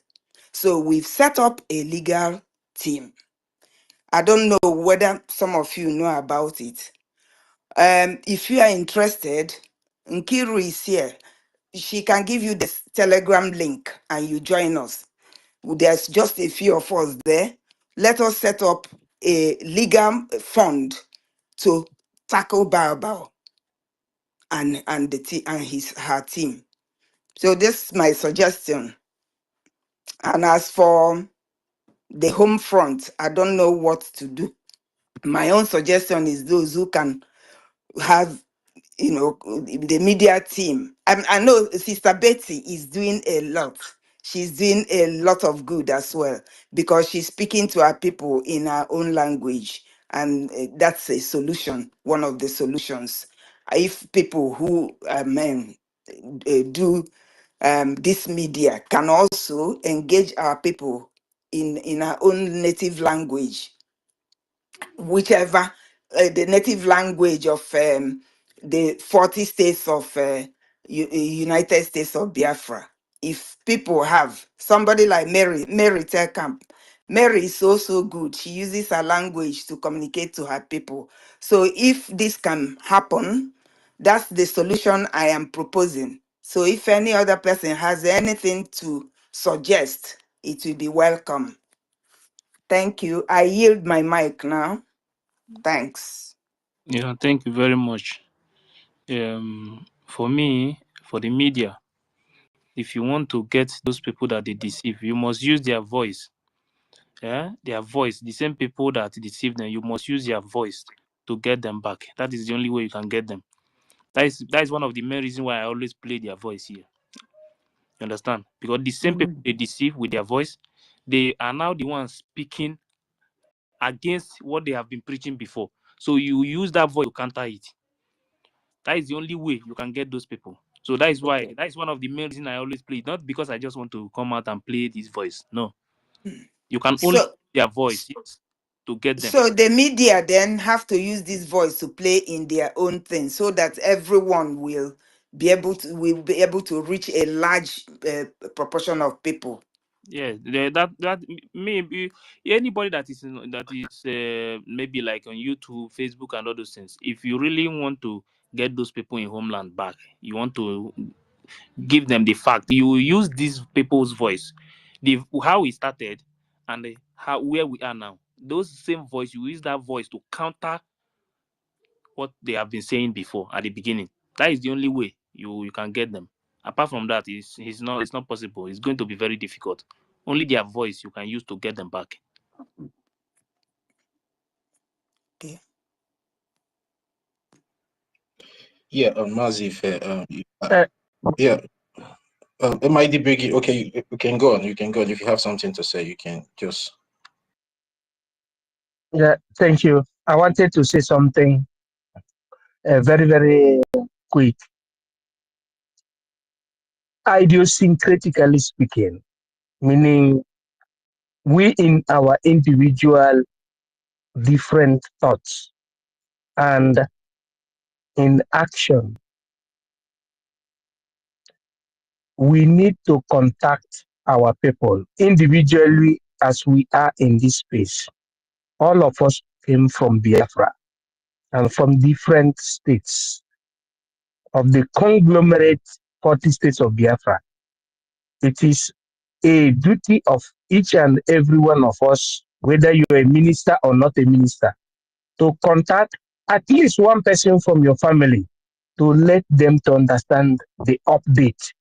So we've set up a legal team. I don't know whether some of you know about it. If you are interested, Nkiru is here. She can give you the Telegram link and you join us. There's just a few of us there. Let us set up a legal fund to tackle Bao and her team. So this is my suggestion. And as for the home front, I don't know what to do. My own suggestion is those who can have, the media team. I know Sister Betty is doing a lot. She's doing a lot of good as well, because she's speaking to our people in our own language. And that's a solution, one of the solutions. If people who do this media can also engage our people in our own native language, whichever the native language of the 40 states of United States of Biafra. If people have somebody like Mary Telkamp, Mary is also good. She uses her language to communicate to her people. So if this can happen, that's the solution I am proposing. So if any other person has anything to suggest, it will be welcome. Thank you. I yield my mic now. Thanks. Yeah, thank you very much. For me, for the media, if you want to get those people that they deceive, you must use their voice. Yeah, their voice. The same people that deceive them, you must use their voice to get them back. That is the only way you can get them. That is one of the main reasons why I always play their voice here. You understand? Because the same people they deceive with their voice, they are now the ones speaking against what they have been preaching before. So you use that voice to counter it. That is the only way you can get those people. So that is why that is one of the main reasons I always play. Not because I just want to come out and play this voice. No, you can only So, use their voice, yes, to get them. so the media then have to use this voice to play in their own thing, so that everyone will be able to reach a large proportion of people. Yeah, that maybe anybody that is maybe like on YouTube, Facebook, and all those things. If you really want to get those people in homeland back, you want to give them the fact. You use these people's voice, the how we started, and how where we are now. Those same voice, you use that voice to counter what they have been saying before at the beginning. That is the only way you can get them. Apart from that, it's not possible. It's going to be very difficult. Only their voice you can use to get them back. Okay. Yeah, Mazif, yeah, MID Briggy. Okay, you can go on. You can go on. If you have something to say, you can just. Yeah, thank you. I wanted to say something very, very quick. Idiosyncratically speaking, meaning we in our individual different thoughts and in action, we need to contact our people individually as we are in this space. All of us came from Biafra and from different states of the conglomerate 40 states of Biafra. It is a duty of each and every one of us, whether you're a minister or not a minister, to contact at least one person from your family to let them to understand the update,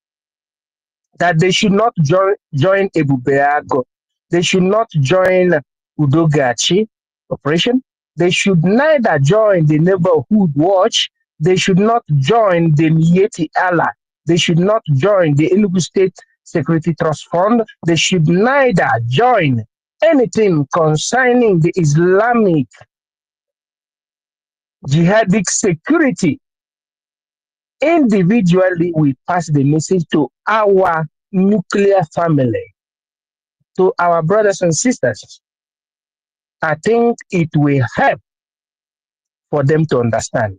that they should not join Ebubeago. They should not join Udogachi operation. They should neither join the neighborhood watch. They should not join the Mieti Allah. They should not join the Enugu State Security Trust Fund. They should neither join anything concerning the Islamic jihadic security. Individually, we pass the message to our nuclear family, to our brothers and sisters. I think it will help for them to understand.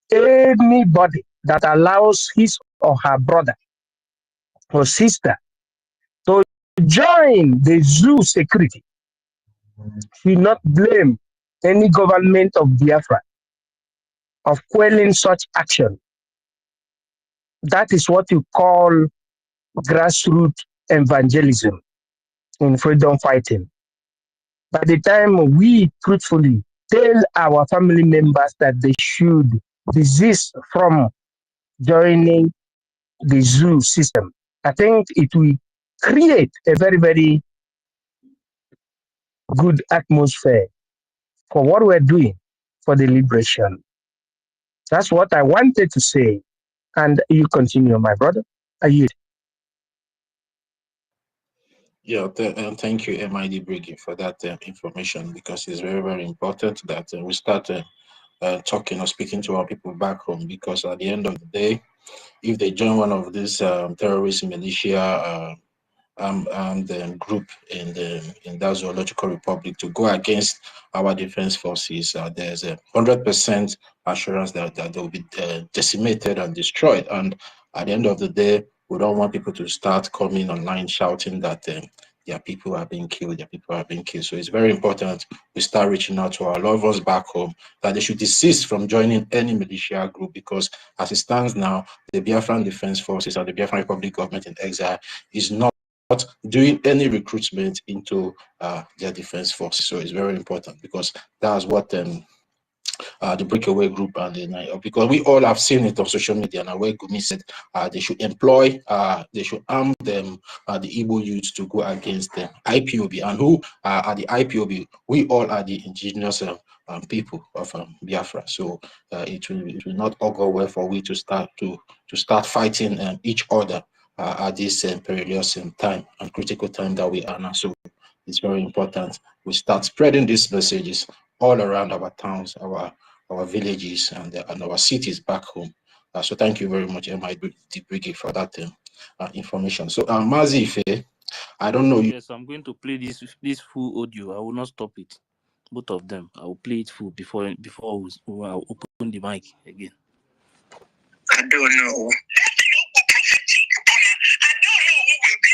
Anybody that allows his or her brother or sister to join the zoo security should not blame any government of Biafra of quelling such action. That is what you call grassroots evangelism in freedom fighting. By the time we truthfully tell our family members that they should desist from joining the zoo system, I think it will create a very, very good atmosphere for what we're doing for the liberation. That's what I wanted to say. And you continue, my brother. Are you? Yeah, thank you, MID Briggy, for that information, because it's very, very important that we start talking or speaking to our people back home, because at the end of the day, if they join one of these terrorist militia group in that zoological republic to go against our defense forces, there's a 100% assurance that they'll be decimated and destroyed. And at the end of the day, we don't want people to start coming online shouting that their people are being killed, their people are being killed. So it's very important we start reaching out to our loved ones back home that they should desist from joining any militia group, because as it stands now, the Biafran Defense Forces and the Biafran Republic government in exile is not doing any recruitment into their defense forces. So it's very important, because that's what the breakaway group and because we all have seen it on social media now, where Gumi said they should employ, they should arm them, the Igbo youths, to go against them IPOB. And who are the IPOB? We all are the indigenous people of Biafra. So it will not augur well for we to start fighting each other at this perilous time and critical time that we are now. So it's very important we start spreading these messages all around our towns, our villages, and our cities back home. So thank you very much, MID Brigade, for that information. So Mazi Ife, I don't know you. Yes, I'm going to play this full audio. I will not stop it. Both of them. I will play it full before I'll open the mic again. I don't know. I don't know who will be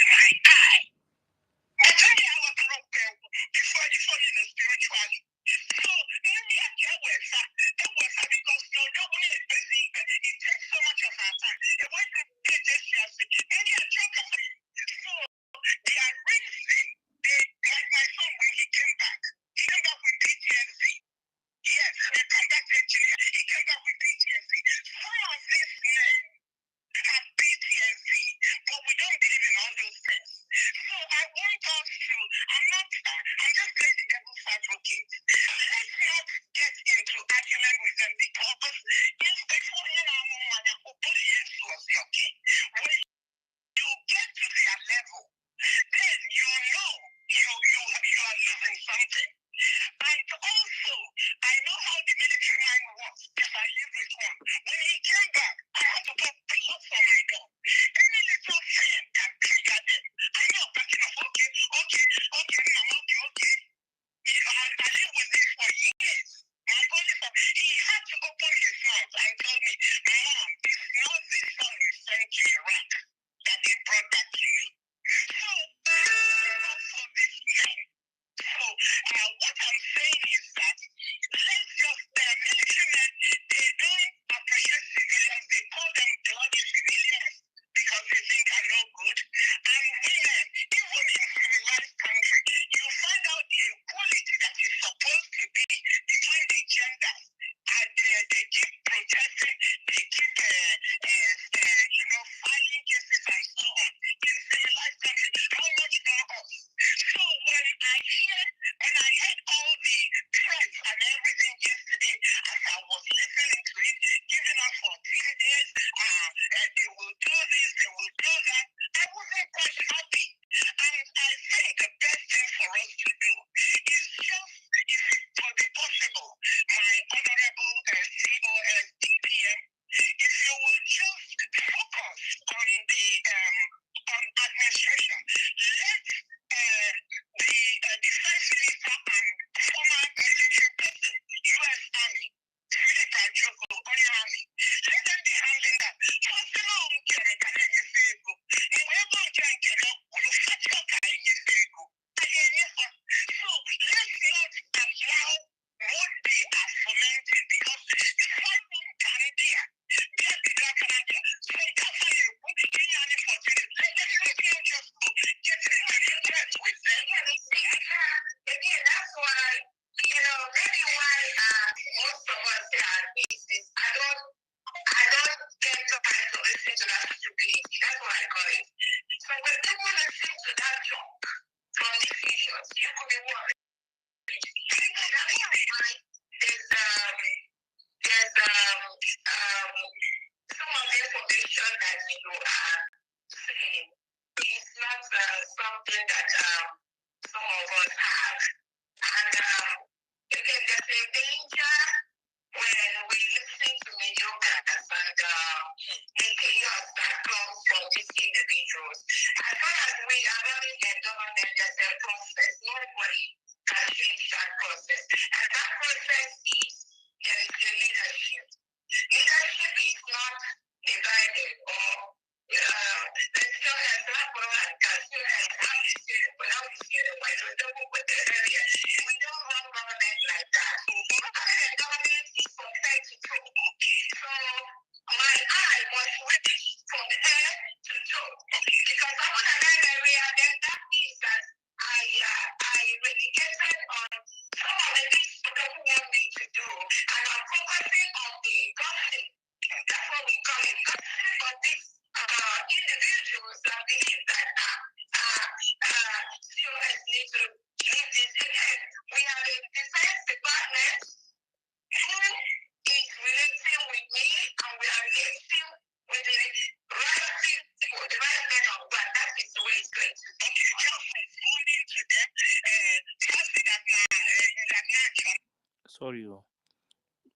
Sorry,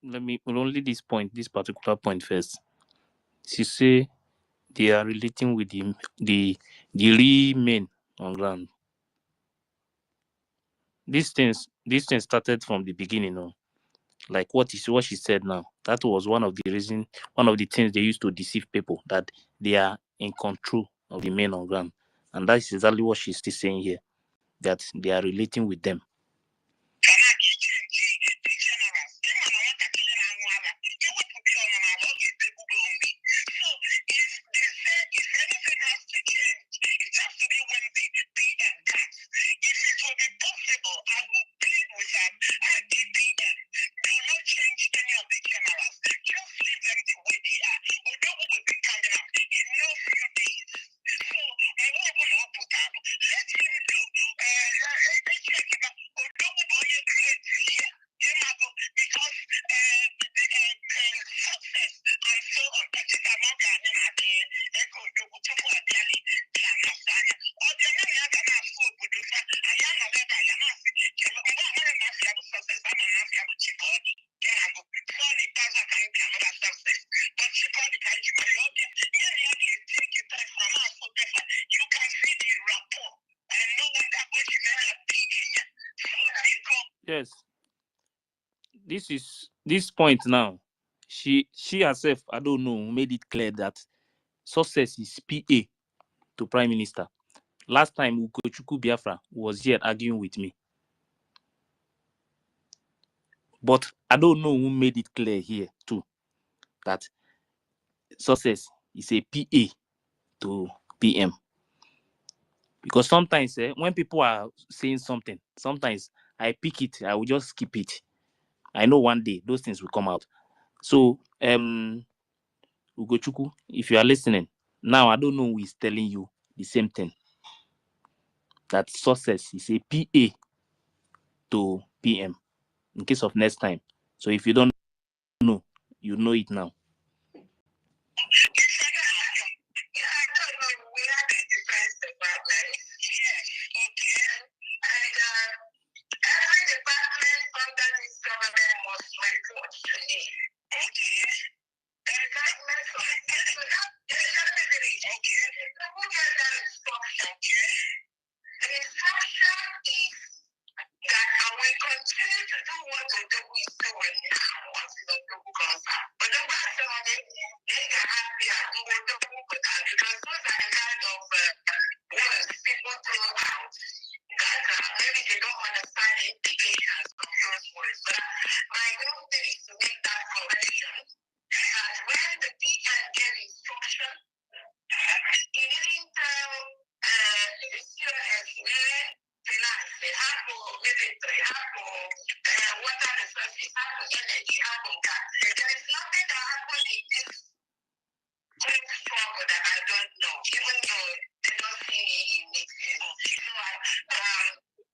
let me only this particular point first. She say they are relating with the real men on ground. These things started from the beginning, like what she said now. That was one of the things they used to deceive people, that they are in control of the men on ground. And that's exactly what she's still saying here, that they are relating with them. Yes, this point now. She herself, I don't know, made it clear that success is PA to Prime Minister. Last time Ugochukwu Biafra was here arguing with me, but I don't know who made it clear here too, that success is a PA to PM. Because sometimes when people are saying something, sometimes I pick it, I will just skip it. I know one day those things will come out. So Ugochukwu, if you are listening now, I don't know who is telling you the same thing, that success is a PA to PM in case of next time. So if you don't know, you know it now.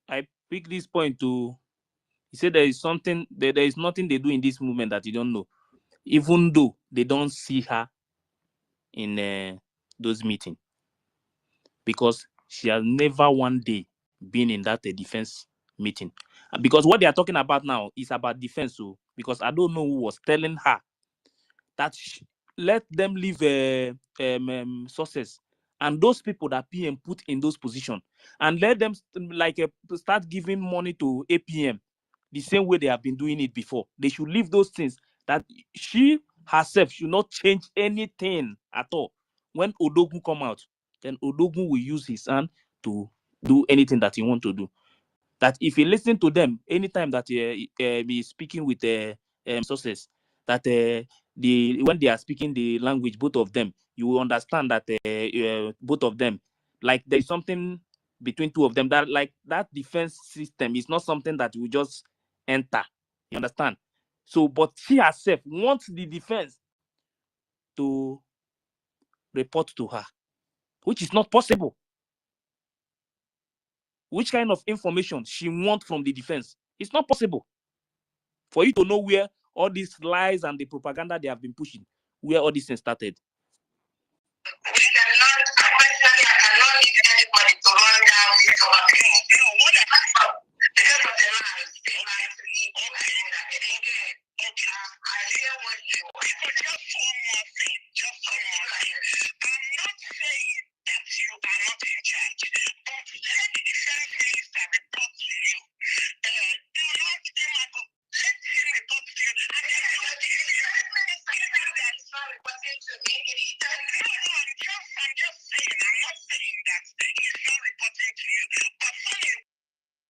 I pick this point to, he said there is nothing they do in this movement that you don't know, even though they don't see her in those meetings, because she has never one day been in that defense meeting. Because what they are talking about now is about defense. So because I don't know who was telling her that let them leave sources and those people that PM put in those positions, and let them start giving money to APM the same way they have been doing it before. They should leave those things, that she herself should not change anything at all. When Odogun come out, then Odogun will use his hand to do anything that he want to do. That if you listen to them anytime that he is speaking with sources, that when they are speaking the language, both of them, you will understand that both of them, like there's something between two of them, that like that defense system is not something that you just enter. You understand? So, but she herself wants the defense to report to her, which is not possible. Which kind of information she wants from the defense? It's not possible for you to know where all these lies and the propaganda they have been pushing, where all these things started. hear what you. Just one more thing. Just one more thing. I'm not saying that you are not in charge, but let the defense minister report to you. Do not let him report to you. And then the defense minister that is not reporting to me. I'm just saying. I'm not saying that he's not reporting to you, but some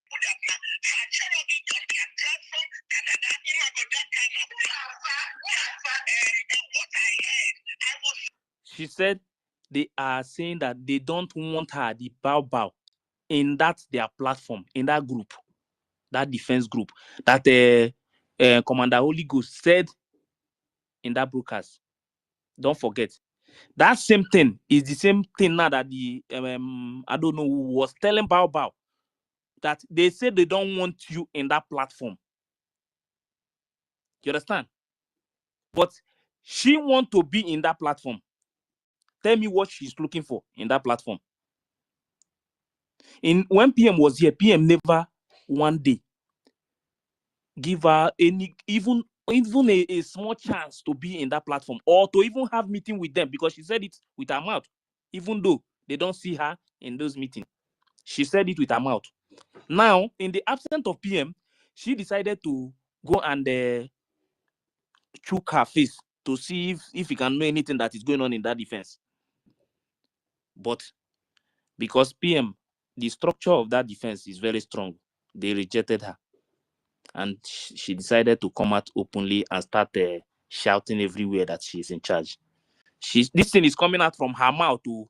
put that now. Actually, on their platform, that kind of and what I heard, I was. She said they are saying that they don't want her, the Bao, in that their platform, in that group, that defense group, that Commander Holy Ghost said in that broadcast. Don't forget. That same thing is the same thing now that the I don't know who was telling Bao that they said they don't want you in that platform. You understand? But she want to be in that platform. Tell me what she's looking for in that platform. When PM was here, PM never one day give her any even a small chance to be in that platform or to even have meeting with them, because she said it with her mouth, even though they don't see her in those meetings. She said it with her mouth. Now, in the absence of PM, she decided to go and choke her face to see if he can know anything that is going on in that defense. But because PM, the structure of that defense is very strong, they rejected her. And she decided to come out openly and start shouting everywhere that she's in charge. This thing is coming out from her mouth to.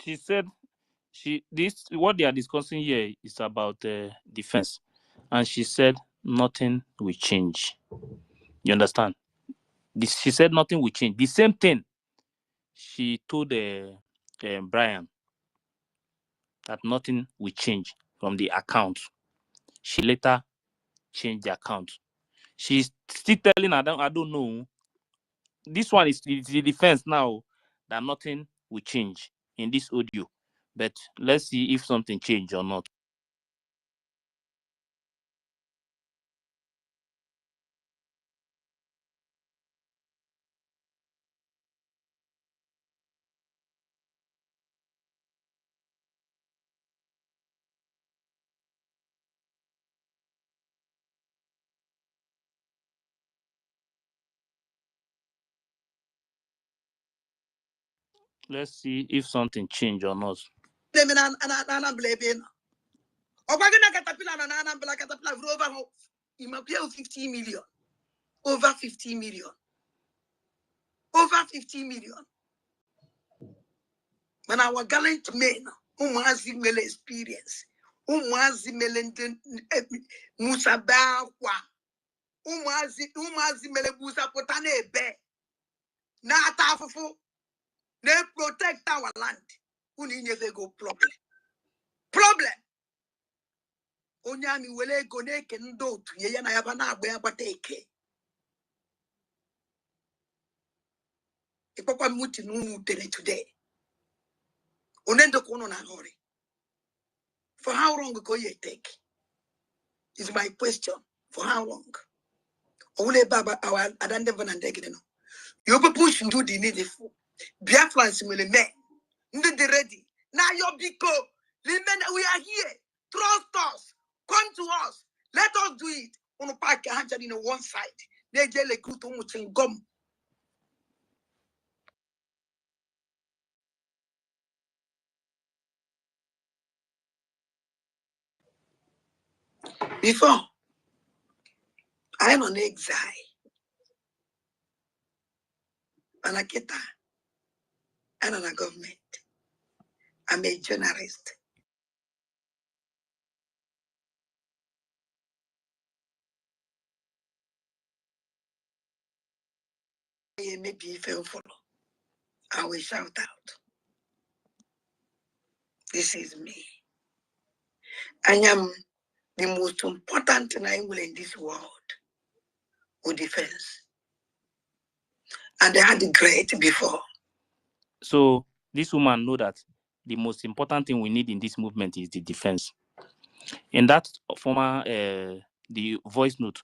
She said what they are discussing here is about defense, and she said nothing will change. You understand? She said nothing will change. The same thing she told Brian, that nothing will change from the account. She later change the account. She's still telling I don't know. This one is the defense now that nothing will change in this audio. But let's see if something changed or not. Let's see if something changed or not. Over 50 million. Over 50 million. Over 50 million. When our gallant men, who has male experience, who has Musa Bawa, who has mele Musa Potane Be, na tafufu, they protect our land. Who need never go problem. Problem. Onyami wele go neke ndotu, ye na yabana abwe abateke. Ipapa muti numu tene today. Unendo kono na hori. For how long go you take? Is my question. For how long? Ole baba our adande vanandegino. You be push into the needful. Biafrans will men. Ndị ready. Now your biko. We are here. Trust us. Come to us. Let us do it. On a park in one side. They tell a good to gum. Before I'm on exile. And I get that. I'm on a government. I'm a journalist. Maybe if I follow, I will shout out. This is me. I am the most important thing I will in this world with defense. And they had the great before. So this woman know that the most important thing we need in this movement is the defense. In that former the voice note,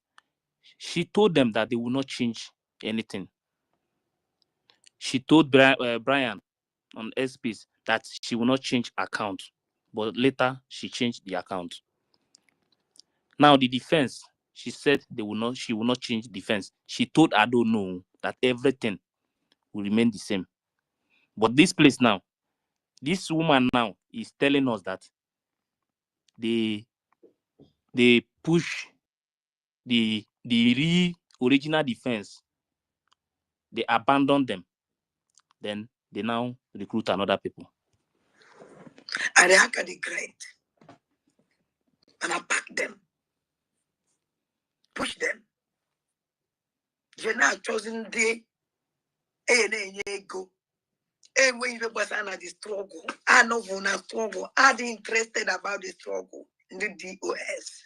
she told them that they will not change anything. She told Brian on SPs that she will not change account, but later she changed the account. Now the defense, she said she will not change defense. She told Ado no, that everything will remain the same. But this place now, this woman now is telling us that they push the original defense, they abandon them, then they now recruit another people. And they are the great. And I pack them. Push them. You're not chosen the go. And when you was under the struggle, I know when I struggle, I'm interested about the struggle in the DOS.